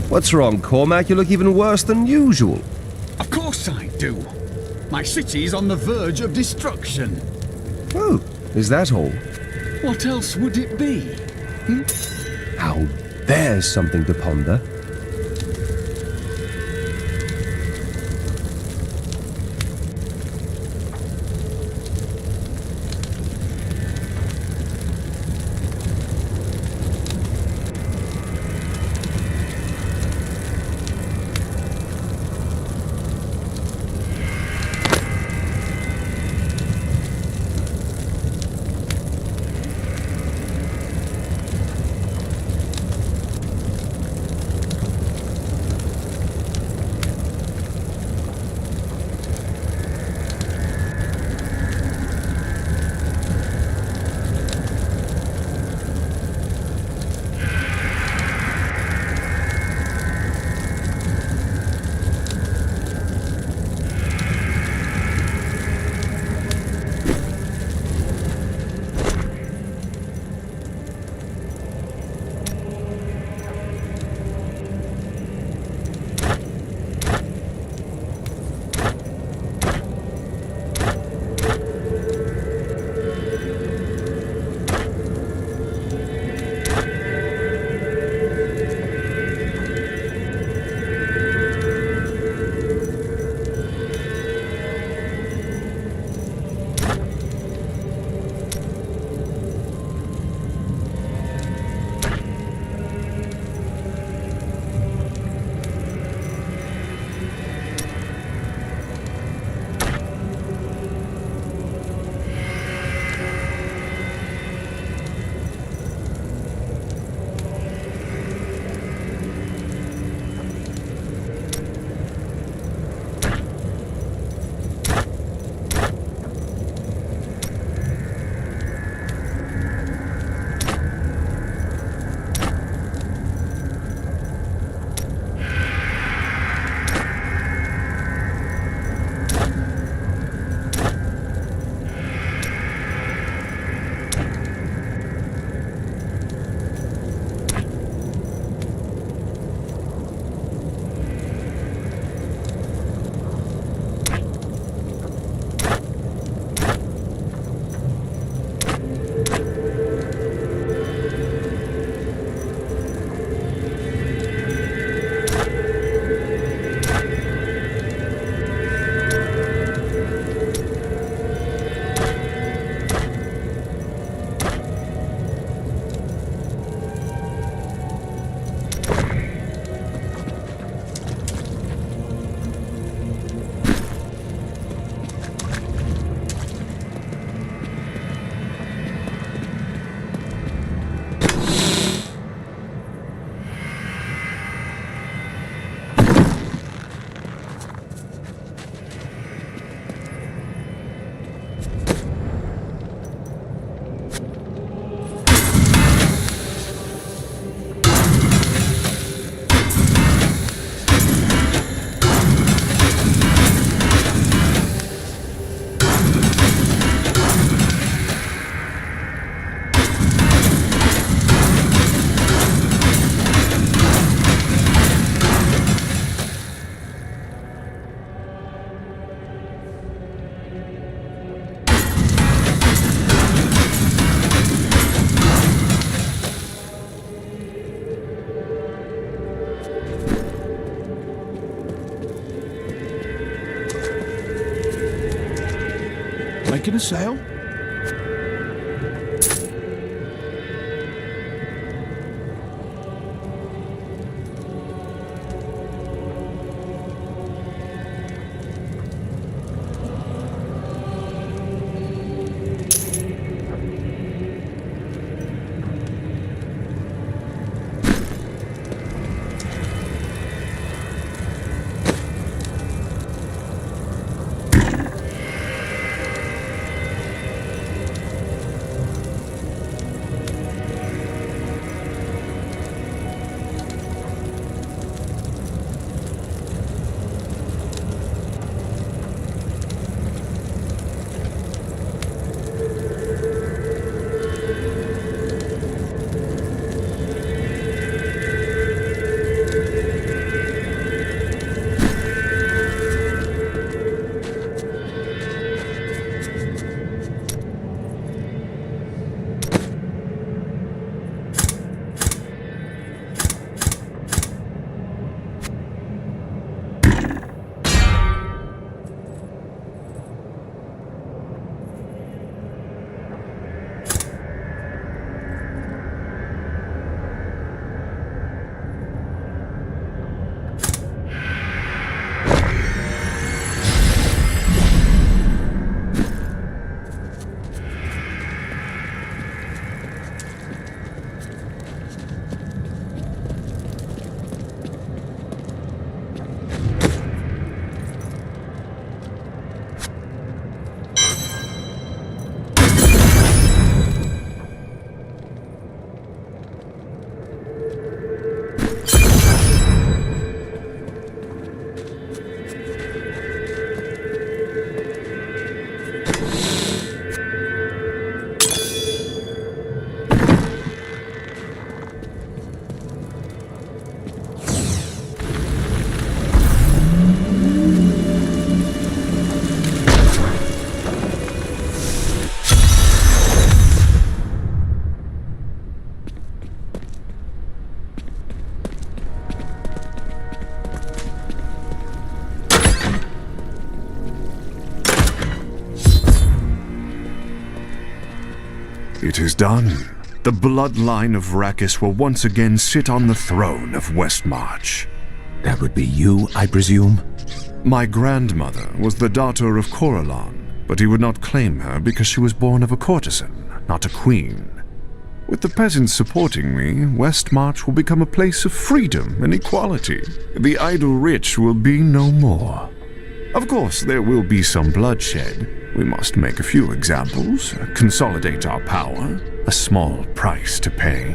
What's wrong, Cormac? You look even worse than usual. Of course I do. My city is on the verge of destruction. Oh, is that all? What else would it be? Now, there's something to ponder. Making a sale? It is done. The bloodline of Rakis will once again sit on the throne of Westmarch. That would be you, I presume? My grandmother was the daughter of Coralon, but he would not claim her because she was born of a courtesan, not a queen. With the peasants supporting me, Westmarch will become a place of freedom and equality. The idle rich will be no more. Of course, there will be some bloodshed. We must make a few examples, consolidate our power. A small price to pay.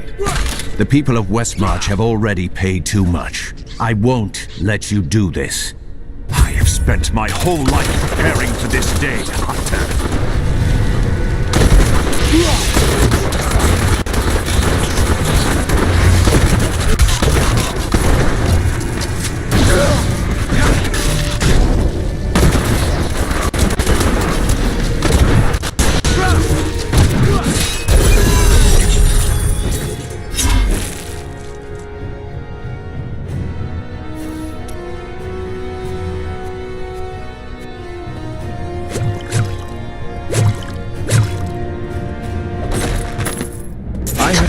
The people of Westmarch have already paid too much. I won't let you do this. I have spent my whole life preparing for this day, Hunter.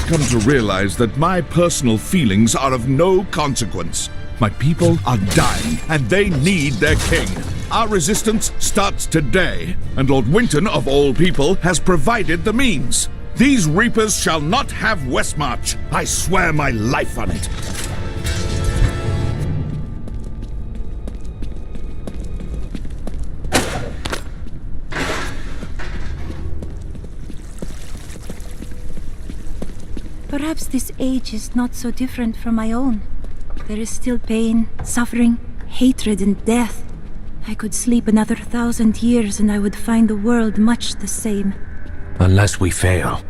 Come to realize that my personal feelings are of no consequence. My people are dying, and they need their king. Our resistance starts today, and Lord Winton, of all people, has provided the means. These reapers shall not have Westmarch. I swear my life on it. Perhaps this age is not so different from my own. There is still pain, suffering, hatred, and death. I could sleep another 1,000 years and I would find the world much the same. Unless we fail.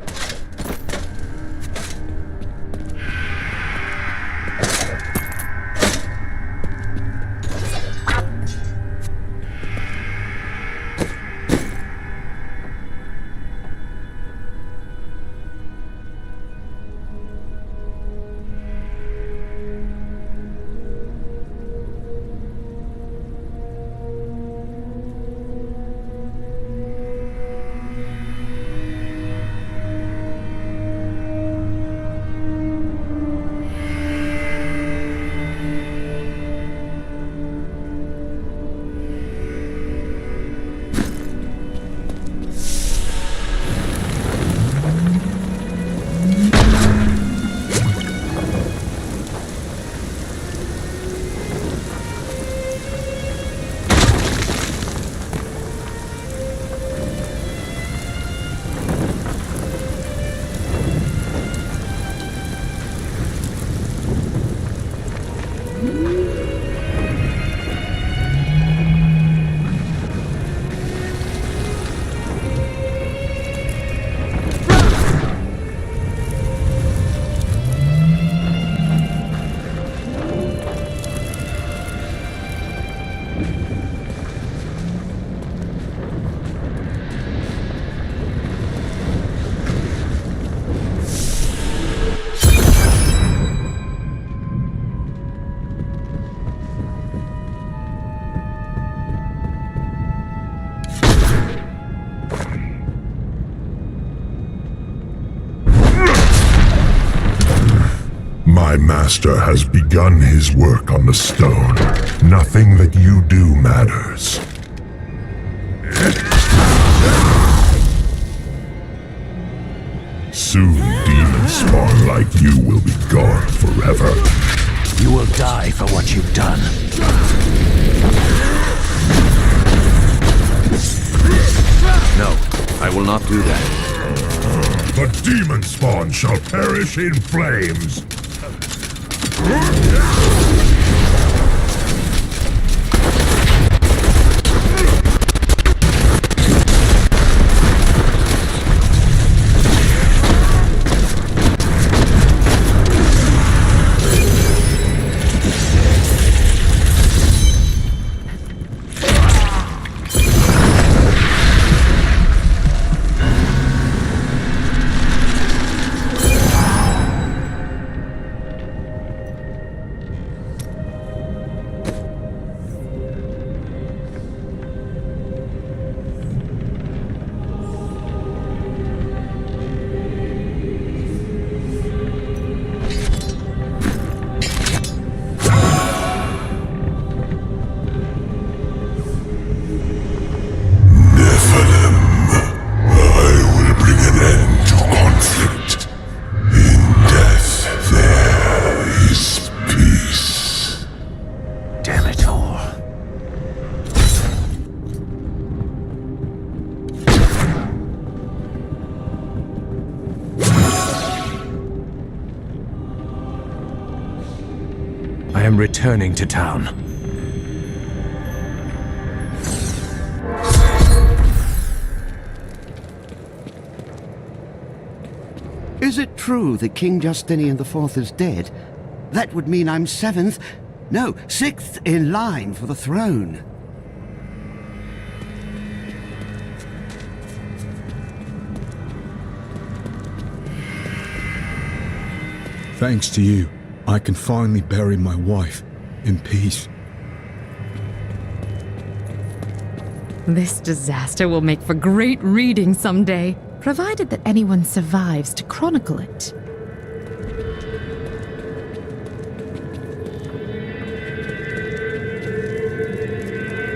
My master has begun his work on the stone. Nothing that you do matters. Soon, demon spawn like you will be gone forever. You will die for what you've done. No, I will not do that. The demon spawn shall perish in flames. I am returning to town. Is it true that King Justinian IV is dead? That would mean I'm 7th, no, 6th in line for the throne. Thanks to you, I can finally bury my wife in peace. This disaster will make for great reading someday, provided that anyone survives to chronicle it.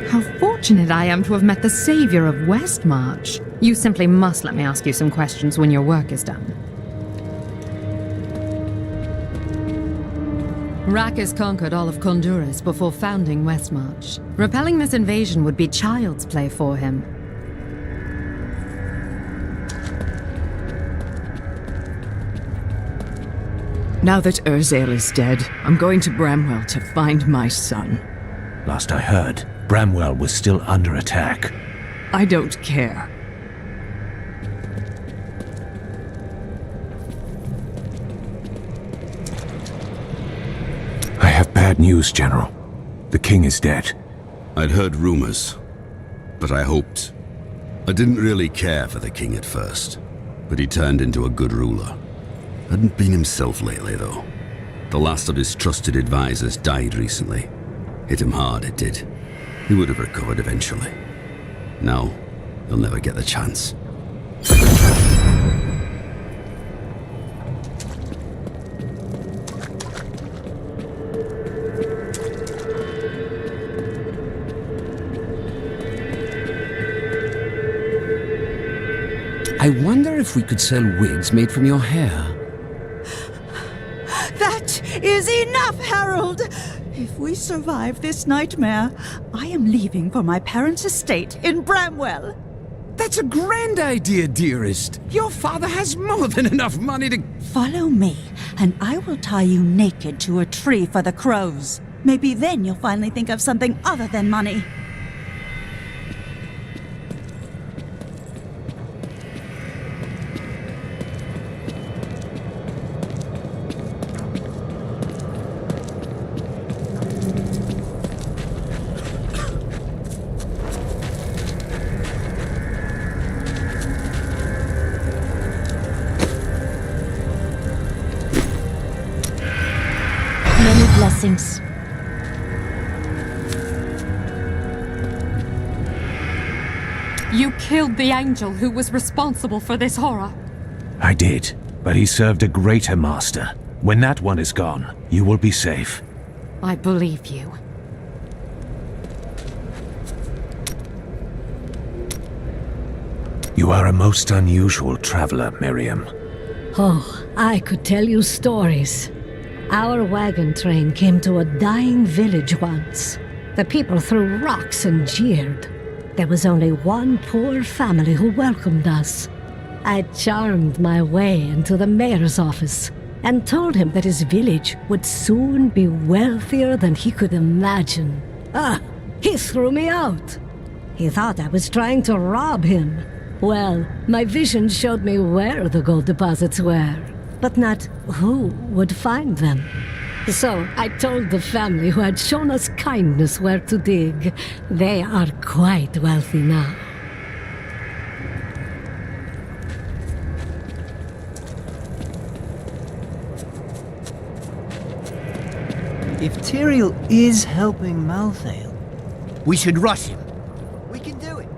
How fortunate I am to have met the savior of Westmarch. You simply must let me ask you some questions when your work is done. Rackus conquered all of Honduras before founding Westmarch. Repelling this invasion would be child's play for him. Now that Urzael is dead, I'm going to Bramwell to find my son. Last I heard, Bramwell was still under attack. I don't care. I have bad news, General. The king is dead. I'd heard rumors, but I hoped. I didn't really care for the king at first, but he turned into a good ruler. Hadn't been himself lately, though. The last of his trusted advisors died recently. Hit him hard, it did. He would have recovered eventually. Now, he'll never get the chance. I wonder if we could sell wigs made from your hair. That is enough, Harold! If we survive this nightmare, I am leaving for my parents' estate in Bramwell. That's a grand idea, dearest. Your father has more than enough money to... Follow me, and I will tie you naked to a tree for the crows. Maybe then you'll finally think of something other than money. Blessings. You killed the angel who was responsible for this horror. I did, but he served a greater master. When that one is gone, you will be safe. I believe you. You are a most unusual traveler, Miriam. Oh, I could tell you stories. Our wagon train came to a dying village once. The people threw rocks and jeered. There was only one poor family who welcomed us. I charmed my way into the mayor's office and told him that his village would soon be wealthier than he could imagine. He threw me out. He thought I was trying to rob him. Well, my vision showed me where the gold deposits were, but not who would find them. So I told the family who had shown us kindness where to dig. They are quite wealthy now. If Tyrael is helping Malthael, we should rush him. We can do it.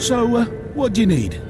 So, what do you need?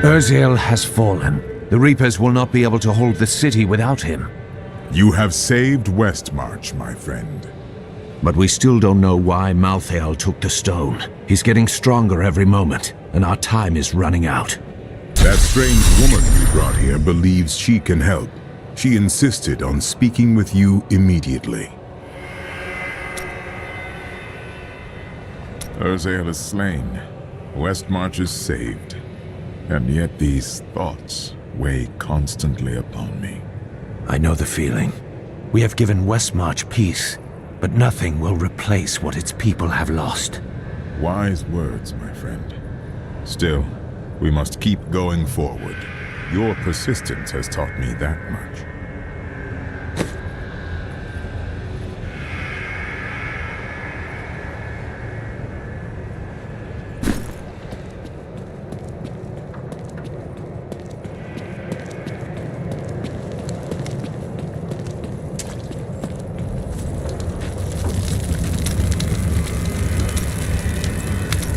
Urziel has fallen. The Reapers will not be able to hold the city without him. You have saved Westmarch, my friend. But we still don't know why Malthael took the stone. He's getting stronger every moment, and our time is running out. That strange woman you brought here believes she can help. She insisted on speaking with you immediately. Urzael is slain. Westmarch is saved. And yet these thoughts weigh constantly upon me. I know the feeling. We have given Westmarch peace, but nothing will replace what its people have lost. Wise words, my friend. Still, we must keep going forward. Your persistence has taught me that much.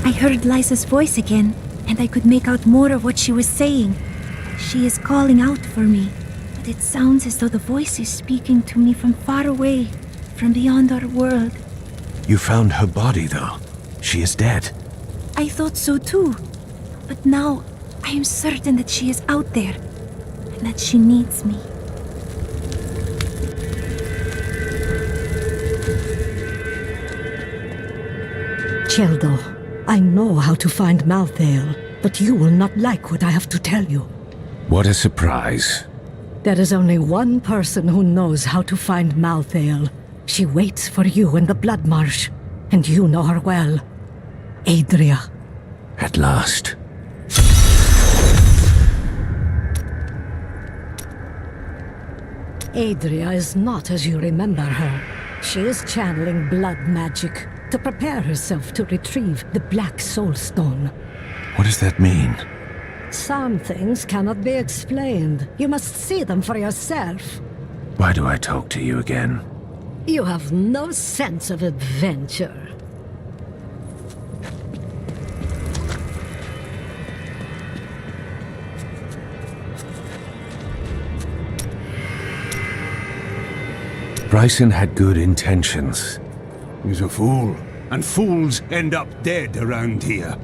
I heard Lysa's voice again, and I could make out more of what she was saying. She is calling out for me, but it sounds as though the voice is speaking to me from far away, from beyond our world. You found her body, though. She is dead. I thought so too, but now I am certain that she is out there, and that she needs me. Cheldo, I know how to find Malthael, but you will not like what I have to tell you. What a surprise. There is only one person who knows how to find Malthael. She waits for you in the Blood Marsh, and you know her well. Adria. At last. Adria is not as you remember her. She is channeling blood magic to prepare herself to retrieve the Black Soul Stone. What does that mean? Some things cannot be explained. You must see them for yourself. Why do I talk to you again? You have no sense of adventure. Bryson had good intentions. He's a fool, and fools end up dead around here.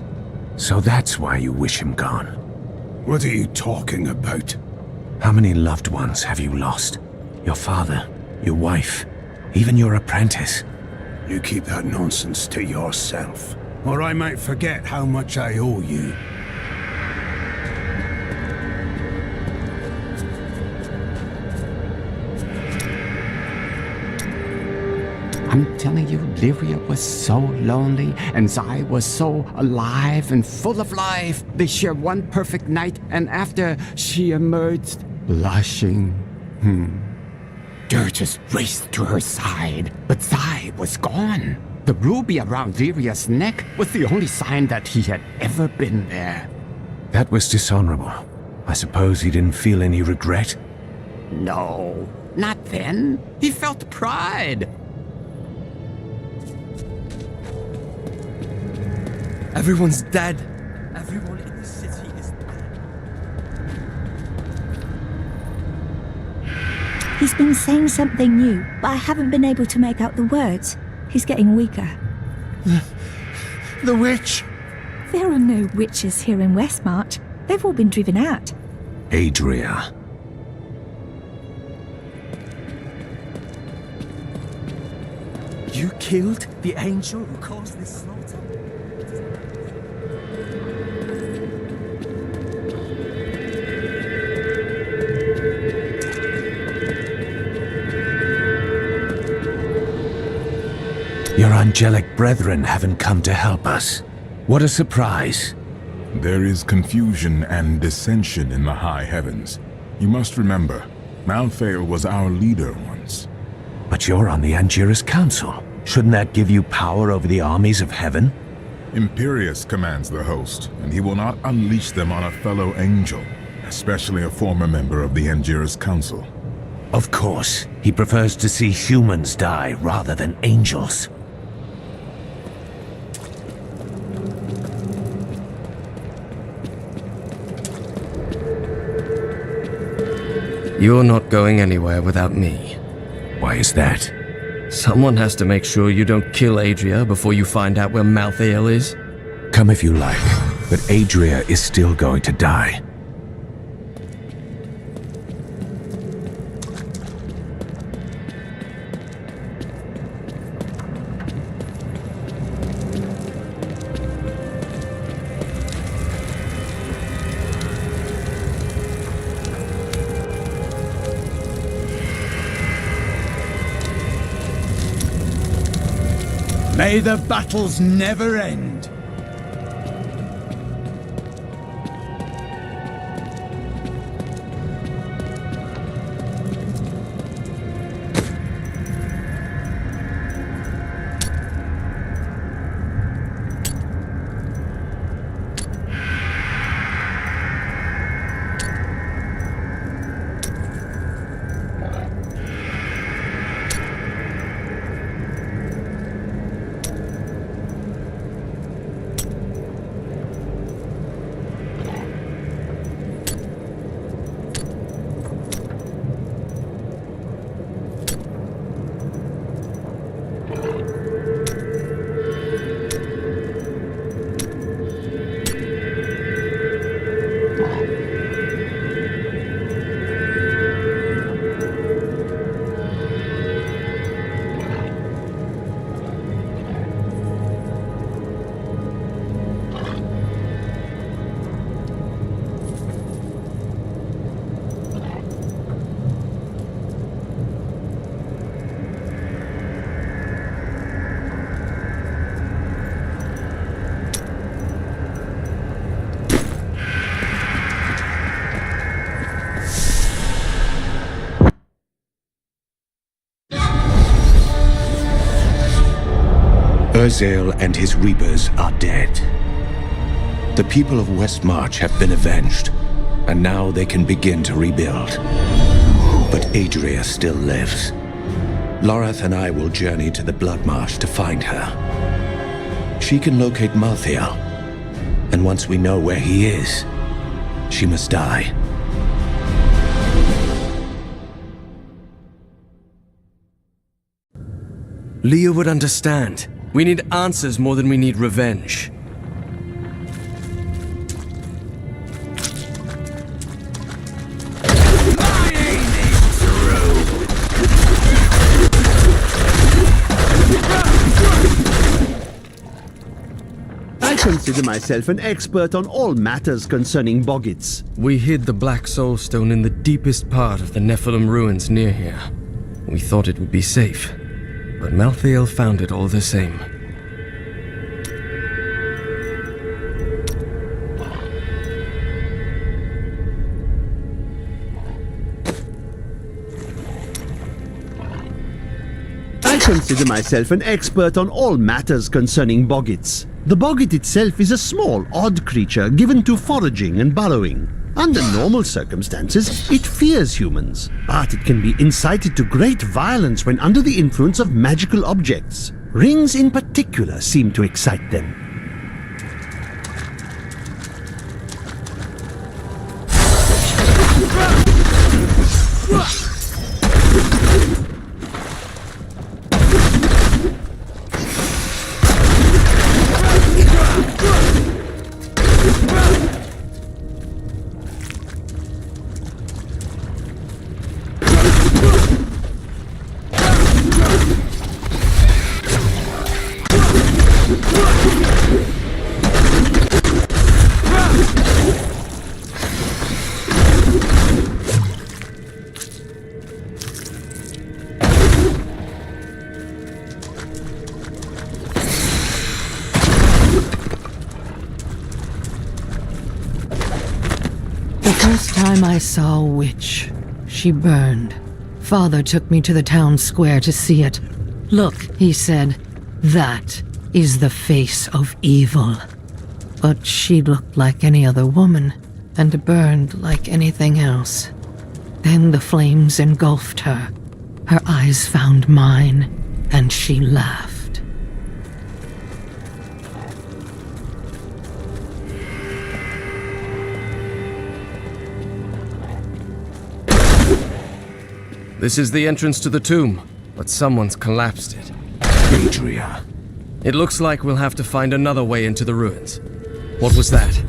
So that's why you wish him gone. What are you talking about? How many loved ones have you lost? Your father, your wife, even your apprentice. You keep that nonsense to yourself, or I might forget how much I owe you. I'm telling you, Lyria was so lonely, and Zai was so alive and full of life. They shared one perfect night, and after she emerged, blushing. Dirges raced to her side, but Zai was gone. The ruby around Lyria's neck was the only sign that he had ever been there. That was dishonorable. I suppose he didn't feel any regret? No, not then. He felt pride. Everyone's dead. Everyone in the city is dead. He's been saying something new, but I haven't been able to make out the words. He's getting weaker. The witch! There are no witches here in Westmarch. They've all been driven out. Adria. You killed the angel who caused this slaughter? Your angelic brethren haven't come to help us. What a surprise. There is confusion and dissension in the high heavens. You must remember, Malthael was our leader once. But you're on the Angiras Council. Shouldn't that give you power over the armies of heaven? Imperius commands the host, and he will not unleash them on a fellow angel, especially a former member of the Angiras Council. Of course. He prefers to see humans die rather than angels. You're not going anywhere without me. Why is that? Someone has to make sure you don't kill Adria before you find out where Malthael is. Come if you like, but Adria is still going to die. May the battles never end. Urzael and his Reapers are dead. The people of Westmarch have been avenged, and now they can begin to rebuild. But Adria still lives. Lorath and I will journey to the Bloodmarsh to find her. She can locate Malthael, and once we know where he is, she must die. Leah would understand. We need answers more than we need revenge. I consider myself an expert on all matters concerning Boggits. We hid the Black Soulstone in the deepest part of the Nephilim ruins near here. We thought it would be safe, but Malthael found it all the same. I consider myself an expert on all matters concerning Boggits. The Boggit itself is a small, odd creature given to foraging and burrowing. Under normal circumstances, it fears humans, but it can be incited to great violence when under the influence of magical objects. Rings in particular seem to excite them. first time I saw a witch, she burned. Father took me to the town square to see it. Look, he said, that is the face of evil. But she looked like any other woman, and burned like anything else. Then the flames engulfed her. Her eyes found mine, and she laughed. This is the entrance to the tomb, but someone's collapsed it. Adria. It looks like we'll have to find another way into the ruins. What was that?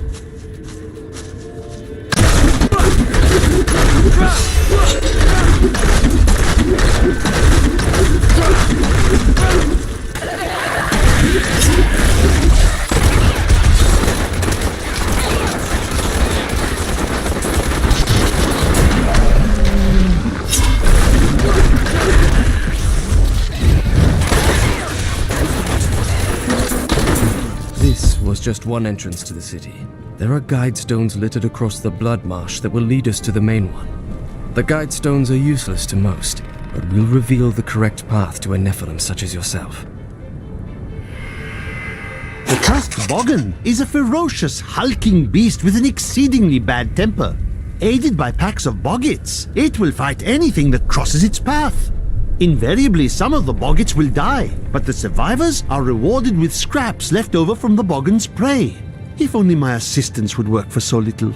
This was just one entrance to the city. There are guide stones littered across the blood marsh that will lead us to the main one. The guide stones are useless to most, but will reveal the correct path to a Nephilim such as yourself. The Tusked Boggin is a ferocious, hulking beast with an exceedingly bad temper. Aided by packs of boggits, it will fight anything that crosses its path. Invariably, some of the boggits will die, but the survivors are rewarded with scraps left over from the boggin's prey. If only my assistants would work for so little.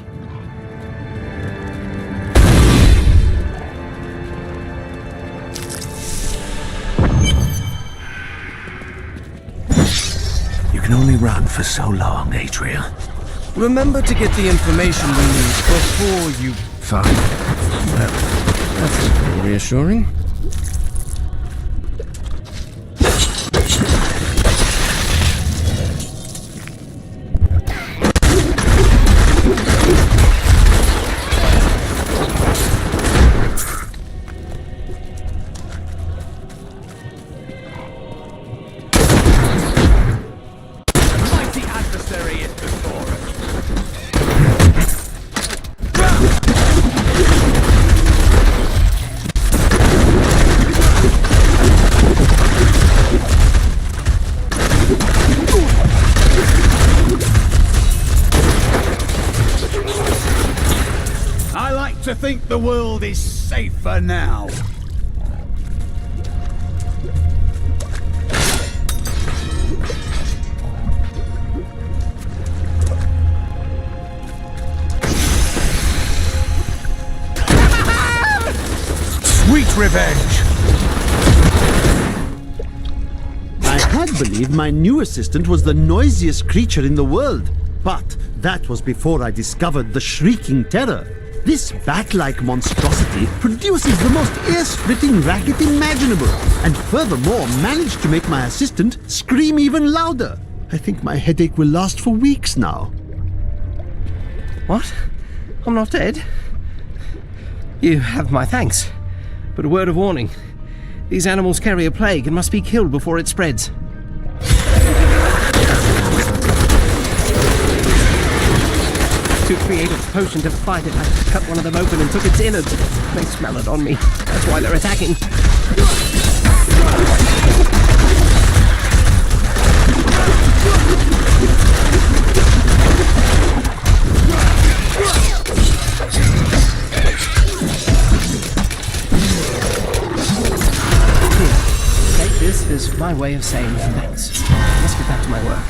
You can only run for so long, Adria. Remember to get the information we need before you... Fine. Well, that's very reassuring. To think the world is safer now. Sweet revenge! I had believed my new assistant was the noisiest creature in the world, but that was before I discovered the Shrieking Terror. This bat-like monstrosity produces the most ear-splitting racket imaginable, and furthermore managed to make my assistant scream even louder. I think my headache will last for weeks now. What? I'm not dead? You have my thanks. But a word of warning. These animals carry a plague and must be killed before it spreads. To create a potion to fight it, I cut one of them open and took its innards. They smell it on me. That's why they're attacking. Take this as my way of saying thanks. I must get back to my work.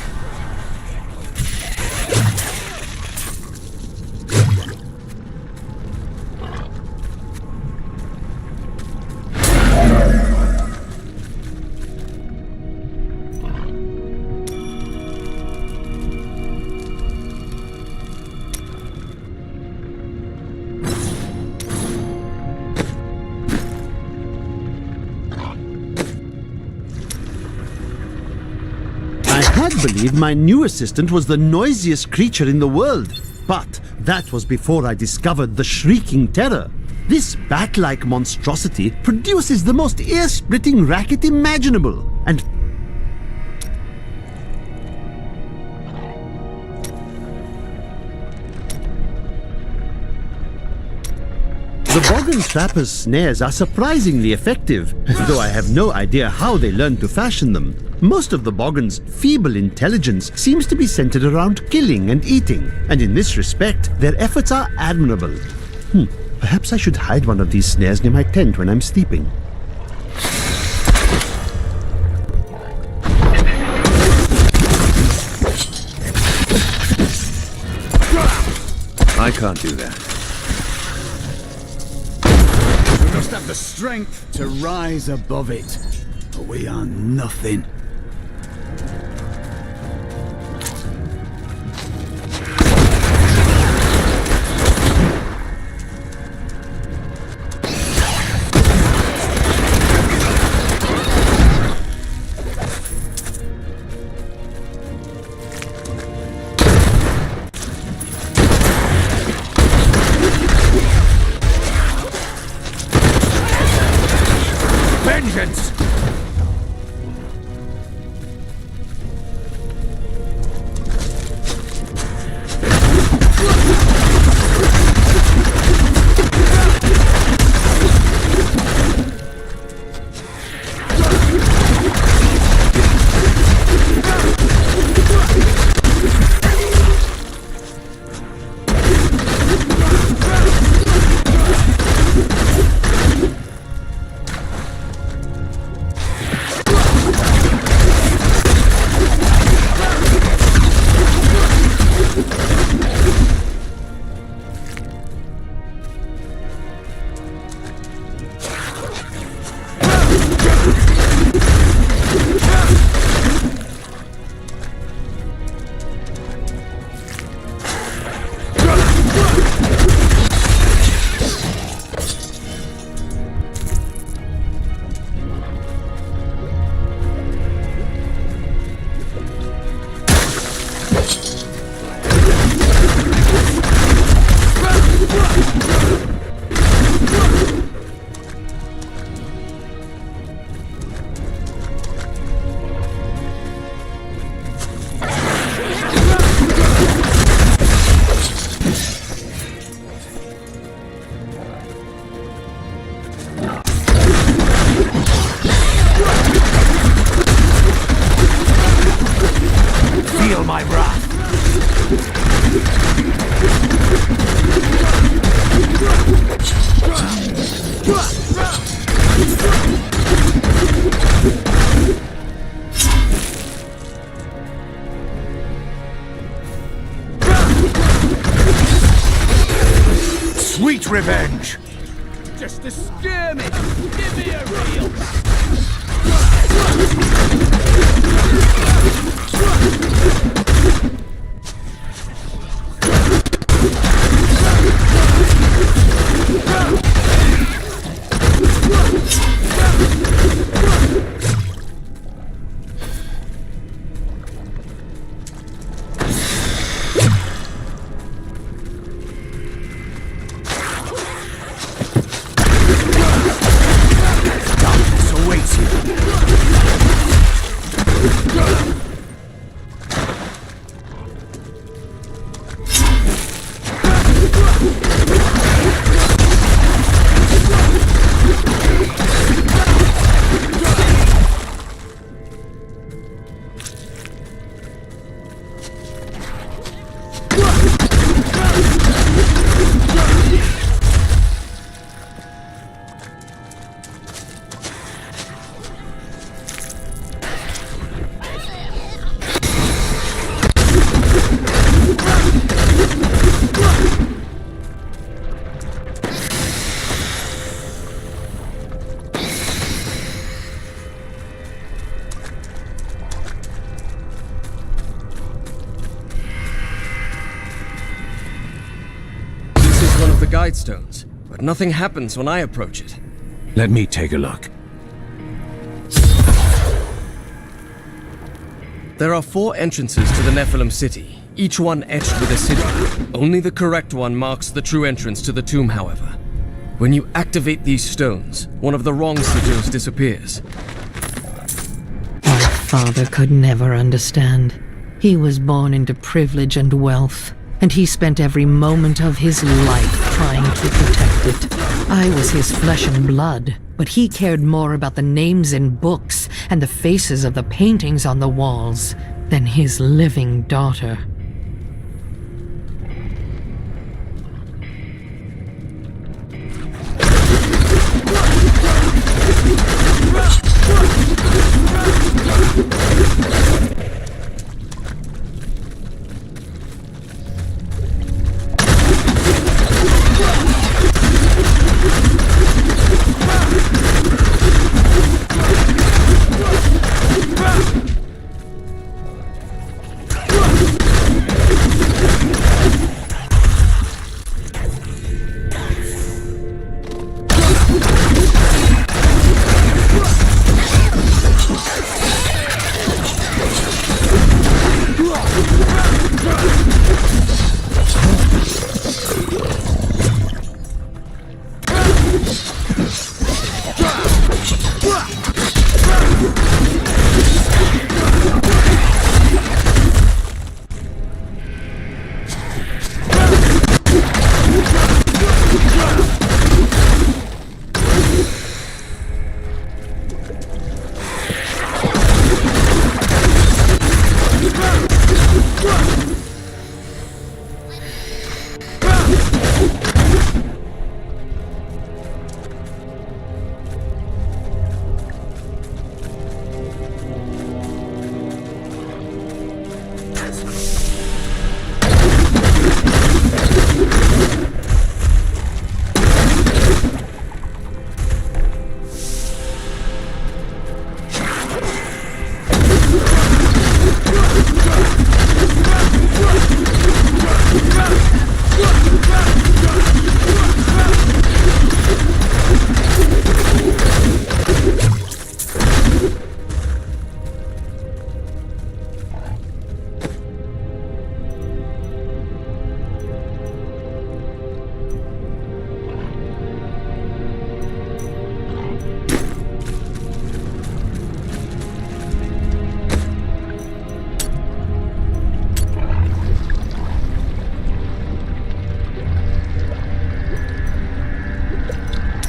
I believed my new assistant was the noisiest creature in the world, but that was before I discovered the Shrieking Terror. This bat-like monstrosity produces the most ear-splitting racket imaginable, and The Bogan Trapper's snares are surprisingly effective, though I have no idea how they learned to fashion them. Most of the Bogan's feeble intelligence seems to be centered around killing and eating, and in this respect, their efforts are admirable. Perhaps I should hide one of these snares near my tent when I'm sleeping. I can't do that. We must have the strength to rise above it, or we are nothing. Vengeance! Feel my wrath! Sweet revenge! Just to scare me! Give me a reel! Awaits you. Guide stones, but nothing happens when I approach it. Let me take a look. There are 4 entrances to the Nephilim city, each one etched with a sigil. Only the correct one marks the true entrance to the tomb, however. When you activate these stones, one of the wrong sigils disappears. My father could never understand. He was born into privilege and wealth, and he spent every moment of his life trying to protect it. I was his flesh and blood, but he cared more about the names in books and the faces of the paintings on the walls than his living daughter.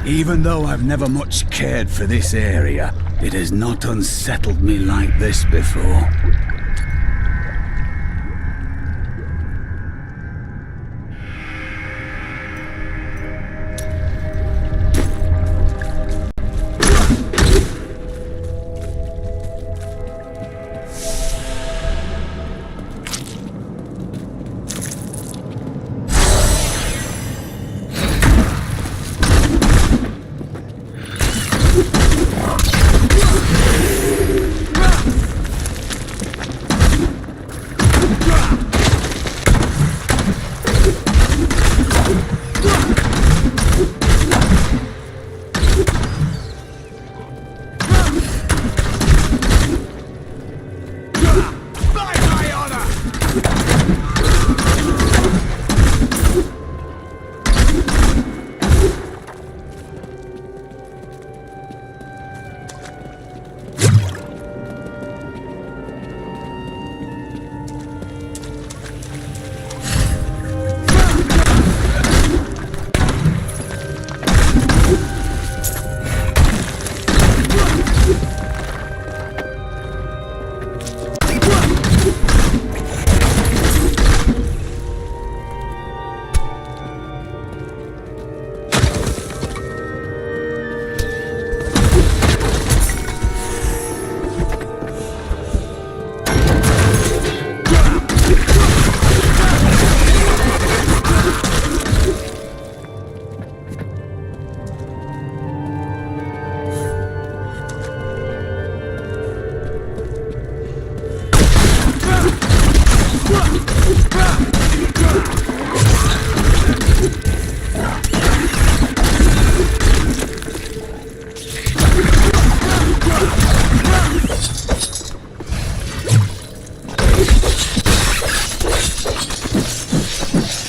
Even though I've never much cared for this area, it has not unsettled me like this before.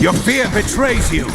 Your fear betrays you!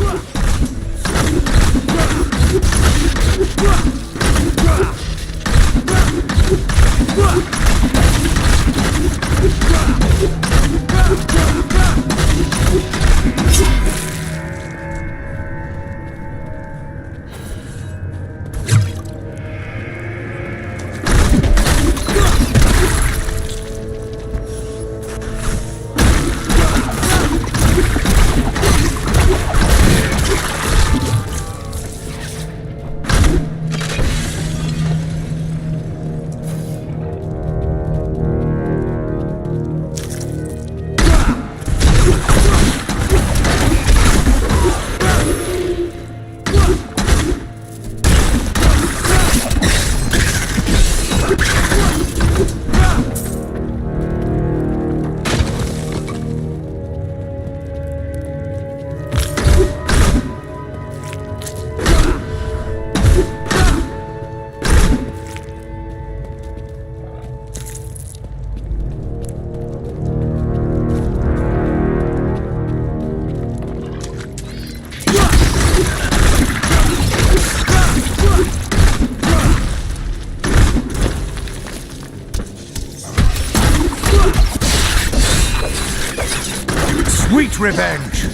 Sweet revenge!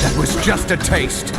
That was just a taste.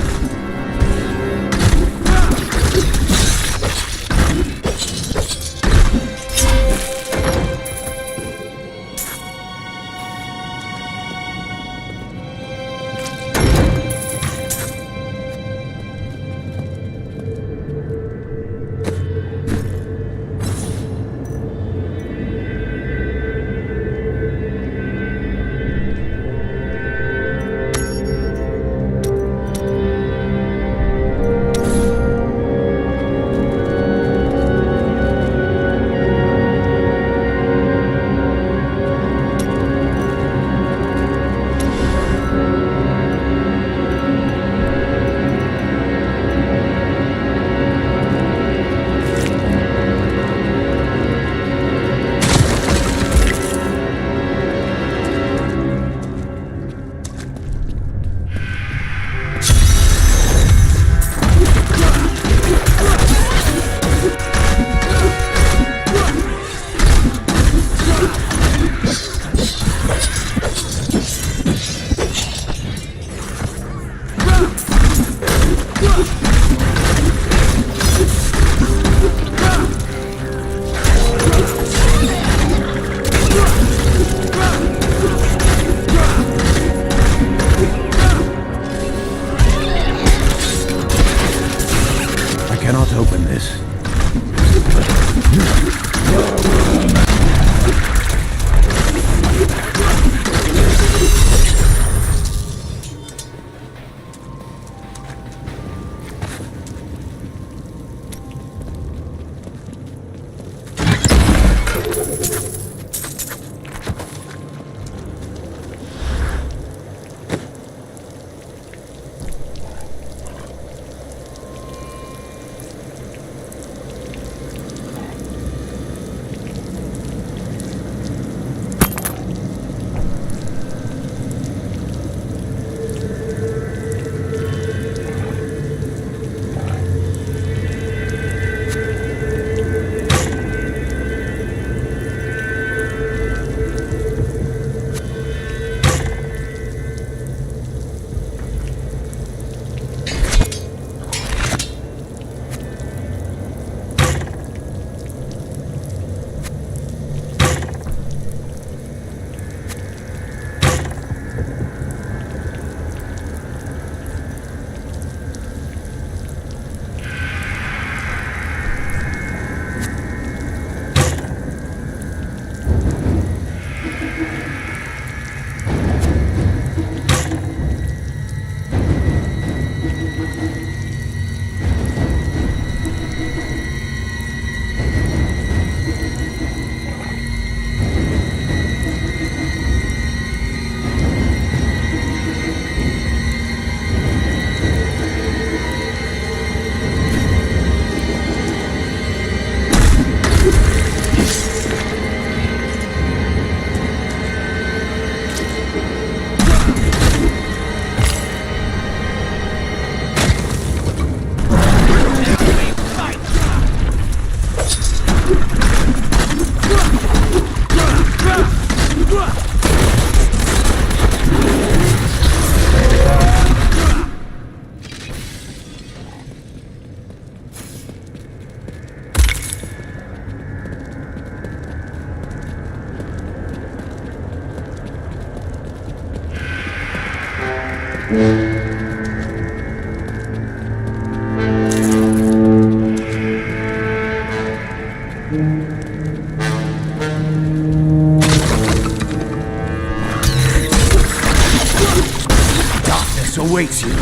Darkness awaits you.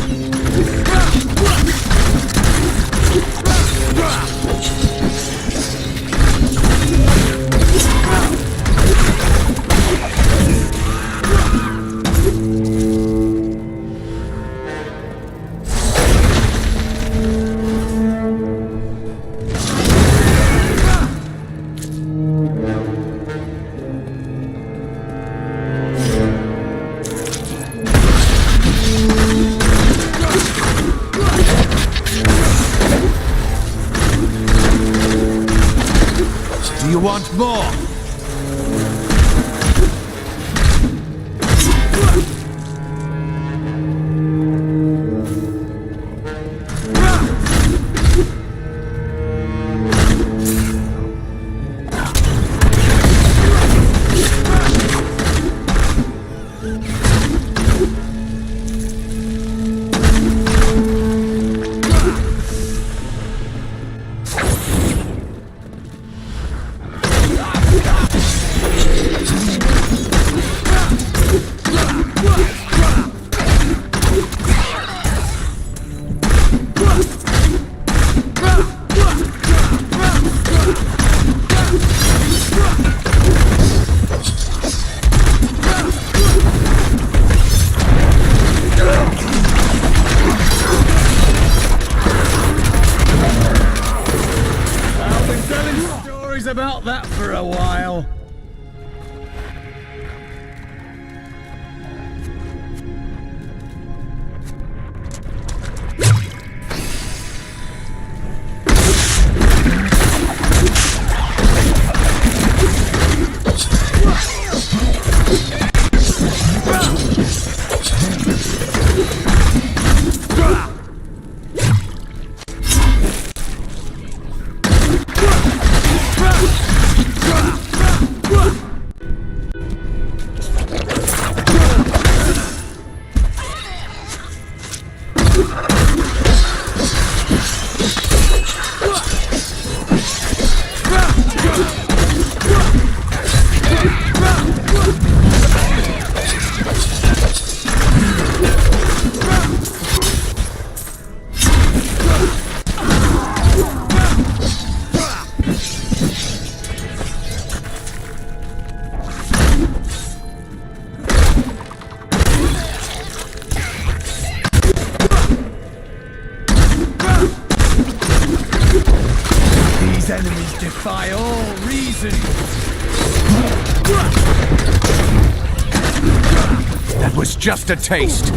more! About that for a while. Enemies defy all reason. That was just a taste.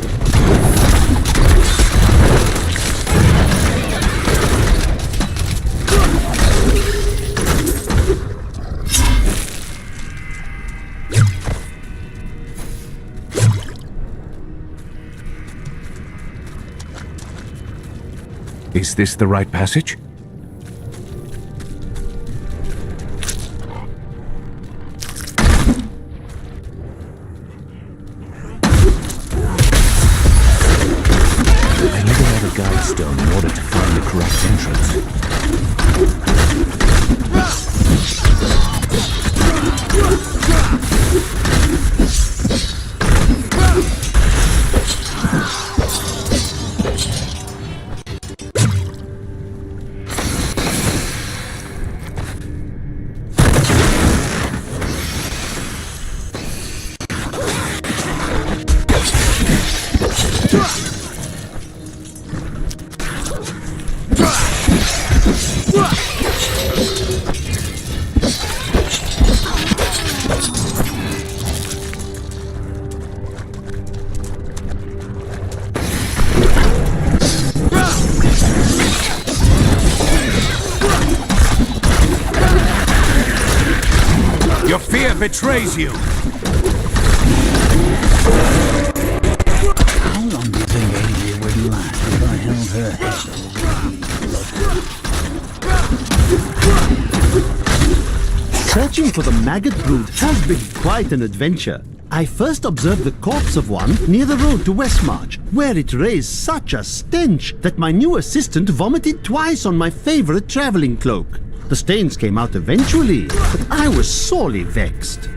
Is this the right passage? Stone in order to find the correct entrance. Your fear betrays you! How long do you think Adria would last if I held her head over? Searching for the maggot brood has been quite an adventure. I first observed the corpse of one near the road to Westmarch, where it raised such a stench that my new assistant vomited twice on my favorite traveling cloak. The stains came out eventually, but I was sorely vexed.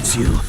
awaits you.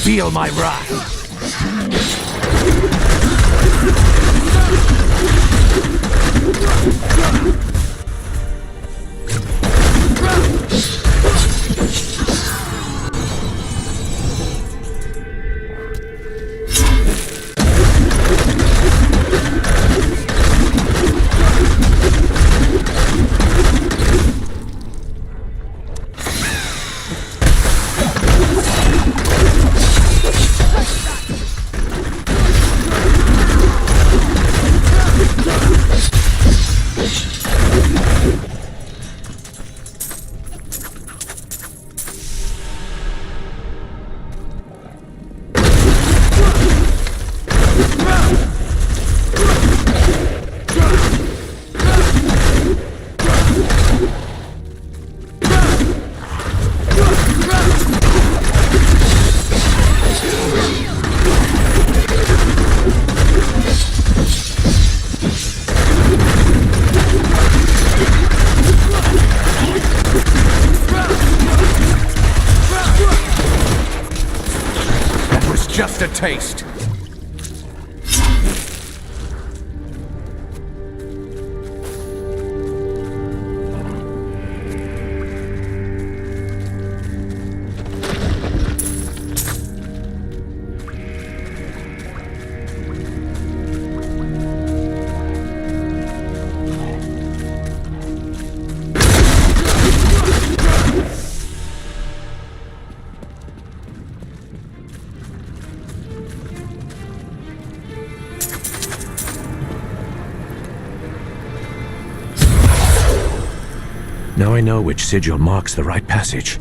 Feel my wrath. Just a taste. Now I know which sigil marks the right passage.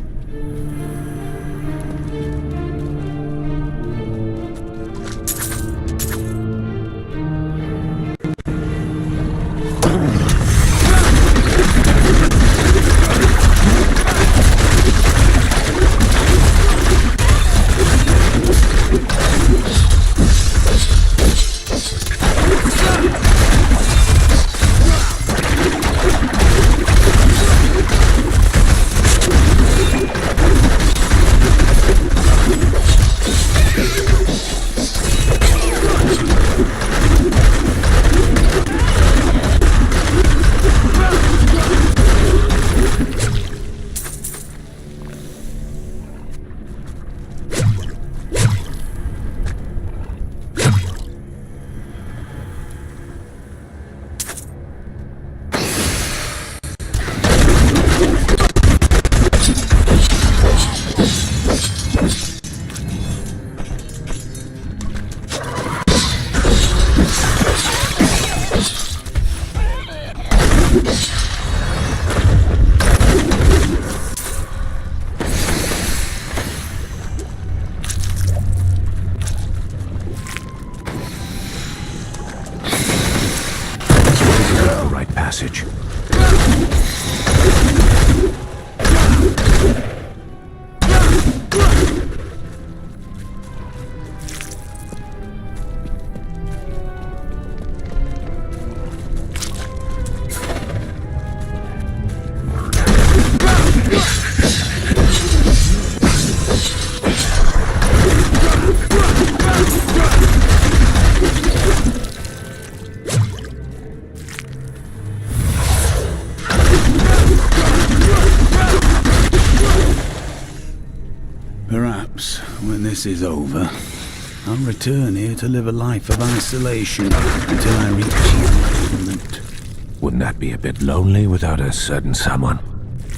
this is over, I'll return here to live a life of isolation until I reach enlightenment. Wouldn't that be a bit lonely without a certain someone?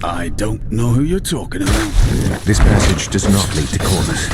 I don't know who you're talking about. This passage does not lead to Corvus.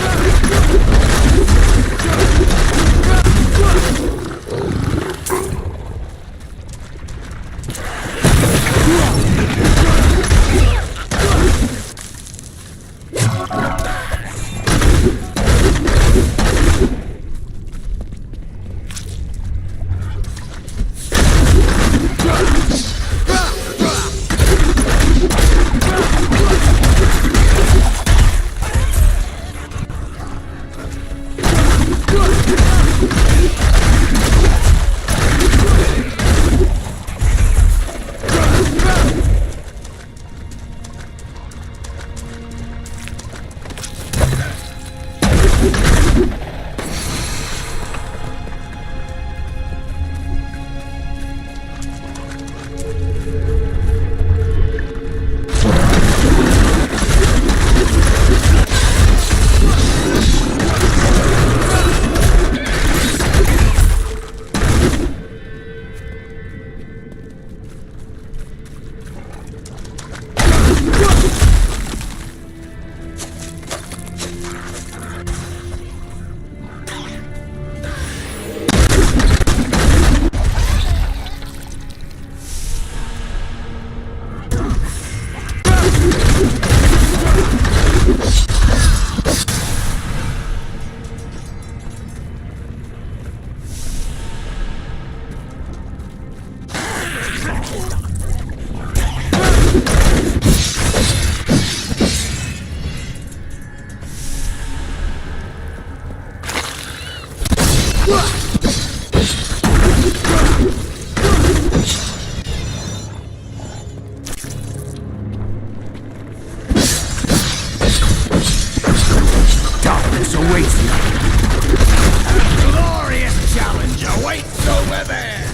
Darkness awaits you. A glorious challenge awaits over there.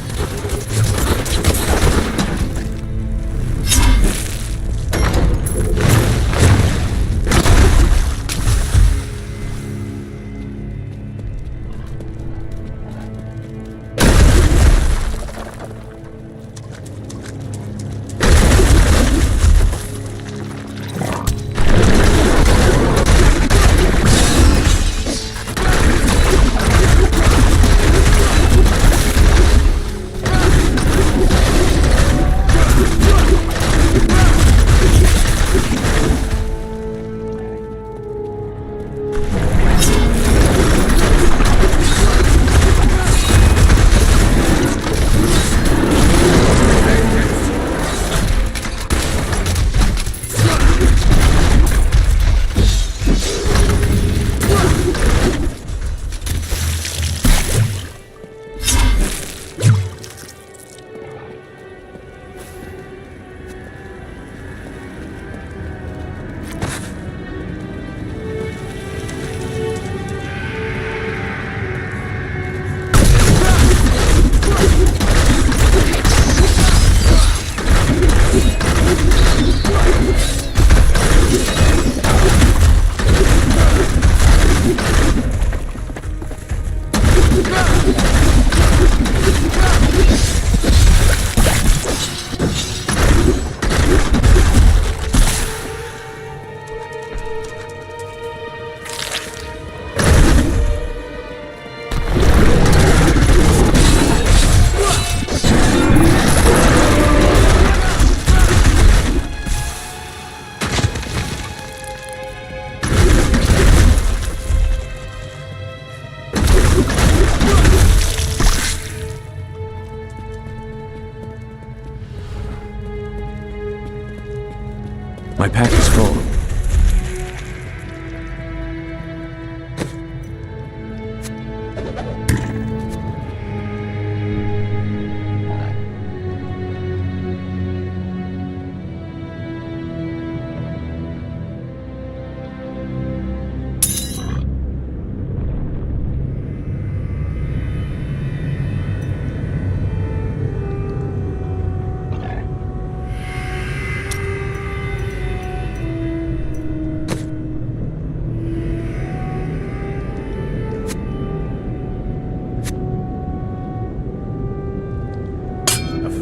My pack is full.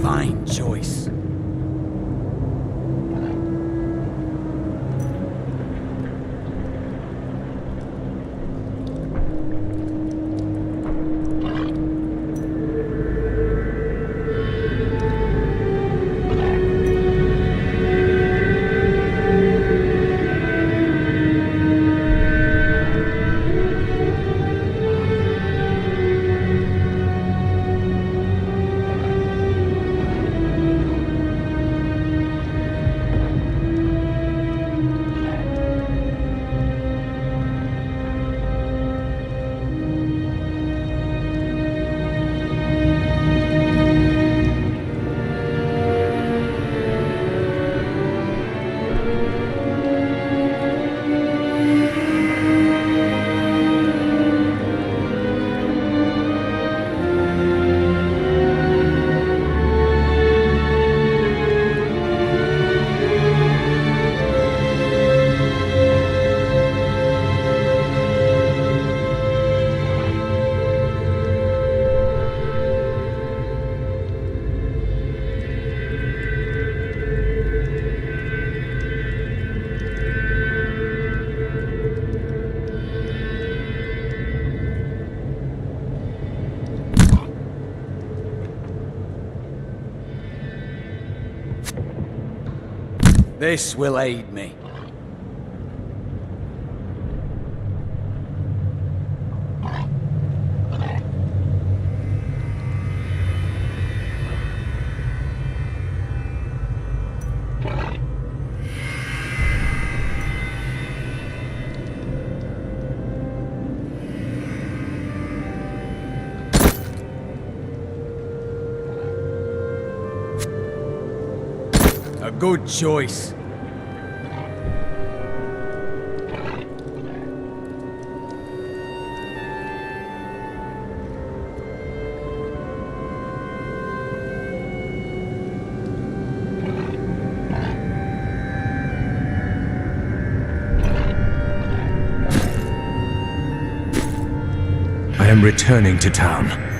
fine choice. This will aid me. A good choice. I am returning to town.